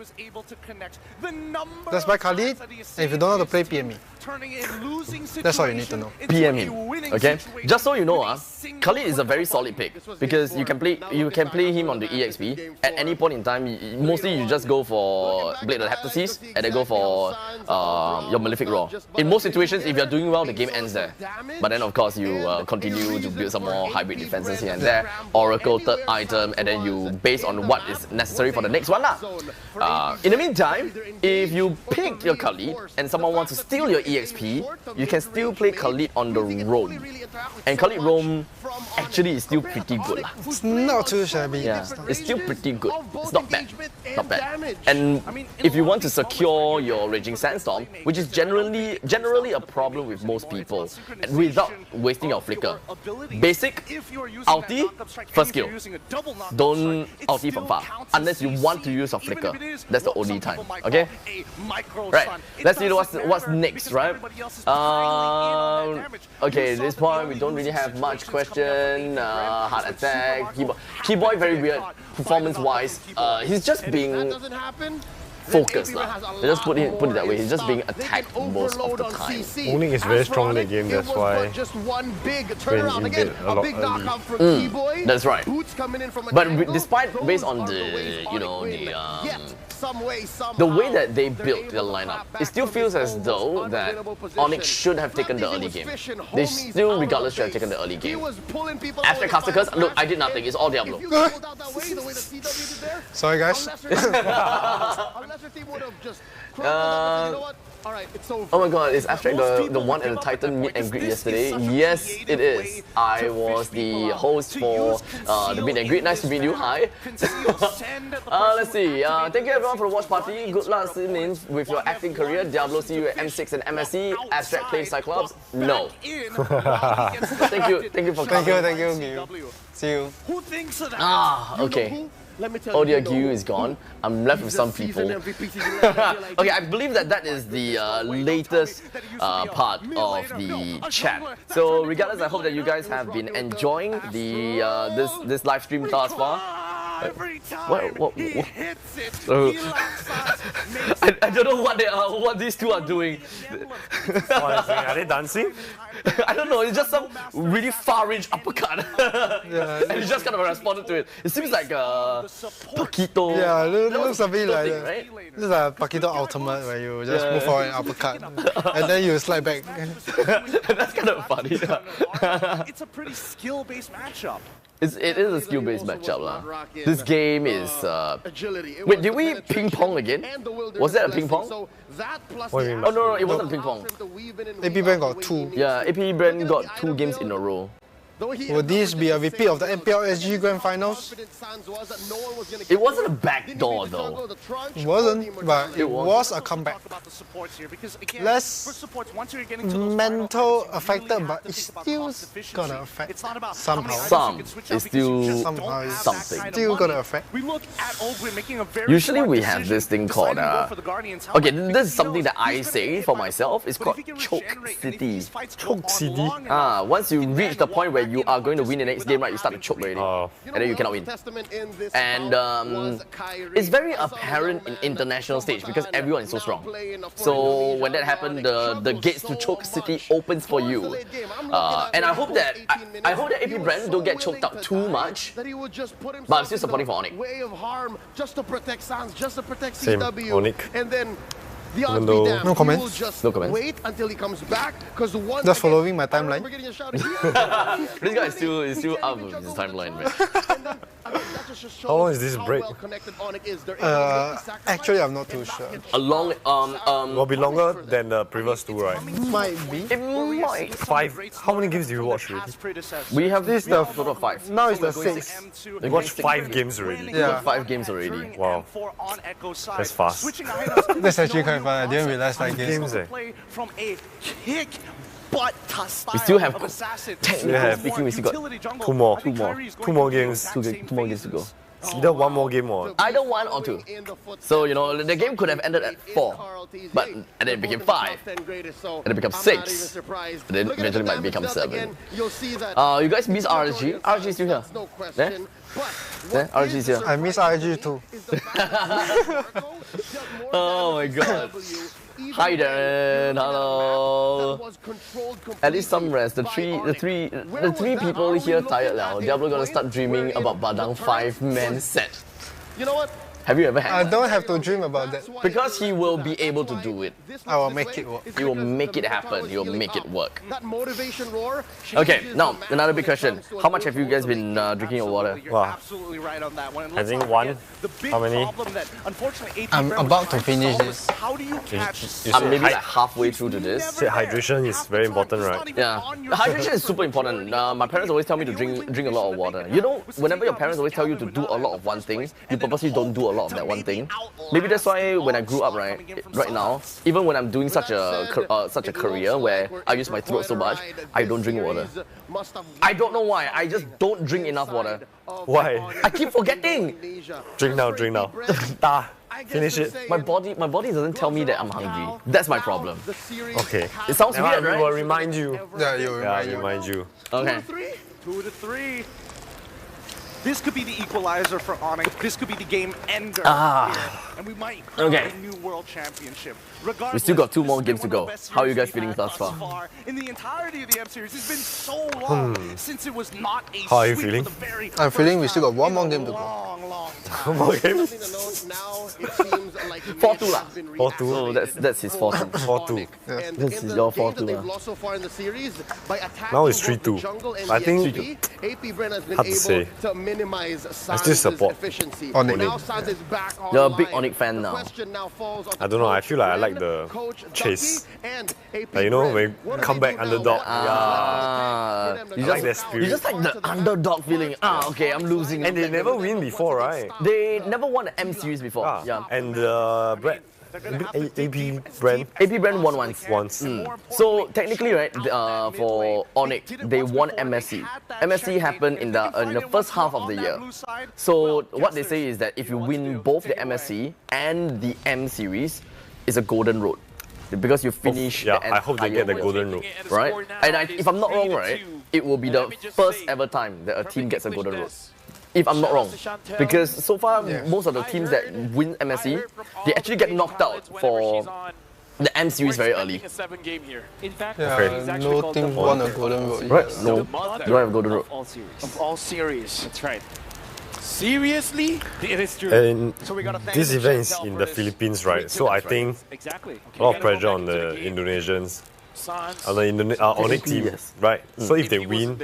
Just buy Khalid, and if you don't know how to play, PM me. That's all you need to know. PM him, okay? Just so you know, Khalid is a very solid pick because you can play him on the EXP at any point in time. Mostly you just go for Blade of the Heptasis and then go for your Malefic Roar. In most situations, if you're doing well, the game ends there. But then of course you continue to build some more hybrid defenses here and there. Oracle, third item, and then you base on what is necessary for the next one. In the meantime, if you pick your Khalid and someone wants to steal your EXP, you can still play Khalid on the roam. And Khalid roam actually is still pretty good. It's not too shabby. Yeah, it's still pretty good. It's not bad. Not bad. And if you want to secure your Raging Sandstorm, which is generally a problem with most people, without wasting your flicker. Basic, ulti, first skill. Don't ulti from far, unless you want to use your flicker. That's the only time, okay? Right, let's see what's next, right? Okay, at this point, we don't really have much question. Heart attack, Keyboy very weird, performance-wise. He's just being focused. Just put it that way, he's just being attacked most of the time. Owning is very strong in the game, that's why when you get a lot early. That's right. But despite, based on the, you know, the way that they built their lineup, it still feels as though that Onyx should have taken the early game. They still, regardless, should have taken the early game. After Casticus, look, I did nothing, it's all Diablo. Sorry guys. Oh my god, is Abstract the one at the Titan meet and greet yesterday? Yes, it is. I was the host for the meet and greet. Nice to meet you. Hi. Let's see. Thank you everyone for the watch party. Good luck with your acting career. Diablo, see you at M6 and MSC. Abstract plays Cyclops? No. Thank you for coming. Thank you. See you. Okay. Oh dear, Gyu is gone. I'm left with some people. Okay, I believe that is the latest part of the chat. So regardless, I hope that you guys have been enjoying the this live stream thus far. What? I don't know what these two are doing. Are they dancing? I don't know, it's just some really far-range uppercut. And he just kind of responded to it. It seems like Paquito. Yeah, it looks a bit like that. Right? This is like Paquito Ultimate where you just move forward and uppercut and then you slide back. That's kind of funny. It's a pretty skill-based matchup. It is a skill-based matchup. This game is... Wait, did we ping-pong again? Was that a ping-pong? What do you mean? Oh no, it wasn't ping-pong. AP Brand got 2. Yeah, AP Brand got 2 games in a row. Will this be a repeat of the MPL SG Grand Finals? It wasn't a backdoor though. It wasn't, but it was a comeback. Less mental affected, but it's still gonna affect somehow. Some is still something. Still gonna affect. Usually we have this thing called okay, this is something that I say for myself. It's called Choke City. Choke City? Once you reach the point where you are going to win the next game, right, you start to choke already. And then you cannot win. And it's very apparent in international stage because everyone is so strong. So when that happened, the gates to choke city opens for you. And I hope that AP Brand don't get choked up too much. But I'm still supporting for Onyx. Way of harm just to protect Sans, just to protect Same, CW. Onyx. And then the odds be damned. No comments. Will just No comments. wait until he comes back because once Just following my timeline. This guy is still out of his timeline, man. How long is this break? Actually, I'm not too sure. A long, will be longer than the previous two, right? Might be. It might. 5. How many games do you watch already? We have This is the total of 5. Now it's the 6th. You watched 5 games already? We got 5 games already. Wow. That's fast. That's actually quite fun. I didn't realize that games. From a kick butt We still have Yeah, speaking, we still got 2 more. 2 more. 2 more games. 2 more games to go. It's either 1 more game or... Either 1 or 2. So, you know, the game could have ended at 4, but and then it became 5, and it became 6, and then eventually might become 7. You guys miss RSG? RSG is still here. There? There? RSG is here. I miss RG too. Oh my god. Hi Darren, hello. At least some rest. The three people here tired now. Diablo gonna start dreaming about Badang 5-man set. You know what? Have you ever had? I don't have to dream about that. Because he will be able to do it. I will make it work. He will make it happen. He will make it work. That motivation roar. Okay, now another big question. How much have you guys been drinking your water? You're absolutely right on that one. I think 1. How many? I'm about to finish this. How do you catch? I'm maybe like halfway through to this. Say hydration is very important, right? Yeah, hydration is super important. My parents always tell me to drink a lot of water. You know, whenever your parents always tell you to do a lot of one thing, you purposely don't do a lot of that one thing. Maybe that's why when I grew up, right now, even when I'm doing such a career where I use my throat so much, I don't drink water. I don't know why. I just don't drink enough water. Why? I keep forgetting. Drink now, drink now. Finish it. My body doesn't tell me that I'm hungry. That's my problem. Okay. It sounds weird, We right? will remind you. Yeah, you remind you. Okay. 2 to 3. This could be the equalizer for Onyx. This could be the game ender. And we might crown a new world championship. We still got 2 more games to go. How are you guys feeling thus far? In the entirety of the M series, it's been so long since it was not a How are you feeling? I'm feeling we still got 1 more game to go. One more game? 4-2 lah. 4-2. So that's his 4-2. 4-2. This is your 4-2 Now it's 3-2. I think hard to say. I still support Onyx. You're a big Onyx fan now. I don't know, I feel like I like the chase. Like, you know, when you come back underdog. You like that spirit. You just like the underdog feeling. Okay, I'm losing. And they never win before, right? They never won the M series before. Yeah. And Brad, AP Brand? AP Brand won once. So technically, right, for Onyx, they won MSC. MSC happened in the first half of the year. So what they say is that if you win both the MSC and the M series, it's a golden road. Because you finish the I hope they get the golden road. Right? And if I'm not wrong, right, it will be the first ever time that a team gets a golden road. If I'm not wrong. Because so far, most of the teams that win MSC, they actually get knocked out for the M series very early. No team won a golden road. Right? No, you don't have golden road. Of all series. That's right. Seriously? It is true. And this event is in the Philippines, right? So I think a lot of pressure on the Indonesians, on the Onyx team, right? So if they win,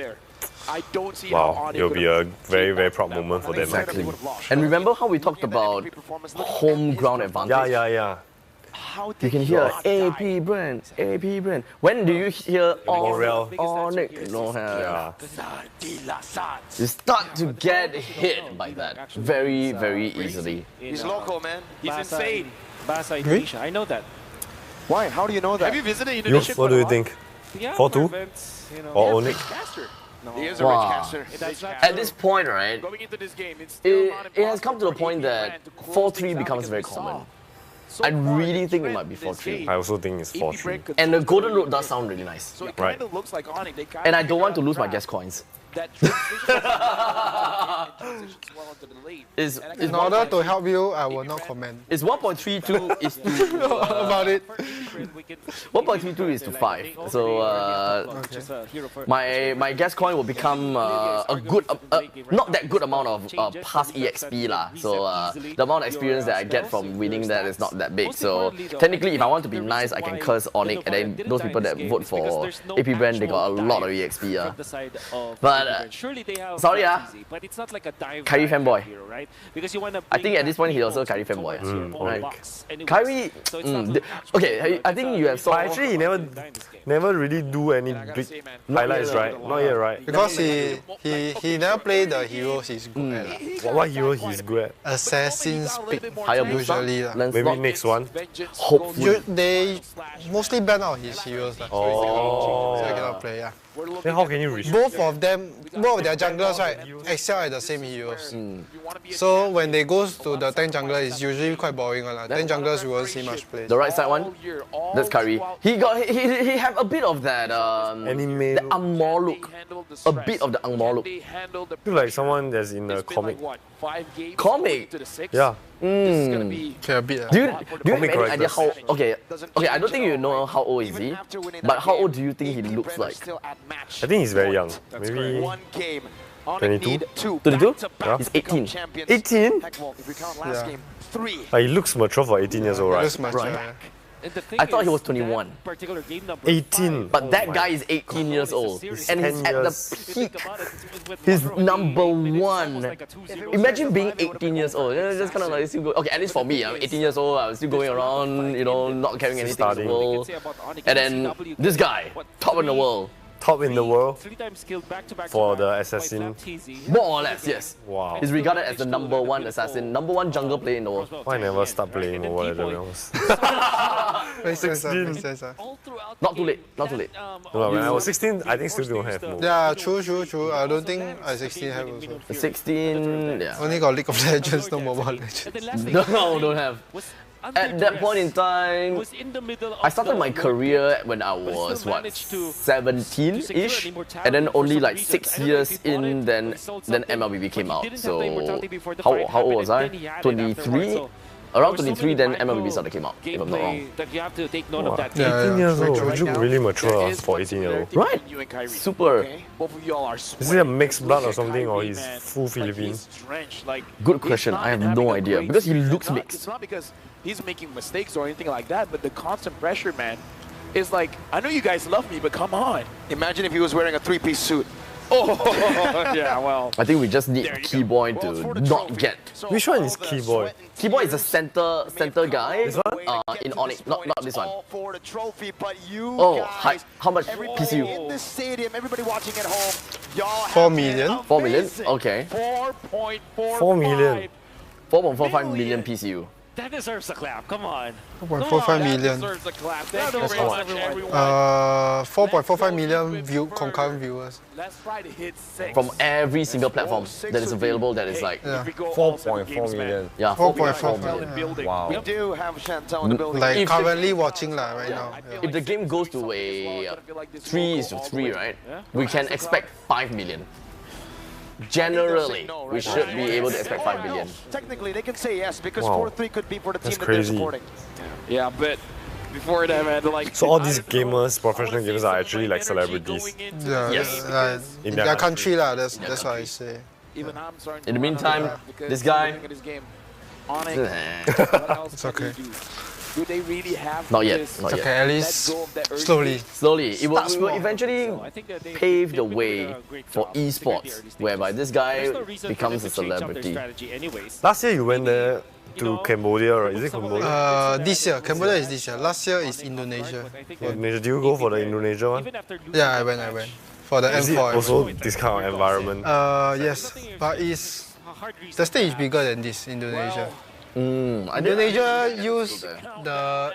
wow, it'll be a very, very proud moment for them. Exactly. And remember how we talked about home ground advantage? Yeah. You can hear AP Brand. When do you hear Onyx? No, you start to get hit by that very, very easily. He's local, man. He's insane. Bahasa Indonesia. I know that. Why? How do you know that? Have you visited Indonesia? What do you think? 4-2? Or Onyx? He is a rich caster. At this point, right, Going into this game, it has come to the point that 4-3 becomes very common. I really think it might be 4-3. I also think it's 4-3. And the Golden Road does sound really nice. So it Right. kind of looks like Onyx. They kind And of I don't want to figured lose my out guest coins. that transition and transitions well into the lane. Is In order to help you, I will not comment. Is 1.32 is to about it. 1.32 is to 5. So my guest coin will become a good, not that good amount of past EXP lah. So the amount of experience that I get from winning that is not that big. So technically, if I want to be nice, I can curse Onyx, and then those people that vote for AP brand, they got a lot of EXP. But sorry but it's not like a dive Kyrie fanboy. hero, right? Because you want to I think at this point he's also Kyrie fanboy. Right? Kyrie, okay, I think you have saw. But actually, he never really do any big highlights, right? Not yet, right? Because he never play the heroes he's good at. What hero he's good at? Assassin's pick Hayabusa? usually. Maybe next one. Hopefully. They mostly ban out his heroes. Oh. So I cannot play, yeah. Then how can you reach? Both of their junglers, right, excel at the same heroes. So when they go to the tank jungler, it's usually quite boring. Tank junglers you won't see much play. The right side one, that's Kyrie. He have a bit of that Anime the Angmor look. A bit of the Angmor look. Feel like someone that's in a comic. Comic? Yeah. Okay, a bit. Do you have any idea how? Okay, I don't think you know how old is he, but how old do you think he looks like? I think he's very young. Maybe 22? 22? Yeah. He's 18. 18? Yeah. Like, he looks mature for 18 years old, right? Just much, yeah. I thought he was 21. 18. But that guy is 18 years old. And he's 10 at the peak. He's number one. Imagine being 18 years old. It's just kind of like still go. Okay, at least for me, I'm 18 years old. I'm still going around, not carrying anything in the world. And then this guy, top in the world. Top in the world for the assassin. More or less, yes. Wow. He's regarded as the number one assassin, number one jungle player in the world. Why never start playing over everyone else? Makes sense. Not too late, not too late. No, when I was 16, I think still don't have more. Yeah, true. I don't think I 16 have also. 16, yeah. Only got League of Legends, no Mobile Legends. No, don't have. At that point in time, I started my career when I was, 17-ish? And then only like 6 years in, then MLBB came out. So, how old was I? 23? Around 23, then MLBB started came out, if I'm not wrong. You have to take note of that. 18 years old, you look really mature for 18 years old. Right? Super. Is he a mixed blood or something, or he's full Philippine? Good question, I have no idea. Because he looks mixed. It's not because he's making mistakes or anything like that, but the constant pressure, man, is like, I know you guys love me, but come on. Imagine if he was wearing a three-piece suit. Oh, yeah, well. I think we just need Keyboy to not get. Which one is Keyboy? Keyboy is the center guy in Onyx, not this one. For the trophy, but you guys, how much PCU? In the stadium, everybody watching at home, y'all 4 million. 4 million? Okay. 4 million. 4.45 million PCU. That deserves a clap. Come on. 4.45 million. Deserves a clap. Thank you very much, everyone. 4.45 million concurrent viewers. Let's try to hit 6. From every single platform that is available, that is like 4.4 million. Yeah, 4.4 million. Wow. We do have Chantal in the building. Like currently watching right now. If the game goes to a 3:3, right, we can expect 5 million. Generally, we should be able to expect 5 billion. Technically, they can say yes because Wow. 4-3 could be for the team That's that they're crazy. supporting. Yeah, but before that, man, like. So all these gamers, professional gamers, are actually like celebrities. Yeah, Yes. in their country lah. That's what I say. Even I'm starting In the meantime, because this guy. look at his game. Onyx, what else It's okay. can they do? Do they really have Not yet, this not It's yet. okay, at let least go of that urgency? slowly. Slowly, it will small. eventually pave the way for esports, whereby this guy becomes a celebrity. Last year you went there to Cambodia, right? Is it Cambodia? This year, Cambodia is this year. Last year is Indonesia. Indonesia. Do you go for the Indonesia one? Yeah, I went. For the Is it M4. also this kind of environment? Yes, but the stage is bigger than this, Indonesia. Indonesia use the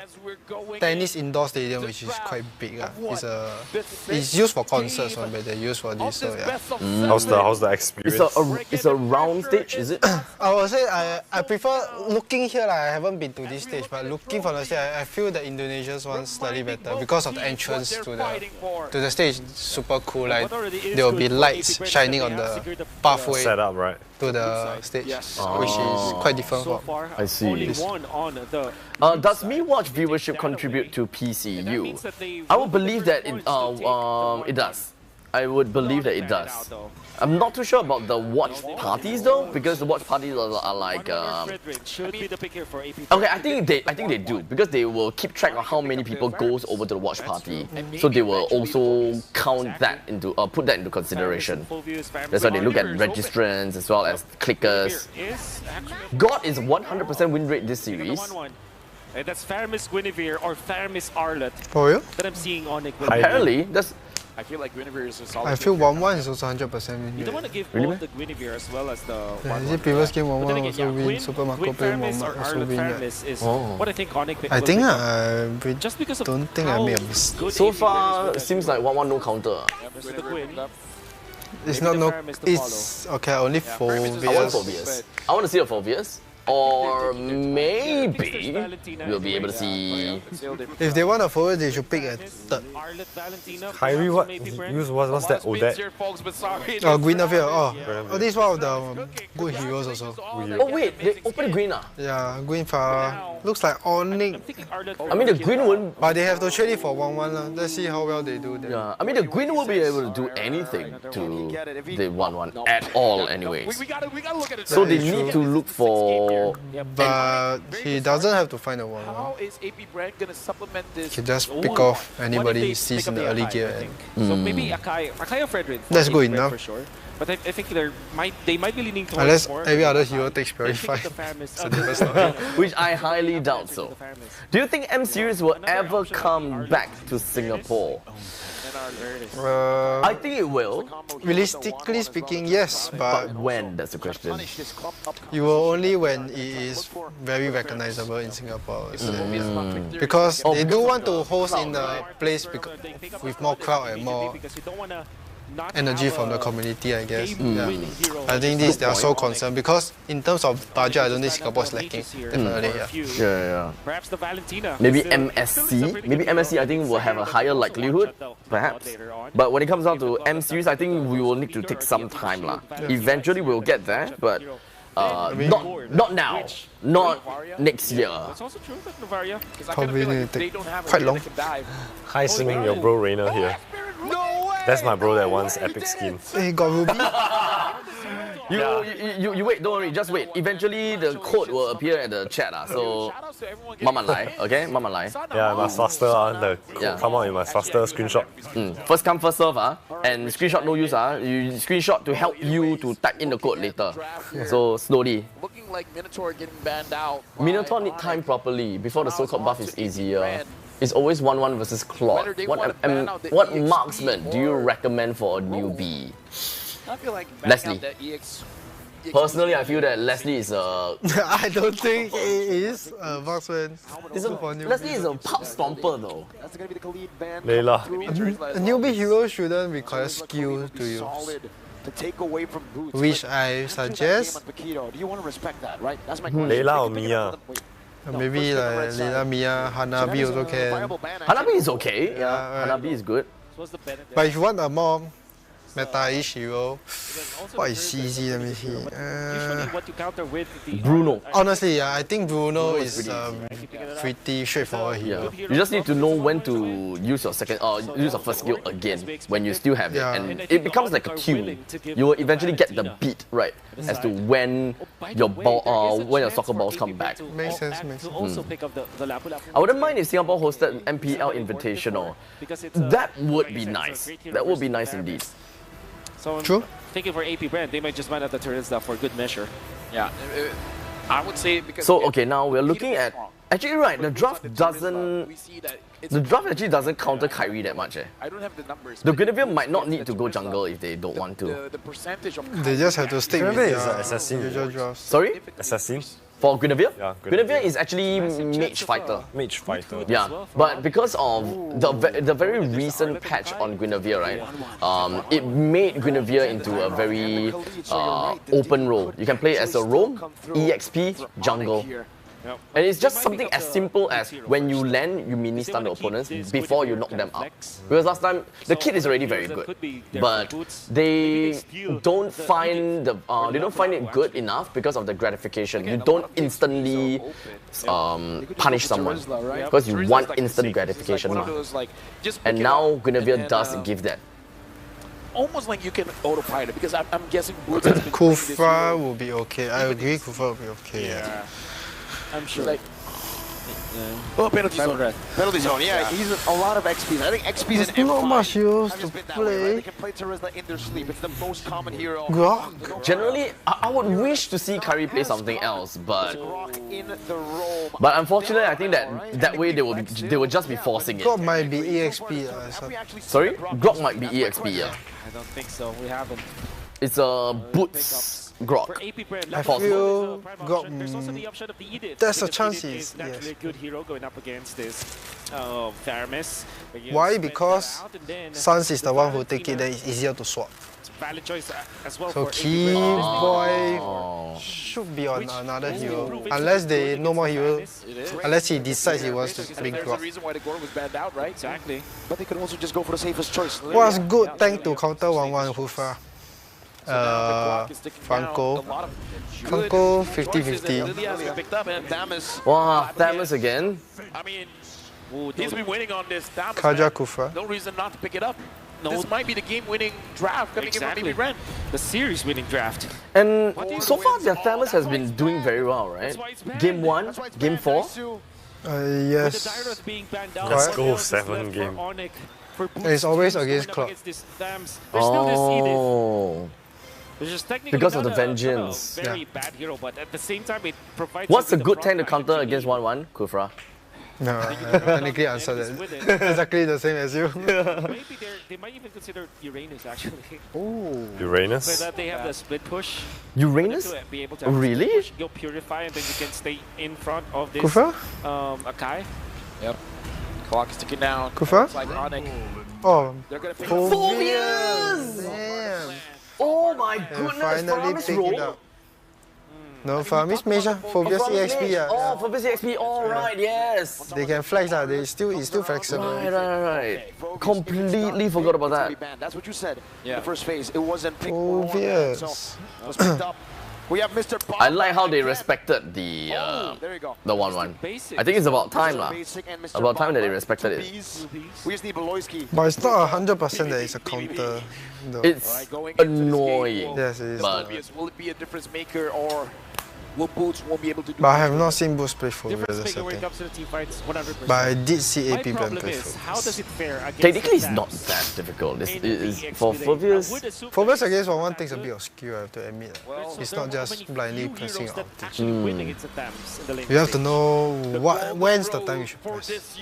tennis indoor stadium, which is quite big. It's used for concerts, but they use for this. So yeah. How's the experience? It's a round stage, is it? I would say I prefer looking here. I haven't been to this stage, but looking from the stage, I feel the Indonesia's one slightly better because of the entrance to the stage. Super cool. Like there will be lights shining on the pathway set up right to the stage, which is quite different. I see. Does MeWatch viewership contribute to PCU? I would believe that it does. I would believe that it does. I'm not too sure about the watch parties though, because the watch parties are like. Okay, I think they do because they will keep track of how many people goes over to the watch party, so they will also count that into put that into consideration. That's why they look at registrants as well as clickers. God is 100% win rate this series. That's Faramis Guinevere or Faramis Arlet. For real? That I'm seeing on it. Apparently, that's. I feel like Guinevere is a solid. I feel 1-1 is also 100% win. You don't want to give both the Guinevere as well as the 1-1. Is it previous game 1-1 also win? Super Marco play 1-1 also win. Is what I think Onyx I think just because don't think I made a mistake. So far, it seems like 1-1 no counter. It's not no. It's okay. Only 4 VS. I want to see a 4 VS. Or maybe we'll be able to see. If they want a forward, they should pick a third. Kyrie, what's that? Odette? Oh, Guinevere. This is one of the good heroes also. Oh wait, they opened green ah? Yeah, green for looks like Onyx. I mean the green won't. But they have to trade it for 1-1. Let's see how well they do there. Yeah, I mean the green won't be able to do anything to the 1-1 at all anyways. So they need to look for. But he doesn't have to find a 1-1. How is AP Brand gonna supplement this? He just pick off anybody he sees in the early game. So maybe Akai or Fredrin. That's good enough. For sure. But I think they might be leaning towards unless more. every other hero takes Purify. Which I highly doubt so. Do you think M Series will ever come back to Singapore? I think it will. Realistically speaking, yes, but when? That's the question. You will only when it is very recognizable in Singapore. Because they do want to host in a place with more crowd and more energy from the community, I guess. Yeah. I think they are so concerned because in terms of budget, I don't think Singapore is lacking. Definitely, yeah. Perhaps the Valentina. Maybe MSC. Maybe MSC I think will have a higher likelihood, perhaps. But when it comes down to M Series, I think we will need to take some time lah. Eventually we'll get there, but not now, not next year. Probably need to take quite long. Hi, Siming, your bro Rainer here. That's my bro that wants epic skin. He got Ruby. You wait, don't worry, just wait. Eventually the code will appear at the chat so Maman Lai, okay? Maman Lai. Yeah, I must faster come out, you must faster screenshot. First come, first serve and screenshot no use you screenshot to help you to type in the code later. So slowly. Looking like Minotaur getting banned out. Minotaur need time properly before the so-called buff is easier. It's always 1-1 versus Claude. What marksman do you recommend for a newbie? I feel like Leslie. Personally, I feel that Leslie is a... I don't think he is a marksman. Leslie is a pub stomper though. That's going to be the Khalid ban. Layla. A newbie hero shouldn't require skill to use. To take away from Boots. Which I suggest... Do you want to respect that, right? That's my question. Layla or Mia? Maybe like Layla, Mia, Hanabi also can. Hanabi is okay, yeah. Hanabi is good. But if you want a more meta-ish hero, what is easy? Let me see. Bruno. Honestly, I think Bruno is pretty straightforward here. You just need to know when to use your use your first skill again when you still have it, and it becomes like a tune. You will eventually get the beat right as to when your ball, when your soccer balls come back. Makes sense. I wouldn't mind if Singapore hosted an MPL Invitational. That would be nice. That would be nice indeed. So true. Thinking for AP Brand, they might just find out the turret stuff for good measure. Yeah, I would say because. So okay, now we're looking at actually right. The draft doesn't. The draft actually doesn't counter Kyrie that much. I don't have the numbers. The Guinevere might not need to go jungle if they don't want to. The percentage of. They just have to stick with their usual drafts. Sorry? Assassin? For Guinevere? Yeah, Guinevere is actually mage fighter. Mage fighter. Yeah, but because of the very recent patch on Guinevere, right, it made Guinevere into a very open role. You can play as a roam, EXP, jungle. And it's just something as simple as when you land, you mini stun the opponents before you knock them out. Because last time, the kit is already very good, but they don't find it good enough because of the gratification. You don't instantly punish someone because you want instant gratification. And now Guinevere does give that. Almost like you can autopilot because I'm guessing Kufa will be okay. I agree, Kufa will be okay. Yeah. I'm sure. Like, oh, penalty zone. Penalty zone, yeah. He's a lot of XPs. I think XPs in not M5 much heroes have to just been that play. way, right? They can play Terizla in their sleep. It's the most common hero. Grok? Generally, I would wish to see Kyrie play something else, but In the role. unfortunately, I think that way they will just be forcing it. Grok might be EXP. Sorry? Grok might be EXP, yeah. I don't think so. We haven't. It's a boots Grok. I feel Grok, there's a chance he's actually a good hero going up against this Faramis. Why? Because Sans is the one who take it, then it's easier to swap. Valid choice as well So for Key Boy should be on another hero. Unless they no more hero. Unless he decides he wants to bring There's a Grok. reason why the Gore was banned out, right? Exactly. But they could also just go for the safest choice. What's good tank to counter 1-1 Hufa? Franco. Franco 50-50. Wow, Thamus again. I mean, he's been winning on this. Kaja Kufa. No reason not to pick it up. This might be the game-winning draft coming in from maybe Ren. The series-winning draft. And so far, their Thamus has been doing very well, right? Game 1, Game 4. Yes. Let's go 7 game. It's always against Cloud. Oh. Because of the vengeance. Very bad hero, but at the same time, it provides. What's a good tank to counter against 1-1, Kufra? No, I technically answered that. Exactly the same as you. Maybe they might even consider Uranus actually. Oh. Uranus? So that they have the split push. Uranus? To be able to have really? Split push, go Purify, and then you can stay in front of this Kufa? Akai. Yep. Clock is ticking down. Kufa? It's like Onyx. Oh, They're gonna pick 4 years! Damn. Oh my goodness, Finally Faramis pick roll? it up. No, Faramis Major, Phobia's EXP. Oh, Phobia's EXP, alright, yes. They can flex, it's still flexible. Right. Completely forgot about that. That's what you said in the first phase. It wasn't picked. Phobia's. So, it was picked up. We have Mr. Bob. I like how they respected the 1-1. I think it's about time lah. About time that they respected it. We just need Beloyski. But it's not 100% that it's a counter. Though. It's annoying. Yes, it is. But will it be a difference maker or will Boots won't be able to do But I have not seen Boots play Phobia, Difference that's the maker when it thing. comes to the team fights, 100%. But I did see My AP Brand problem play is, Phobia. how does it fare against technically it's the not Tams? that difficult. It's for Phobia's. Phobia's against 1-1 takes a bit of skill, I have to admit. It's not just blindly pressing out. You have to know when's the time you should press.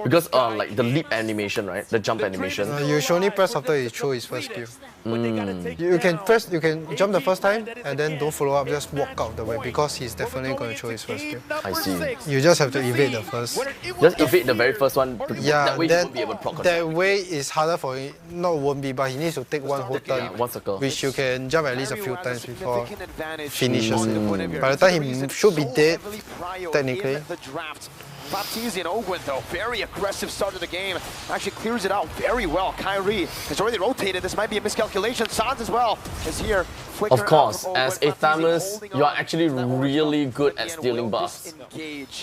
Because like the leap animation, right? The jump animation. You should only press after he throw his first skill. You can jump the first time and then don't follow up, just walk out the way because he's definitely going to throw his first skill. I see. You just have to evade the first. Just evade the very first one. Yeah, that way you then won't be able to proc. that way is harder for him. Not won't be, but he needs to take one whole turn, one circle, which you can jump at least a few times before finishes it. By the time he should be dead, technically. Baptiste and Owen, though, very aggressive start of the game. Actually clears it out very well. Kyrie has already rotated. This might be a miscalculation. Sans as well is here. Of course, as a Thamus, you are actually really good at stealing buffs.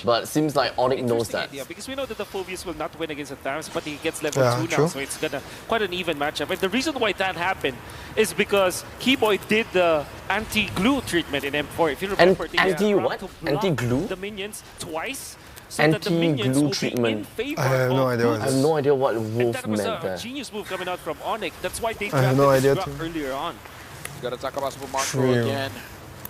But it seems like Onyx knows that. Yeah, because we know that the Phobias will not win against the Thamus, but he gets level 2 now, true. so it's gonna quite an even matchup. And the reason why that happened is because Keyboy did the anti-glue treatment in M4. If you remember, Anti-what? Anti-glue? The minions twice. So that the minions Anti-glue will be treatment. in favor I have no of idea what Boots. I have no idea what And Wolf that was meant a there. genius move coming out from Onyx. That's why they I have no drafted idea this too. drop earlier on. Gotta talk about Super Marco Trio. again.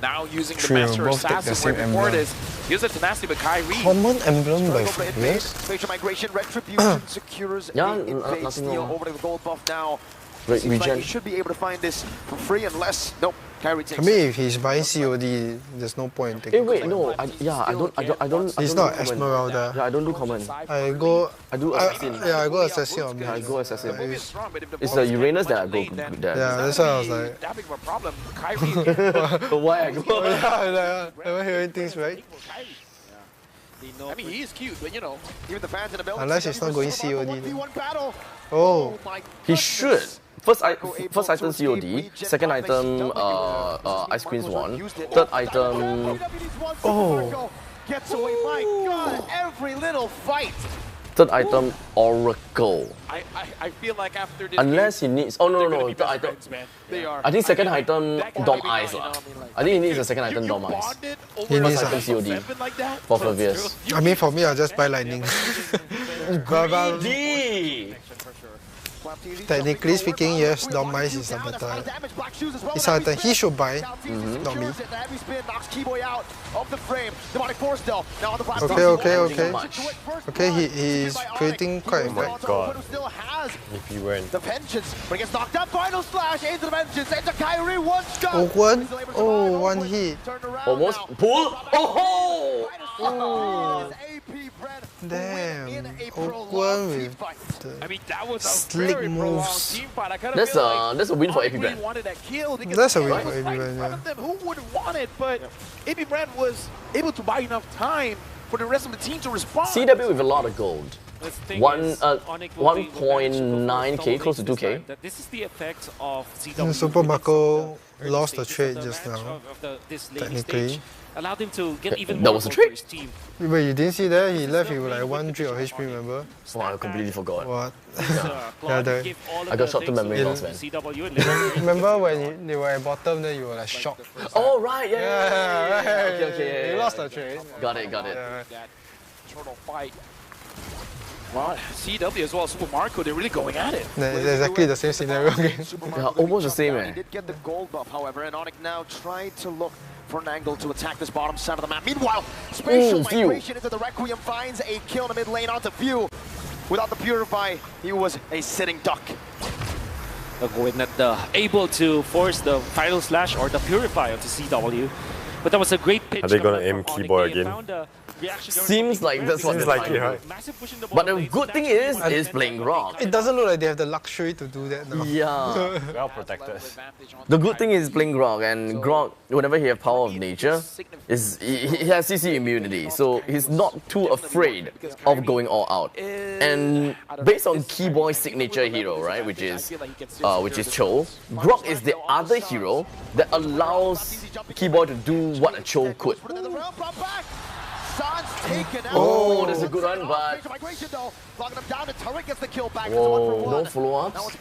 Now using the Trio, Master both take the Assassin, where same before emblem. this, he was a Tenacity, but Kyrie. Common emblem by Over to Phobias? Spatial migration, retribution secures Yeah, the invade nothing steal wrong. over to the gold buff now. Seems like he should be able to find this for free unless... Nope, Kyrie takes I mean, if he's buying COD, there's no point in taking Wait, comment. no, I don't. It's not Esmeralda. Yeah, I don't do comment. I go. I do assassin. Yeah, I go assassin on Yeah, I go assassin. It's- It's the Uranus that I go with that. Yeah, that's why I was like. That big of a problem. Kyrie. Why I go? Yeah, am I hearing things right? I mean, he is cute, but you know, even the fans in the building. Unless it's not going COD. then. Battle. Oh. He should. First item COD, second item Ice Queen's one, third item Gets away, my God, every little fight. third item Oracle. I feel like after this Unless he needs no, third item. friends, man. They are. I think second item Dom Ice lah. I think he needs a second item Dom Ice. He needs First item COD for Flavius. I mean, for me, I'll just buy lightning. But, technically speaking, yes, Dom Ice is a better. It's a he should buy, not me. Okay, he's creating quite a bit. God. If he went. The vengeance, but he gets knocked up. Final slash into the vengeance. Into Kyrie, one shot. Oakwood? Oh, one hit. Almost pull. Oh! Damn. Oakwood with I mean, that was a slick very moves. team fight. I kinda That's feel like a win for AP Brand. wanted that kill because That's a win Kyrie for was AP right in Brand, front of them. Who would want it? But AP Brand was able to buy enough time for the rest of the team to respond. CW with a lot of gold. 1.9k, close to 2k. This is the effect of CW. Super Marco lost the trade just now, technically. Allowed him to get even That more was a gold trick? for his team. Wait, you didn't see that? He left with like 1 drip of HP, remember? Oh, I completely forgot. What? Yeah, I got shot to memory loss, man. Remember when they were at bottom, then you were like shocked? Oh, right, yeah. Okay. He lost the trade. Got it. That turtle fight. Well, CW as well as Super Marco, they're really going at it. It's exactly the same scenario again. Yeah, almost the same, He did get the gold buff, however, and Onyx now tried to look for an angle to attack this bottom side of the map. Meanwhile, spatial migration into the Requiem finds a kill in the mid lane onto View. Without the Purify, he was a sitting duck. With not able to force the final slash or the purify onto CW. But that was a great pitch. Are they gonna aim keyboard again? Seems like that's what Seems they're like trying it, to right? do. But the good thing is playing Grog. It doesn't look like they have the luxury to do that now. Yeah. Well protected. The good thing is playing Grog, and Grog, whenever he has power of nature, he has CC immunity, so he's not too afraid of going all out. And based on Keyboy's signature hero, right, which is Cho, Grog is the other hero that allows Keyboy to do what a Cho could. Oh, that's a good one, but whoa, no follow-ups.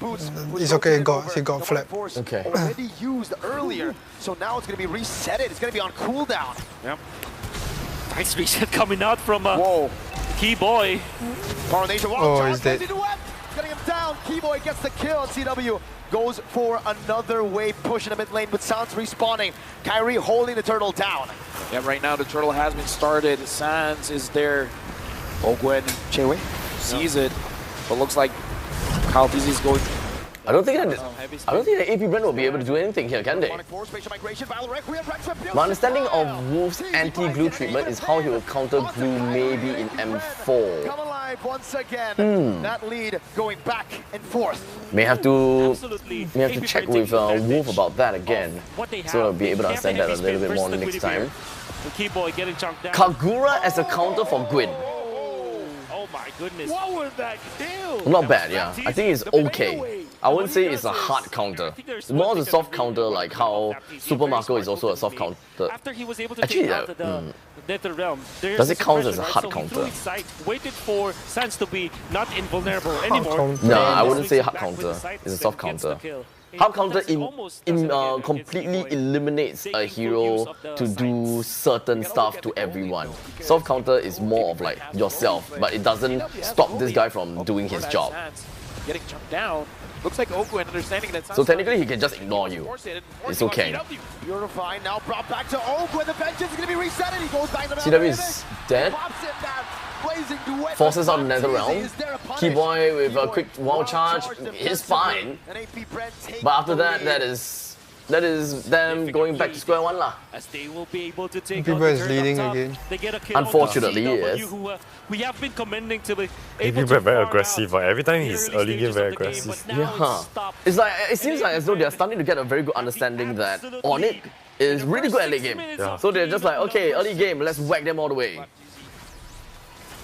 It's okay, he got flapped. Okay. Already used earlier, so now it's going to be reset. It's going to be on cooldown. Yep. Nice reset coming out from Keyboy. Oh, he's dead. Getting him down. Keyboy gets the kill. CW goes for another wave push in the mid lane with Sans respawning. Kyrie holding the turtle down. Yeah, right now the turtle has been started. Sans is there. Ogwen Chewe sees it, but looks like Kyle TZ is going. I don't think that AP Brand will be able to do anything here, can they? My understanding of Wolf's anti-glue treatment is how he will counter glue maybe in M4. Come alive once again. That lead going back and forth. May have to check with Wolf about that again, so I'll be able to understand that a little bit more next time. Keyboy getting chunked down. Kagura as a counter for Gwyn. Oh my goodness. What was that kill? Not bad, yeah. I think it's okay. I wouldn't say it's a hard counter. It's more of a soft counter, like how Super Marco is also a soft counter. After he was able to Actually, take out the Nether Realm, does it count as a hard counter? Waited for Sans to be not invulnerable anymore. No, I wouldn't say hard counter. It's a soft counter. Hard counter completely eliminates a hero to do certain stuff to everyone. Soft counter is more of like yourself, but it doesn't stop this guy from doing his job. Getting chunked down. Looks like Ogwen understanding that. So technically he can just ignore you. It's okay. Purify now brought back to Ogwen. The vengeance is going to be reset and he goes back to the CW is dead. forces out another realm. Keyboy with a quick wall charge is fine. But after that, that is them going back to square one lah. As they will be able to take People is leading again. They get a kill. Unfortunately, yes. Who, we have been commending to be Maybe very aggressive. Every time he's early game very aggressive. Yeah. It's like it seems like as though they are starting to get a very good understanding that Onyx is really good at late game. Yeah. So they're just like, okay, early game, let's whack them all the way.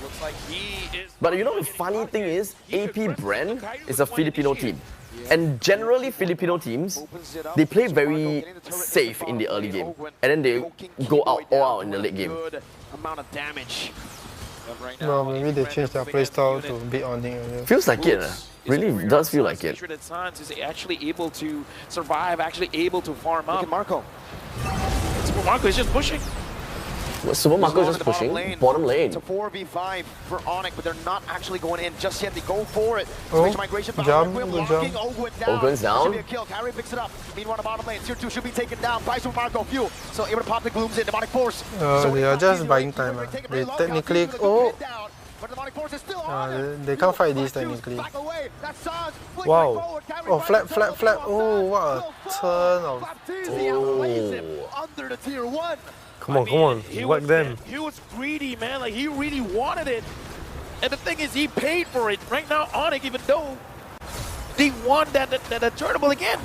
Looks like he is. But you know the funny thing is, AP Brand is a Filipino team. And generally Filipino teams, they play very safe in the early game. And then they go all out in the late game. Amount of damage. Well, maybe they changed their playstyle to beat Onyx. Feels like it. Really does feel like it. Science is actually able to survive, actually able to farm up. Look at Marco. Super Marco is just pushing. Super Marco is just pushing bottom lane. It's a 4v5 for Onyx, but they're not actually going in just yet. They go for it. Oh, migration jump, good jump. Ogwen's down. Should be a kill. Kyrie picks it up. Meanwhile, the bottom lane, tier 2 should be taken down by Super Marco. Few. So able to pop the glooms in. Demonic Force. They are just buying time. They technically. Oh! They can't fight these technically. Wow. Oh, flap. Oh, what a turn of. Oh. Under the tier 1. Come on, whack them. He was greedy, man. Like, he really wanted it. And the thing is, he paid for it. Right now, Onyx, even though they won that tournament again.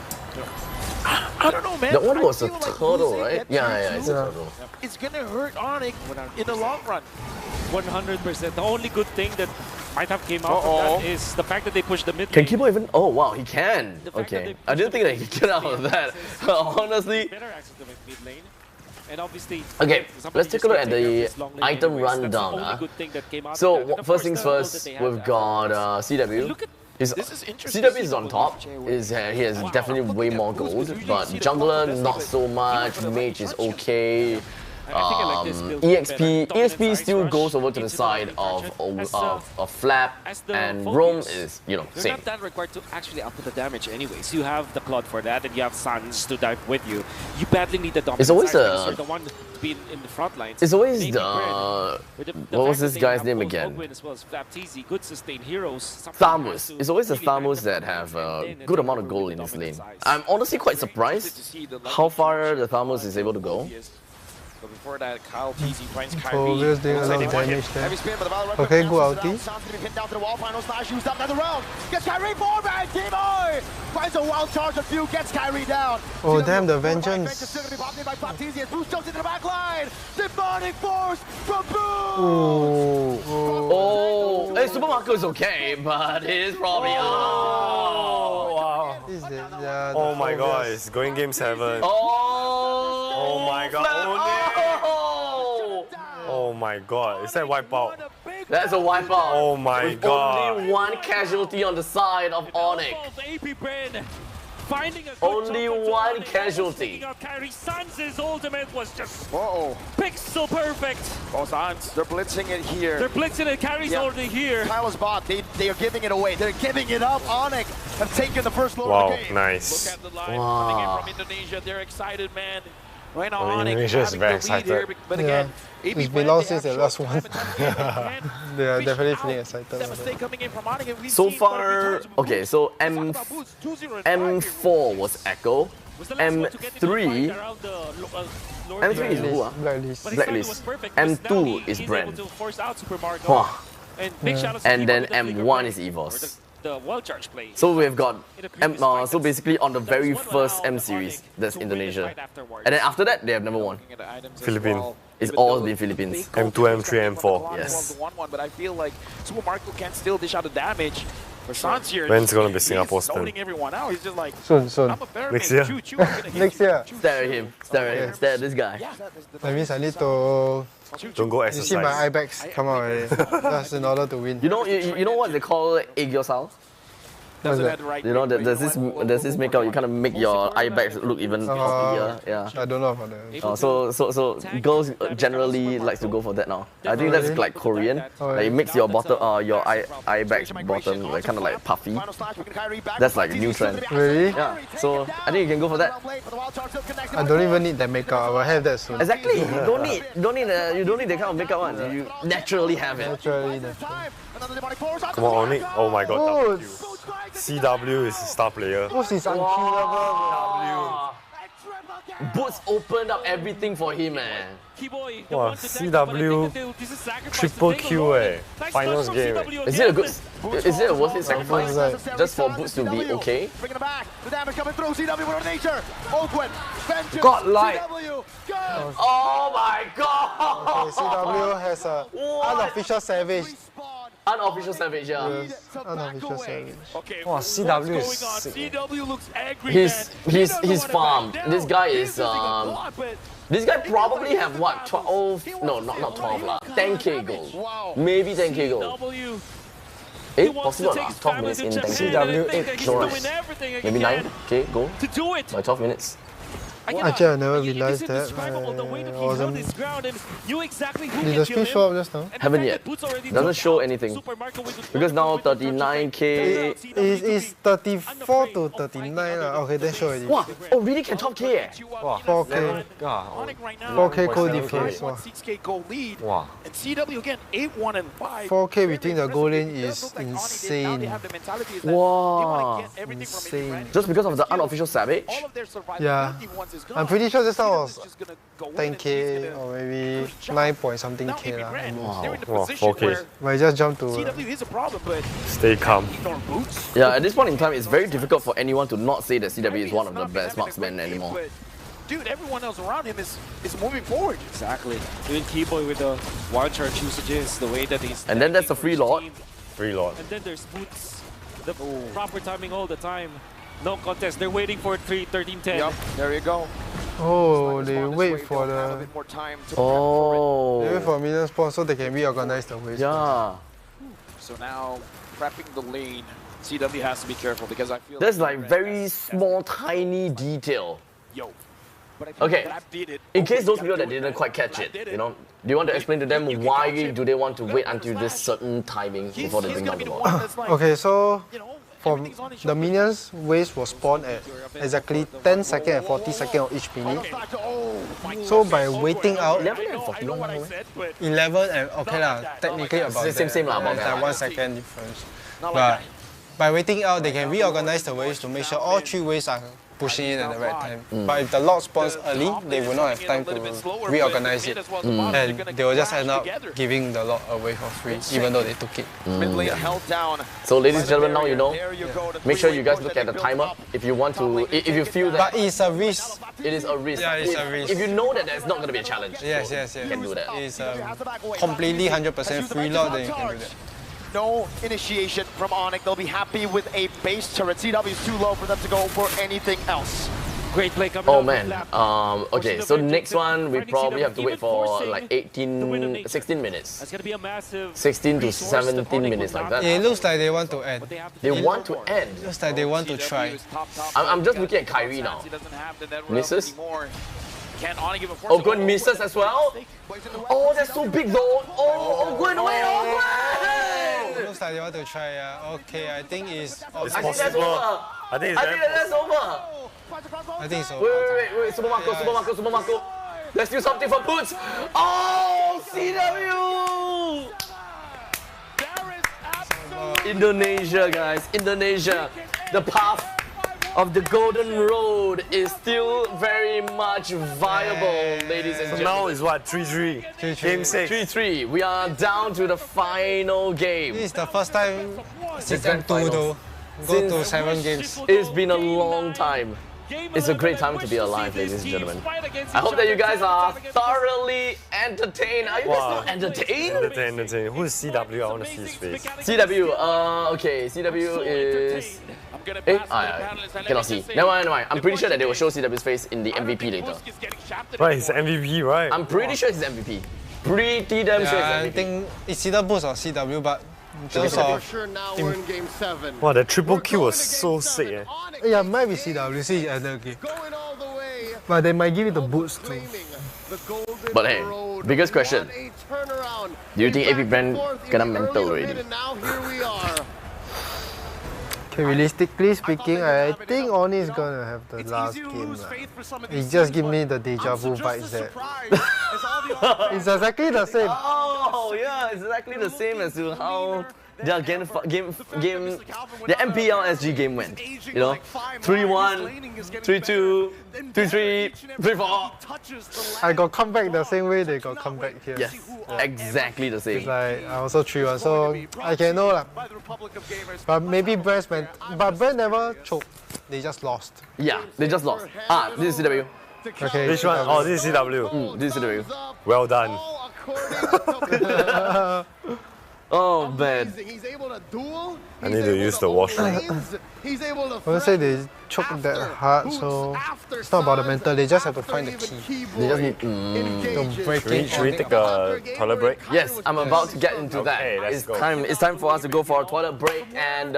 I don't know, man. That one was a turtle, right? Yeah, it's a turtle. It's gonna hurt Onyx in the long run. 100%. The only good thing that might have came out from that is the fact that they pushed the mid Can lane. Keyboy even? Oh wow, he can. Okay, I didn't think that he could get out of that. Honestly. Better access to mid lane. And obviously, okay, let's take a look at the item rundown. So first things first, we've got CW. CW is on top. He has definitely way more gold, but jungler not so much. Mage is okay. EXP still goes over to the side of Flap, and Roam is, you know, You're same. not that required to actually output the damage anyways. You have the Claude for that, and you have Sans to dive with you. You badly need the dominant It's always side, the one to be in the front lines. It's always Maybe the Brand, what was this guy's name again? As well as Flapteasy, good sustain heroes. Thamus. It's always the Thamus that have a good amount of gold in this lane. I'm honestly quite surprised how far the Thamus is able to go. But before that, Kyle TZ finds Kyrie. Oh, we're doing a lot of damage there. Okay, go ulti. Down to the wall, final slash used up, another round. Gets Kyrie forward, Keyboy! Finds a wild charge of Few, gets Kyrie down. Oh, damn, the vengeance. Boost jumps into the back line. Demonic Force from Boo! Oh, hey, Super Marco is okay, but he's probably Oh my god, it's going game 7. Oh my god. Oh my god, is that wipeout? That's a wipeout. Oh my with god. Only one casualty on the side of Onyx. Only one casualty. Kyrie Sans' ultimate was just Uh-oh. pixel perfect. Oh, Sans, they're blitzing it here. They're blitzing it, Kyrie's already here. Kyle's bot, they are giving it away. They're giving it up. Onyx have taken the first load of the game. Nice. Look at the line coming in from Indonesia. They're excited, man. Right now, Onyx Indonesia is having very the lead here, excited. but again, It's been long since the last one. They are definitely feeling excited. coming in from Onyx, and we've So seen far, okay, so M4 was Echo. M3 is who? Blacklist. M2 is Brand. Wow. And then M1 is EVOS. The wall charge play. So we've got so basically on the very first M series, that's Indonesia. And then after that, they have never won. Philippines. It's all been Philippines. M2, M3, M4. Yes. But I feel like Super Marco can still dish out the damage. For Sans here, When's gonna be Singapore's turn? zoning everyone out. He's just like, Soon. I'm a fair Next man. year? Choo, choo, I'm gonna hit Next you. year. Stare at him. Stare at him. Stare at this guy. That means I need to. Don't go You see my eye exercise. bags come out already. That's in order to win. You know what they call egg yourself? doesn't have the right You know, grip, there's this makeup. You kind of make your eye bags look even puffier. Yeah. I don't know about that. So girls generally likes to go for that now. I think that's like Korean. Like it makes your bottom, your eye bags bottom like kind of like puffy. That's like a new trend. Really? Yeah. So I think you can go for that. I don't even need that makeup. I will have that soon. Exactly. You don't need that kind of makeup one. You naturally have it. Naturally. Come on, Onyx. Oh my god. CW is a star player. Boots is unkillable. Boots opened up everything for him, man. Wow, CW triple Q finals game. Is it a good? Is it a worth it sacrifice just for Boots to be okay? Bringing it back. The damage coming through. CW with nature. Oakwood. God light. CW. Oh my god. Okay, CW has a unofficial savage. Unofficial savage, yeah. Yes, unofficial savage. Okay, Wow, CW is on? sick. CW looks angry. He's farmed. This guy is this guy probably have what 12? No, not 12 lah. 10k gold. Maybe 10k gold. 8 possible lah. 12 minutes in 10k. CW 8. No rice. Maybe 9k gold by 12 minutes. Actually, I never realized that. I wasn't. Did the screen show up just now? Haven't yet. Doesn't show anything. Because now 39k. It's 34 to 39. Okay, then show already. Wow, oh really can 12k eh? Wow. 4k. 4k goal difference. Wow. 6k goal lead. Wow. And CW again 8-1 and 5. 4k between the goal lane is insane. Wow. Insane. Just because of the unofficial savage? Yeah. I'm pretty sure this one was 10k or maybe 9 point something k lah. Wow, 4k. But I just jumped to. CW is a problem, but Stay calm. Yeah, at this point in time, it's very difficult for anyone to not say that CW is one of the best marksmen anymore. Dude, everyone else around him is moving forward. Exactly. Even Keyboy with the wild charge usages, the way that he's... And then there's the free lord. Free lord. And then there's Boots. The proper timing all the time. No contest. They're waiting for 13-10. Yep, there you go. Oh, they wait for the. Oh. They wait for minion spawn so they can reorganize the waste. Yeah. So now, prepping the lane, CW has to be careful because I feel There's like very small, tiny detail. Yo. Okay, in case those people that didn't quite catch it, you know, do you want to explain to them why do they want to wait until this certain timing before they bring down the ball? Okay, so for the minions, waves will spawn at exactly 10 seconds and 40 seconds of each minute. So by waiting out 11 and okay lah, technically about same lah, about that 1 second difference. But by waiting out, they can reorganize the waves to make sure all 3 waves are pushing in at the right time. But if the lot spawns early, they will not have time to reorganize it. And they will just end up giving the lot away for free, even though they took it. So ladies and gentlemen, now you know. Make sure you guys look at the timer if you want to, if you feel that... But it's a risk. It is a risk. Yeah, it's a risk. If you know that there's not going to be a challenge, yes. you can do that. It's completely 100% free lot, then you can do that. No initiation from Onyx. They'll be happy with a base turret. CW is too low for them to go for anything else. Great play coming Oh man. Okay, so next one we probably have to wait for like 16 minutes. That's gonna be a massive 16 to 17 minutes like that. It looks like they want to end. They want to end. Looks like they want to try. I'm just looking at Kyrie now. Misses. Oh, good misses as well. Oh, that's so big though. Oh, good way, Looks like they want to try. Okay, I think it's. I think that's over. I think that's over. I think so. Wait, Super Marco. Let's do something for Boots. Oh, CW! Indonesia, guys, Indonesia. The path of the Golden Road is still very much viable, ladies and gentlemen. So now is what? 3-3. Game 6. 3-3. We are down to the final game. This is the first time Season 2 though. Go to 7 games. It's been a long time. It's a great time to be alive, ladies and gentlemen. I hope that you guys are thoroughly entertained. Are you guys not entertained? Entertained. Who is CW? I want to see his face. CW, okay, CW is... cannot see. Never mind. I'm pretty sure that they will show CW's face in the MVP later. Right, he's MVP, right? I'm pretty sure he's MVP. Pretty damn sure he's MVP. I think it's either Boost or CW, but For sure now we're in game 7. Wow, the triple kill was so sick. Eh? Yeah, might be CWC ended game. But they might give it the boots too. But hey, biggest question. Do you think AP Brand gonna mental already? Okay, realistically speaking, I think Oni is gonna have the last game. It just give me the deja vu vibes there. It's exactly the same. Oh yeah, it's exactly the same as to how their the MPL SG game went. You know, 3-1, 3-2, 3-3, 3-4. I got comeback the same way they got comeback here. Yes, exactly the same. It's like I also 3-1, so I can know lah. But maybe Brand never choked. They just lost. Yeah, they just lost. This is CW. Okay. Which one? Oh, this is CW. This is CW. Well done. Oh man. I need to use the washroom. I would say they choked that hard, so it's not about the mental, they just have to find the key. They just need to break it. Should we take a toilet break? Yes, I'm about to get into that. It's time for us to go for a toilet break, and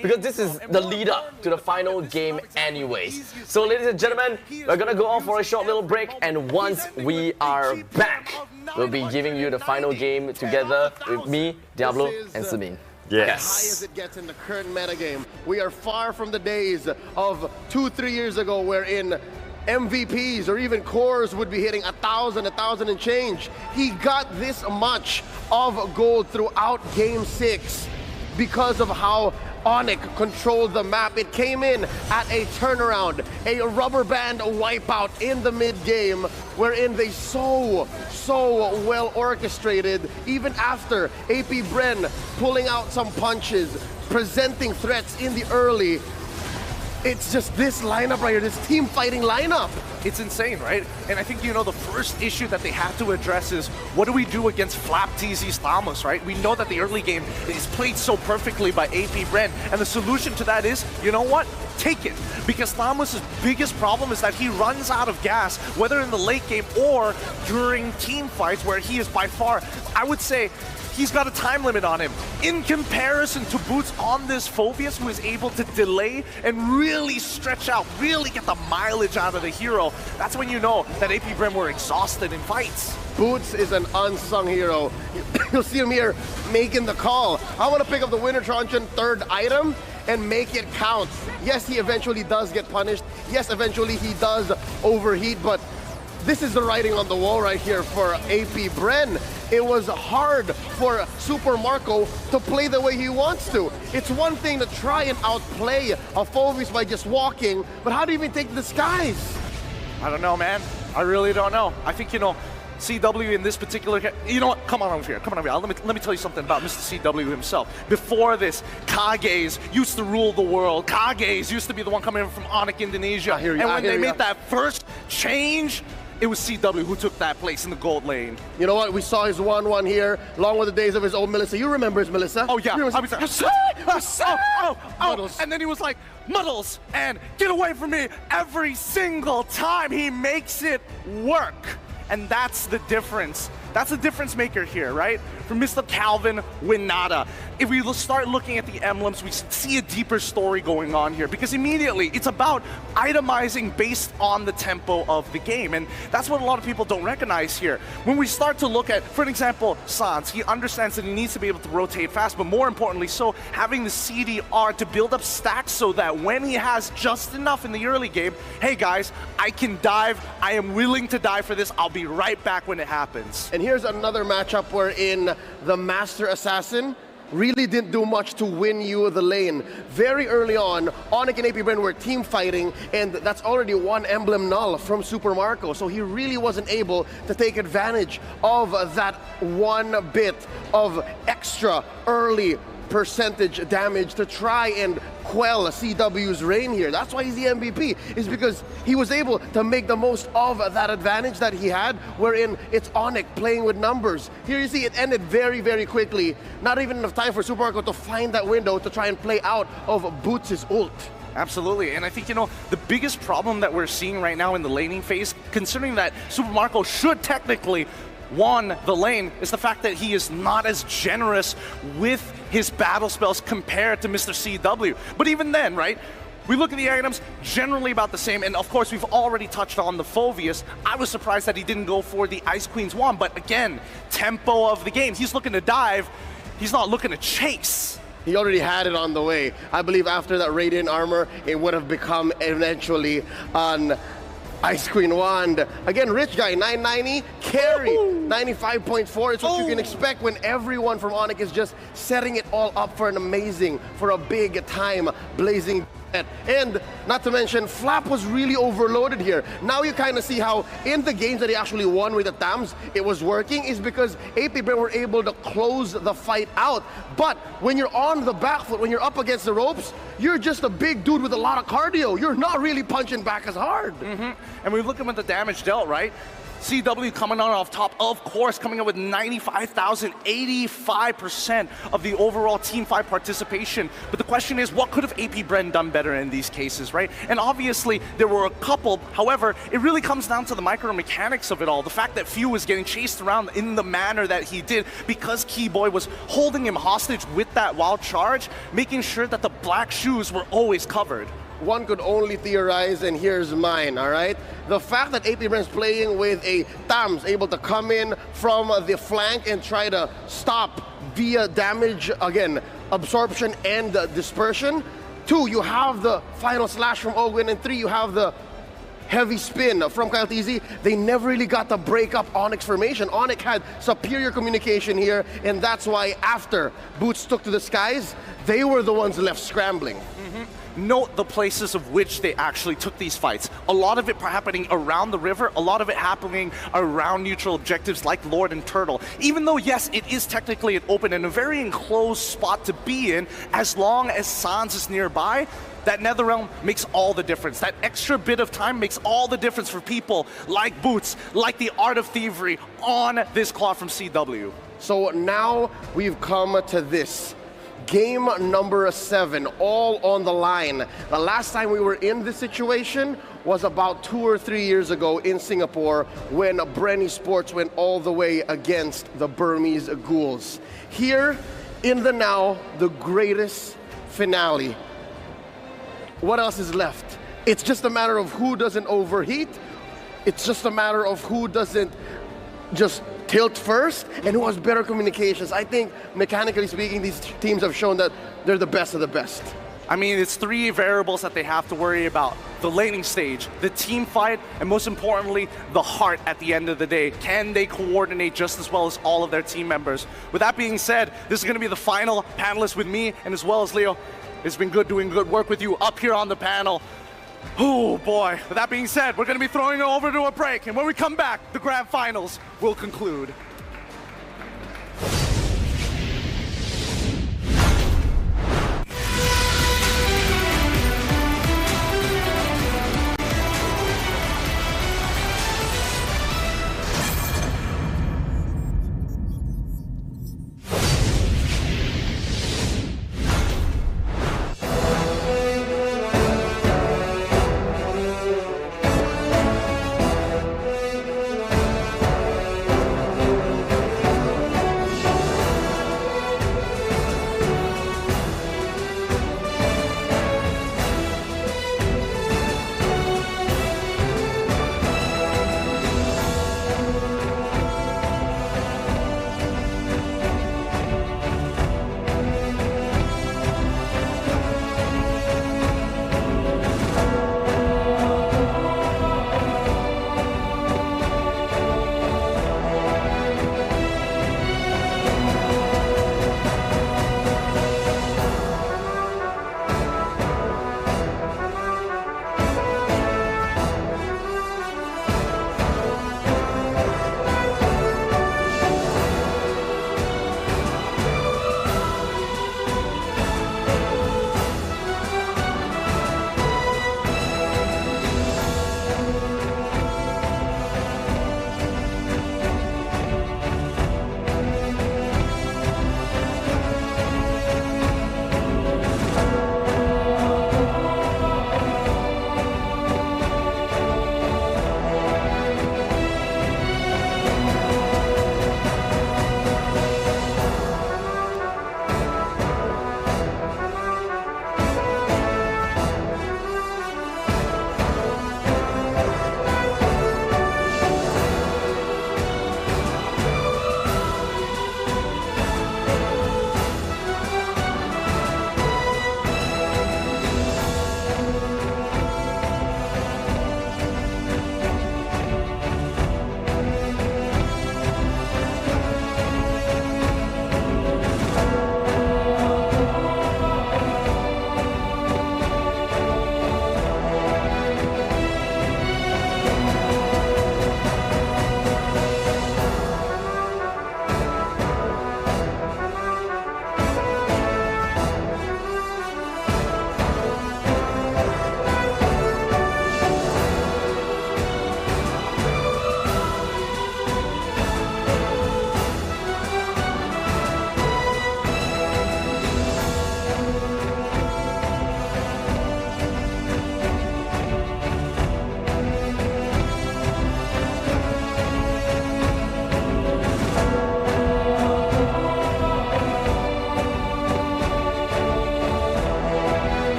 because this is the lead up to the final game anyways. So ladies and gentlemen, we're gonna go off for a short little break, and once we are back, we'll be giving you the final game together with me, Diablo, and Simin. As high as it gets in the current metagame. We are far from the days of 2-3 years ago wherein MVPs or even cores would be hitting 1,000 and change. He got this much of gold throughout Game 6 because of how Onic controlled the map. It came in at a turnaround, a rubber band wipeout in the mid game, wherein they so well orchestrated, even after AP Bren pulling out some punches, presenting threats in the early. It's just this lineup right here, this team fighting lineup. It's insane, right? And I think, you know, the first issue that they have to address is what do we do against Flap TZ's Thamos, right? We know that the early game is played so perfectly by AP Bren, and the solution to that is, you know what? Take it. Because Thamos' biggest problem is that he runs out of gas, whether in the late game or during team fights, where he is by far, I would say, he's got a time limit on him. In comparison to Boots on this Phobius, who is able to delay and really stretch out, really get the mileage out of the hero, that's when you know that AP Bren were exhausted in fights. Boots is an unsung hero. You'll see him here making the call. I want to pick up the Winter Truncheon third item and make it count. Yes, he eventually does get punished. Yes, eventually he does overheat, but this is the writing on the wall right here for AP Bren. It was hard for Super Marco to play the way he wants to. It's one thing to try and outplay a Phobius by just walking, but how do you even take the skies? I don't know, man. I really don't know. I think, you know, CW in this particular, you know what, come on over here, let me tell you something about Mr. CW himself. Before this, Kages used to rule the world. Kages used to be the one coming in from Onic, Indonesia. And when they made that first change, it was CW who took that place in the gold lane. You know what? We saw his 1-1 here, along with the days of his old Melissa. You remember his Melissa? Oh, yeah. And then he was like, Muddles, and get away from me. Every single time he makes it work. And that's the difference. That's the difference maker here, right? From Mr. Calvin Winata. If we start looking at the emblems, we see a deeper story going on here, because immediately it's about itemizing based on the tempo of the game. And that's what a lot of people don't recognize here. When we start to look at, for example, Sans, he understands that he needs to be able to rotate fast, but more importantly so, having the CDR to build up stacks so that when he has just enough in the early game, hey guys, I can dive, I am willing to die for this, I'll be right back when it happens. And here's another matchup wherein the Master Assassin really didn't do much to win you the lane. Very early on, Onic and AP Bren were team fighting, and that's already one emblem null from Super Marco, so he really wasn't able to take advantage of that one bit of extra early percentage damage to try and quell CW's reign here. That's why he's the MVP, is because he was able to make the most of that advantage that he had, wherein it's Onic playing with numbers. Here you see it ended very, very quickly. Not even enough time for Super Marco to find that window to try and play out of Boots' ult. Absolutely, and I think, you know, the biggest problem that we're seeing right now in the laning phase, considering that Super Marco should technically won the lane, is the fact that he is not as generous with his battle spells compared to Mr. CW. But even then, right? We look at the items, generally about the same, and of course we've already touched on the Phoveus. I was surprised that he didn't go for the Ice Queen's wand, but again, tempo of the game. He's looking to dive, he's not looking to chase. He already had it on the way. I believe after that Radiant armor, it would have become eventually an Ice Queen wand. Again, rich guy, 990, carry, 95.4. It's what you can expect when everyone from Onyx is just setting it all up for an amazing, for a big time, blazing. And not to mention, Flap was really overloaded here. Now you kind of see how in the games that he actually won with the Tams, it was working, is because AP Bren were able to close the fight out. But when you're on the back foot, when you're up against the ropes, you're just a big dude with a lot of cardio. You're not really punching back as hard. And we look at the damage dealt, right? CW coming on off top, of course, coming up with 95,000, 85% of the overall Team 5 participation. But the question is, what could have AP Bren done better in these cases, right? And obviously, there were a couple. However, it really comes down to the micro mechanics of it all. The fact that Few was getting chased around in the manner that he did because Keyboy was holding him hostage with that wild charge, making sure that the black shoes were always covered. One could only theorize, and here's mine, all right? The fact that AP Bren's playing with a Tams able to come in from the flank and try to stop via damage, again, absorption and dispersion. 2, you have the final slash from Ogwin, and 3, you have the heavy spin from Kyle TZ. They never really got to break up Onyx formation. Onyx had superior communication here, and that's why after Boots took to the skies, they were the ones left scrambling. Note the places of which they actually took these fights. A lot of it happening around the river, a lot of it happening around neutral objectives like Lord and Turtle. Even though, yes, it is technically an open and a very enclosed spot to be in, as long as Sans is nearby, that Netherrealm makes all the difference. That extra bit of time makes all the difference for people like Boots, like the Art of Thievery on this claw from CW. So now we've come to this. Game number 7, all on the line. The last time we were in this situation was about 2 or 3 years ago in Singapore when Bren Esports went all the way against the Burmese Ghouls. Here, in the now, the greatest finale. What else is left? It's just a matter of who doesn't overheat. It's just a matter of who doesn't just tilt first and who has better communications. I think, mechanically speaking, these teams have shown that they're the best of the best. I mean, it's 3 variables that they have to worry about. The laning stage, the team fight, and most importantly, the heart at the end of the day. Can they coordinate just as well as all of their team members? With that being said, this is going to be the final panelist with me and as well as Leo. It's been good doing good work with you up here on the panel. Oh boy, with that being said, we're going to be throwing it over to a break, and when we come back, the grand finals will conclude.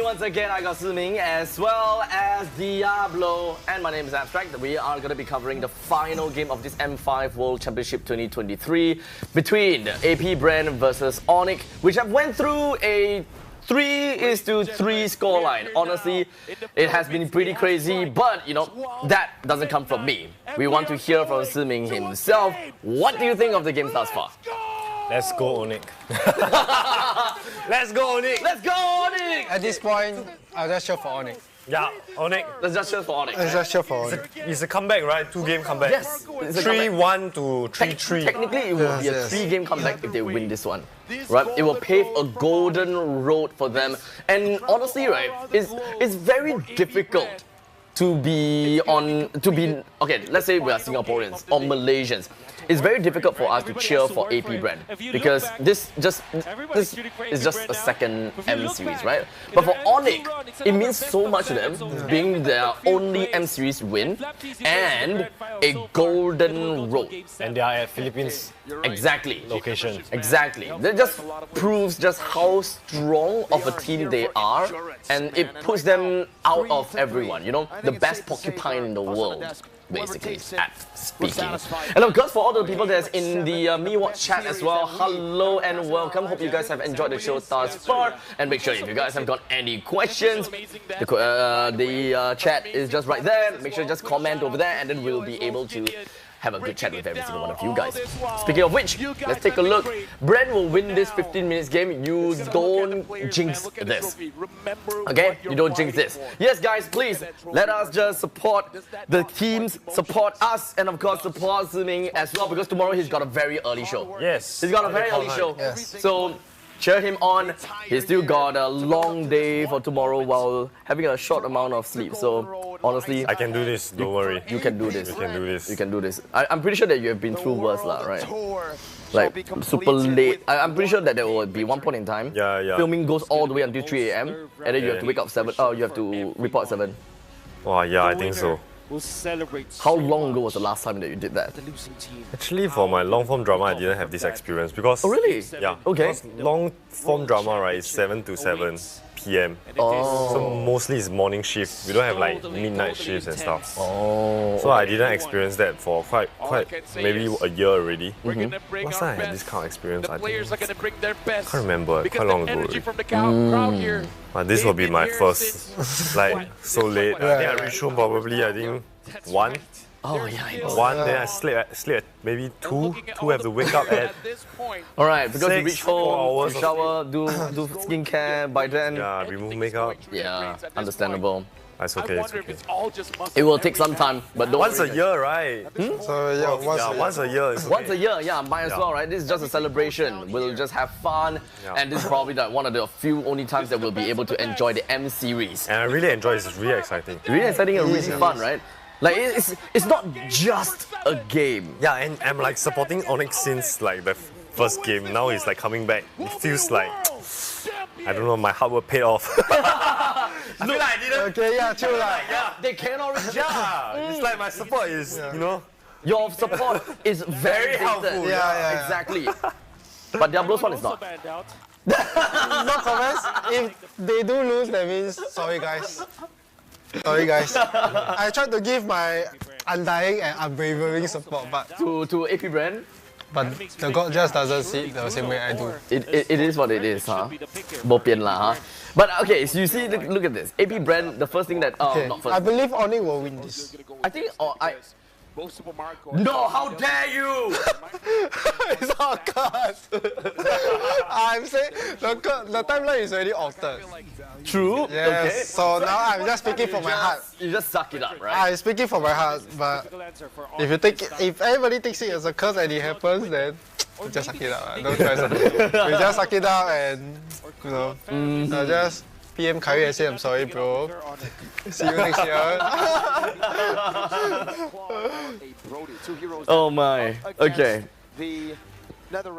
once again. I got Siming as well as Diablo. And my name is Abstract. We are going to be covering the final game of this M5 World Championship 2023 between AP Brand versus Onyx, which have went through a 3-3 scoreline. Honestly, it has been pretty crazy, but you know, that doesn't come from me. We want to hear from Siming himself. What do you think of the game thus far? Let's go, Onyx. Let's go, Onyx! Let's go, Onyx! At this point, I'll just cheer for Onyx. Yeah, Onyx. Let's just cheer for Onyx. Let's just cheer for Onyx. It's a comeback, right? 2-game comeback. Yes. 3-1 to 3-3. Technically, it will be a 3-game comeback if they win this one. Right? It will pave a golden road for them. And honestly, right, it's very difficult to be okay, let's say we are Singaporeans or Malaysians. It's very difficult for us to cheer for AP Brand because this is just a second M series, right? But for Onyx, it means so much to them, being their only M series win and a golden road. And they are at Philippines location. Exactly. That just proves just how strong of a team they are, and it puts them out of everyone. You know, the best porcupine in the world, basically, at speaking. And of course, for all the people that's in the MeWatch chat as well, hello and welcome. Hope you guys have enjoyed the show thus far. And make sure if you guys have got any questions, the chat is just right there. Make sure you just comment over there, and then we'll be able to have a good chat with every single one of you guys. Speaking of which, let's take a look. Brand will win this 15 minutes game. You don't jinx this. Okay? You don't jinx this. Yes, guys, please let us just support the teams, support us, and of course support Siming as well, because tomorrow he's got a very early show. Yes. He's got a very early show. Yes. So cheer him on. He's still got a long day for tomorrow while having a short amount of sleep. So honestly, I can do this, don't worry. You can do this. You can do this. You can do this. I'm pretty sure that you have been through worse, right? Like super late. I'm pretty sure that there will be one point in time. Yeah. Filming goes all the way until 3 a.m. and then you have to wake up 7. Oh, you have to report 7. Oh yeah, I think so. How long ago was the last time that you did that? Actually, for my long form drama, I didn't have this experience because. Oh really? Yeah. Okay. Because long form drama, right, is 7 to 7 p.m. Oh. So mostly it's morning shift. We don't have like midnight shifts and stuff. Oh. So I didn't experience that for quite maybe a year already. Last time I had this kind of experience, I can't remember. Quite long ago. But this will be my first, like so late. I think I reached home probably 1. Oh yeah. 1, then I sleep at maybe 2. 2 have to wake up at. Alright, because 6, you reach 4 home, hours you shower, do skincare. By then, yeah, remove makeup. Yeah, understandable. It's okay. It's okay. It will take some time, but don't once worry. a year, right? So yeah, once a year. It's okay. Once a year, yeah, might as well, right? This is just a celebration. We'll just have fun, and this is probably like one of the few only times that we'll be able to enjoy the M series. And I really enjoy it. It's really exciting. Really exciting and really fun, right? Like it's not just a game. Yeah, and I'm like supporting Onyx since like the first game. Now it's like coming back. It feels like I don't know, my hard work paid off. I feel like I didn't. Okay, yeah, chill lah. Yeah, they cannot reach out. It's like my support is, you know. Your support is very helpful. Yeah. Exactly. But Diablo's one is not. No comments. If they do lose, that means sorry guys. Sorry guys. I tried to give my undying and unwavering support, but to AP Brand. But the God just doesn't see it the same way I do. It is what it is, huh? Bo pian lah, huh? But okay, so you see, look at this. AP Brand, the first thing that not first. I believe Onyx will win this. I think No, how dare you! It's all cuts. I'm saying the timeline is already altered. True. Yes. Okay. So now I'm just speaking from my heart. You just suck it up, right? I'm speaking from my heart, but if everybody takes it as a curse and it happens, then you just suck it up. Don't try something. You just suck it up and just PM Kyrie and say I'm sorry, bro. See you next year. Oh my. Okay.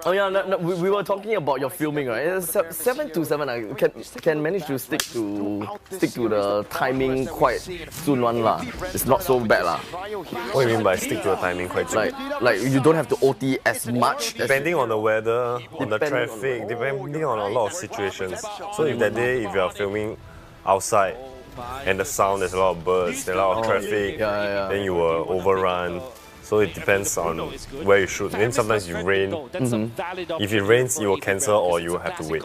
Oh yeah, no, we were talking about your filming, right? It's 7 to 7. I can manage to stick to the timing quite soon one lah. It's not so bad lah. What do you mean by stick to the timing quite soon? Like you don't have to OT as much. Depending on the weather, on the traffic, depending on a lot of situations. So if that day, if you are filming outside and the sound, there's a lot of birds, there's a lot of traffic, then you will overrun. So it depends on where you shoot. Then sometimes you rain. If it rains, you will cancel or you will have to wait.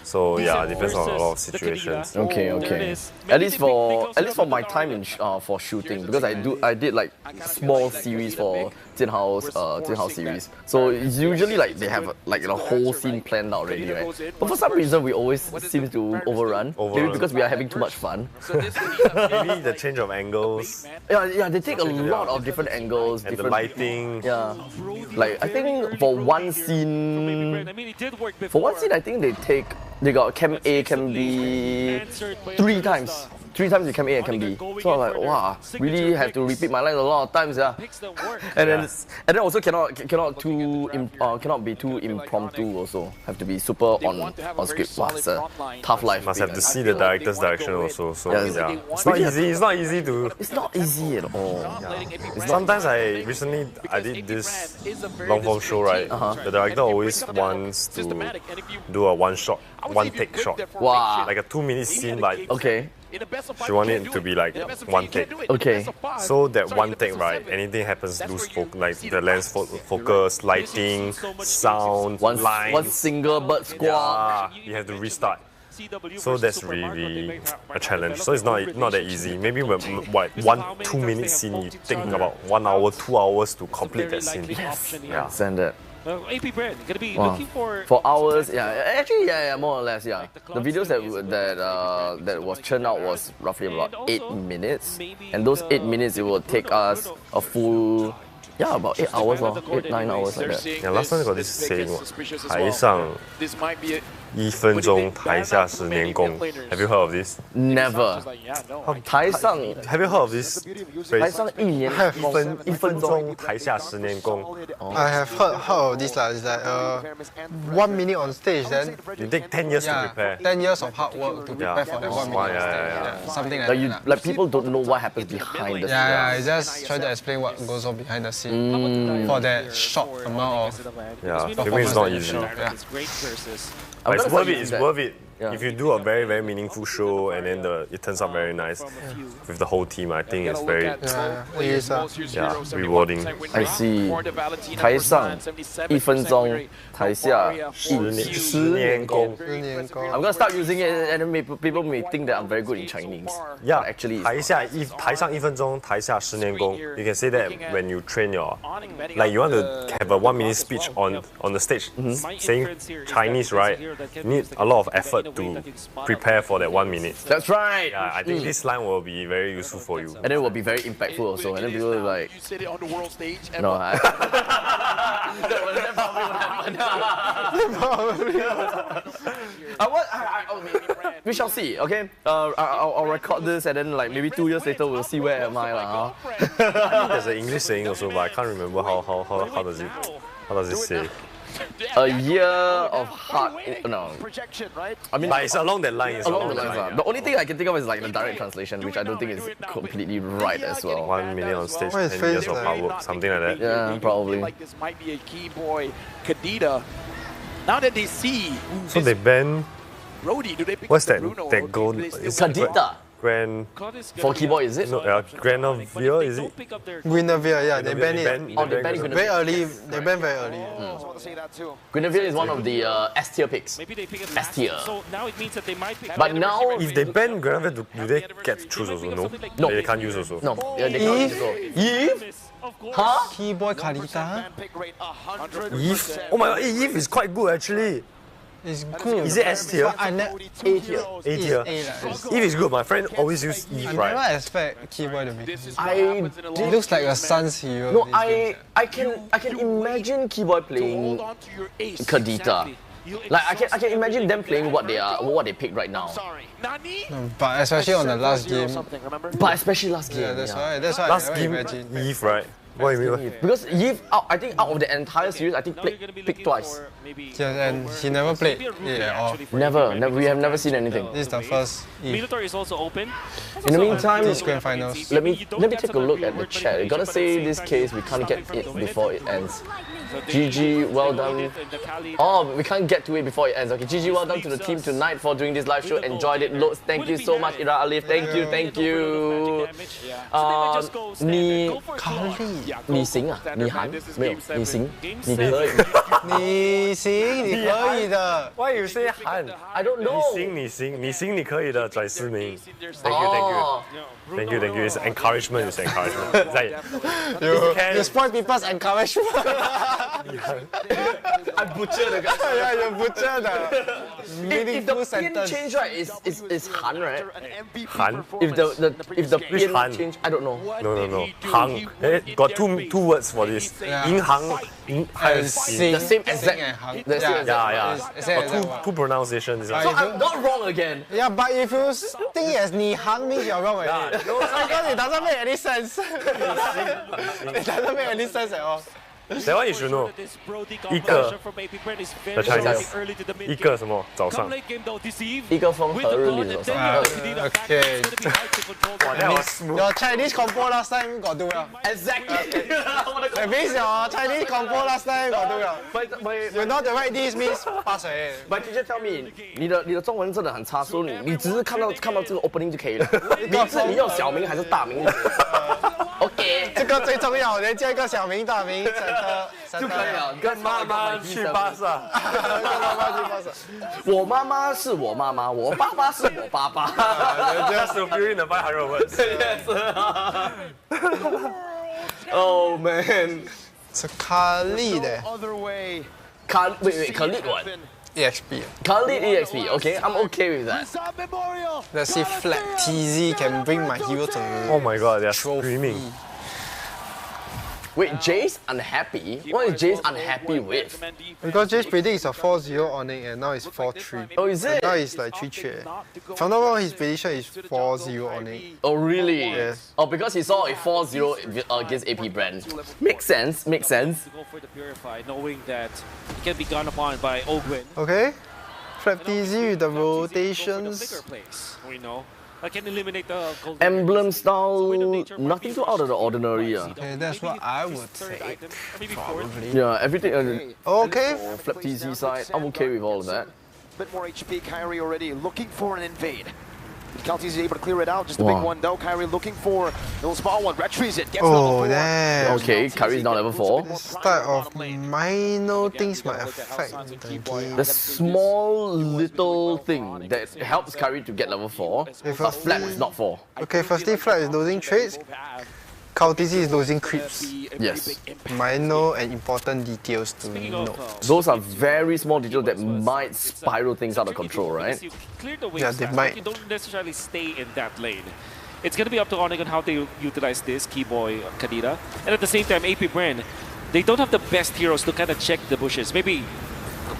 So yeah, it depends on a lot of situations. Okay. At least for my time in for shooting, because I did like small series for Jianhao's series. So it's usually like they have like the whole scene planned out already, right? But for some reason we always seem to overrun. Maybe because we are having too much fun. Maybe the change of angles. Yeah, they take a lot of different angles. And the lighting. Yeah. Like I think for one scene, I think they got cam A, cam B 3 times. 3 times you cam A and cam B. So I'm like, wow, really have to repeat my lines a lot of times, yeah. And then also cannot be too impromptu. Also have to be super on script. Wow, it's a tough life. Must have to see the director's direction also. So yeah, it's not easy. It's not easy to. It's not easy at all. Sometimes I did this long form show, right? The director always wants to do a one take shot. Wow. Like a 2-minute scene, but okay. She wanted it to be like one take. Okay. So that one take, right? Anything happens, lose like the lens focus, lighting, sound, lines. One single bird squawk. Yeah, you have to restart. So that's really a challenge. So it's not that easy. Maybe when 1-2 minute scene, you think about 1 hour, 2 hours to complete that scene. Yes. Yeah. Send it. AP Brand gonna be looking for hours, actually, more or less, yeah. The videos that was churned out was roughly about 8 minutes, and those 8 minutes it will take us a full, about 8 hours or 8-9 hours like that. Yeah, last time I got this saying, 台上1分钟，台下10年功. Have you heard of this? Never. 台上 Have you heard of this phrase? 台上1分钟，台下10年功. I have heard of this lah. It's like 1 minute on stage, then you take 10 years to prepare. 10 years of hard work to prepare for that 1 minute. Yeah. Something like that. Like people don't know what happens behind the scene. Yeah, I just try to explain what goes on behind the scene for that short amount of. Yeah, filming is not easy. But it's worth it. It's worth it. Yeah. If you do a very, very meaningful show and then it turns out very nice with the whole team, I think it's very rewarding. I see. 台上1分钟，台下10年功. I'm gonna start using it, and then people may think that I'm very good in Chinese. Yeah, actually. 台上1分钟，台下10年功. You can say that when you train like you want to have a 1 minute speech on the stage, saying Chinese, right? You need a lot of effort to prepare for that 1 minute. That's right. Yeah, I think this line will be very useful for you. And it will be very impactful also. And then people will be like, you said it on the world stage. No, we shall see. Okay, I'll record this, and then like maybe 2 years later we'll see where am I lah. There's an English saying also, but I can't remember how does it say. A year of hard projection, right? I mean, but it's along that line. Along the lines. The only thing I can think of is like the direct translation, which I don't think is completely right as well. 1 minute on stage, 10 years of hard work, something like that. Yeah, probably. Like this might be a key boy, Kadita. Now that they see, so they ban. Brody, do they pick What's that? Bruno, That goal? Kadita. For keyboard, is it? No, Guinevere, is it? Guinevere, yeah, they ban it. They ban it very early. They ban very early. Guinevere is one of the S tier picks. Maybe they pick S tier. So now it means that they might pick. But now, if they ban Guinevere, do they get to choose also? No, they can't use also. No, they can't use also. Eve? Huh? Keyboy Kadita? Eve? Oh my god, Eve is quite good actually. It's good. Is it S tier? A tier. A tier. Eve is good. My friend always use Eve, right? I never expect Keyboy to be. It looks like a Sun's hero. No, I can imagine Keyboy playing Kadita. Like I can imagine them playing what they pick right now. But especially on the last game. But especially last game. Yeah, that's why. Last game, Eve, right? What do you mean? Because Yves, I think out of the entire series, I think picked twice. Yeah, and he never played it at all. Never. We have never seen anything. This is the first Eve. Military is also open. In the meantime, this grand finals. let me take a look at the chat. I gotta say, this case we can't get it before it ends. GG, well done. Oh, we can't get to it before it ends. Okay, GG, well done to the team tonight for doing this live show. Enjoyed it loads. Thank you so much, Ira Alif. Thank you. 你行啊？你行？没有，你行？你可以？你行，你可以的。Why you say 韩 I don't know. 你行，你可以的，拽思明。Thank you. It's encouragement. It's like you spoil people's encouragement. I butchered the guy. Yeah, you butchered the meaningful if the pin sentence. change right is Han, right? Han? If the Which pin Han? change, I don't know. No. Hang. Got two words for this. Yin Hang, The same exact. Yeah. Got two pronunciations. So I'm not wrong again. Yeah, but if you think as 你行 means you're wrong already. Because it doesn't make any sense. It doesn't make any sense at all. That one you should know. 一个 the Chinese 一个什么早上？一个风和日丽的早上。Okay. Your Chinese compo last time got do well. Exactly. That means your Chinese compo last time got do well. You know the right this means pass already. But teacher tell me， 你的中文真的很差，所以你只是看到这个 opening 就可以了。名字你要小名还是大名？OK， 这个最重要，人家一个小名大名就可以了。跟妈妈去巴萨，跟妈妈去巴萨。我妈妈是我妈妈，我爸爸是我爸爸。Just fulfilling the 500 words. Yes. Oh man. It's a Khalid. Wait, Khalid what? EXP. Khalid EXP. Okay, I'm okay with that. Let's see if Flat TZ can bring my hero to Oh my god, they're screaming. Wait, Jay's unhappy? What is Jay's unhappy with? Because Jay's predict is a 4-0 Onyx and now it's 4-3. Oh, is it? And now it's like 3-3. If I'm not wrong, his prediction is 4-0 Onyx. Oh, really? Yes. Oh, because he saw a 4-0 against AP Brand. Makes sense. Go for the Purify, knowing that he can be gone upon by Ogwin. Okay. Flap TZ with the rotations. We know. I can eliminate the golden Emblem style, nothing too out of the ordinary. Okay, that's what I would say. Probably. Yeah, everything. Okay. Flap TZ side, I'm okay with all of that. Bit more HP, Kyrie already looking for an invade. Caltese is able to clear it out, just a big one though. Kyrie looking for a little small one, retrieves it, gets level 4. Damn. Okay, Kyrie's now level 4. This type of minor things might affect the game. The small little thing that helps Kyrie to get level 4, but Flap is not 4. Okay, firstly, Flap is losing trades. Caltese is losing creeps. Yes. Minor and important details to note. Those are very small details that might spiral things out of control, right? Yeah, they might. You don't necessarily stay in that lane. It's going to be up to Onyx on how they utilize this, Keyboy, Kadira. And at the same time, AP Brand, they don't have the best heroes to kind of check the bushes. Maybe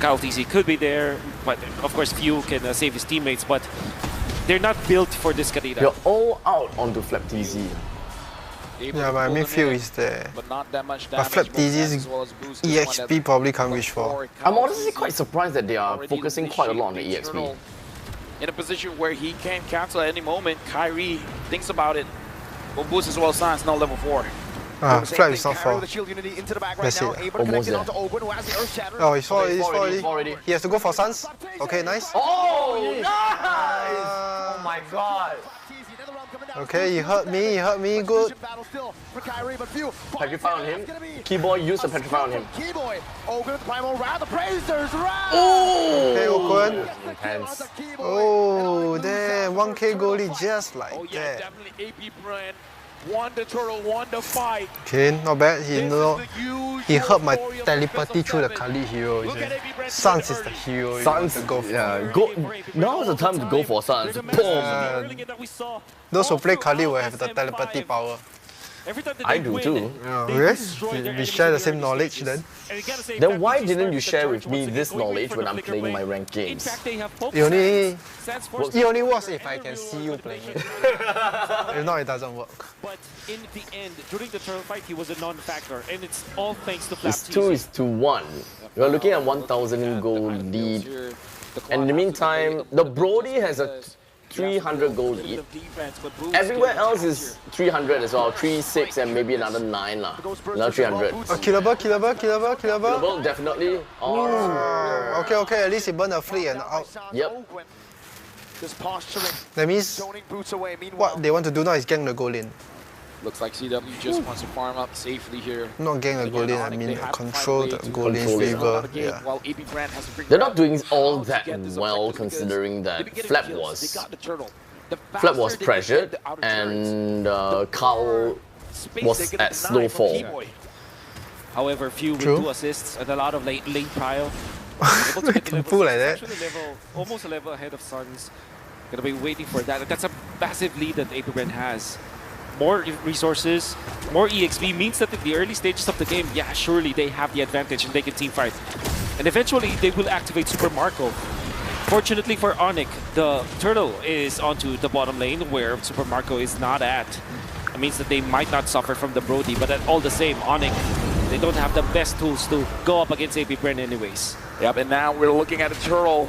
Caltese could be there, but of course Few can save his teammates, but they're not built for this Kadira. You're all out onto Flap TZ. Yeah, my midfield is there. But not that much But Flap TZ's EXP probably can't reach for. I'm honestly quite surprised that they are focusing quite a lot on the EXP. In a position where he can cancel at any moment, Kyrie thinks about it. Will boost as well, Science now level 4. Flap is not 4. That's it. Almost there. Oh, he's 4 already. He has to go for Suns. Okay, nice. Oh, nice! Oh my god. Okay, he hurt me, good. Petrify on him. Keyboy used the Petrify on him. Keyboy, Ogwen, primal round, the praisers round! Okay, Ogwen. Intense. Oh, damn, 1k goalie just like that. Definitely AP Brand. 1 to turtle, 1 to fight. Okay, not bad. He heard my telepathy through the Khalid hero. Suns is the hero. Suns, now is the time to go for Suns. Boom! Those who play Khalid will have the telepathy power. Every time that I they do win, too. We share the same knowledge then. Then why didn't you share with me this knowledge when I'm playing my ranked games? It only works if I can see you playing it. If not, it doesn't work. But in the end, during the turtle fight, he was a non-factor, and it's all thanks to It's Flap 2-1. We're looking at 1,000 goal lead. And in the meantime, the Brody has a 300 goal lead. Everywhere else is 300 as well, 3-6 and maybe another 9 lah. Another 300. Killable, definitely. Oh. Okay, at least he burned a fleet and out. Yep. That means what they want to do now is gang the goal in. Looks like CW just wants to farm up safely here. Not gang the goal in, I mean control the goal in favor. Yeah. They're not doing all that well considering that Flap was pressured and Carl was at slow fall. However, few with 2 assists and a lot of late prio. Able to get the pull like that. Almost a level ahead of Suns. Gonna be waiting for that. That's a massive lead that AP Brand has. More resources, more EXP means that in the early stages of the game, yeah, surely they have the advantage and they can team fight. And eventually they will activate Super Marco. Fortunately for Onyx, the turtle is onto the bottom lane where Super Marco is not at. It means that they might not suffer from the Brody, but at all the same, Onyx, they don't have the best tools to go up against AP Brand anyways. Yep, and now we're looking at a turtle.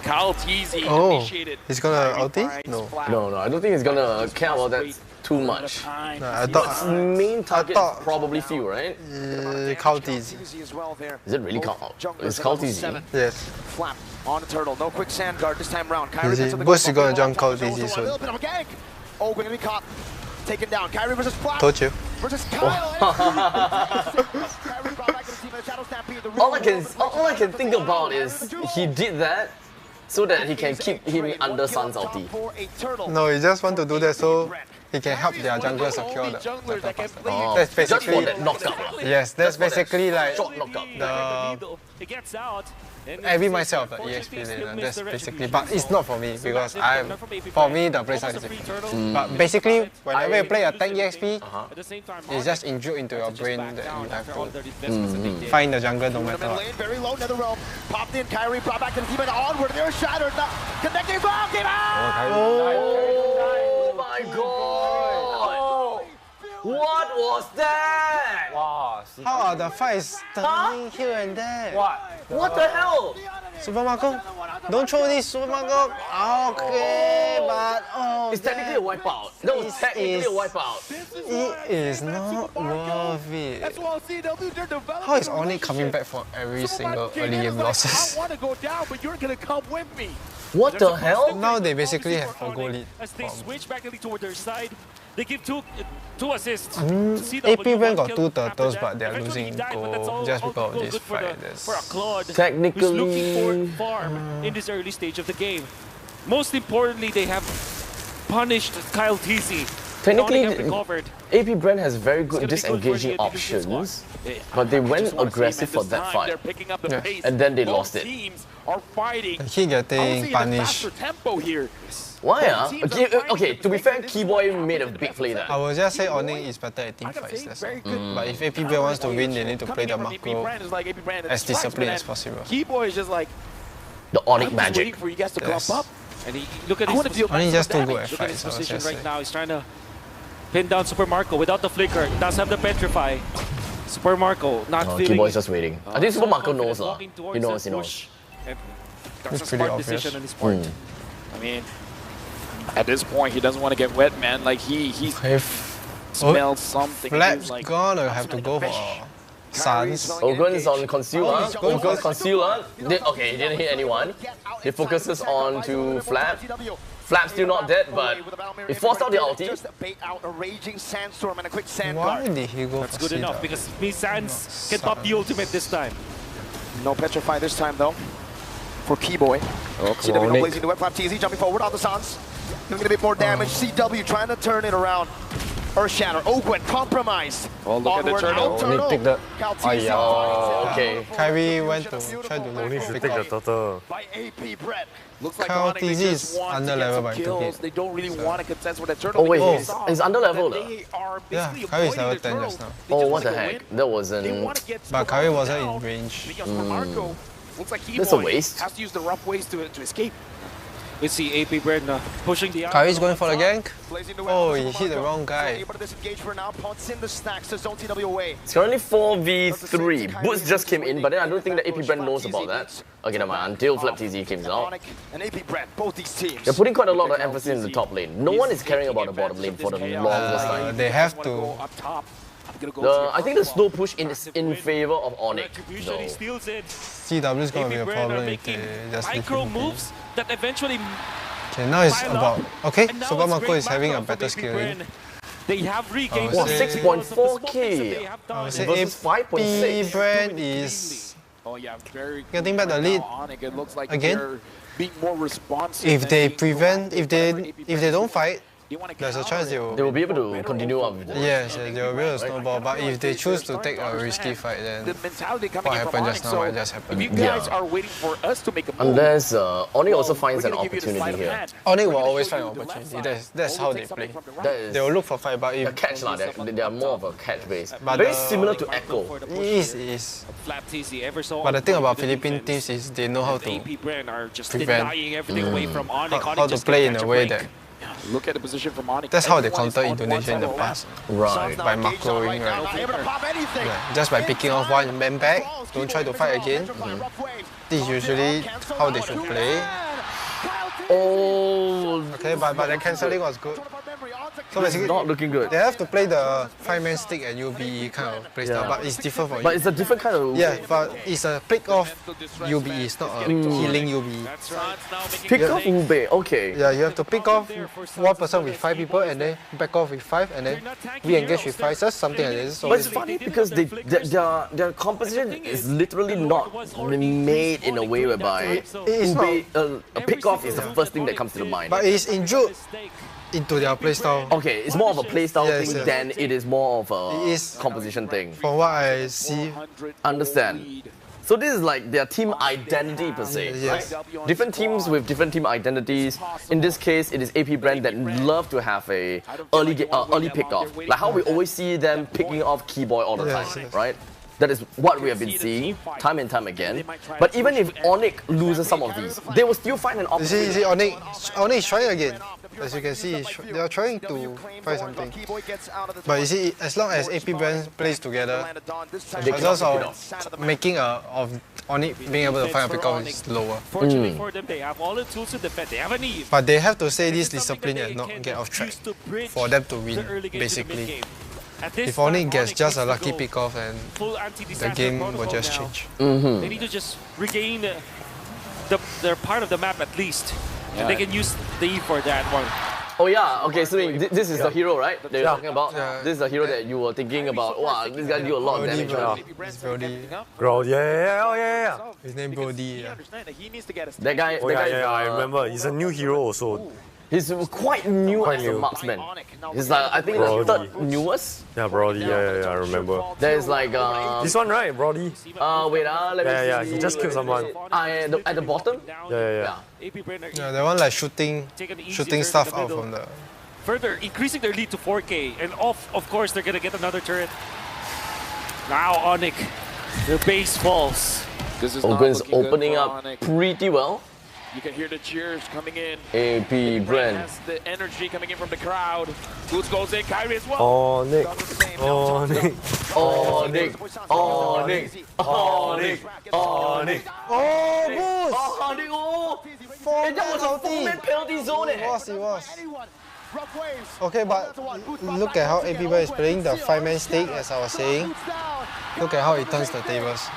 Kyle Teasy initiated. He's gonna ulti? No. No, I don't think he's gonna care about that too much. I thought main target is probably Few, right? Kyle Teasy. Is it really Kyle? It's Kyle Teasy. Yes. Flap on the turtle, no quick sand guard this time round. Boss is gonna jump Kyle Teasy soon. Oh, we're gonna be caught. Taken down. Kyrie versus Flap. Told you. Versus Kyle. All I can think about is he did that so that he can keep him under Sun's ulti. No, he just want to do that so he can help their jungler secure the Oh, that's basically just for that knockout. Yes, that's basically like short knockout. It gets out. Every myself the EXP laner, that's basically, but it's not for me because for me the playstyle is different. But basically, whenever you play a tank EXP, it's just injure into your brain that you have to find the jungler no matter what. Very low, nether realm. Popped in, Kyrie brought back to the team and onward. They're shattered. Connecting bomb, game out! Oh my god! What was that? Wow. How are the fights turning here and there? What the hell? Super Marco? Don't throw this, Super Marco. Okay, but it's technically a wipeout. That was technically a wipeout. It is not worth it. How is Onyx coming back for every single early game losses? I want to go down, but you're gonna come with me. What the hell? Now they basically have a goal lead. As they switch back toward their side, they give two assists. AP Brand got 2 turtles, but they are losing goal just because of this fight. For a Claude, technically, who's looking for farm in this early stage of the game. Most importantly, they have punished Kyle Teasy. Technically, AP Brand has very good disengaging options, but they went aggressive for that fight, and then they lost it. He getting punished. Why? Okay, to be fair, Keyboy made a big play there. I will just say Onyx is better at team fights, that's all. But if AP Brand wants to win, they need to play the macro as disciplined as possible. Keyboy is just like the Onyx magic. For you guys to clump up. And look at his Onyx just too good at fights. Position right now. He's trying to pin down Super Marco without the flicker. Does have the petrify. Super Marco not feeling. Keyboy's just waiting. I think Super Marco knows lah. He knows. That's a smart decision on his part. I mean, at this point, he doesn't want to get wet, man. Like he smells something. Flap's gonna have to go for Suns. Ogun's on Concealer. Ogun's Concealer. Okay, he didn't hit anyone. He focuses on to Flap. Flap's still not dead, but he forced out the ulti. Why did he go That's good enough because Sands can pop the ultimate this time. No petrify this time though. For Keyboy. CW blazing the web flap. TZ jumping forward on the Suns. Doing a bit more damage. CW trying to turn it around. Earth Shatter. Owen compromised. Oh, look at the turtle. Only take the... okay. Kyrie went to try to Only should take the turtle. By AP Brett. Looks like Kyle Onyx, they TZ just is want under to get level some by 2 kills. hits. They don't really want to contest with that turtle. Oh wait, because they he's saw under level that though. they are Yeah, basically Kyrie is avoiding level the 10 turtle. just now. They Oh, just what the want to heck? win. That wasn't... They want to get But to Kyrie the wasn't now in range. because for Marco, looks like he That's a waste. has to use the rough ways to escape. We see AP Brand pushing the Kyrie's going for the gank. Oh, he hit the wrong guy. Able to disengage for now. Punts in the stacks to Zone TW away. It's currently 4v3. Boots just came in, but then I don't think that AP Brand knows about that. Okay, never mind. Until Flap TZ comes out. And AP Brand, both these teams. They're putting quite a lot of emphasis in the top lane. No one is caring about the bottom lane for the longest time. They have to. I think the slow push is in favor of Onyx, though. CW is going to be a problem if they just leave Micro him. moves that eventually Okay, now it's about... Okay, Super Marco is having a better scaling. they have regained Wow, the 6.4k versus 5.6. Brand is Oh yeah, very getting back the lead Onyx. It looks like again. they're being more responsive. If they than prevent, if they don't fight, there's a chance They will be able to continue on with it. Yes, they will be able to snowball. But if they choose to take a risky fight, then the mentality coming what in from happened Onyx. just now So might just if happen. you guys are waiting for us to make a move, Unless Onyx also well, finds we're an gonna give you the sleight opportunity of here. hand. Onyx will We're gonna always show find you an the left opportunity. side. That's how they Take play. something from the That right. is They will look for fight, but a if catch lah. They are more of a catch base. But Very the- similar to Echo. it is. Flap TZ ever so But the thing on about point with the Philippine defense. teams is they know how to AP Brand are just prevent denying everything away from Onyx. how to play in a way that. Look at the position from Onyx. That's how they Everyone is counter on one Indonesia in the side of past. Right. By macroing, right? Yeah, just by picking off one man back, don't try to fight again. This is usually how they should play. Oh, Okay, but the cancelling was good. So it's basically, not looking good. they have to play the 5-man stick and UBE kind of play style, Yeah. but it's different for But you. it's a different kind of... Yeah, but it's a pick off UBE, it's not a healing UBE. Pick up Ube, okay. Yeah, you have to pick off one person with 5 people and then back off with 5 and then re-engage with 5, just something like this. So But it's funny because their composition is literally not made in a way whereby is Ube, a pick-off is the first thing that comes to the mind. but it's injured into their playstyle. Okay, it's more of a playstyle Yes, thing yes. than it is more of It a is. composition thing. From what I see, Understand. So this is like their team identity per se, Yes. right? Different teams with different team identities. In this case, it is AP Brand that love to have a early pick-off. Like how we always see them picking off Keyboy all the Yes, time, yes. right? That is what we have been seeing time and time again. But even if Onyx loses some of these, they will still find an you see, opportunity. Onyx is trying again. As you can see, they are trying to find something. But you see, as long as AP Brand plays together, the chances of making of Onyx being able to find a pick-off is lower. Fortunately for them, they have all the tools to defend. They have a need. But they have to stay this discipline and not get off track for them to win, basically. If Onyx gets just a lucky pick-off and the game will just change. They need to just regain their part of the map at least. And they can use the E for that one. Oh yeah, okay, so this is the hero, right? That you're talking about? This is the hero that you were thinking about. Wow, this guy do a lot of damage. Brody. Brody, yeah. His name Brody. That guy, Oh yeah, I remember. He's a new hero also. He's quite new as a marksman. He's like, I think the third newest. Yeah, Brody, yeah, I remember. There's like This one, right, Brody? wait, let me see. Yeah, he just killed someone. At the bottom? Yeah. Yeah, they want like shooting stuff out from the... Further increasing their lead to 4K. And of course, they're going to get another turret. Now Onyx, their base falls. This is Ogun's opening up pretty well. You can hear the cheers coming in. AP Brand. Has the energy coming in from the crowd. Boots goes in, Kyrie as well. Oh, Nick. Oh, Nick. Oh, Boost! Oh, Nick! Oh! That was a 4-man penalty zone. It was. Okay, but look at how AP is playing the 5-man stake, as I was saying. Look at how it turns the tables.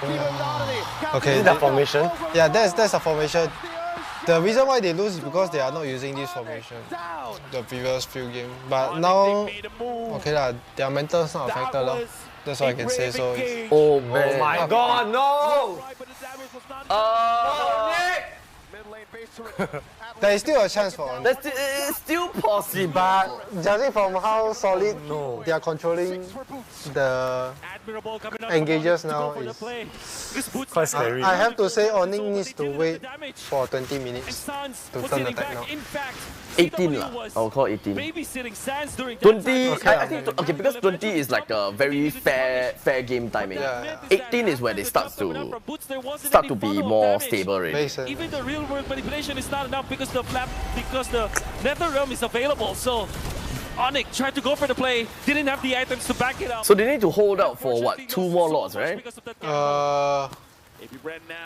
Okay, that formation? Yeah, that's a formation. The reason why they lose is because they are not using this formation the previous few games. But now, okay lah, their mental is not affected lah. That's all I can say. So. Oh man! Oh my God, no! Oh, Nick! There is still a chance for Onyx. It's still possible. But judging from how solid they are controlling the engages now, is quite scary. I have to say Onyx needs to wait for 20 minutes to turn the tech now. 18 lah. I'll call 18. 20. Okay, I think okay, because 20 is like a very fair game timing. 18 is where they start to be more stable already. Even the real world manipulation is not enough because the Nether Realm is available. So Onyx tried to go for the play, didn't have the items to back it up. So they need to hold out for what? 2 more lords, right?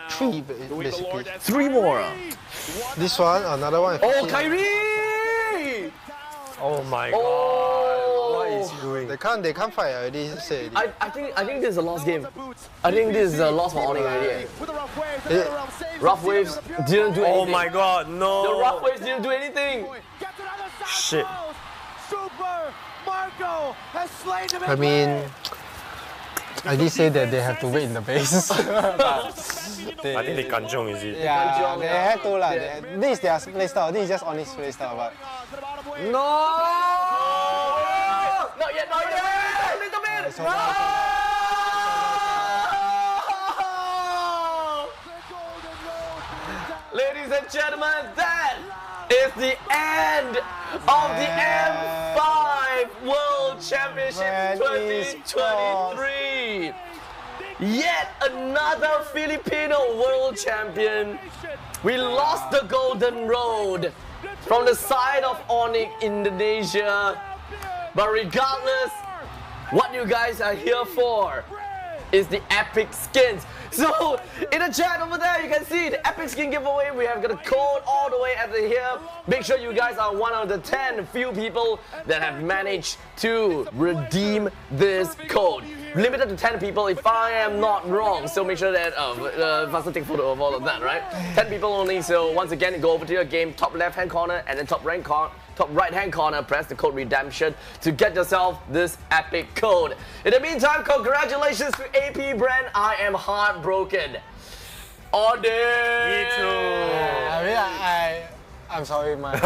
3 basically. 3 more. This one, another one. Oh, Kyrie! Oh my god. What is he doing? They can't fight, I already said. I think this is a lost game. I think this is a loss for Onyx already. Rough Waves didn't do anything. Oh my god, no. The Rough Waves didn't do anything. Shit. I mean, I did say that they have to wait in the base. I think they kanjong, is it? Yeah, they had to lah. This is their playstyle. This is just Onyx playstyle, but no! Not yet, not yet! A little bit! No! Ladies and gentlemen, that is the end of the M5 World Championship 2023. Yet another Filipino world champion. We lost the golden road from the side of Onyx Indonesia. But regardless, what you guys are here for is the epic skins. So in the chat over there, you can see the epic skin giveaway. We have got a code all the way at the here. Make sure you guys are one of the 10 few people that have managed to redeem this code. Limited to 10 people if I am not wrong. So make sure that faster take photo of all of that, right? 10 people only. So once again, go over to your game, top left hand corner and then top right hand corner, press the code redemption to get yourself this epic code. In the meantime, congratulations to AP Brand. I am heartbroken. Onyx! Me too. I mean, I'm sorry, my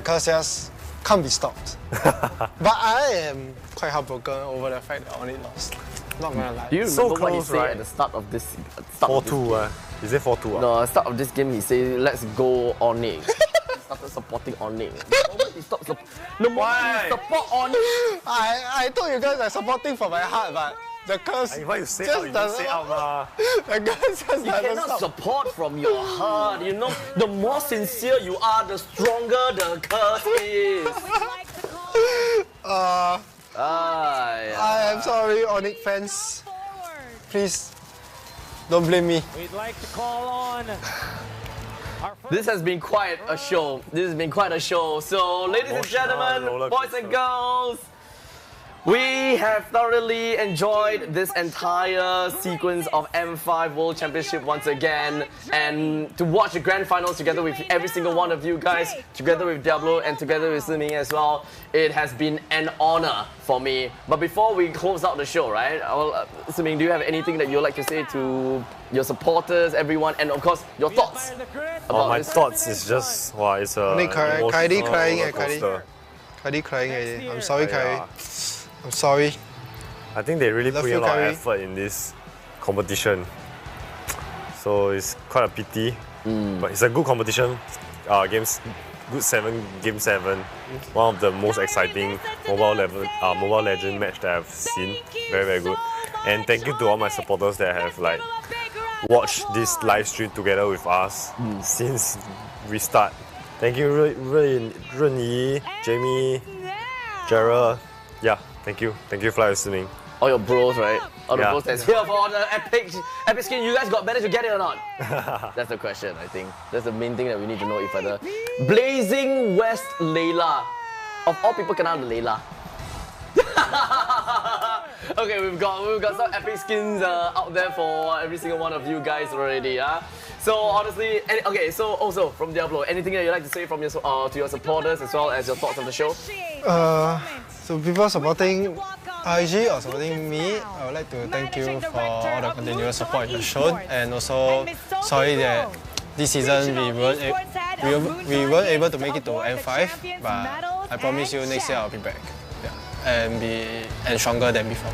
curse just can't be stopped. But I am quite heartbroken over the fact that Onyx lost. Not gonna lie. Do you remember what he said at the start of this? 4-2. Is it 4-2? No, start of this game he said, "Let's go Onyx." He started supporting Onyx. The moment he support Onyx. I told you guys I'm supporting for my heart, but the curse why you say just out? You doesn't. say out, ma. The curse just You doesn't cannot stop. support from your heart. You know, the more sincere you are, the stronger the curse is. I am sorry, Onyx fans. Please, don't blame me. We'd like to call on. This has been quite a show. So, ladies and gentlemen, boys and girls, we have thoroughly enjoyed this entire sequence of M5 World Championship once again, and to watch the grand finals together with every single one of you guys, together with Diablo and together with Siming as well, it has been an honor for me. But before we close out the show, right, Siming, do you have anything that you'd like to say to your supporters, everyone, and of course, your thoughts about my this? thoughts is just, wow, it's a Kyrie crying at roller Kyrie crying at I'm sorry, Kyrie. I'm sorry. I think they really Love put you, in a lot of Kyrie. effort in this competition. So it's quite a pity. But it's a good competition. Good game 7. One of the most exciting Mobile Legend match that I've seen. Very, very good. And thank you to all my supporters that have watched this live stream together with us since we start. Thank you, Runyi, Jamie, Gerald. Yeah, thank you. Thank you, Fly Swimming. All your bros, right? All the Yeah. bros that's here for the epic skin. You guys managed to get it or not? That's the question, I think. That's the main thing that we need to know if either. Blazing West Layla. Of all people, can I have the Layla? Okay, we've got some epic skins out there for every single one of you guys already. So honestly, okay. So also from Diablo, anything that you'd like to say from your to your supporters as well as your thoughts on the show? So people supporting IG or supporting me, I would like to thank you for all the continuous support you've shown, and also sorry that this season we weren't we weren't able to make it to M5, but I promise you next year I'll be back. And stronger than before.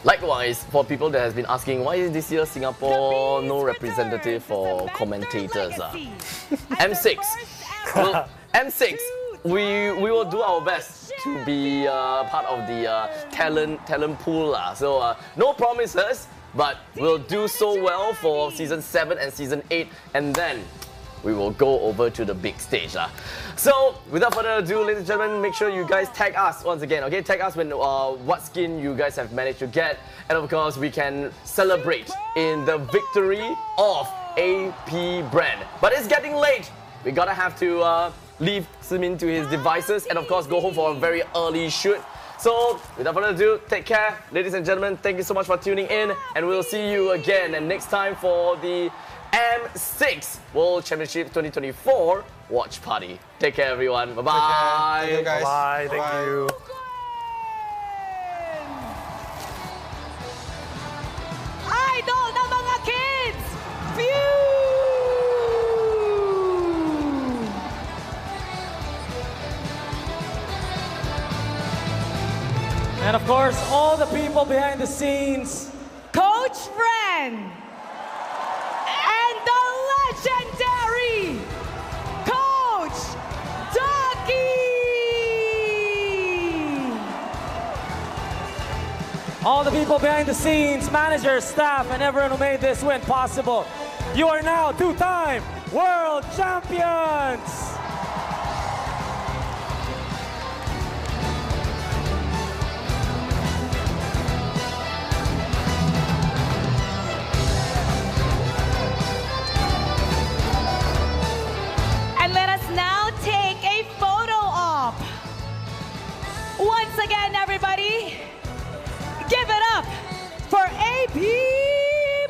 Likewise, for people that has been asking, why is this year Singapore no representative for commentators? M6. Well, M6, we will do our best to be part of the talent pool. So no promises, but we'll do so well for Season 7 and Season 8, and then we will go over to the big stage. So, without further ado, ladies and gentlemen, make sure you guys tag us once again, okay? Tag us when what skin you guys have managed to get, and of course, we can celebrate in the victory of AP brand. But it's getting late. We gotta have to leave Simin to his devices, and of course, go home for a very early shoot. So, without further ado, take care. Ladies and gentlemen, thank you so much for tuning in, and we'll see you again and next time for the M6 World Championship 2024 watch party. Take care, everyone. Bye-bye. Thank you, guys. Bye. Thank you. Idol ng mga kids! Phew! And of course, all the people behind the scenes. Coach Fren! And the legendary Coach Ducky! All the people behind the scenes, managers, staff, and everyone who made this win possible. You are now two-time world champions! And let us now take a photo op. Once again, everybody, give it up for AP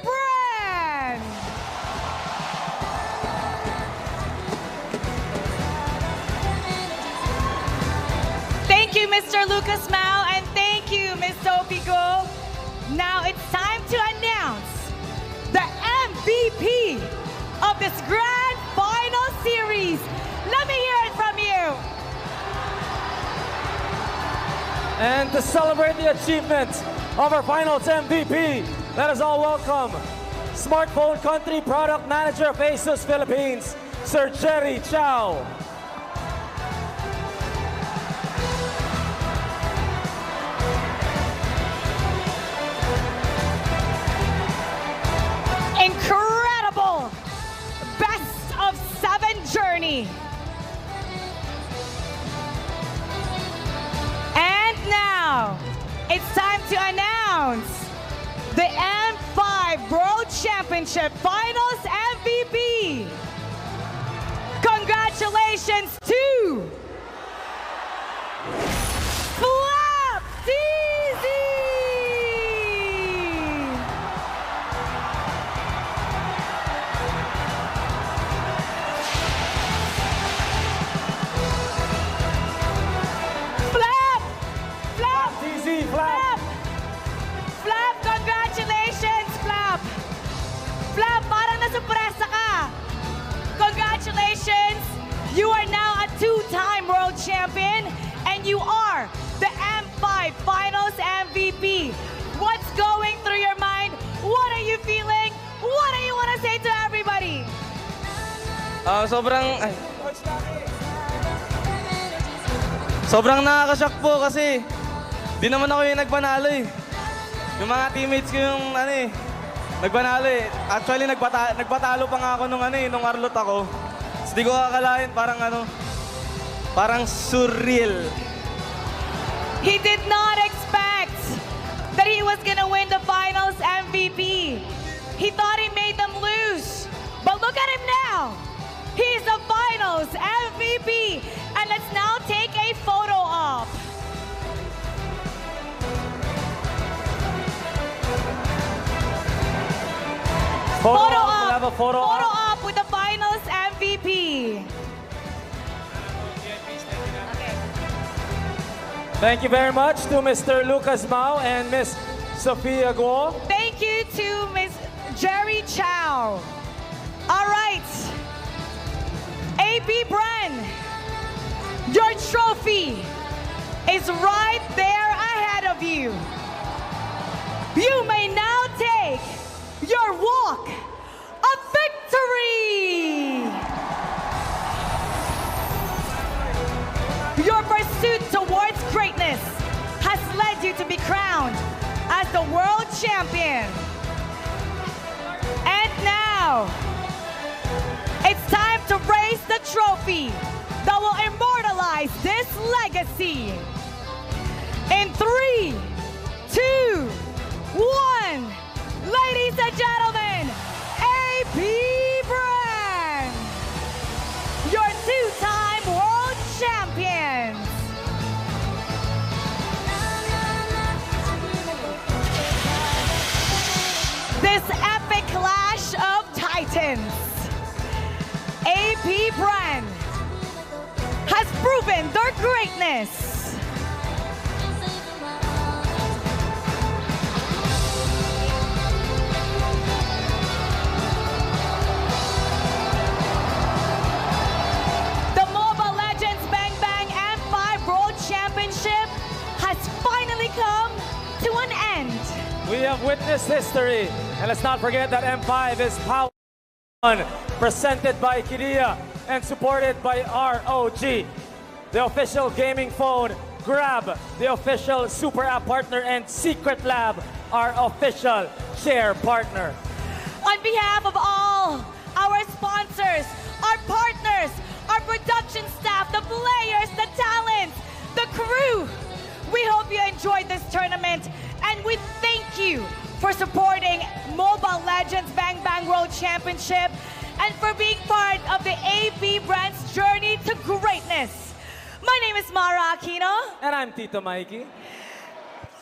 Brand. Thank you, Mr. Lucas Mao, and thank you, Mr. Opigo. Now it's time to announce the MVP of this grand final series. Let me hear it from you. And to celebrate the achievement of our finals MVP, let us all welcome Smartphone Country Product Manager of ASUS Philippines, Sir Jerry Chow. Incredible best of 7 journey. And now it's time to announce the M5 World Championship Finals MVP. Congratulations to Flap TZ! Flap! Flap, congratulations, Flap! Flap, parang nasupresa ka! Congratulations! You are now a 2-time world champion, and you are the M5 Finals MVP. What's going through your mind? What are you feeling? What do you want to say to everybody? Sobrang nakakashock po kasi di naman ako yung nagpanalo eh. Yung mga teammates ko yung nagpanalo eh. Actually nagpatalo pa nga ako nung Arlot ako. So, di ko akalain parang surreal. He did not expect that he was gonna win the finals MVP. He thought he made them lose. But look at him now. He's the finals MVP. And let's now take a photo op. Photo op. We'll have a photo op with the finals MVP. Thank you very much to Mr. Lucas Mao and Miss Sophia Guo. Thank you to Miss Jerry Chow. All right. AP Bren, your trophy is right there ahead of you. You may now take your walk of victory. Your pursuit towards greatness has led you to be crowned as the world champion. And now, it's time to raise the trophy that will immortalize this legacy. In 3, 2, 1, ladies and gentlemen, AP Bren, your two-time world champions. This epic clash of titans, AP Bren has proven their greatness. The Mobile Legends Bang Bang M5 World Championship has finally come to an end. We have witnessed history, and let's not forget that M5 is Power presented by Kiria and supported by ROG, the official gaming phone, Grab, the official super app partner, and Secret Lab, our official share partner. On behalf of all our sponsors, our partners, our production staff, the players, the talents, the crew, we hope you enjoyed this tournament, and we thank you for supporting Mobile Legends Bang Bang World Championship and for being part of the AP Bren's journey to greatness. My name is Mara Aquino. And I'm Tito Mikey.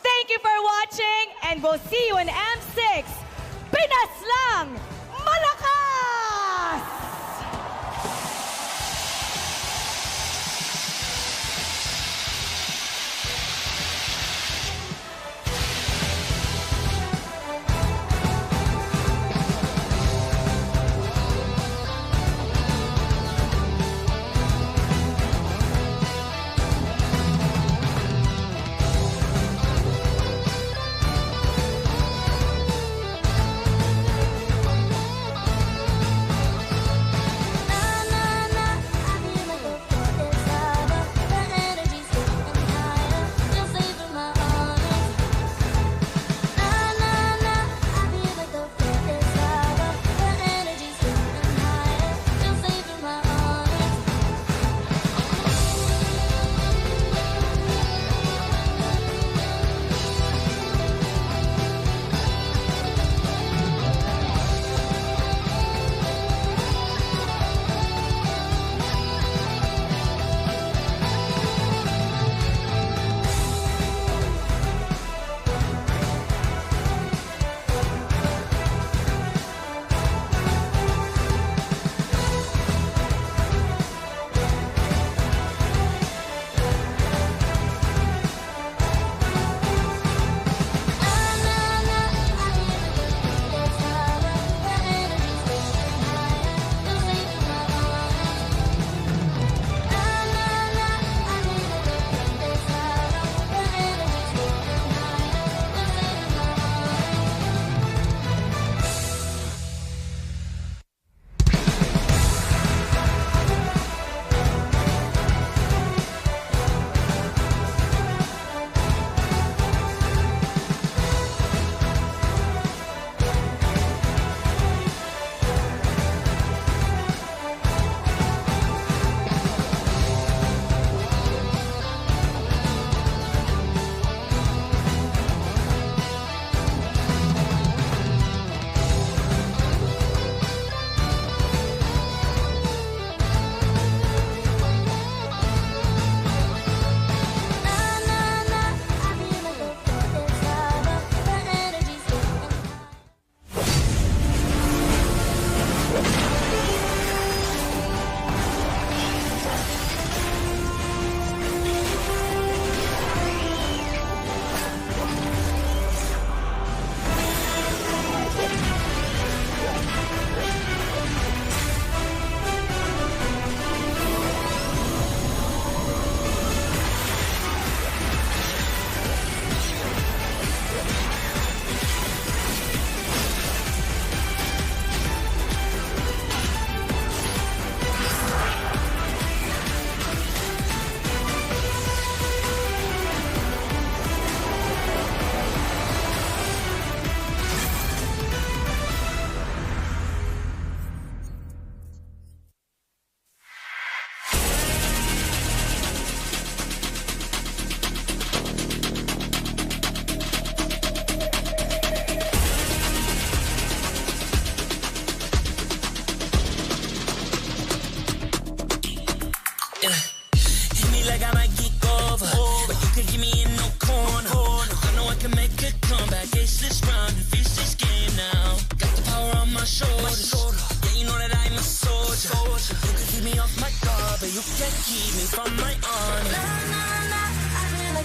Thank you for watching, and we'll see you in M6. Pinas lang! Malakas!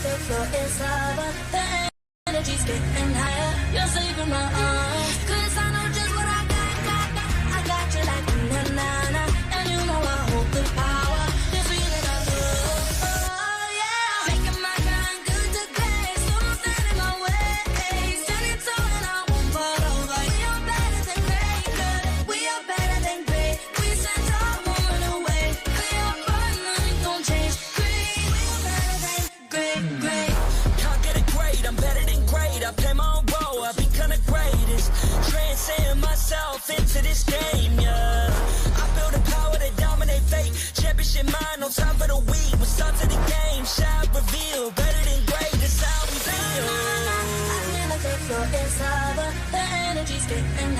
third floor is lava. The energy's getting higher. You're saving my arms. 'Cause I know just what I got. I got you like na-na-na. And you know I hold the power. This feeling I feel. Oh, yeah. Making my grind good to great. So don't stand in my way. Standing tall and I won't fall over. We are better than great. Good. We are better than great. We stand tall, won't run away. We are fun, nothing gon' change. Great. We are better than great, great. Can't get it great, I'm better than great. I play my own role, I become the greatest. Transcend myself into this game, yeah. I build a power to dominate fate. Championship mind on top of the week. What's up to the game? Shall reveal. Better than great, that's how we feel. I feel like the floor is lava. The energy's getting